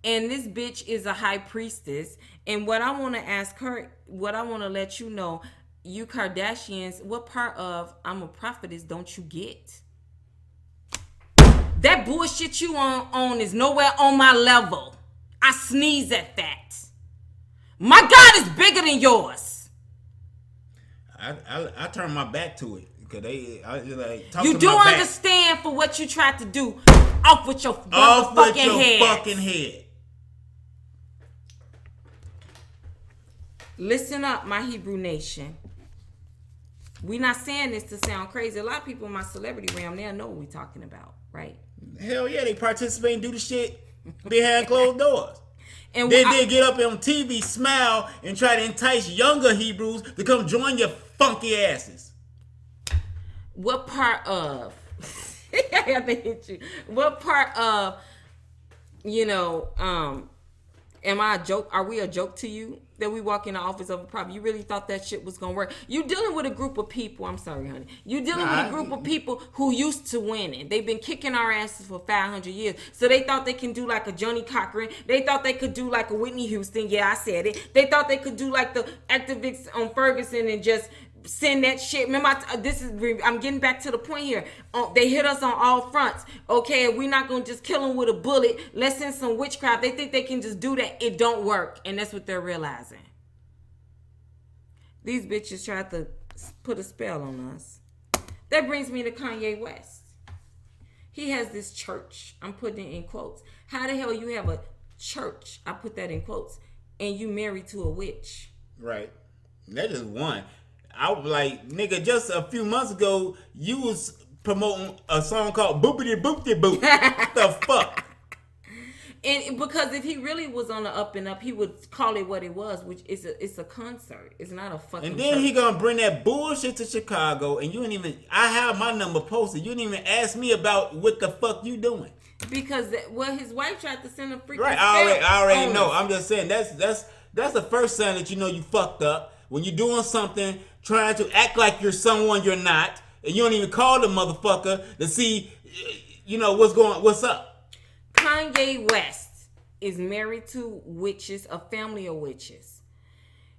And this bitch is a high priestess. And what I want to ask her, what I want to let you know, you Kardashians, what part of I'm a prophetess don't you get? That bullshit you on is nowhere on my level. I sneeze at that. My God is bigger than yours. I turn my back to it because you do understand for what you tried to do. Off with your fucking head. Listen up, my Hebrew nation. We not saying this to sound crazy. A lot of people in my celebrity realm, they'll know what we talking about, right? Hell yeah, they participate and do the shit behind closed doors. And Then they get up on TV, smile, and try to entice younger Hebrews to come join your funky asses. what part of I have to hit you. What part of am I a joke? Are we a joke to you that we walk in the office of a prophet? You really thought that shit was gonna work? You dealing with a group of people. I'm sorry, honey. You dealing with a group of people who used to winning. They've been kicking our asses for 500 years. So they thought they can do like a Johnny Cochran. They thought they could do like a Whitney Houston. Yeah, I said it. They thought they could do like the activists on Ferguson and just send that shit. Remember, I'm getting back to the point here. They hit us on all fronts. Okay, we're not gonna just kill them with a bullet. Let's send some witchcraft. They think they can just do that. It don't work, and that's what they're realizing. These bitches tried to put a spell on us. That brings me to Kanye West. He has this church. I'm putting it in quotes. How the hell you have a church? I put that in quotes. And you married to a witch. Right. That is one. I was like, nigga, just a few months ago, you was promoting a song called Boopity Boopity Boop. What the fuck? And because if he really was on the up and up, he would call it what it was, which is it's a concert. It's not a fucking And then church. he gonna bring that bullshit to Chicago, and you didn't even, I have my number posted. You didn't even ask me about what the fuck you doing. Because his wife tried to send a freaking Right, I already know. I'm just saying, that's the first sign that you know you fucked up. When you're doing something, trying to act like you're someone you're not, and you don't even call the motherfucker to see, what's up. Kanye West is married to witches, a family of witches.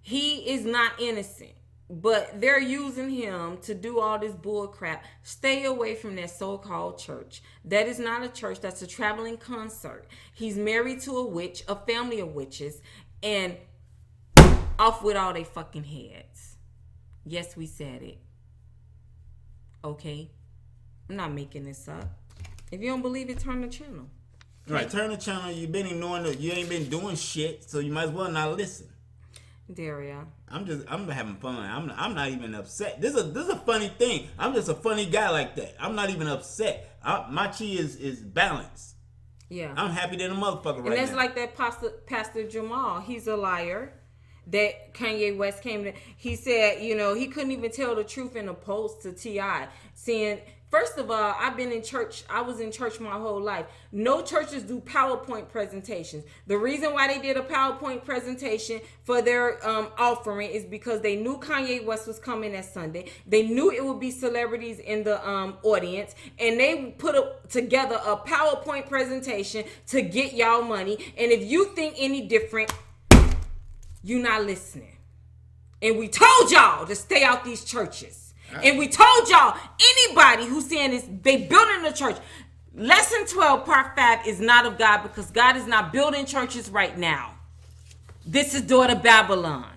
He is not innocent, but they're using him to do all this bull crap. Stay away from that so-called church. That is not a church. That's a traveling concert. He's married to a witch, a family of witches, and off with all they fucking heads. Yes, we said it. Okay? I'm not making this up. If you don't believe it, turn the channel. Right, turn the channel. You've been ignoring it. You ain't been doing shit, so you might as well not listen. Daria. I'm having fun. I'm not even upset. This is a funny thing. I'm just a funny guy like that. I'm not even upset. My chi is balanced. Yeah. I'm happy than a motherfucker right now. And that's like that Pastor Jamal. He's a liar. That Kanye West came to, he said, he couldn't even tell the truth in a post to T.I. saying, first of all, I've been in church. I was in church my whole life. No churches do PowerPoint presentations. The reason why they did a PowerPoint presentation for their offering is because they knew Kanye West was coming that Sunday. They knew it would be celebrities in the audience. And they put together a PowerPoint presentation to get y'all money. And if you think any different, you're not listening. And we told y'all to stay out these churches. And we told y'all, anybody who's saying this, they building the church. Lesson 12, part 5 is not of God because God is not building churches right now. This is daughter Babylon.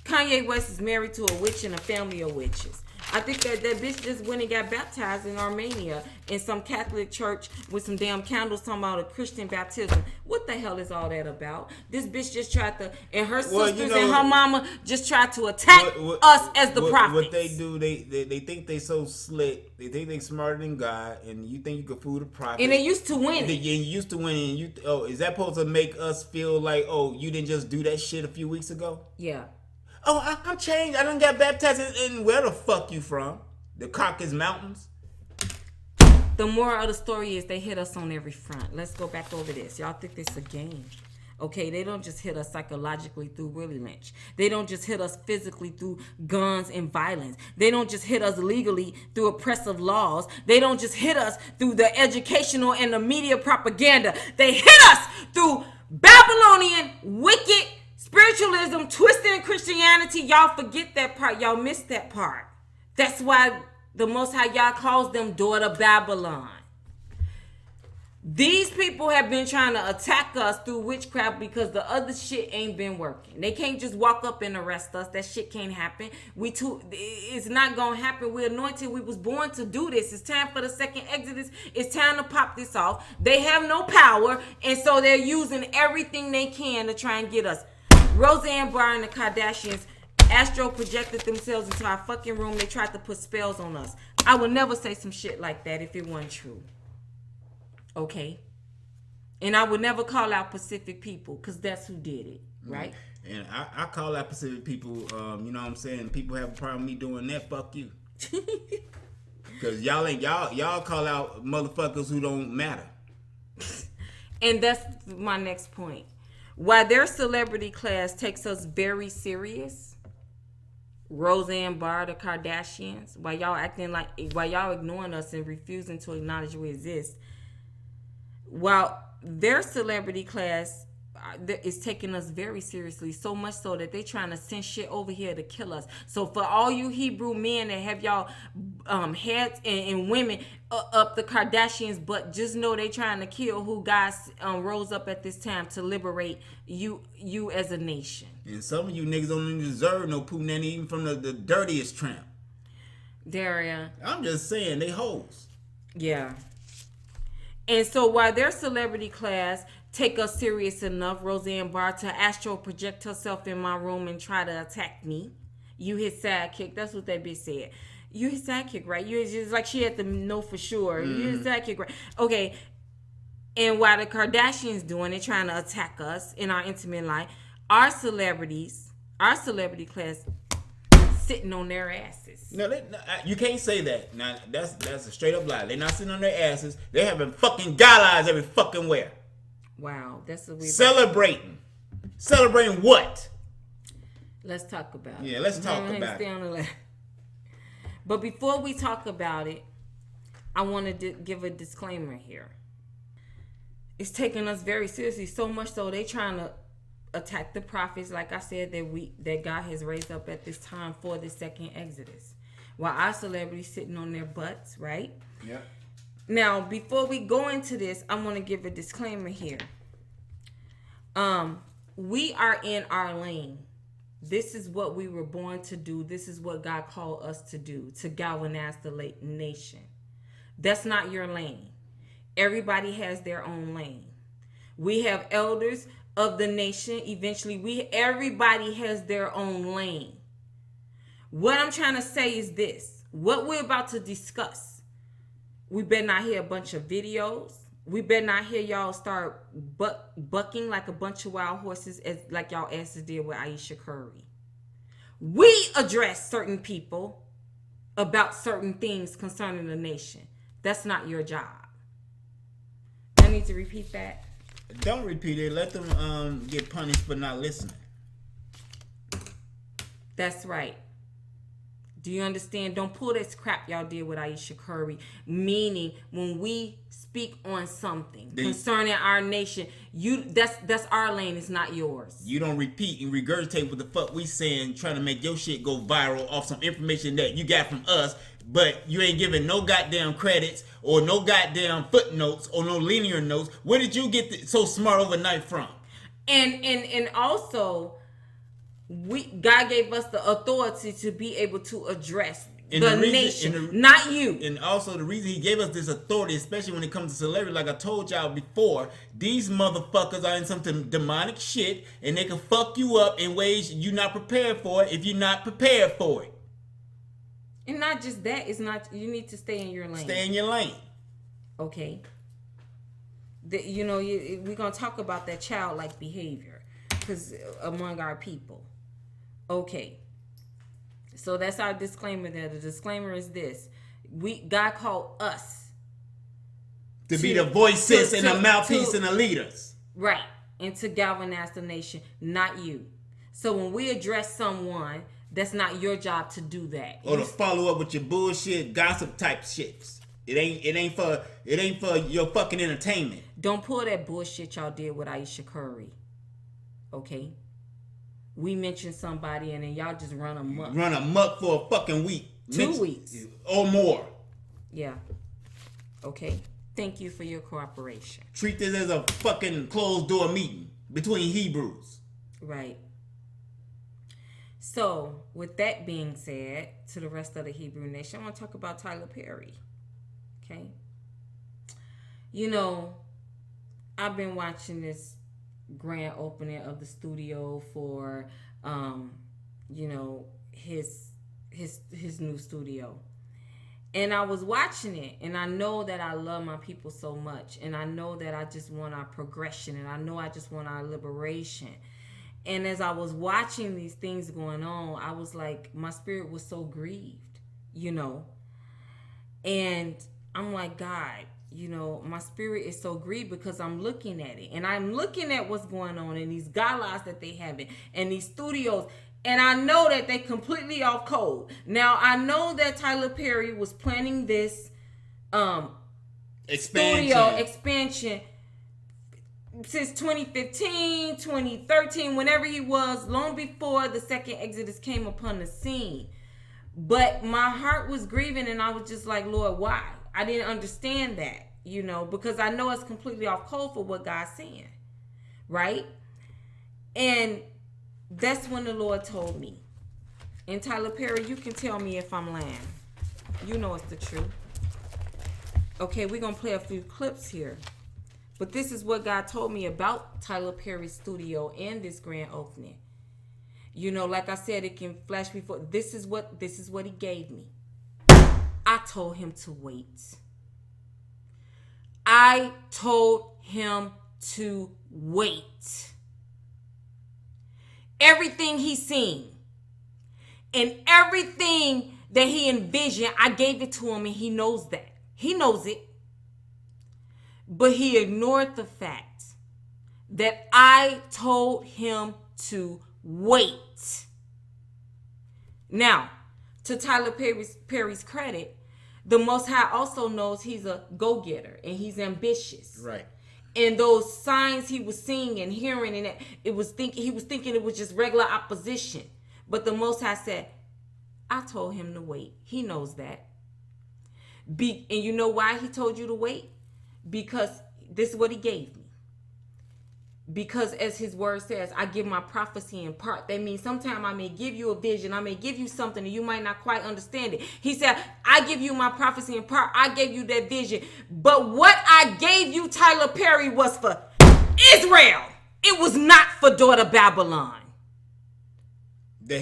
Kanye West is married to a witch and a family of witches. I think that bitch just went and got baptized in Armenia in some Catholic church with some damn candles talking about a Christian baptism. What the hell is all that about? This bitch just tried to, and her sisters and her mama just tried to attack us as the prophets. What they do, they think they so slick. They think they smarter than God, and you think you can fool the prophets. And they used to win. And you used to win. Is that supposed to make us feel like, you didn't just do that shit a few weeks ago? Yeah. Oh, I'm changed. I done got baptized in where the fuck you from? The Caucasus Mountains? The moral of the story is they hit us on every front. Let's go back over this. Y'all think this a game. Okay, they don't just hit us psychologically through Willie Lynch. They don't just hit us physically through guns and violence. They don't just hit us legally through oppressive laws. They don't just hit us through the educational and the media propaganda. They hit us through Babylonian, wicked spiritualism, twisting Christianity. Y'all forget that part. Y'all missed that part. That's why the Most High Yah calls them daughter Babylon. These people have been trying to attack us through witchcraft because the other shit ain't been working. They can't just walk up and arrest us. That shit can't happen. It's not gonna happen. We're anointed. We was born to do this. It's time for the second Exodus. It's time to pop this off. They have no power, and so they're using everything they can to try and get us. Roseanne Barr and the Kardashians astro projected themselves into our fucking room. They tried to put spells on us. I would never say some shit like that if it wasn't true. Okay? And I would never call out Pacific people because that's who did it, right? And I call out Pacific people, you know what I'm saying? People have a problem with me doing that, fuck you. Because y'all call out motherfuckers who don't matter. And that's my next point. While their celebrity class takes us very serious, Roseanne Barr, the Kardashians, while y'all ignoring us and refusing to acknowledge we exist, while their celebrity class is taking us very seriously, so much so that they trying to send shit over here to kill us. So for all you Hebrew men that have y'all heads and women up the Kardashians, but just know they trying to kill who God rose up at this time to liberate you as a nation. And some of you niggas don't even deserve no Pooh-Nanny even from the dirtiest tramp. Daria. I'm just saying, they hoes. Yeah. And so while their celebrity class take us serious enough, Roseanne Barr, to astral project herself in my room and try to attack me, you his sidekick. That's what that bitch said. You his sidekick, right? You just like she had to know for sure. You his sidekick, right? Okay. And while the Kardashians doing it, trying to attack us in our intimate life, our celebrity class, sitting on their asses. No, you can't say that. Now that's a straight up lie. They're not sitting on their asses. They're having fucking galas every fucking where. Wow, that's a weird. Celebrating what? Let's talk about it. Yeah, let's talk about it. But before we talk about it, I want to give a disclaimer here. It's taking us very seriously, so much so they trying to attack the prophets, like I said, that God has raised up at this time for the second Exodus, while our celebrities sitting on their butts, right? Yeah. Now, before we go into this, I want to give a disclaimer here. We are in our lane. This is what we were born to do. This is what God called us to do, to galvanize the nation. That's not your lane. Everybody has their own lane. We have elders of the nation. Eventually, everybody has their own lane. What I'm trying to say is this. What we're about to discuss, we better not hear a bunch of videos. We better not hear y'all start bucking like a bunch of wild horses, like y'all asses did with Aisha Curry. We address certain people about certain things concerning the nation. That's not your job. I need to repeat that. Don't repeat it. Let them get punished for not listening. That's right. Do you understand? Don't pull this crap y'all did with Aisha Curry. Meaning, when we speak on something concerning our nation, that's our lane. It's not yours. You don't repeat and regurgitate what the fuck we saying, trying to make your shit go viral off some information that you got from us, but you ain't giving no goddamn credits or no goddamn footnotes or no linear notes. Where did you get so smart overnight from? And also, God gave us the authority to be able to address the nation, not you. And also the reason he gave us this authority, especially when it comes to celebrity, like I told y'all before, these motherfuckers are in some demonic shit, and they can fuck you up in ways you're not prepared for if you're not prepared for it. And not just that, it's not, you need to stay in your lane. Stay in your lane. Okay. We're going to talk about that childlike behavior because among our people. Okay. So that's our disclaimer there. The disclaimer is this. God called us to be the voices and the mouthpiece and the leaders. Right. And to galvanize the nation, not you. So when we address someone, that's not your job to do that. Or to follow up with your bullshit, gossip type shits. It ain't for your fucking entertainment. Don't pull that bullshit y'all did with Aisha Curry. Okay? We mentioned somebody and then y'all just run amok. Run amok for a fucking week. 2 weeks. Or more. Yeah. Okay. Thank you for your cooperation. Treat this as a fucking closed door meeting between Hebrews. Right. So, with that being said, to the rest of the Hebrew nation, I want to talk about Tyler Perry. Okay? I've been watching this grand opening of the studio for his new studio, And I was watching it, and I know that I love my people so much, and I know that I just want our progression, and I know I just want our liberation. And as I was watching these things going on, I was like, my spirit was so grieved, you know. And I'm like, God, you know, my spirit is so grieved because I'm looking at it. And I'm looking at what's going on in these galas that they have and these studios. And I know that they completely off code. Now, I know that Tyler Perry was planning this studio expansion since 2015, 2013, whenever he was, long before the second Exodus came upon the scene. But my heart was grieving, and I was just like, Lord, why? I didn't understand that, you know, because I know it's completely off code for what God's saying, right? And that's when the Lord told me. And Tyler Perry, you can tell me if I'm lying. You know it's the truth. Okay, we're going to play a few clips here. But this is what God told me about Tyler Perry's studio and this grand opening. You know, like I said, it can flash before. This is what he gave me. I told him to wait. I told him to wait. Everything he's seen and everything that he envisioned, I gave it to him, and he knows that. He knows it. But he ignored the fact that I told him to wait. Now, to Tyler Perry's credit, the Most High also knows he's a go-getter and he's ambitious. Right. And those signs he was seeing and hearing, and he was thinking it was just regular opposition. But the Most High said, I told him to wait. He knows that. And you know why he told you to wait? Because this is what he gave me. Because as his word says, I give my prophecy in part. That means sometimes I may give you a vision. I may give you something and you might not quite understand it. He said, I give you my prophecy in part. I gave you that vision. But what I gave you, Tyler Perry, was for Israel. It was not for daughter Babylon.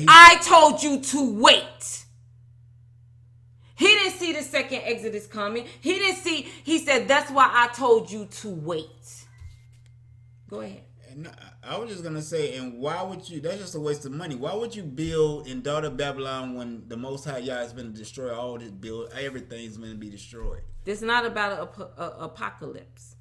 I told you to wait. He didn't see the second Exodus coming. He said, that's why I told you to wait. Go ahead. And I was just going to say, and why would you, that's just a waste of money. Why would you build in daughter Babylon when the Most High Yah is going to destroy all this build? Everything's going to be destroyed. This is not about an apocalypse.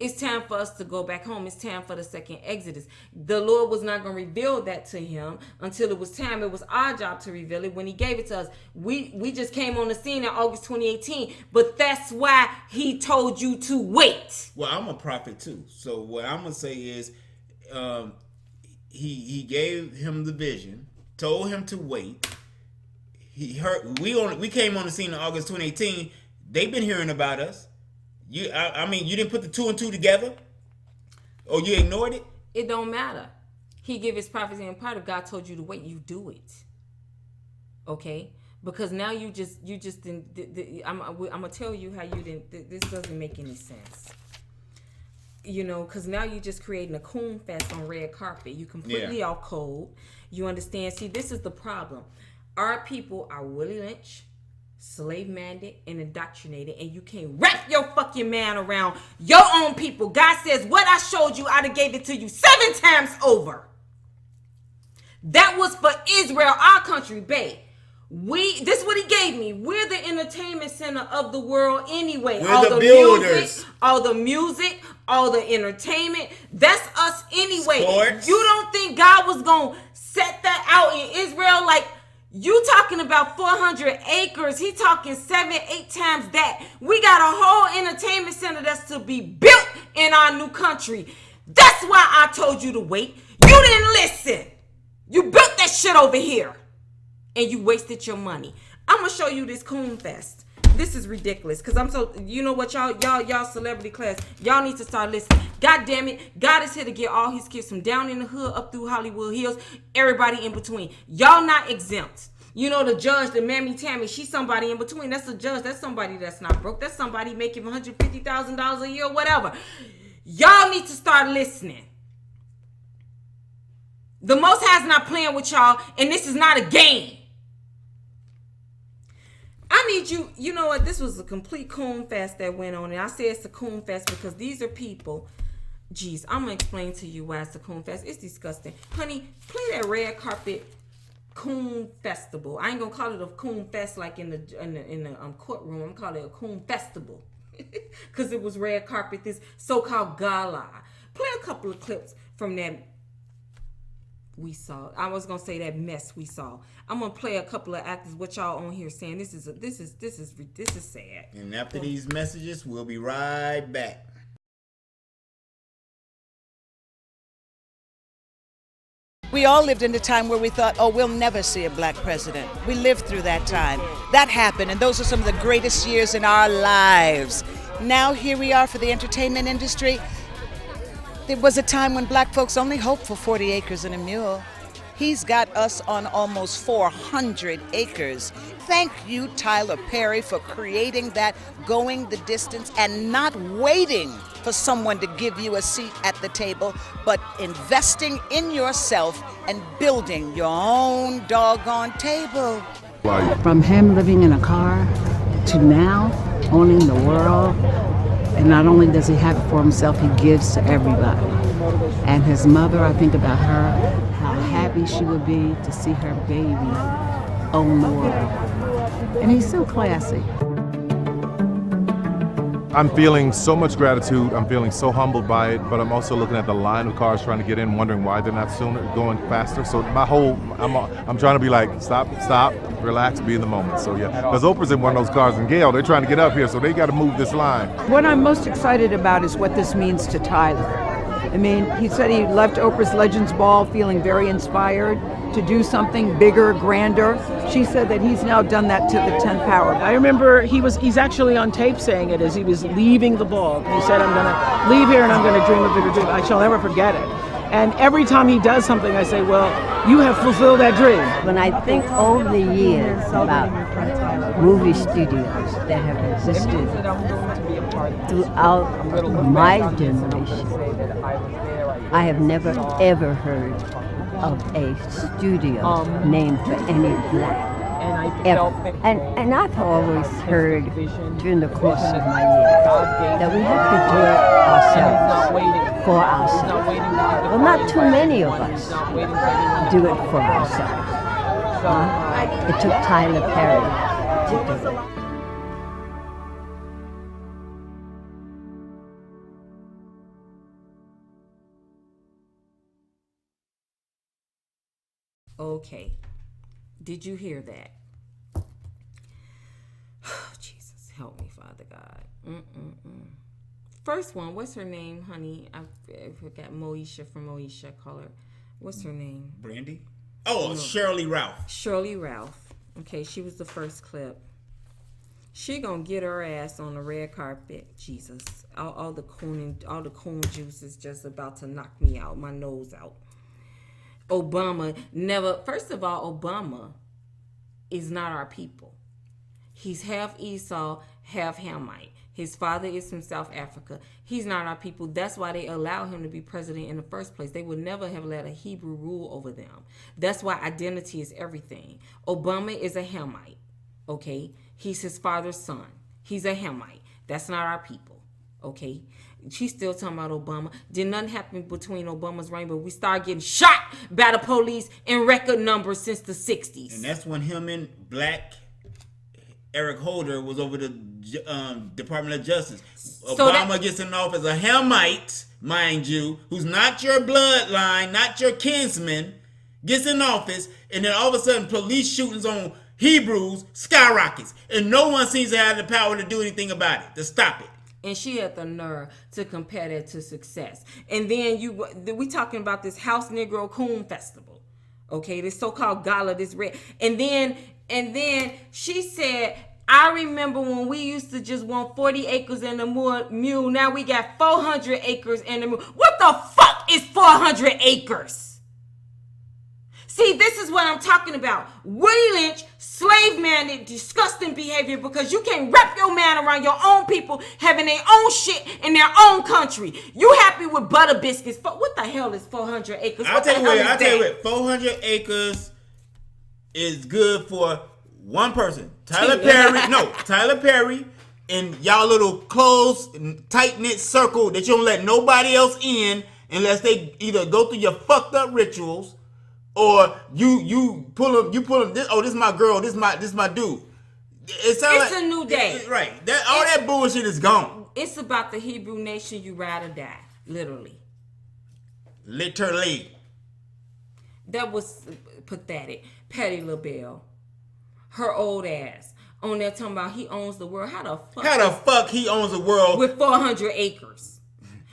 It's time for us to go back home. It's time for the second Exodus. The Lord was not going to reveal that to him until it was time. It was our job to reveal it when he gave it to us. We just came on the scene in August 2018, but that's why he told you to wait. Well, I'm a prophet too. So what I'm going to say is he gave him the vision, told him to wait. He heard we came on the scene in August 2018. They've been hearing about us. I mean, you didn't put the two and two together? Or you ignored it? It don't matter. He gave his prophecy in part. If God told you to wait, you do it. Okay? Because now you just didn't. I'm gonna tell you how you didn't. This doesn't make any sense. You know, because now you're just creating a coon fest on red carpet. You completely off code. You understand? See, this is the problem. Our people are Willie Lynch, slave-minded and indoctrinated, and you can't wrap your fucking man around your own people. God says, what I showed you, I'd have gave it to you 7 times over. That was for Israel, our country, babe. This is what he gave me. We're the entertainment center of the world anyway. We're all the builders. All the music, all the entertainment. That's us anyway. Sports. You don't think God was going to set that out in Israel? Like, you talking about 400 acres. He talking 7-8 times that. We got a whole entertainment center that's to be built in our new country. That's why I told you to wait. You didn't listen. You built that shit over here. And you wasted your money. I'm going to show you this coon fest. This is ridiculous. Because I'm so, you know what, y'all celebrity class, y'all need to start listening. God damn it. God is here to get all his kids from down in the hood up through Hollywood Hills. Everybody in between. Y'all not exempt. You know, the judge, the Mammy Tammy, she's somebody in between. That's a judge. That's somebody that's not broke. That's somebody making $150,000 a year, whatever. Y'all need to start listening. The Most High's not playing with y'all, and this is not a game. I I need you. You know what? This was a complete coon fest that went on, and I say it's a coon fest because these are people. Jeez, I'm gonna explain to you why it's a coon fest. It's disgusting, honey. Play that red carpet coon festival. I ain't gonna call it a coon fest like in the courtroom. I'm calling it a coon festival because it was red carpet. This so-called gala. Play a couple of clips from that. We saw. I was gonna say that mess we saw. I'm gonna play a couple of actors. What y'all on here saying? This is sad. And after these messages, we'll be right back. We all lived in a time where we thought, oh, we'll never see a black president. We lived through that time. That happened, and those are some of the greatest years in our lives. Now here we are for the entertainment industry. There was a time when black folks only hoped for 40 acres and a mule. He's got us on almost 400 acres. Thank you, Tyler Perry, for creating that, going the distance, and not waiting for someone to give you a seat at the table, but investing in yourself and building your own doggone table. From him living in a car to now owning the world, and not only does he have it for himself, he gives to everybody. And his mother, I think about her, how happy she would be to see her baby own the world. And he's so classy. I'm feeling so much gratitude. I'm feeling so humbled by it, but I'm also looking at the line of cars trying to get in, wondering why they're not sooner, going faster. So I'm trying to be like, stop, relax, be in the moment. So yeah, because Oprah's in one of those cars, and Gail, they're trying to get up here, so they got to move this line. What I'm most excited about is what this means to Tyler. I mean, he said he left Oprah's Legends Ball feeling very inspired to do something bigger, grander. She said that he's now done that to the 10th power. I remember he's actually on tape saying it as he was leaving the ball. He said, I'm going to leave here and I'm going to dream a bigger dream. I shall never forget it. And every time he does something, I say, well, you have fulfilled that dream. When I think over the years about movie studios that have existed throughout my generation, I have never ever heard of a studio named for any black. Ever. And I've always heard during the course of my years that we have to do it ourselves, for ourselves. Well, not too many of us do it for ourselves. It took Tyler Perry to do it. Okay. Did you hear that? Oh, Jesus, help me, Father God. First one, what's her name, honey? I forgot. Moesha from Moesha. Call her. What's her name? Brandy? Oh, no. Shirley Ralph. Shirley Ralph. Okay, she was the first clip. She gonna get her ass on the red carpet. Jesus, all the coon juice is just about to knock me out, my nose out. Obama never. First of all, Obama is not our people. He's half Esau, half Hamite. His father is from South Africa. He's not our people. That's why they allow him to be president in the first place. They would never have let a Hebrew rule over them. That's why identity is everything. Obama is a Hamite, okay? He's his father's son. He's a Hamite. That's not our people, okay? She's still talking about Obama. Did nothing happen between Obama's reign, but we started getting shot by the police in record numbers since the 60s. And that's when him and black Eric Holder was over the Department of Justice. Obama gets in office, a Hamite, mind you, who's not your bloodline, not your kinsman, gets in office, and then all of a sudden police shootings on Hebrews skyrockets. And no one seems to have the power to do anything about it, to stop it. And she had the nerve to compare that to success. And then we talking about this House Negro Coon Festival. Okay, this so-called gala, this red. And then she said, I remember when we used to just want 40 acres and a mule. Now we got 400 acres and a mule. What the fuck is 400 acres? See, this is what I'm talking about. Willie Lynch, slave man, disgusting behavior, because you can't wrap your man around your own people having their own shit in their own country. You happy with butter biscuits? What the hell is 400 acres? I'll tell you what, 400 acres is good for One person. Tyler Perry. No, Tyler Perry and y'all little close, tight knit circle that you don't let nobody else in unless they either go through your fucked up rituals or you pull them. This is my girl. This my dude. It's a new day. Right. All that bullshit is gone. It's about the Hebrew nation. You ride or die. Literally. That was pathetic. Patty LaBelle. Her old ass. On there talking about he owns the world. How the fuck he owns the world? With 400 acres.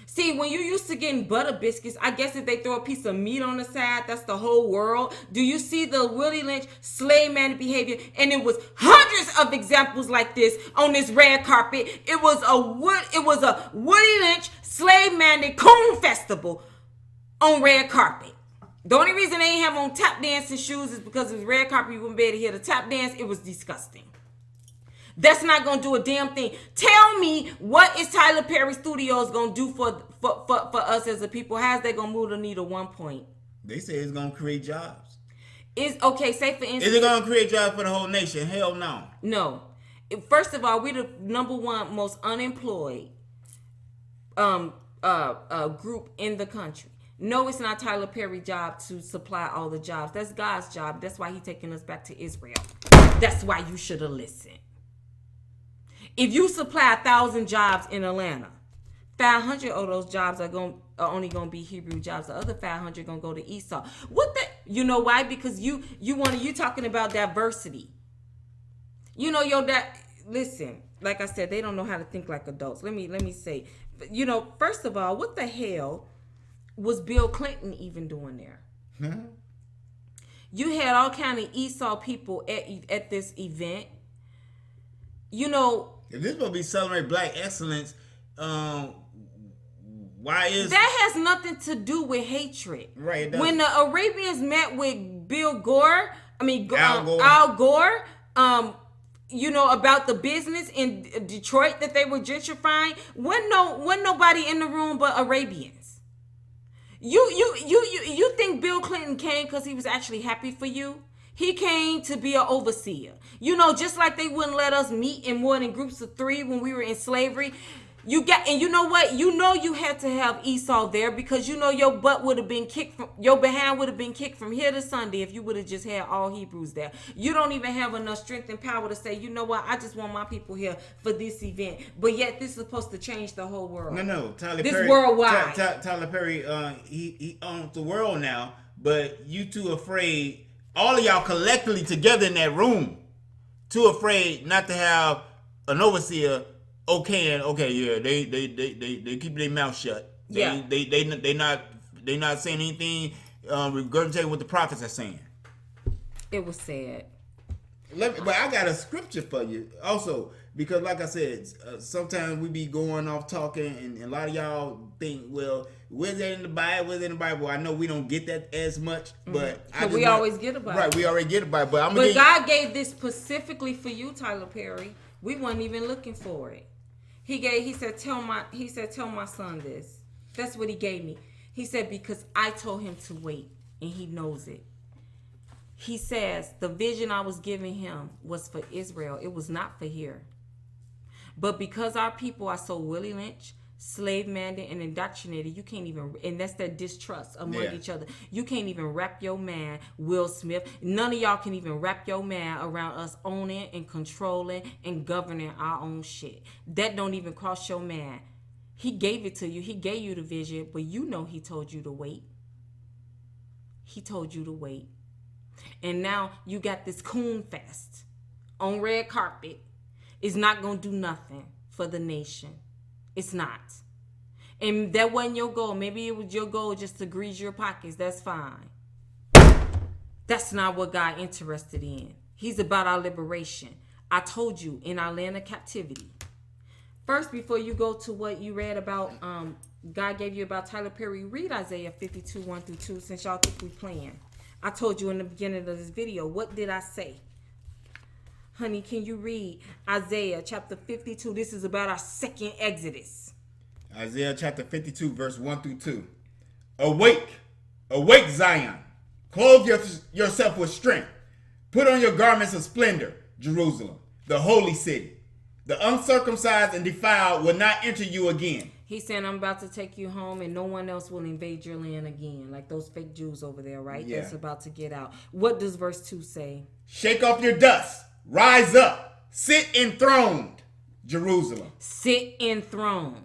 See, when you used to getting butter biscuits, I guess if they throw a piece of meat on the side, that's the whole world. Do you see the Willie Lynch slave man behavior? And it was hundreds of examples like this on this red carpet. It was a Willie Lynch slave man coon festival on red carpet. The only reason they ain't have on tap dancing shoes is because it was red carpet. You wouldn't be able to hear the tap dance. It was disgusting. That's not gonna do a damn thing. Tell me, what is Tyler Perry Studios gonna do for us as a people? How's they gonna move the needle 1 point? They say it's gonna create jobs. Say for instance, is it gonna create jobs for the whole nation? Hell no. No. First of all, we're the number one most unemployed group in the country. No, it's not Tyler Perry's job to supply all the jobs. That's God's job. That's why he's taking us back to Israel. That's why you should have listened. If you supply 1,000 jobs in Atlanta, 500 of those jobs are only gonna be Hebrew jobs. The other 500 gonna go to Esau. You know why? Because you talking about diversity. Listen, like I said, they don't know how to think like adults. Let me say, first of all, what the hell was Bill Clinton even doing there? Hmm? You had all kind of Esau people at this event. If this supposed to be celebrate black excellence, why is that has nothing to do with hatred? Right. When the Arabians met with Al Gore, about the business in Detroit that they were gentrifying, wasn't nobody in the room but Arabians. You think Bill Clinton came because he was actually happy for you? He came to be an overseer. Just like they wouldn't let us meet in more than groups of 3 when we were in slavery. You know what? You had to have Esau there because your butt would have been kicked your behind would have been kicked from here to Sunday if you would have just had all Hebrews there. You don't even have enough strength and power to say, you know what? I just want my people here for this event. But yet this is supposed to change the whole world. No. Tyler this Perry, worldwide. Tyler Perry, he owns the world now, but you too afraid. All of y'all collectively together in that room, too afraid not to have an overseer. They keep their mouth shut. They not saying anything regurgitating what the prophets are saying. It was sad. But I got a scripture for you also, because like I said, sometimes we be going off talking, and a lot of y'all think, well, where's that in the Bible? Where's that in the Bible? I know we don't get that as much, but we always get a Bible. Right, we already get a Bible. But God gave this specifically for you, Tyler Perry. We weren't even looking for it. He said, tell my son this. That's what he gave me. He said, because I told him to wait, and he knows it. He says, the vision I was giving him was for Israel. It was not for here. But because our people are so Willie Lynch, slave-minded, and indoctrinated, you can't even, and that's that distrust among each other. You can't even wrap your man, Will Smith. None of y'all can even wrap your man around us owning and controlling and governing our own shit. That don't even cross your man. He gave it to you. He gave you the vision, but he told you to wait. He told you to wait. And now you got this coon fest on red carpet. It's not going to do nothing for the nation. It's not. And that wasn't your goal. Maybe it was your goal just to grease your pockets. That's fine. That's not what God interested in. He's about our liberation. I told you, in our land of captivity. First, before you go to what you read about, God gave you about Tyler Perry, read Isaiah 52, 1-2, since y'all think we playing. I told you in the beginning of this video, what did I say? Honey, can you read Isaiah chapter 52? This is about our second Exodus. Isaiah chapter 52, verse 1-2. Awake, awake Zion. Clothe yourself with strength. Put on your garments of splendor. Jerusalem, the holy city. The uncircumcised and defiled will not enter you again. He's saying, I'm about to take you home and no one else will invade your land again. Like those fake Jews over there, right? Yeah. That's about to get out. What does verse 2 say? Shake off your dust. Rise up. Sit enthroned, Jerusalem. Sit enthroned.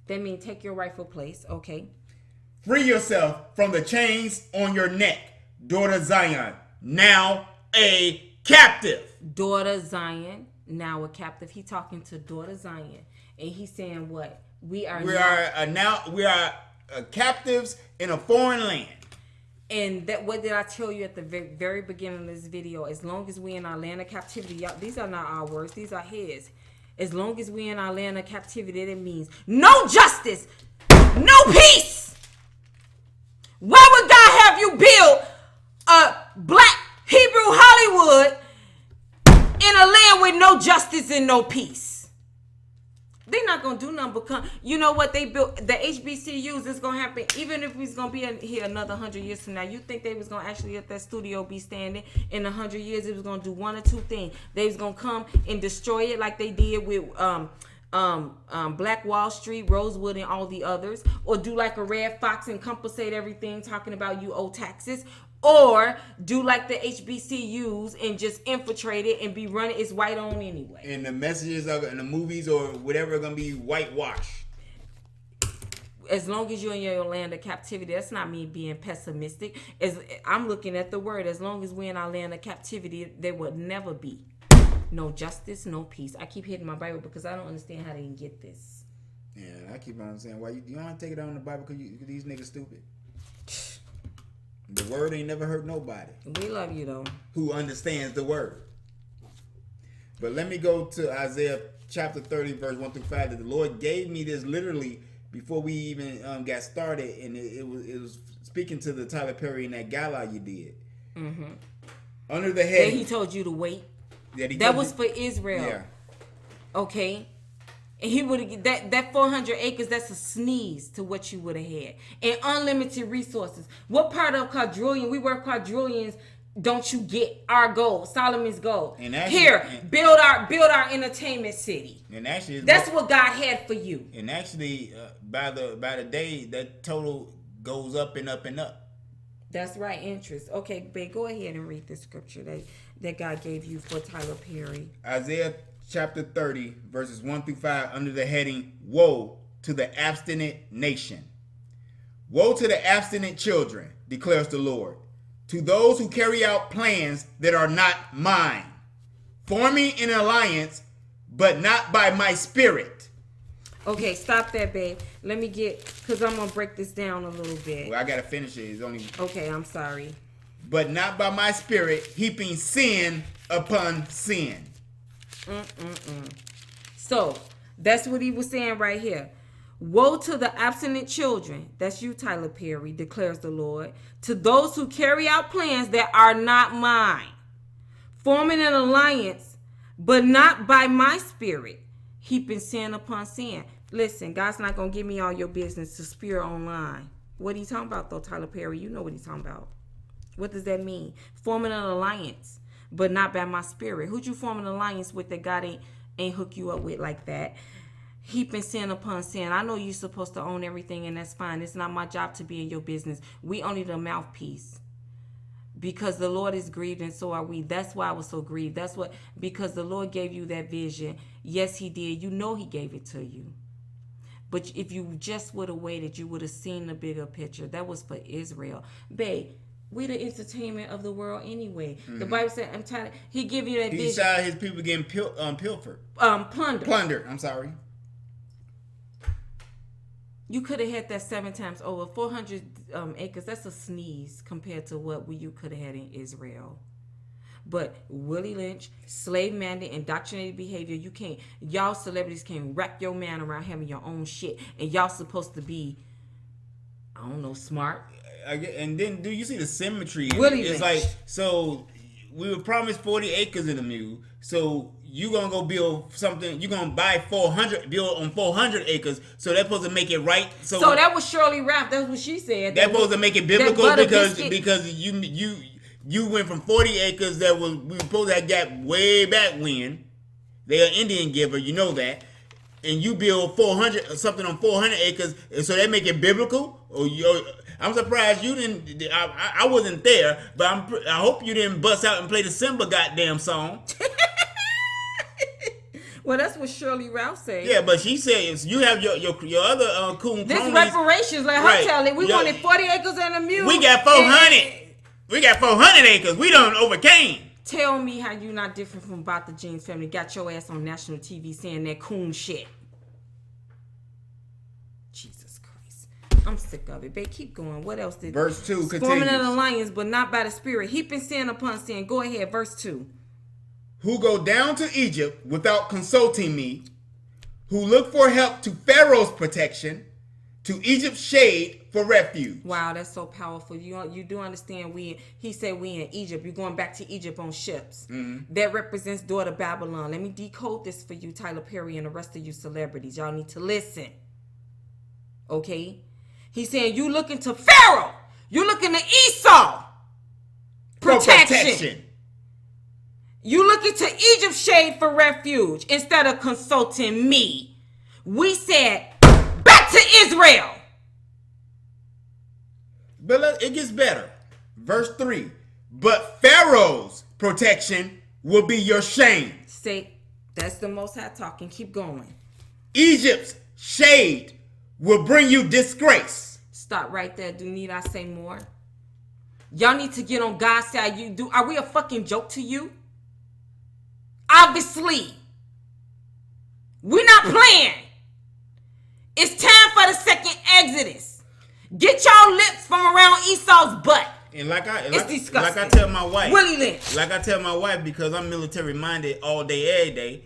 That means take your rightful place. Okay. Free yourself from the chains on your neck, daughter Zion, now a captive. Daughter Zion, now a captive. He talking to daughter Zion. And he's saying what? We are captives in a foreign land. And that, what did I tell you at the very beginning of this video? As long as we in our land of captivity, y'all, these are not our words, these are his. As long as we in our land of captivity, that means no justice, no peace. Why would God have you build a black Hebrew Hollywood in a land with no justice and no peace? They're not going to do nothing but come. You know what they built? The HBCUs is going to happen. Even if we's going to be in here another 100 years from now, you think they was going to actually let that studio be standing in 100 years? It was going to do one or two things. They was going to come and destroy it like they did with Black Wall Street, Rosewood, and all the others. Or do like a Red Fox and compensate everything, talking about you owe taxes. Or do like the HBCUs and just infiltrate it and be running. It's white on anyway. And the messages in the movies or whatever are going to be whitewashed. As long as you're in your land of captivity, that's not me being pessimistic. As I'm looking at the word, as long as we're in our land of captivity, there would never be no justice, no peace. I keep hitting my Bible because I don't understand how they can get this. Yeah, I keep on saying, why you don't want to take it out in the Bible because these niggas stupid. The word ain't never hurt nobody. We love you though. Who understands the word. But let me go to Isaiah chapter 30, verse 1 through 5. That the Lord gave me this literally before we even got started, and it was speaking to the Tyler Perry and that gala you did. Mm-hmm. Under the head, he told you to wait. That was for Israel. Yeah. Okay. And he would have that 400 acres. That's a sneeze to what you would have had, and unlimited resources. What part of quadrillion? We were quadrillions. Don't you get our goal, Solomon's goal? And actually, here, build our entertainment city. And actually, that's what God had for you. And actually, by the day, that total goes up and up and up. That's right, interest. Okay, babe, go ahead and read the scripture that God gave you for Tyler Perry. Isaiah chapter 30, verses 1 through 5, under the heading, Woe to the abstinent nation. Woe to the abstinent children, declares the Lord, to those who carry out plans that are not mine, forming an alliance, but not by my spirit. Okay, stop that, babe. Let me because I'm going to break this down a little bit. Well, I got to finish it. It's only... Okay, I'm sorry. But not by my spirit, heaping sin upon sin. So, that's what he was saying right here. Woe to the abstinent children, that's you, Tyler Perry, declares the Lord, to those who carry out plans that are not mine, forming an alliance, but not by my spirit, heaping sin upon sin. Listen, God's not going to give me all your business to spear online. What are you talking about, though, Tyler Perry? You know what he's talking about. What does that mean? Forming an alliance, but not by my spirit. Who'd you form an alliance with that God ain't hook you up with like that? Heaping sin upon sin. I know you're supposed to own everything, and that's fine. It's not my job to be in your business. We only the mouthpiece. Because the Lord is grieved, and so are we. That's why I was so grieved. Because the Lord gave you that vision. Yes, he did. You know he gave it to you. But if you just would have waited, you would have seen the bigger picture. That was for Israel. Babe, we the entertainment of the world anyway. Mm-hmm. The Bible said, I'm tired. He give you that vision. He saw his people getting pilfered. Plundered. I'm sorry. You could have had that 7 times over. 400 acres, that's a sneeze compared to what you could have had in Israel. But Willie Lynch, slave-minded, indoctrinated behavior, y'all celebrities can't wrap your man around having your own shit. And y'all supposed to be, I don't know, smart. And then, do you see the symmetry? Willie It's Lynch. like, so we were promised 40 acres in the mule. So you gonna go build something, you gonna build on 400 acres, so that's supposed to make it right. So that was Shirley Ralph, that's what she said. That's supposed to make it biblical because you went from 40 acres that we were supposed to have got way back when. They're an Indian giver, you know that. And you build 400 or something on 400 acres, and so they make it biblical. I'm surprised you didn't. I wasn't there, but I hope you didn't bust out and play the Simba goddamn song. Well, that's what Shirley Ralph said. Yeah, but she said you have your other coon this cronies. Reparations, let her tell it. We wanted 40 acres and a mule. We got 400. We got 400 acres. We done overcame. Tell me how you not different from About the Jeans family. Got your ass on national TV saying that coon shit. Jesus Christ. I'm sick of it. Babe, keep going. What else did Verse 2 continues. Forming an alliance, but not by the spirit. Heaping sin upon sin. Go ahead, verse 2. Who go down to Egypt without consulting me, who look for help to Pharaoh's protection, to Egypt's shade for refuge. Wow, that's so powerful. You do understand he said we in Egypt. You're going back to Egypt on ships. Mm-hmm. That represents daughter Babylon. Let me decode this for you, Tyler Perry, and the rest of you celebrities. Y'all need to listen. Okay? He's saying you looking to Pharaoh. You looking to Esau. Protection. You looking to Egypt's shade for refuge instead of consulting me. We said back to Israel. But it gets better. Verse 3. But Pharaoh's protection will be your shame. Say, that's the Most High talking. Keep going. Egypt's shade will bring you disgrace. Stop right there. Do need I say more? Y'all need to get on God's side. Are we a fucking joke to you? Obviously. We're not playing. It's time for the second Exodus. Get y'all lips from around Esau's butt. And like I tell my wife, Willie Lynch. Like I tell my wife, because I'm military minded all day, every day.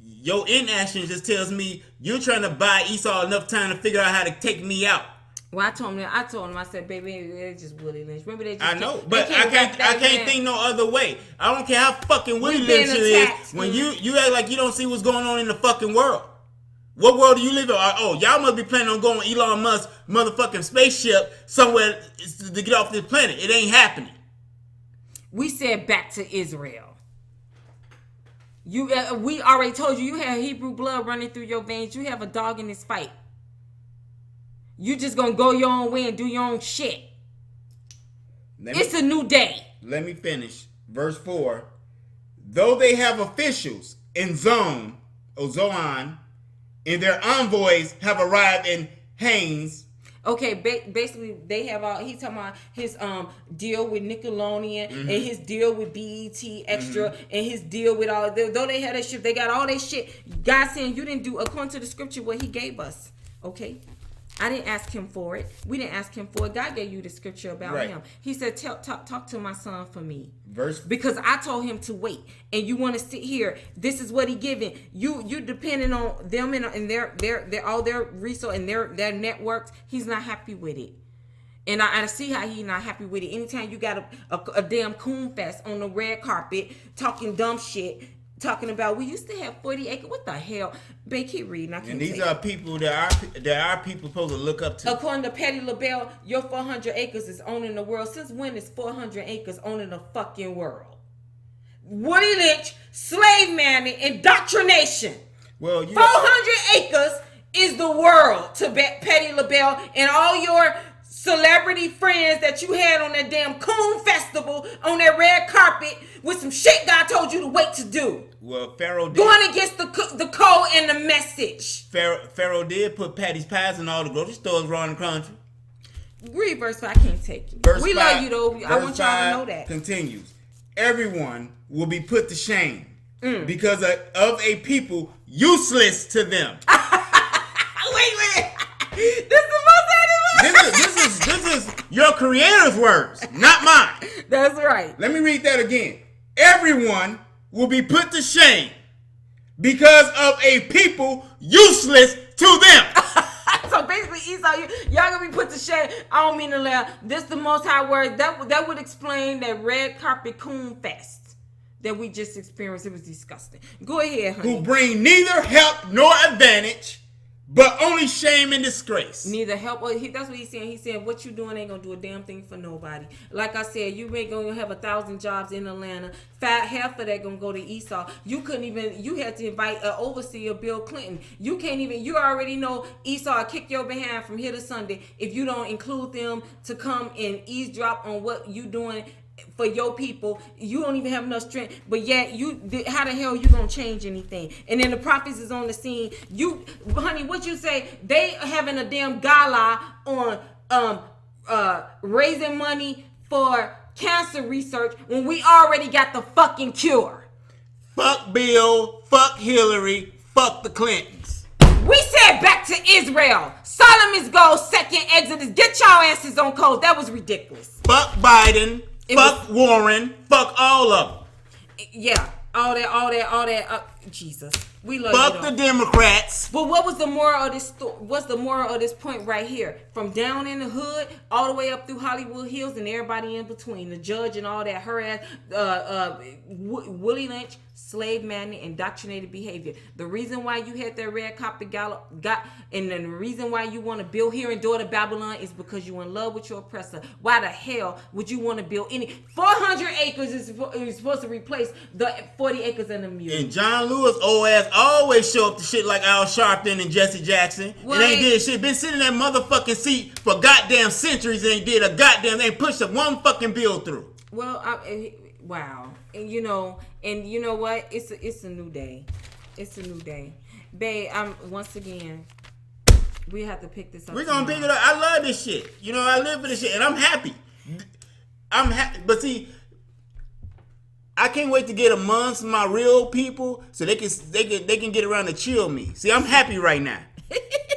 Your inaction just tells me you're trying to buy Esau enough time to figure out how to take me out. Well, I told him, I said, baby, it's just Willie Lynch. Remember they just I know, but I can't think no other way. I don't care how fucking Willie Lynch is. When you act like you don't see what's going on in the fucking world. What world do you live in? Oh, y'all must be planning on going Elon Musk's motherfucking spaceship somewhere to get off this planet. It ain't happening. We said back to Israel. We already told you have Hebrew blood running through your veins. You have a dog in this fight. You just gonna go your own way and do your own shit. It's a new day. Let me finish. Verse 4. Though they have officials in Zoan, and their envoys have arrived in Hanes. Okay, basically they have all. He's talking about his deal with Nickelodeon and his deal with BET Extra and his deal with all. Though they had that shit, they got all that shit. God saying you didn't do according to the scripture what He gave us. Okay. I didn't ask Him for it. We didn't ask Him for it. God gave you the scripture about Him. He said, talk to my son for me. Because I told him to wait. And you want to sit here. This is what He giving. You depending on them and their all their resources and their networks. He's not happy with it. And I see how He's not happy with it. Anytime you got a damn coon fest on the red carpet talking dumb shit. Talking about we used to have 40 acres. What the hell? Babe, keep reading. And these are people that our people supposed to look up to. According to Patty LaBelle, your 400 acres is owning the world. Since when is 400 acres owning the fucking world? Willie Lynch, slave manning, indoctrination. Well, 400 acres is the world to Patty LaBelle and all your celebrity friends that you had on that damn coon festival on that red carpet with some shit God told you to wait to do. Well, Pharaoh did. Going against the code and the message. Pharaoh did put Patty's Pies in all the grocery stores around the country. Read verse 5. I can't take it. We love you though. I want y'all to know that. Continues. Everyone will be put to shame because of a people useless to them. Wait. This is your creator's words, not mine. That's right. Let me read that again. Everyone will be put to shame because of a people useless to them. So basically, Esau, y'all gonna be put to shame. I don't mean to laugh. This the Most High word. That would explain that red carpet coon fest that we just experienced. It was disgusting. Go ahead, honey. Who bring neither help nor advantage, but only shame and disgrace. Neither help or that's what he's saying. He's saying what you doing ain't gonna do a damn thing for nobody. Like I said, you ain't gonna have 1,000 jobs in Atlanta. Half of that gonna go to Esau. You couldn't even. You had to invite an overseer, Bill Clinton. You can't even. You already know Esau kick your behind from here to Sunday if you don't include them to come and eavesdrop on what you doing for your people. You don't even have enough strength, but yet how the hell you gonna change anything? And then the prophets is on the scene. You, honey, what you say? They having a damn gala on raising money for cancer research when we already got the fucking cure. Fuck Bill, fuck Hillary, fuck the Clintons. We said back to Israel. Solomon's gold, second Exodus. Get y'all asses on code. That was ridiculous. Fuck Biden. Fuck Warren. Fuck all of them. Yeah. All that. Jesus. We love fuck you. Fuck the Democrats. But what was the moral of this story? What's the moral of this point right here? From down in the hood, all the way up through Hollywood Hills and everybody in between. The judge and all that, her ass, Willie Lynch, slave man, indoctrinated behavior. The reason why you had that red carpet and the reason why you want to build here in Daughter Babylon is because you in love with your oppressor. Why the hell would you want to build 400 acres is supposed to replace the 40 acres in the mule? And John Lewis old ass always show up to shit like Al Sharpton and Jesse Jackson. Well, and ain't did shit. Been sitting in that motherfucking seat for goddamn centuries and ain't did a goddamn, ain't pushed a one fucking bill through. Well, wow. And you know what? It's a new day. It's a new day. Babe, once again, we have to pick this up. We're gonna pick it up. I love this shit. You know, I live for this shit and I'm happy. But see, I can't wait to get amongst my real people so they can get around to chill me. See, I'm happy right now.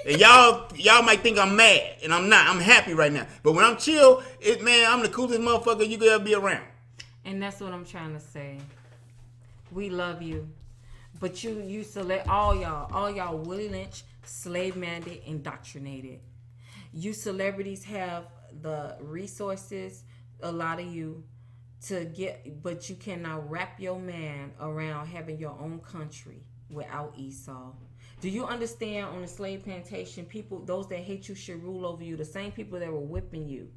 And y'all might think I'm mad, and I'm not. I'm happy right now. But when I'm chill, I'm the coolest motherfucker you could ever be around. And that's what I'm trying to say. We love you. But you select all y'all Willie Lynch, slave-minded, indoctrinated. You celebrities have the resources, a lot of you, to get, but you cannot wrap your man around having your own country without Esau. Do you understand, on the slave plantation, people, those that hate you should rule over you. The same people that were whipping you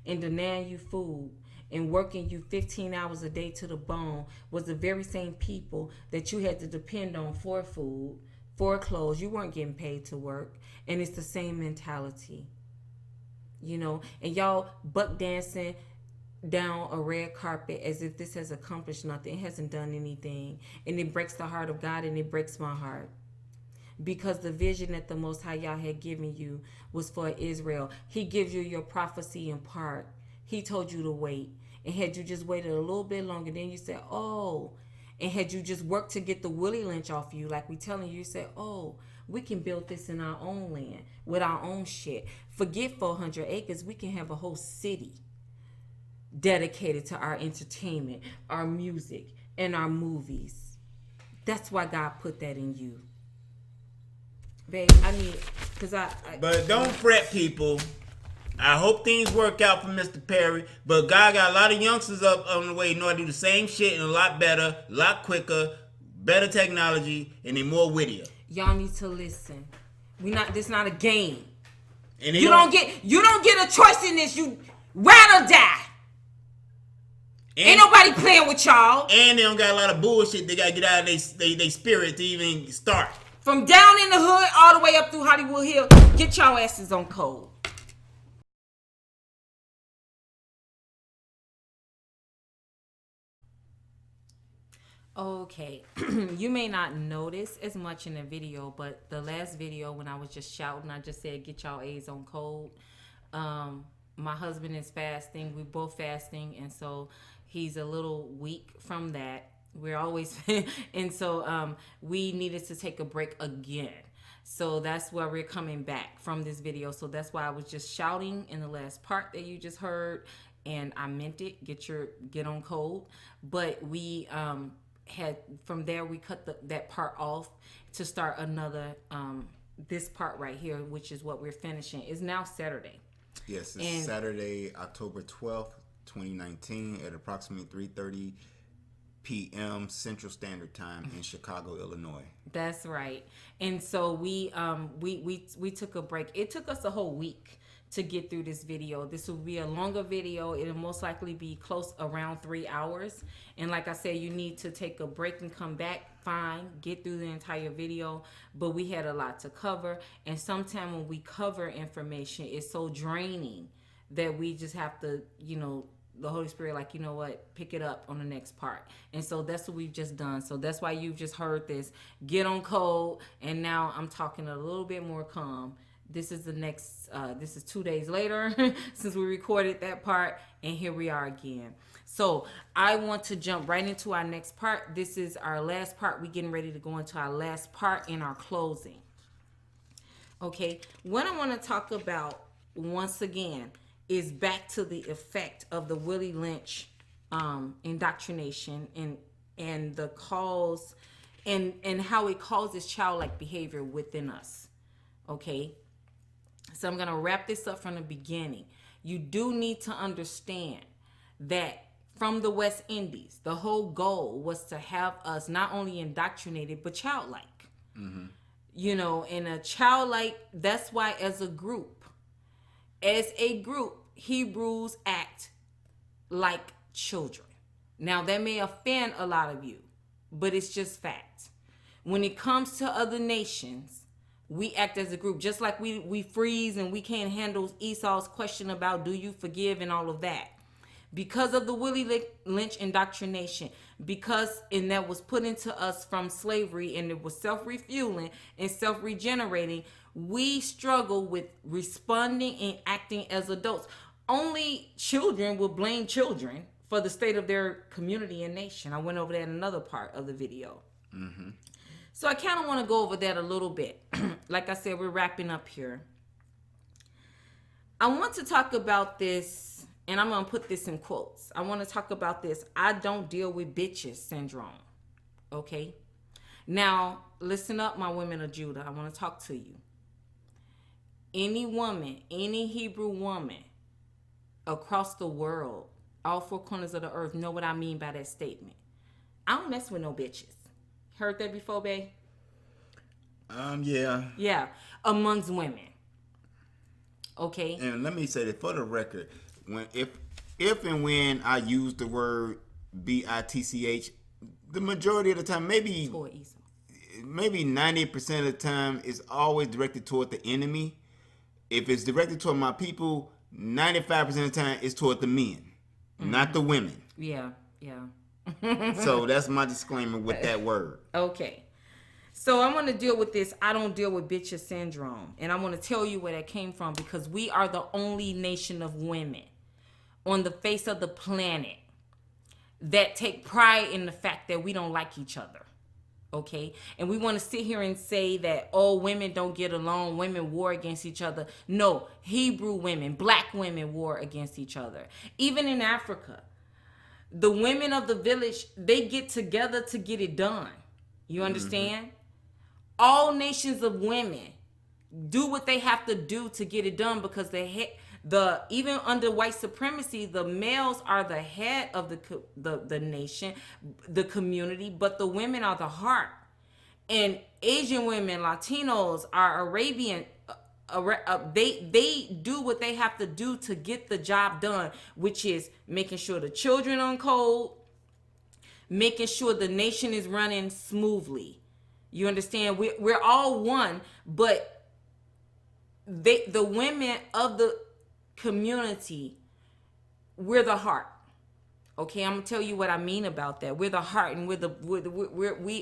and denying you food and working you 15 hours a day to the bone was the very same people that you had to depend on for food, for clothes. You weren't getting paid to work. And it's the same mentality. You know, and y'all buck dancing down a red carpet as if this has accomplished nothing. It hasn't done anything. And it breaks the heart of God, and it breaks my heart. Because the vision that the Most High Yah had given you was for Israel. He gives you your prophecy in part. He told you to wait. And had you just waited a little bit longer, then you said, oh. And had you just worked to get the Willie Lynch off you, like we telling you, you said, oh, we can build this in our own land with our own shit. Forget 400 acres. We can have a whole city dedicated to our entertainment, our music, and our movies. That's why God put that in you. Babe, But don't fret, people. I hope things work out for Mr. Perry. But God got a lot of youngsters up on the way in order to do the same shit and a lot better, a lot quicker, better technology, and then more wittier. Y'all need to listen. This not a game. And you don't get a choice in this. You ride or die. Ain't nobody playing with y'all. And they don't got a lot of bullshit they gotta get out of they spirit to even start. From down in the hood all the way up through Hollywood Hill, get y'all asses on code. Okay, you may not notice as much in the video, but the last video when I was just shouting, I just said, get y'all A's on code. My husband is fasting. We're both fasting, and so he's a little weak from that. We're always, and so we needed to take a break again. So that's why we're coming back from this video. So that's why I was just shouting in the last part that you just heard, and I meant it. Get on code. But we had, from there we cut that part off to start another this part right here, which is what we're finishing. It's now Saturday. Yes, it's Saturday, October 12th, 2019 at approximately 3:30 p.m. Central Standard Time in Chicago, Illinois. That's right. And so we took a break. It took us a whole week to get through this video. This will be a longer video. It'll most likely be close around 3 hours. And like I said, you need to take a break and come back. Fine, get through the entire video. But we had a lot to cover. And sometimes when we cover information, it's so draining that we just have to, the Holy Spirit, like, you know what, pick it up on the next part. And so that's what we've just done. So that's why you've just heard this get on code. And now I'm talking a little bit more calm. This is this is 2 days later since we recorded that part, and here we are again. So I want to jump right into our next part. This is our last part. We're getting ready to go into our last part in our closing. Okay, what I want to talk about once again is back to the effect of the Willie Lynch indoctrination and the cause and how it causes childlike behavior within us. Okay, so I'm going to wrap this up from the beginning. You do need to understand that from the West Indies, the whole goal was to have us not only indoctrinated, but childlike. Mm-hmm. In a childlike, that's why as a group, Hebrews act like children. Now, that may offend a lot of you, but it's just fact. When it comes to other nations, we act as a group, just like we freeze and we can't handle Esau's question about do you forgive and all of that. Because of the Willie Lynch indoctrination, and that was put into us from slavery, and it was self-refueling and self-regenerating, we struggle with responding and acting as adults. Only children will blame children for the state of their community and nation. I went over that in another part of the video. Mm-hmm. So I kind of want to go over that a little bit. Like I said, we're wrapping up here. I want to talk about this, and I'm going to put this in quotes. I want to talk about this I don't deal with bitches syndrome. Okay? Now, listen up, my women of Judah. I want to talk to you. Any woman, any Hebrew woman across the world, all four corners of the earth, know what I mean by that statement. I don't mess with no bitches. Heard that before, babe? Yeah. Yeah, amongst women. Okay. And let me say that for the record, if and when I use the word bitch, the majority of the time, maybe 90% of the time, is always directed toward the enemy. If it's directed toward my people, 95% of the time it's toward the men, not the women. Yeah. So that's my disclaimer with that word. Okay. So I'm going to deal with this I don't deal with bitches syndrome. And I'm going to tell you where that came from, because we are the only nation of women on the face of the planet that take pride in the fact that we don't like each other. Okay? And we want to sit here and say that, oh, women don't get along, women war against each other. No, Hebrew women, black women war against each other. Even in Africa, the women of the village, they get together to get it done. You understand? Mm-hmm. All nations of women do what they have to do to get it done, because even under white supremacy, the males are the head of the nation, the community, but the women are the heart. And Asian women, Latinos, are Arabian. They do what they have to do to get the job done, which is making sure the children on code, making sure the nation is running smoothly. You understand? We're all one, but the women of the community, we're the heart. Okay, I'm gonna tell you what I mean about that. We're the heart, and we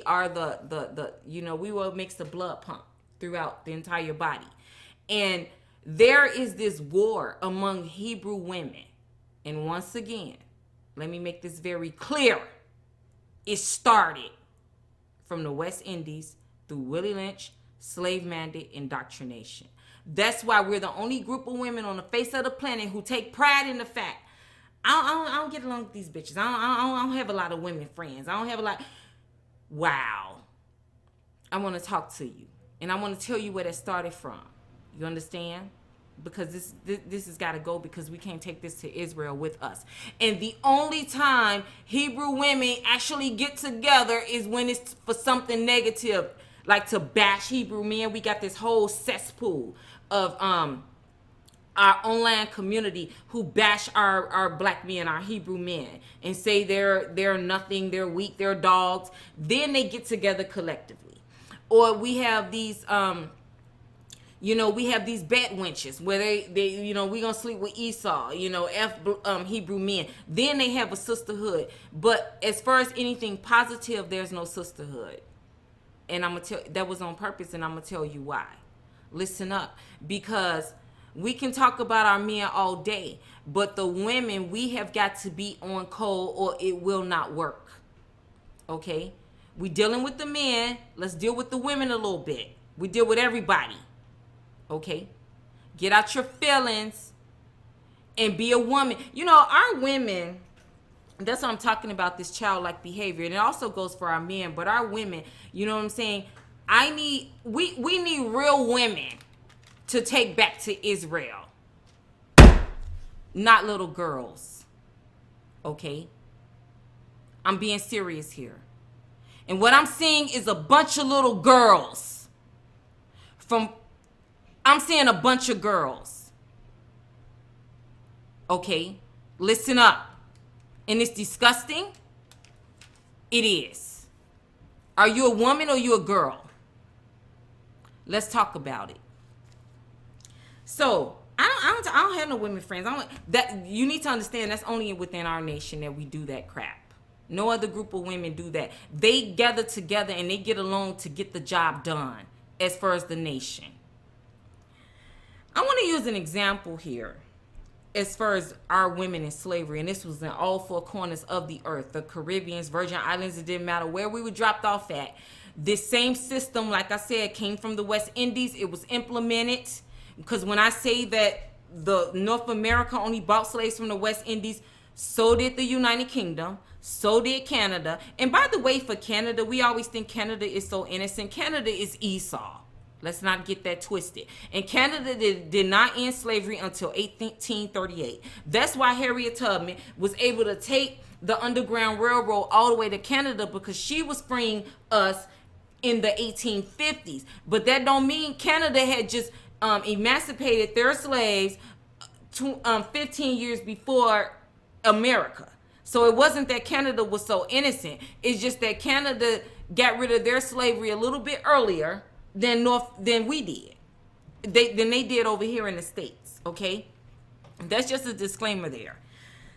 are the we will makes the blood pump throughout the entire body. And there is this war among Hebrew women. And once again, let me make this very clear. It started from the West Indies through Willie Lynch, slave mandate, indoctrination. That's why we're the only group of women on the face of the planet who take pride in the fact, I don't get along with these bitches. I don't have a lot of women friends. I don't have a lot. Wow. I want to talk to you. And I want to tell you where that started from. You understand? because this has got to go, because we can't take this to Israel with us. And the only time Hebrew women actually get together is when it's for something negative, like to bash Hebrew men. We got this whole cesspool of our online community who bash our black men, our Hebrew men, and say they're nothing, they're weak, they're dogs. Then they get together collectively. Or we have these we have these bat wenches where they we gonna sleep with Esau, Hebrew men. Then they have a sisterhood. But as far as anything positive, there's no sisterhood. And I'm gonna tell that was on purpose, and I'm gonna tell you why. Listen up, because we can talk about our men all day, but the women, we have got to be on code or it will not work. Okay? We dealing with the men, let's deal with the women a little bit. We deal with everybody. Okay? Get out your feelings and be a woman. Our women, that's what I'm talking about, this childlike behavior. And it also goes for our men, but our women, you know what I'm saying? We need real women to take back to Israel. Not little girls. Okay? I'm being serious here. And what I'm seeing is a bunch of little girls. I'm seeing a bunch of girls. Okay? Listen up. And it's disgusting. It is. Are you a woman or you a girl? Let's talk about it. So, I don't have no women friends. That you need to understand, that's only within our nation that we do that crap. No other group of women do that. They gather together and they get along to get the job done as far as the nation. I want to use an example here as far as our women in slavery, and this was in all four corners of the earth, the Caribbeans, Virgin Islands, it didn't matter where we were dropped off at. This same system, like I said, came from the West Indies. It was implemented, because when I say that the North America only bought slaves from the West Indies, so did the United Kingdom, so did Canada. And by the way, for Canada, we always think Canada is so innocent. Canada is Esau. Let's not get that twisted. And Canada did not end slavery until 1838. That's why Harriet Tubman was able to take the Underground Railroad all the way to Canada, because she was freeing us in the 1850s. But that don't mean Canada had just emancipated their slaves 15 years before America. So it wasn't that Canada was so innocent. It's just that Canada got rid of their slavery a little bit earlier than we did. Than they did over here in the States. Okay? That's just a disclaimer there.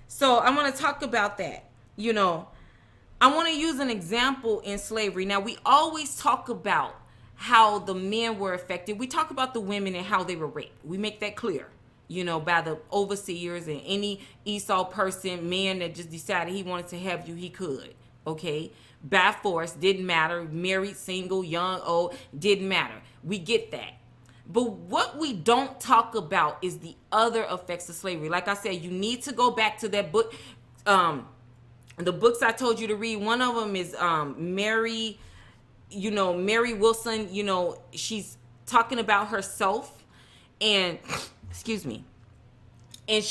So I want to talk about that. I want to use an example in slavery. Now, we always talk about how the men were affected. We talk about the women and how they were raped. We make that clear, by the overseers and any Esau person, man that just decided he wanted to have you, he could. Okay? By force, didn't matter. Married, single, young, old, didn't matter. We get that. But what we don't talk about is the other effects of slavery. Like I said, you need to go back to that book. The books I told you to read, one of them is Mary Wilson. She's talking about herself, and excuse me. And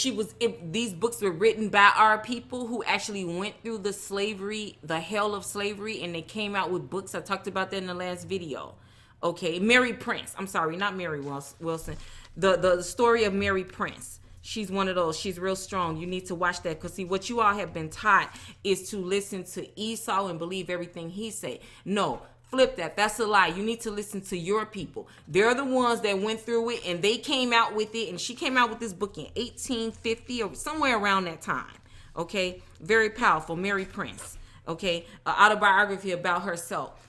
these books were written by our people who actually went through the hell of slavery, and they came out with books. I talked about that in the last video. Okay, Mary Prince. I'm sorry, not Mary Wilson. The story of Mary Prince. She's one of those. She's real strong. You need to watch that, because see, what you all have been taught is to listen to Esau and believe everything he say. No. Flip that. That's a lie. You need to listen to your people. They're the ones that went through it, and they came out with it. And she came out with this book in 1850 or somewhere around that time. Okay, very powerful. Mary Prince. Okay, an autobiography about herself.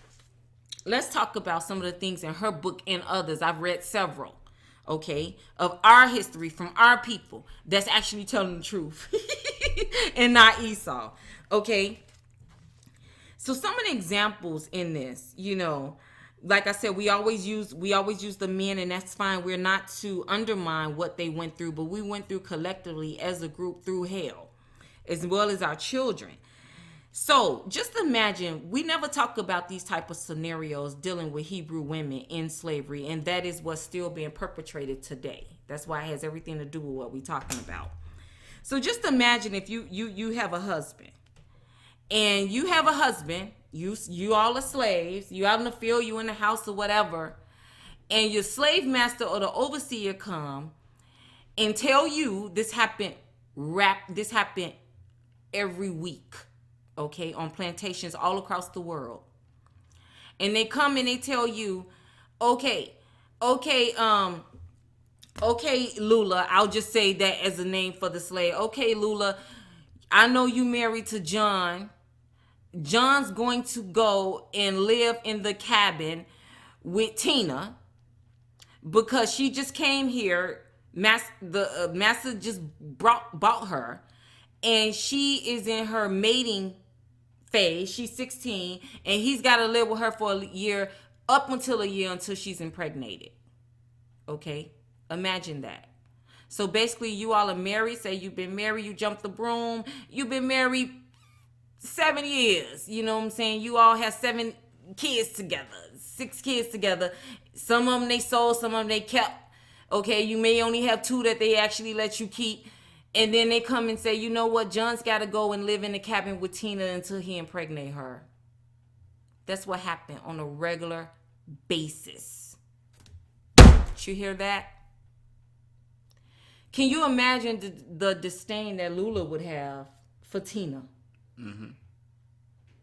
Let's talk about some of the things in her book and others. I've read several. Okay, of our history from our people that's actually telling the truth and not Esau. Okay. So some of the examples in this, like I said, we always use the men, and that's fine. We're not to undermine what they went through, but we went through collectively as a group through hell, as well as our children. So just imagine, we never talk about these type of scenarios dealing with Hebrew women in slavery, and that is what's still being perpetrated today. That's why it has everything to do with what we're talking about. So just imagine if you have a husband, and you have a husband, you all are slaves, you out in the field, you in the house or whatever, and your slave master or the overseer come and tell you this happened every week, okay, on plantations all across the world. And they come and they tell you, okay, Lula, I'll just say that as a name for the slave. Okay, Lula, I know you married to John. John's going to go and live in the cabin with Tina because she just came here. Master just bought her, and she is in her mating phase. She's 16, and he's got to live with her for a year, up until a year, until she's impregnated. Okay, imagine that. So basically, you all are married. Say you've been married, you jumped the broom. You've been married 7 years. You know what I'm saying? You all have 7 kids together, 6 kids together. Some of them they sold, some of them they kept. Okay, you may only have 2 that they actually let you keep. And then they come and say, you know what? John's got to go and live in the cabin with Tina until he impregnate her. That's what happened on a regular basis. Did you hear that? Can you imagine the disdain that Lula would have for Tina? Mm-hmm.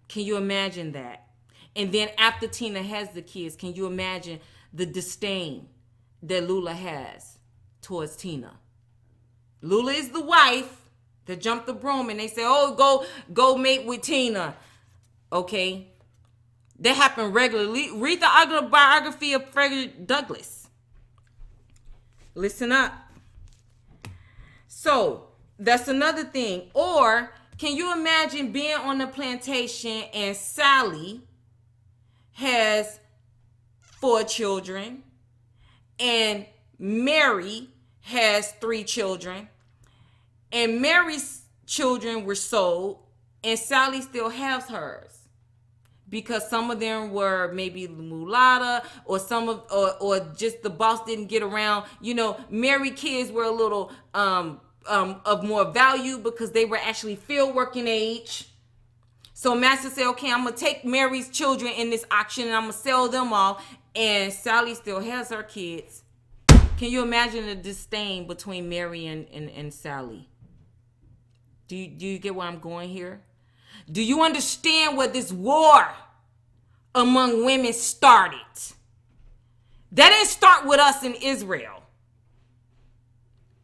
Can you imagine that? And then after Tina has the kids, can you imagine the disdain that Lula has towards Tina? Lula is the wife that jumped the broom, and they say, oh, go mate with Tina. Okay? That happened regularly. Read the autobiography of Frederick Douglass. Listen up. So, that's another thing. Or, can you imagine being on the plantation and Sally has 4 children and Mary has 3 children, and Mary's children were sold and Sally still has hers because some of them were maybe mulatta, or or just the boss didn't get around. You know, Mary's kids were a little of more value because they were actually field working age. So Master said, okay, I'm going to take Mary's children in this auction and I'm going to sell them all. And Sally still has her kids. Can you imagine the disdain between Mary and Sally? Do you get where I'm going here? Do you understand where this war among women started? That didn't start with us in Israel.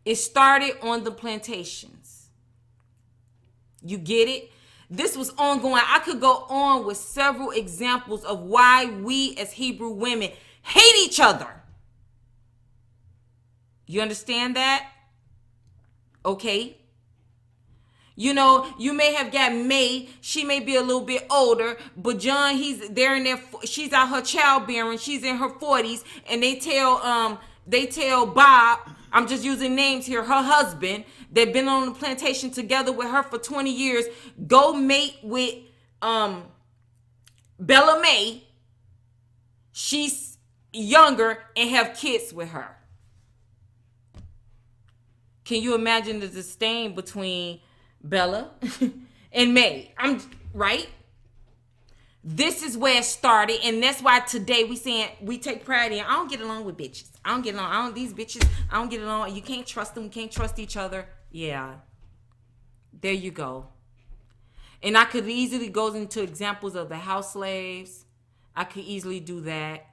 It started on the plantations. You get it? This was ongoing. I could go on with several examples of why we as Hebrew women hate each other. You understand that? Okay. You know, you may have got May. She may be a little bit older, but John, she's out her childbearing. She's in her 40s, and they tell Bob, I'm just using names here, her husband, they've been on the plantation together with her for 20 years, go mate with Bella May. She's younger and have kids with her. Can you imagine the disdain between Bella and May? Right? This is where it started, and that's why today we take pride in. I don't get along with bitches. I don't get along. These bitches, I don't get along. You can't trust them. You can't trust each other. Yeah. There you go. And I could easily go into examples of the house slaves. I could easily do that.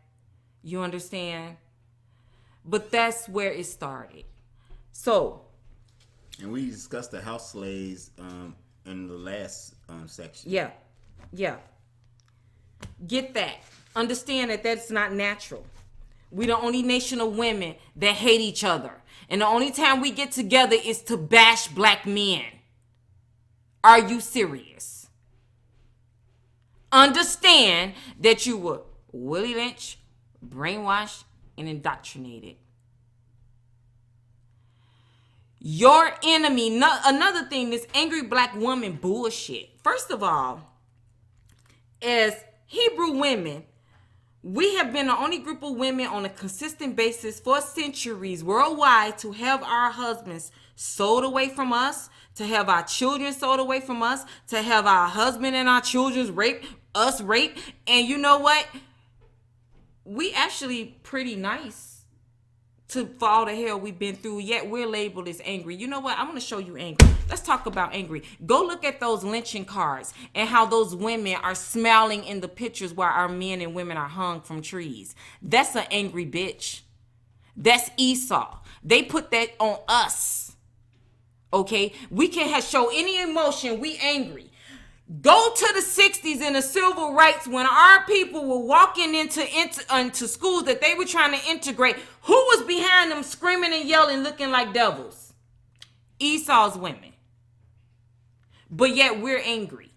You understand? But that's where it started. So. And we discussed the house slaves in the last section. Yeah. Yeah. Get that. Understand that that's not natural. We the only nation of women that hate each other. And the only time we get together is to bash black men. Are you serious? Understand that you were Willie Lynch, brainwashed, and indoctrinated. Your enemy, another thing, this angry black woman bullshit. First of all, as Hebrew women, We have been the only group of women on a consistent basis for centuries worldwide to have our husbands sold away from us, to have our children sold away from us, to have our husband and our children's raped. And you know what? We actually pretty nice for all the hell we've been through, yet we're labeled as angry. You know what? I want to show you angry. Let's talk about angry. Go look at those lynching cards and how those women are smiling in the pictures while our men and women are hung from trees. That's an angry bitch. That's Esau. They put that on us. Okay? We can show any emotion. We angry. Go to the 60s and the civil rights when our people were walking into schools that they were trying to integrate. Who was behind them screaming and yelling, looking like devils? Esau's women. But yet we're angry.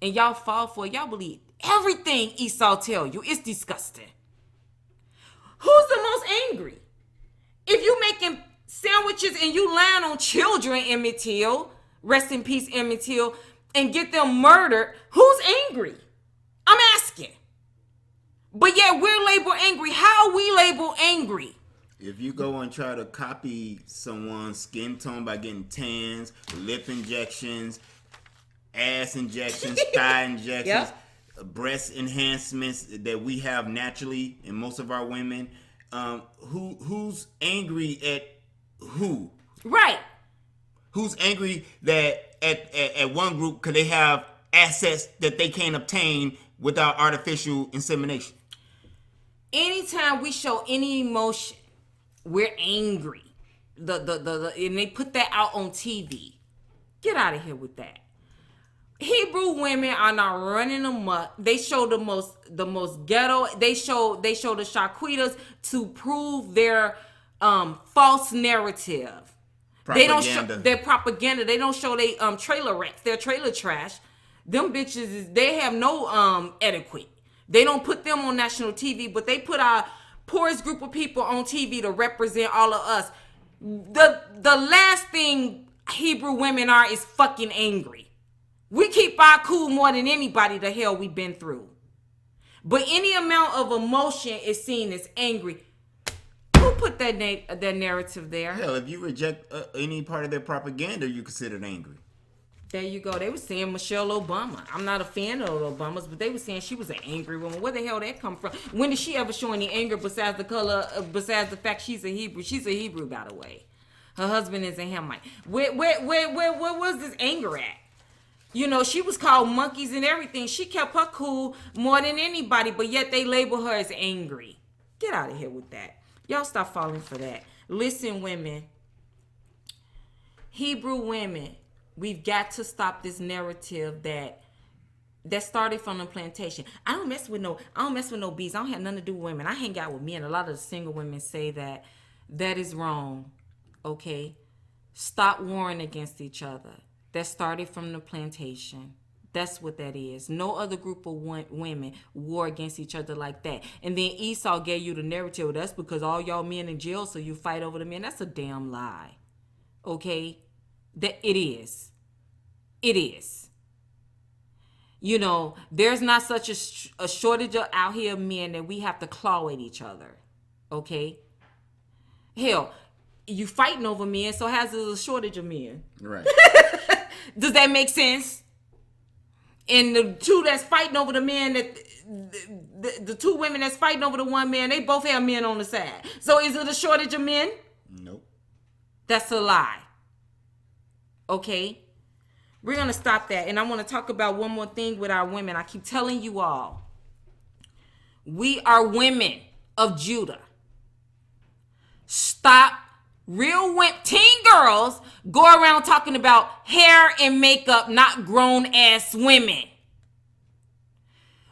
And y'all fall for it. Y'all believe everything Esau tell you. It's disgusting. Who's the most angry? If you making sandwiches and you lying on children, Emmett Till, rest in peace, Emmett Till, and get them murdered, who's angry? I'm asking. But yet we're labeled angry. How are we labeled angry? If you go and try to copy someone's skin tone by getting tans, lip injections, ass injections, thigh injections, Yep. breast enhancements that we have naturally in most of our women, who's angry at who? Right. Who's angry that at one group because they have assets that they can't obtain without artificial insemination? Anytime we show any emotion, we're angry. And they put that out on TV. Get out of here with that. Hebrew women are not running amok. They show the most ghetto. They show the shaquitas to prove their false narrative. Propaganda. They don't show their propaganda. They don't show they trailer wrecks. Their trailer trash. Them bitches they have no etiquette. They don't put them on national TV, but they put our poorest group of people on TV to represent all of us. The last thing Hebrew women are is fucking angry. We keep our cool more than anybody the hell we've been through. But any amount of emotion is seen as angry. Who put that narrative there? Hell, if you reject any part of their propaganda, you're considered angry. There you go. They were saying Michelle Obama. I'm not a fan of Obama's, but they were saying she was an angry woman. Where the hell that come from? When did she ever show any anger besides the color, besides the fact she's a Hebrew? She's a Hebrew, by the way. Her husband is a Hamite. Where was this anger at? You know, she was called monkeys and everything. She kept her cool more than anybody, but yet they label her as angry. Get out of here with that. Y'all stop falling for that. Listen, women. Hebrew women, we've got to stop this narrative that started from the plantation. I don't mess with no bees. I don't have nothing to do with women. I hang out with men. A lot of the single women say that is wrong. Okay? Stop warring against each other. That started from the plantation. That's what that is. No other group of women war against each other like that. And then Esau gave you the narrative. Well, that's because all y'all men in jail, so you fight over the men. That's a damn lie. Okay? That it is. It is. You know, there's not such a shortage of out here men that we have to claw at each other. Okay? Hell, you fighting over men, so how's there a shortage of men? Right. Does that make sense? And the two that's fighting over the men, the two women that's fighting over the one man, they both have men on the side. So is it a shortage of men? Nope. That's a lie. Okay? We're going to stop that. And I want to talk about one more thing with our women. I keep telling you all, we are women of Judah. Stop. Real teen girls go around talking about hair and makeup, not grown-ass women.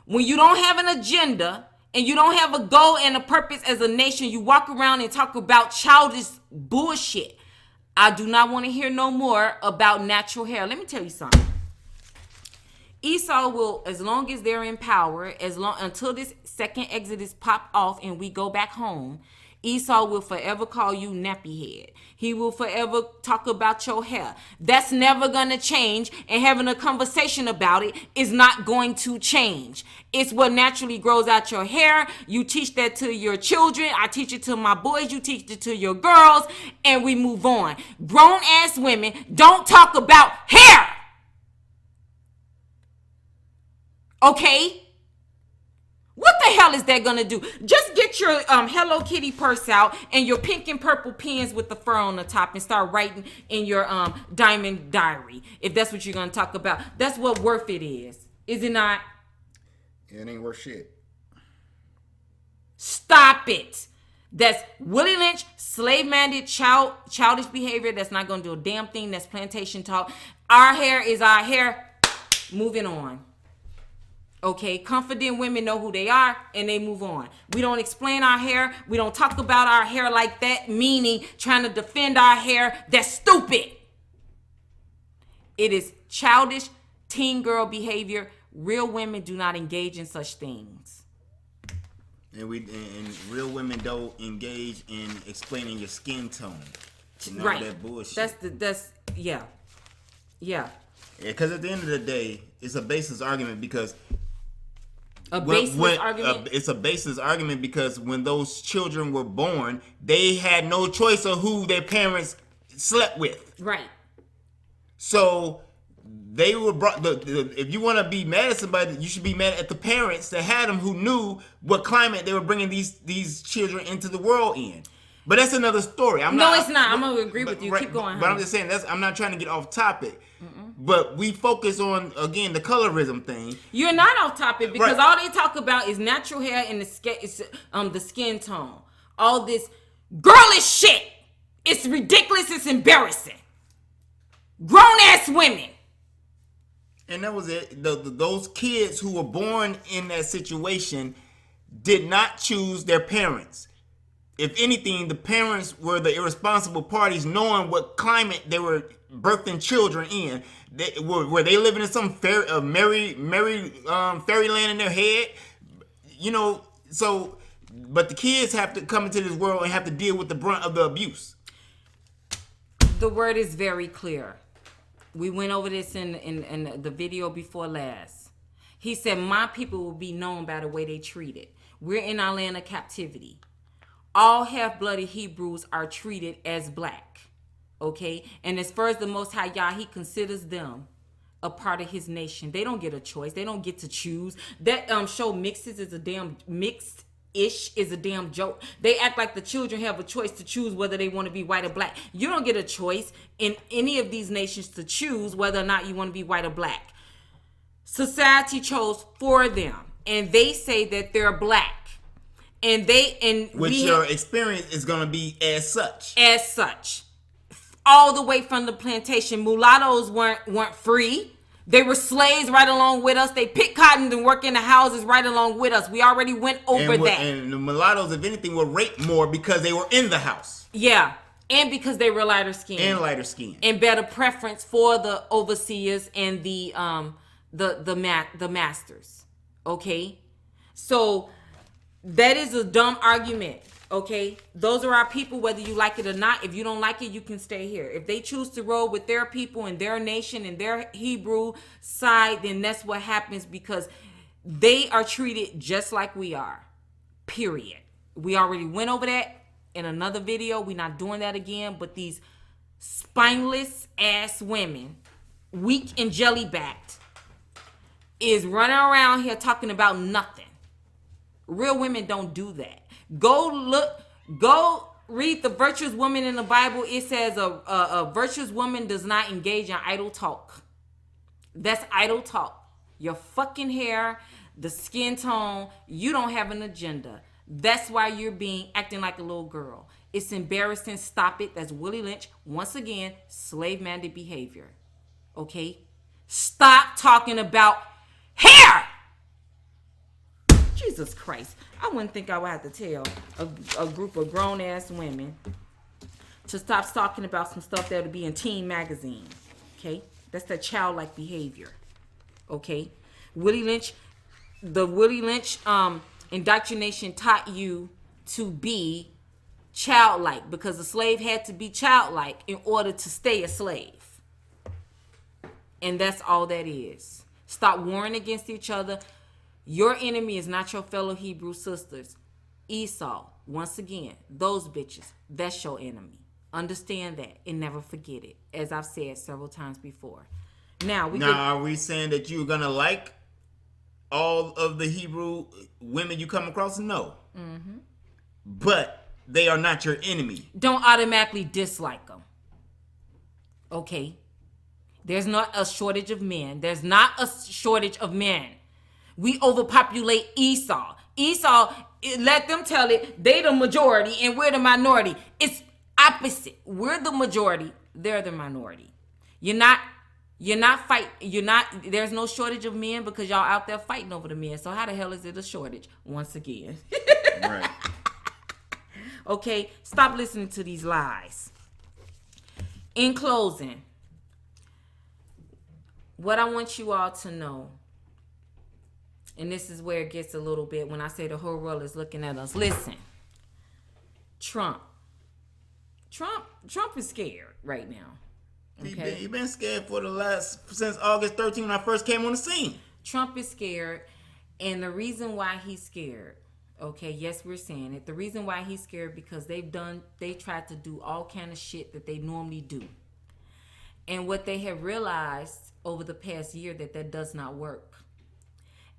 When you don't have an agenda and you don't have a goal and a purpose as a nation, you walk around and talk about childish bullshit. I do not want to hear no more about natural hair. Let me tell you something. Esau will, as long as they're in power, until this second Exodus pop off and we go back home, Esau will forever call you nappy head. He will forever talk about your hair. That's never going to change, and having a conversation about it is not going to change. It's what naturally grows out your hair. You teach that to your children. I teach it to my boys. You teach it to your girls, and we move on. Grown-ass women don't talk about hair. Okay? What the hell is that gonna do? Just get your Hello Kitty purse out and your pink and purple pens with the fur on the top and start writing in your diamond diary. If that's what you're gonna talk about. That's what worth it is it not? It ain't worth shit. Stop it. That's Willie Lynch, slave-minded, childish behavior. That's not gonna do a damn thing. That's plantation talk. Our hair is our hair. Moving on. Okay, confident women know who they are and they move on. We don't explain our hair. We don't talk about our hair like that, meaning trying to defend our hair. That's stupid. It is childish teen girl behavior. Real women do not engage in such things. And real women don't engage in explaining your skin tone. And all Right. that bullshit. Yeah. Because at the end of the day, it's a baseless argument because it's a baseless argument because when those children were born, they had no choice of who their parents slept with. Right. So they were brought. If you want to be mad at somebody, you should be mad at the parents that had them, who knew what climate they were bringing these children into the world in. But that's another story. It's not. I'm gonna agree with you. Keep going. But I'm just saying I'm not trying to get off topic. But we focus on, again, the colorism thing. You're not off topic because all they talk about is natural hair and the skin tone. All this girlish shit. It's ridiculous. It's embarrassing. Grown ass women. And that was it. Those kids who were born in that situation did not choose their parents. If anything, the parents were the irresponsible parties, knowing what climate they were birthing children in. Were they living in some fairyland in their head? But the kids have to come into this world and have to deal with the brunt of the abuse. The word is very clear. We went over this in the video before last. He said, my people will be known by the way they treated. We're in our land of captivity. All half-blooded Hebrews are treated as black. Okay? And as far as the Most High Yah, he considers them a part of his nation. They don't get a choice. They don't get to choose. That show Mixed-ish is a damn joke. They act like the children have a choice to choose whether they want to be white or black. You don't get a choice in any of these nations to choose whether or not you want to be white or black. Society chose for them, and they say that they're black. Your experience is going to be as such. As such. All the way from the plantation. Mulattoes weren't free. They were slaves right along with us. They picked cotton and worked in the houses right along with us. We already went over that. And the mulattoes, if anything, were raped more because they were in the house. Yeah. And because they were lighter skinned. And better preference for the overseers and the masters. Okay? So that is a dumb argument. Okay, those are our people, whether you like it or not. If you don't like it, you can stay here. If they choose to roll with their people and their nation and their Hebrew side, then that's what happens, because they are treated just like we are. Period. We already went over that in another video. We're not doing that again. But these spineless ass women, weak and jelly-backed, is running around here talking about nothing. Real women don't do that. Go read the virtuous woman in the Bible. It says a virtuous woman does not engage in idle talk. That's idle talk. Your fucking hair, the skin tone, you don't have an agenda. That's why you're acting like a little girl. It's embarrassing. Stop it. That's Willie Lynch. Once again, slave-minded behavior. Okay? Stop talking about hair. Jesus Christ. I wouldn't think I would have to tell a group of grown-ass women to stop talking about some stuff that would be in teen magazine. Okay? That's that childlike behavior. Okay? Willie Lynch, the Willie Lynch indoctrination taught you to be childlike, because a slave had to be childlike in order to stay a slave. And that's all that is. Stop warring against each other. Your enemy is not your fellow Hebrew sisters. Esau, once again, those bitches, that's your enemy. Understand that and never forget it, as I've said several times before. Now, are we saying that you're going to like all of the Hebrew women you come across? No. Mm-hmm. But they are not your enemy. Don't automatically dislike them. Okay? There's not a shortage of men. There's not a shortage of men. We overpopulate Esau. Esau, let them tell it, they the majority and we're the minority. It's opposite. We're the majority, they're the minority. There's no shortage of men because y'all out there fighting over the men. So how the hell is it a shortage? Once again. Right. Okay, stop listening to these lies. In closing, what I want you all to know, and this is where it gets a little bit when I say the whole world is looking at us. Listen, Trump is scared right now. Okay? He been scared since August 13 when I first came on the scene. Trump is scared, and the reason why he's scared, okay, yes, we're saying it. The reason why he's scared because they tried to do all kind of shit that they normally do. And what they have realized over the past year that does not work.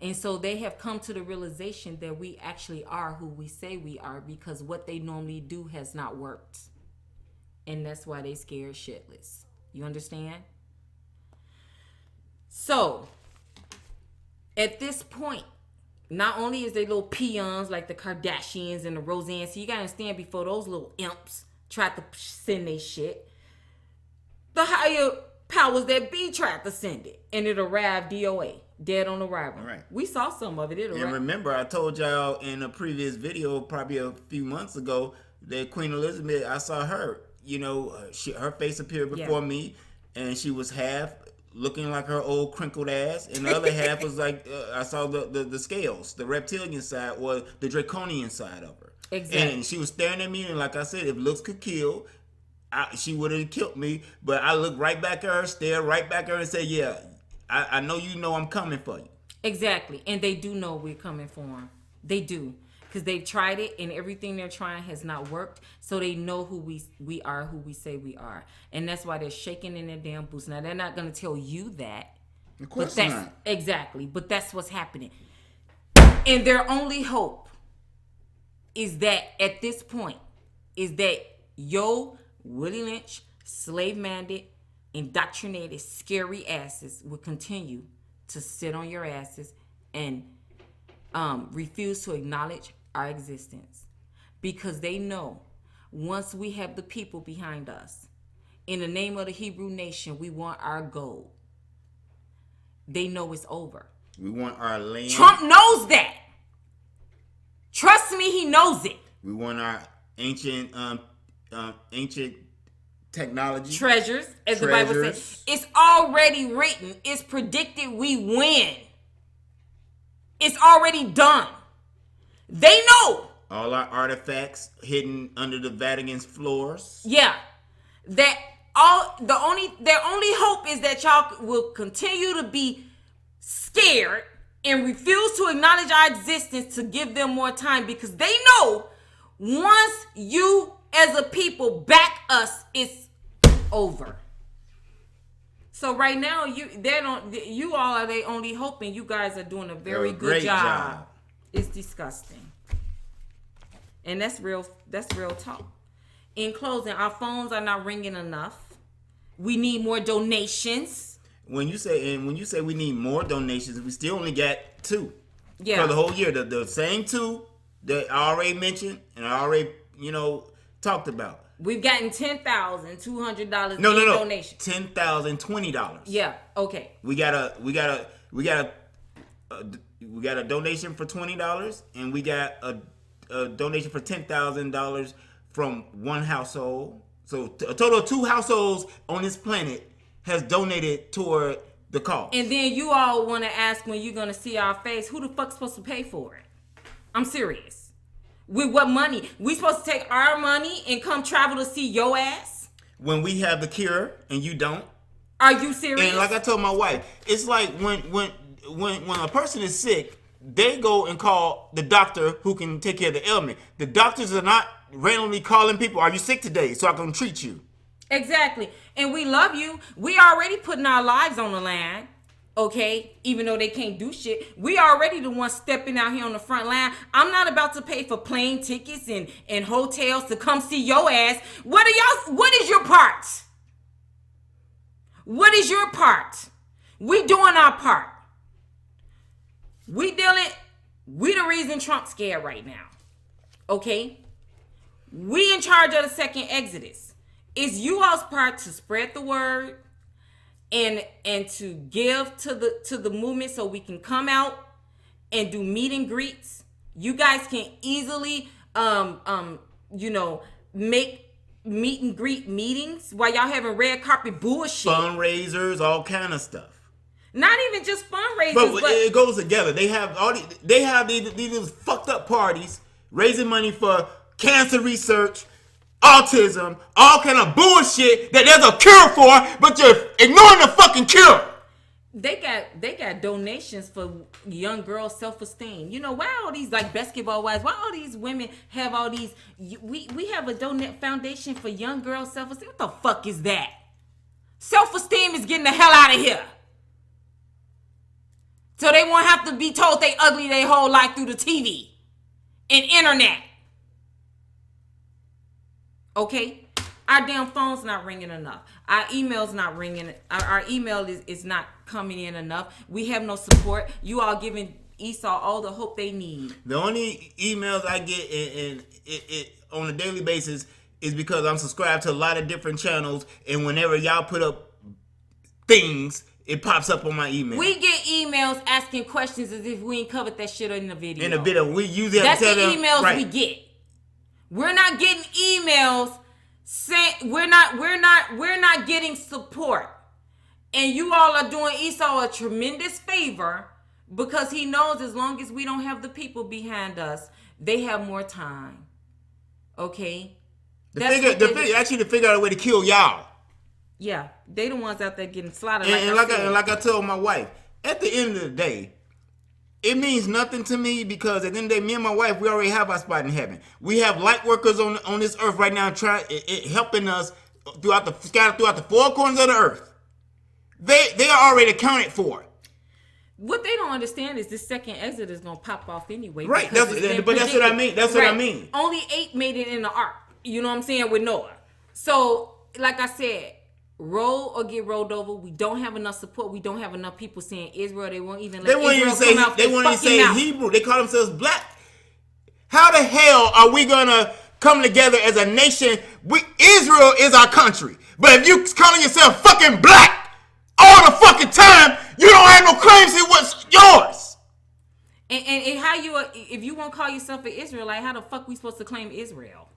And so they have come to the realization that we actually are who we say we are because what they normally do has not worked. And that's why they scared shitless. You understand? So, at this point, not only is they little peons like the Kardashians and the Roseanne, so you gotta understand before those little imps tried to send their shit, the higher powers that be tried to send it. And it arrived DOA. Dead on arrival. Right. We saw some of it. And remember, I told y'all in a previous video, probably a few months ago, that Queen Elizabeth, I saw her. You know, her face appeared before me, and she was half looking like her old crinkled ass, and the other half was like I saw the scales, the reptilian side or the draconian side of her. Exactly. And she was staring at me, and like I said, if looks could kill, she would have killed me. But I looked right back at her, stared right back at her, and said, "Yeah, I know you know I'm coming for you." Exactly. And they do know we're coming for them. They do. Because they've tried it and everything they're trying has not worked. So they know who we are, who we say we are. And that's why they're shaking in their damn boots. Now, they're not going to tell you that. Of course not. Exactly. But that's what's happening. And their only hope is that at this point, is that Willie Lynch, slave-minded, indoctrinated, scary asses will continue to sit on your asses and refuse to acknowledge our existence, because they know once we have the people behind us, in the name of the Hebrew nation, we want our gold. They know it's over. We want our land. Trump knows that. Trust me, he knows it. We want our ancient technology treasures, as the Bible says. It's already written. It's predicted we win. It's already done. They know. All our artifacts hidden under the Vatican's floors. Yeah. Their only hope is that y'all will continue to be scared and refuse to acknowledge our existence to give them more time, because they know once you as a people back us, it's over. So right now, you all are they only hoping. You guys are doing a very good job. It's disgusting. And that's real talk. In closing, our phones are not ringing enough. We need more donations. When you say we need more donations, we still only got 2 for the whole year. The same 2 that I already mentioned and I already talked about. We've gotten $10,200 no donation. $10,020. Yeah. Okay. We got a donation for $20, and we got a donation for $10,000 from one household. So a total of 2 households on this planet has donated toward the cause. And then you all want to ask when you're going to see our face, who the fuck's supposed to pay for it? I'm serious. With what money? We supposed to take our money and come travel to see your ass? When we have the cure and you don't. Are you serious? And like I told my wife, it's like when a person is sick, they go and call the doctor who can take care of the ailment. The doctors are not randomly calling people, are you sick today, so I can treat you. Exactly. And we love you. We already putting our lives on the line. Okay, even though they can't do shit, we already the ones stepping out here on the front line. I'm not about to pay for plane tickets and hotels to come see your ass. What is your part? What is your part? We doing our part. We the reason Trump's scared right now. Okay? We in charge of the second exodus. It's you all's part to spread the word and to give to the movement so we can come out and do meet and greets. You guys can easily make meet and greet meetings while y'all having red carpet bullshit. Fundraisers, all kind of stuff. Not even just fundraisers, but it goes together. They have these fucked up parties raising money for cancer research, autism, all kind of bullshit that there's a cure for, but you're ignoring the fucking cure. They got donations for young girls' self-esteem. You know, why all these like basketball wives? Why all these women have all these? We have a donate foundation for young girls' self-esteem. What the fuck is that? Self-esteem is getting the hell out of here. So they won't have to be told they ugly their whole life through the TV and internet. Okay? Our damn phone's not ringing enough. Our email's not ringing. Our email is not coming in enough. We have no support. You all giving Esau all the hope they need. The only emails I get in on a daily basis is because I'm subscribed to a lot of different channels, and whenever y'all put up things, it pops up on my email. We get emails asking questions as if we ain't covered that shit in the video. In the video, we usually have to tell them. That's the emails we get. We're not getting emails saying we're not getting support. And you all are doing Esau a tremendous favor because he knows as long as we don't have the people behind us, they have more time. Okay? To figure out a way to kill y'all. Yeah, they the ones out there getting slaughtered. Like I told my wife, at the end of the day, it means nothing to me because at the end of the day, me and my wife, we already have our spot in heaven. We have light workers on this earth right now, helping us scattered throughout the four corners of the earth. They are already accounted for. What they don't understand is this second exit is gonna pop off anyway. Right, that's what I mean. That's what I mean. Only 8 made it in the ark. You know what I'm saying, with Noah. So, like I said, roll or get rolled over. We don't have enough support. We don't have enough people saying Israel. They won't even let Israel come out. They won't even say Hebrew. They call themselves black. How the hell are we gonna come together as a nation? Israel is our country. But if you calling yourself fucking black all the fucking time, you don't have no claims to what's yours. And how if you won't call yourself an Israelite, how the fuck we supposed to claim Israel?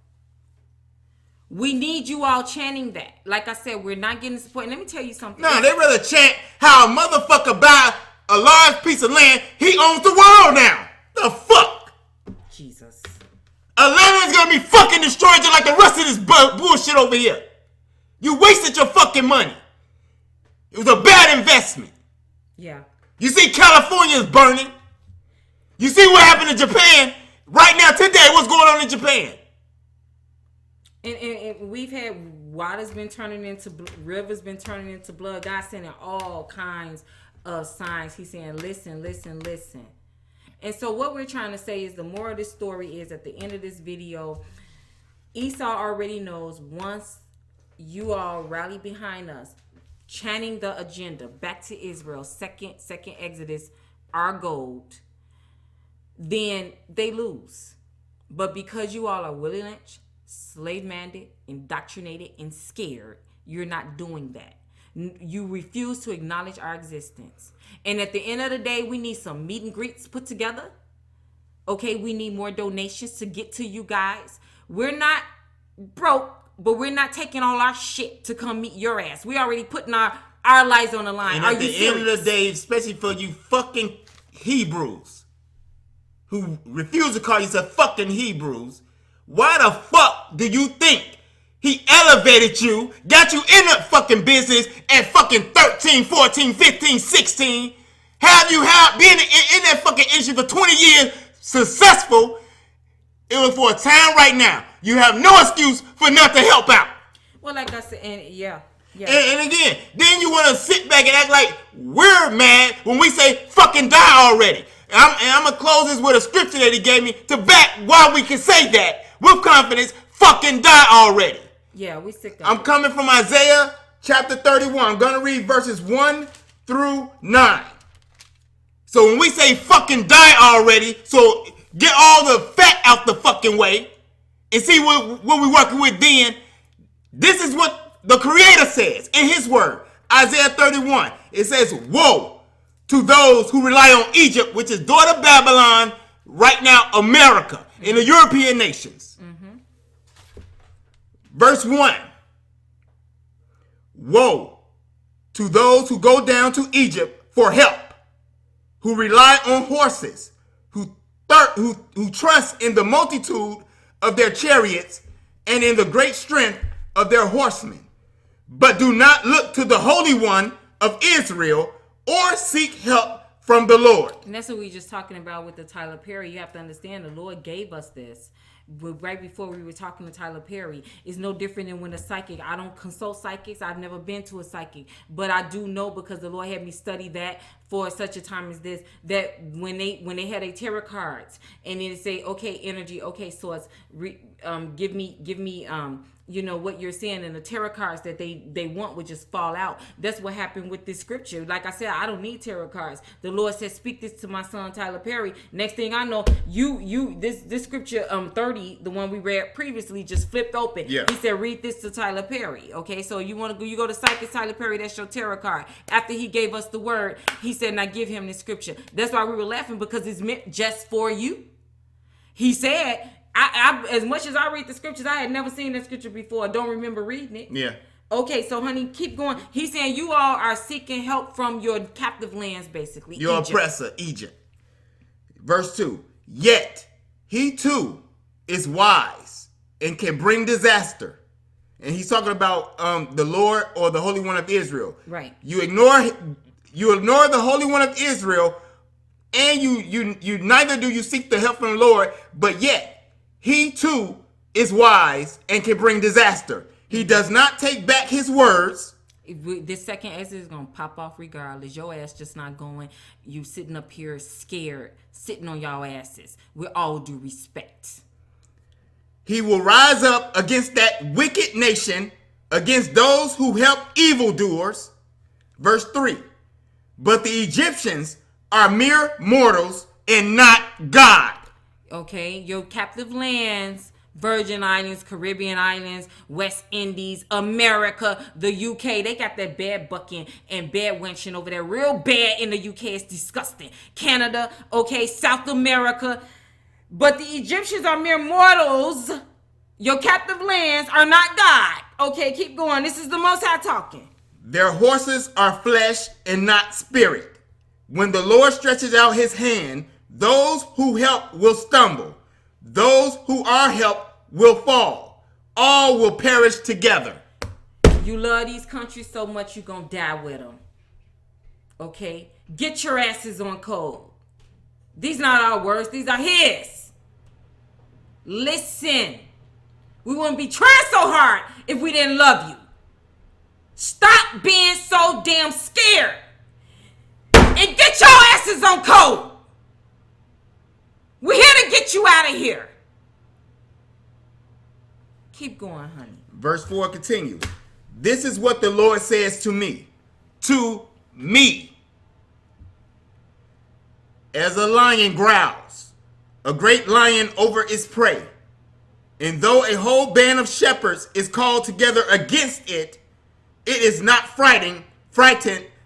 We need you all chanting that. Like I said, we're not getting support. And let me tell you something. No, they rather chant how a motherfucker buy a large piece of land. He owns the world now. The fuck? Jesus. Atlanta is gonna be fucking destroyed just like the rest of this bullshit over here. You wasted your fucking money. It was a bad investment. Yeah. You see California is burning. You see what happened in Japan? Right now, today, what's going on in Japan? And we've had water's been turning into rivers been turning into blood. God's sending all kinds of signs. He's saying, listen, listen, listen. And so what we're trying to say is the moral of this story is at the end of this video, Esau already knows once you all rally behind us, chanting the agenda back to Israel, second Exodus, our gold, then they lose. But because you all are Willie Lynch, slave-minded, indoctrinated, and scared, you're not doing that. You refuse to acknowledge our existence. And at the end of the day, we need some meet and greets put together. Okay, we need more donations to get to you guys. We're not broke, but we're not taking all our shit to come meet your ass. We already putting our lives on the line. And Are at you the serious? end of the day, especially for you fucking Hebrews, who refuse to call yourself fucking Hebrews, why the fuck do you think he elevated you, got you in that fucking business at fucking 13, 14, 15, 16, have you been in that fucking industry for 20 years, successful? It was for a time right now. You have no excuse for not to help out. Well, like I said, and yeah. And again, then you want to sit back and act like we're mad when we say fucking die already. And I'm going to close this with a scripture that he gave me to back why we can say that with confidence, fucking die already. Yeah, we sick of I'm coming from Isaiah chapter 31. I'm going to read verses 1 through 9. So when we say fucking die already, so get all the fat out the fucking way and see what we're working with then. This is what the Creator says in His Word. Isaiah 31. It says, woe to those who rely on Egypt, which is daughter Babylon, right now America, and the European nations. Mm-hmm. Verse 1. Woe to those who go down to Egypt for help, who rely on horses, who trust in the multitude of their chariots and in the great strength of their horsemen, but do not look to the Holy One of Israel or seek help from the Lord. And that's what we were just talking about with the Tyler Perry. You have to understand the Lord gave us this. But right before we were talking to Tyler Perry, it's no different than when a psychic. I don't consult psychics. I've never been to a psychic, but I do know because the Lord had me study that for such a time as this. That when they had a tarot cards and then they say, okay, energy, okay, source, give me you know what you're saying, and the tarot cards that they want would just fall out. That's what happened with this scripture. Like I said, I don't need tarot cards. The Lord said, speak this to my son Tyler Perry. Next thing I know, this scripture 30, the one we read previously, just flipped open. Yeah. He said, read this to Tyler Perry. Okay, so you go to Psychic Tyler Perry, that's your tarot card. After he gave us the word, he said, now give him the scripture. That's why we were laughing, because it's meant just for you. He said, I as much as I read the scriptures, I had never seen that scripture before. I don't remember reading it. Yeah. Okay, so honey, keep going. He's saying you all are seeking help from your captive lands, basically. Your Egypt. oppressor, Egypt. Verse 2. Yet he too is wise and can bring disaster. And he's talking about the Lord or the Holy One of Israel. Right. You ignore the Holy One of Israel, and you neither do you seek the help from the Lord, but yet he too is wise and can bring disaster. He does not take back his words. This second exit is going to pop off regardless. Your ass just not going. You sitting up here scared, sitting on y'all asses. With all due respect. He will rise up against that wicked nation, against those who help evildoers. Verse 3. But the Egyptians are mere mortals and not God. Okay, your captive lands, Virgin Islands, Caribbean Islands, West Indies, America, the UK, they got that bad bucking and bad wenching over there. Real bad in the UK. It's disgusting. Canada, okay, South America. But the Egyptians are mere mortals. Your captive lands are not God. Okay, keep going. This is the Most High talking. Their horses are flesh and not spirit. When the Lord stretches out his hand, those who help will stumble. Those who are helped will fall. All will perish together. You love these countries so much you're going to die with them. Okay? Get your asses on code. These not our words. These are his. Listen. We wouldn't be trying so hard if we didn't love you. Stop being so damn scared. And get your asses on code. We're here to get you out of here. Keep going, honey. Verse 4 continues. This is what the Lord says to me. To me. As a lion growls, a great lion over its prey. And though a whole band of shepherds is called together against it, it is not frightened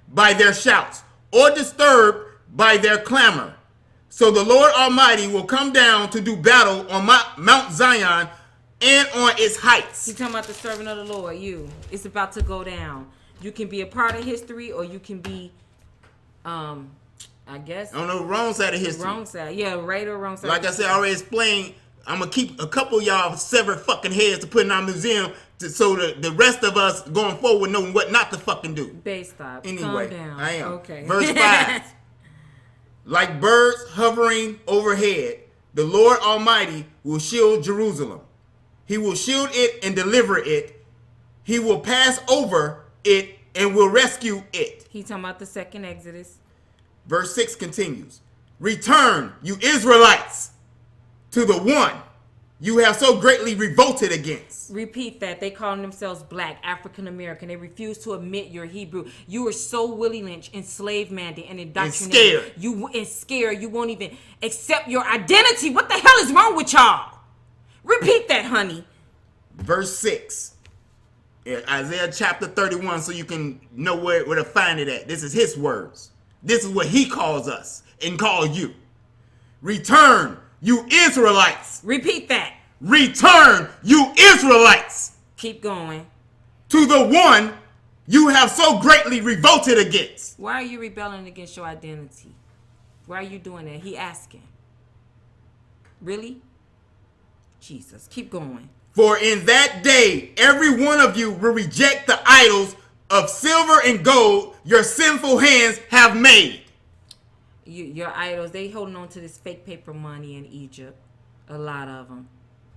by their shouts or disturbed by their clamor. So the Lord Almighty will come down to do battle on Mount Zion and on its heights. He's talking about the servant of the Lord, you. It's about to go down. You can be a part of history, or you can be, I I guess. On the wrong side of history. Wrong side. Yeah, right or wrong side. Like I said, I already explained, I'm going to keep a couple of y'all severed fucking heads to put in our museum so the rest of us going forward know what not to fucking do. Base stop. Anyway, Calm down. I am. Okay. Verse 5. Like birds hovering overhead, the Lord Almighty will shield Jerusalem. He will shield it and deliver it. He will pass over it and will rescue it. He's talking about the second Exodus. Verse 6 continues. Return, you Israelites, to the one you have so greatly revolted against. Repeat that. They call themselves black, African American. They refuse to admit you're Hebrew. You are so Willie Lynch, enslaved Mandy, and indoctrinated. Scared. You won't even accept your identity. What the hell is wrong with y'all? Repeat that, honey. Verse 6. Isaiah chapter 31, so you can know where to find it at. This is his words. This is what he calls us and calls you. Return, you Israelites. Repeat that. Return, you Israelites. Keep going. To the one you have so greatly revolted against. Why are you rebelling against your identity? Why are you doing that? He asking. Really? Jesus, keep going. For in that day, every one of you will reject the idols of silver and gold your sinful hands have made. Your idols, they holding on to this fake paper money in Egypt. A lot of them.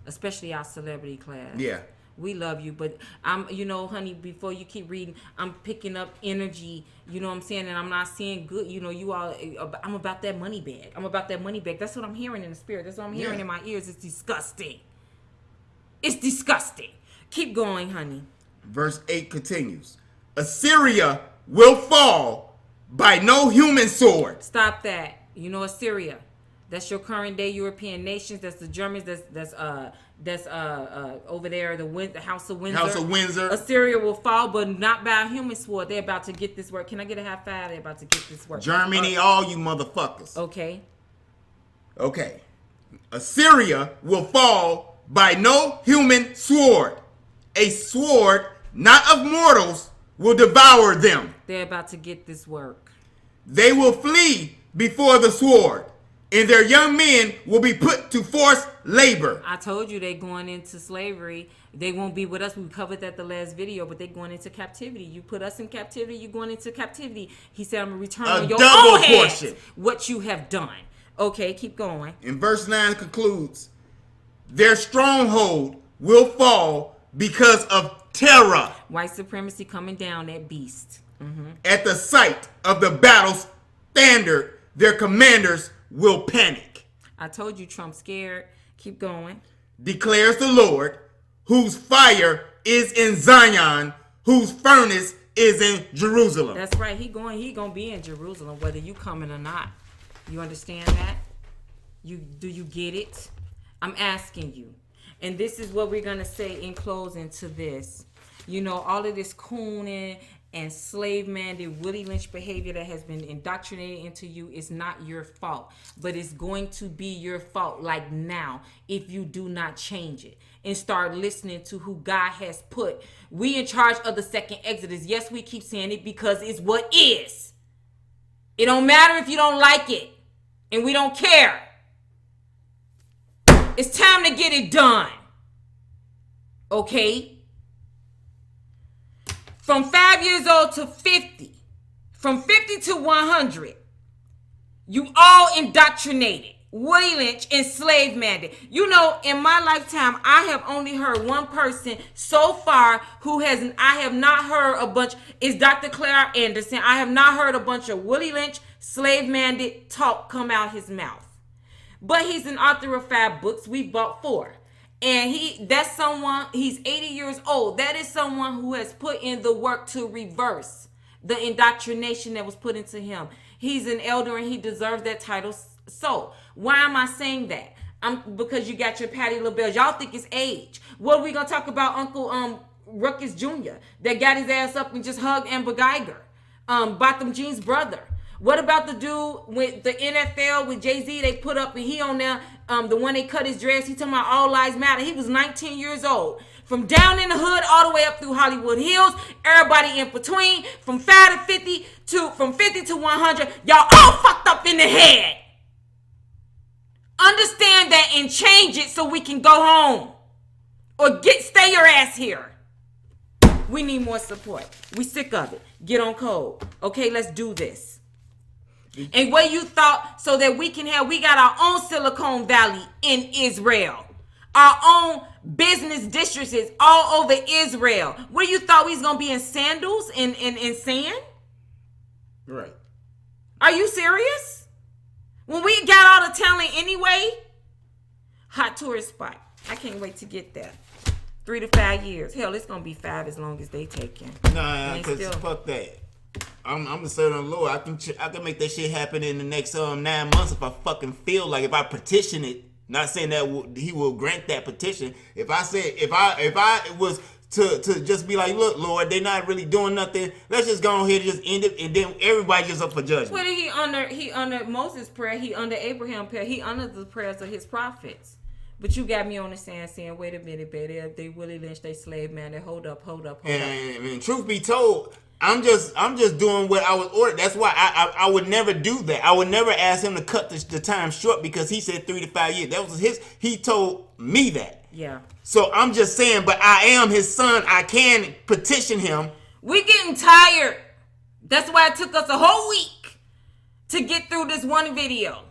Especially our celebrity class. Yeah. We love you, but honey, before you keep reading, I'm picking up energy, you know what I'm saying? And I'm not seeing good, you all, I'm about that money bag. I'm about that money bag. That's what I'm hearing in the spirit. That's what I'm hearing in my ears. It's disgusting. It's disgusting. Keep going, honey. Verse 8 continues. Assyria will fall by no human sword. Stop that. You know Assyria. That's your current day European nations. That's the Germans. That's over there, the House of Windsor. House of Windsor. Assyria will fall, but not by a human sword. They're about to get this work. Can I get a high five? They're about to get this work. Germany, all you motherfuckers. Okay. Assyria will fall by no human sword. A sword not of mortals will devour them. They're about to get this work. They will flee before the sword, and their young men will be put to forced labor. I told you they going into slavery. They won't be with us. We covered that the last video, but they going into captivity. You put us in captivity, you going into captivity. He said, I'm going to return on your own head what you have done. Okay, keep going. And verse 9 concludes, their stronghold will fall because of terror. White supremacy coming down, that beast. At the sight of the battle standard, their commanders will panic. I told you Trump's scared. Keep going. Declares the Lord, whose fire is in Zion, whose furnace is in Jerusalem. That's right. He gonna be in Jerusalem, whether you coming or not. You understand that? Do you get it? I'm asking you. And this is what we're gonna say in closing to this. All of this cooning and slave-minded Willie Lynch behavior that has been indoctrinated into you is not your fault. But it's going to be your fault, like now, if you do not change it and start listening to who God has put. We in charge of the second Exodus. Yes, we keep saying it because it's what is. It don't matter if you don't like it. And we don't care. It's time to get it done. Okay? From 5 years old to 50, from 50 to 100, you all indoctrinated. Willie Lynch, enslaved Mandy. In my lifetime, I have only heard one person so far I have not heard a bunch, is Dr. Clara Anderson. I have not heard a bunch of Willie Lynch, slave Mandy talk come out his mouth. But he's an author of 5 books. We bought 4. And he's 80 years old. That is someone who has put in the work to reverse the indoctrination that was put into him. He's an elder and he deserves that title. So why am I saying that? Because you got your Patti LaBelle. Y'all think it's age. What are we going to talk about Uncle Ruckus Jr. that got his ass up and just hugged Amber Geiger? Botham Jean's brother. What about the dude with the NFL with Jay-Z they put up and he on there, the one they cut his dress, he talking about all lives matter. He was 19 years old. From down in the hood all the way up through Hollywood Hills, everybody in between, from 5 to 50 from from 50 to 100, y'all all fucked up in the head. Understand that and change it so we can go home. Or stay your ass here. We need more support. We sick of it. Get on code. Okay, let's do this. And what you thought so that we got our own Silicon Valley in Israel. Our own business districts all over Israel. Where you thought we was going to be in sandals and sand? Right. Are you serious? When we got all the talent anyway, hot tourist spot. I can't wait to get there. 3 to 5 years. Hell, it's gonna be 5 as long as they taking. Nah, because fuck that. I'm the servant of the Lord. I can make that shit happen in the next 9 months if I fucking feel like, if I petition it. Not saying that he will grant that petition. If I was to just be like, look, Lord, they're not really doing nothing. Let's just go ahead and just end it, and then everybody just up for judgment. What did he honor Moses' prayer? He honored Abraham's prayer. He honored the prayers of his prophets. But you got me on the stand saying, wait a minute, baby, they Willie Lynch, they slave man. They hold up. And truth be told, I'm just doing what I was ordered. That's why I would never do that. I would never ask him to cut the time short because he said 3 to 5 years. That was he told me that. Yeah. So I'm just saying, but I am his son. I can petition him. We getting tired. That's why it took us a whole week to get through this one video.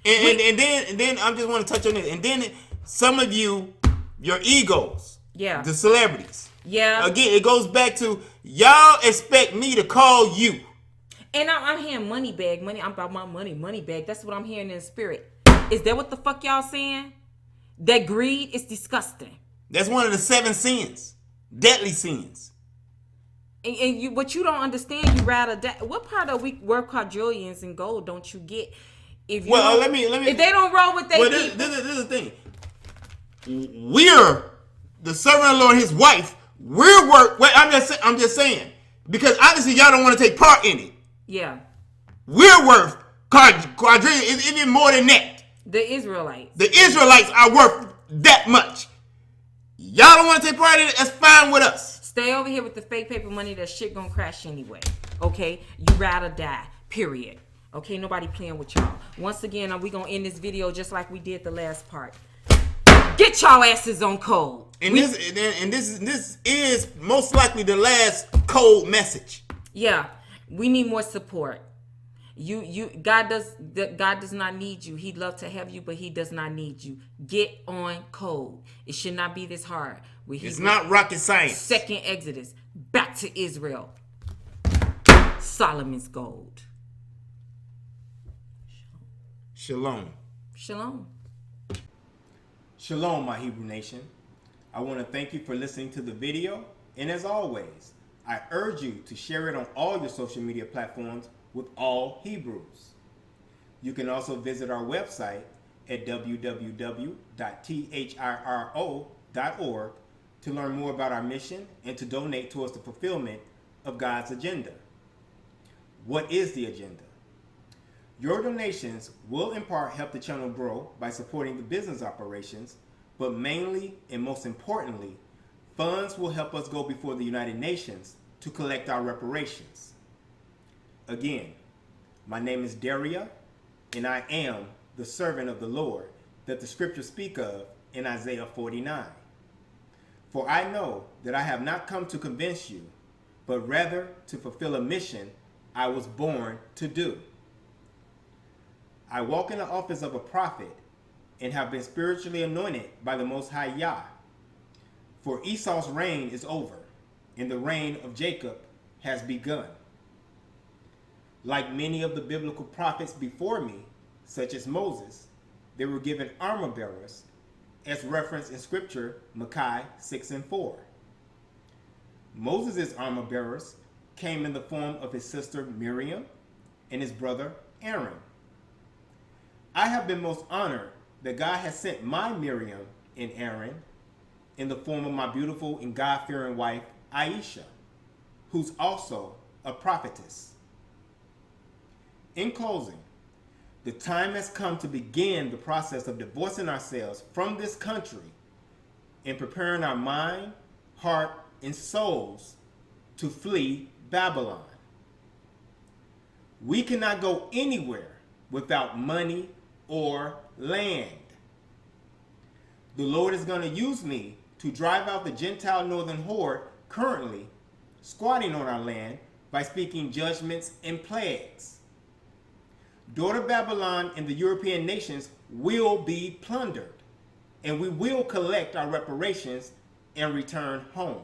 And then I just want to touch on this. And then some of you, your egos. Yeah. The celebrities. Yeah. Again, it goes back to y'all expect me to call you. And I'm hearing money bag. I'm about my money bag. That's what I'm hearing in the spirit. Is that what the fuck y'all saying? That greed is disgusting. That's one of the 7 sins. Deadly sins. And what you don't understand, you rather die. What part of we're quadrillions in gold don't you get? If you let me. If they don't roll with their people. This is the thing. We're the servant of the Lord, his wife. We're work. Wait, I'm just saying because obviously y'all don't want to take part in it. Yeah. We're worth quadrillion. It's even more than that. The Israelites. The Israelites are worth that much. Y'all don't want to take part in it. That's fine with us. Stay over here with the fake paper money. That shit gonna crash anyway. Okay. You rather die. Period. Okay, nobody playing with y'all. Once again, we gonna end this video just like we did the last part. Get y'all asses on code. And this is most likely the last code message. Yeah, we need more support. God does not need you. He'd love to have you, but he does not need you. Get on code. It should not be this hard. It's not rocket science. Second Exodus, back to Israel. Solomon's gold. Shalom. Shalom. Shalom, my Hebrew nation. I want to thank you for listening to the video. And as always, I urge you to share it on all your social media platforms with all Hebrews. You can also visit our website at www.thiro.org to learn more about our mission and to donate towards the fulfillment of God's agenda. What is the agenda? Your donations will in part help the channel grow by supporting the business operations, but mainly and most importantly, funds will help us go before the United Nations to collect our reparations. Again, my name is Daria, and I am the servant of the Lord that the scriptures speak of in Isaiah 49. For I know that I have not come to convince you, but rather to fulfill a mission I was born to do. I walk in the office of a prophet and have been spiritually anointed by the Most High Yah. For Esau's reign is over, and the reign of Jacob has begun. Like many of the biblical prophets before me, such as Moses, they were given armor bearers, as referenced in scripture, Micah 6:4. Moses' armor bearers came in the form of his sister Miriam and his brother Aaron. I have been most honored that God has sent my Miriam and Aaron in the form of my beautiful and God-fearing wife, Aisha, who's also a prophetess. In closing, the time has come to begin the process of divorcing ourselves from this country and preparing our mind, heart, and souls to flee Babylon. We cannot go anywhere without money or land. The Lord is going to use me to drive out the Gentile northern horde currently squatting on our land by speaking judgments and plagues. Daughter Babylon and the European nations will be plundered, and we will collect our reparations and return home.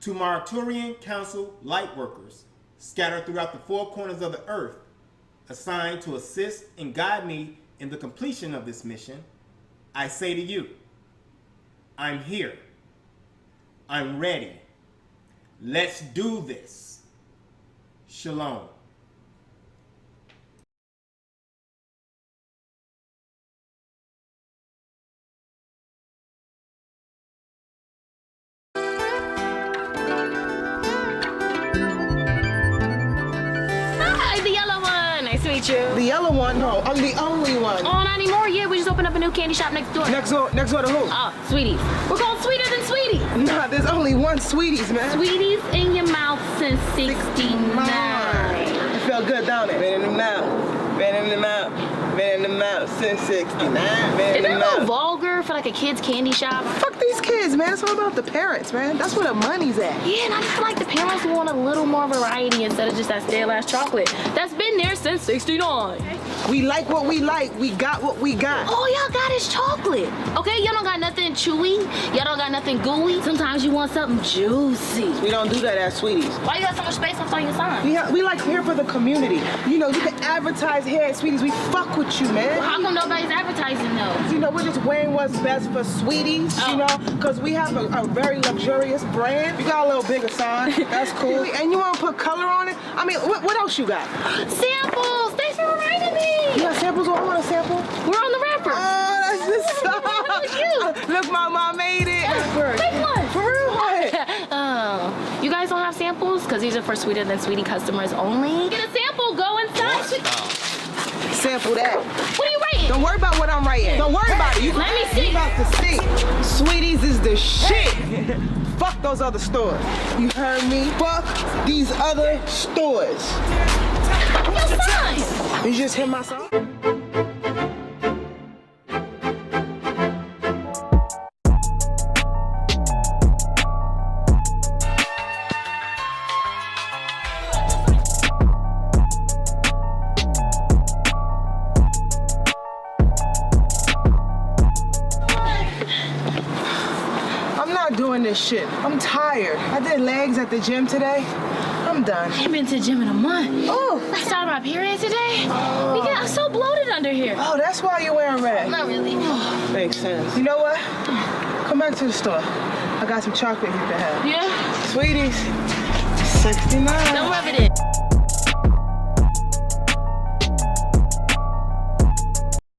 To my Arcturian Council light workers scattered throughout the four corners of the earth, assigned to assist and guide me in the completion of this mission, I say to you, I'm here. I'm ready. Let's do this. Shalom. Hi, the yellow one. Nice to meet you. The yellow one? No, I'm the only one. Oh, not anymore. Yeah, we just opened up a new candy shop next door. Next door to who? Oh, Sweeties. We're called Sweeter Than Sweeties. Nah, there's only one Sweeties, man. Sweeties in your mouth since 69. It felt good, don't it? Been in the mouth, been in the mouth, been in the mouth since 69. Isn't that a little vulgar for like a kid's candy shop? Fuck these kids, man. It's all about the parents, man. That's where the money's at. Yeah, and I just feel like the parents want a little more variety instead of just that stale-ass chocolate. That's been there since 69. We like what we like. We got what we got. All y'all got is chocolate. Okay, y'all don't got nothing chewy. Y'all don't got nothing gooey. Sometimes you want something juicy. We don't do that at Sweeties. Why you got so much space on your sign? We like here for the community. You know, you can advertise here at Sweeties. We fuck with you, man. Well, how come nobody's advertising though? You know, we're just wearing what's best for Sweeties, you know, because we have a very luxurious brand. We got a little bigger sign. That's cool. And you want to put color on it? I mean, what else you got? Samples! Thanks for reminding me! You got samples? I want a sample. We're on the wrapper. Oh, that's just so cute. Look, my mom made it. Make one. For real? Oh, you guys don't have samples? Because these are for Sweeter Than Sweetie customers only. Get a sample, go inside. Sample that. What are you writing? Don't worry about what I'm writing. Don't worry about it. Let me see. You about to see. Sweeties is the shit. Fuck those other stores. You heard me? Fuck these other stores. Your sign. You just hit my song? Doing this shit. I'm tired. I did legs at the gym today. I'm done. I ain't been to the gym in a month. Oh. I started my period today. I'm so bloated under here. Oh, that's why you're wearing red. Not really. Makes sense. You know what? Come back to the store. I got some chocolate you can have. Yeah? Sweeties, 69. Don't rub it in.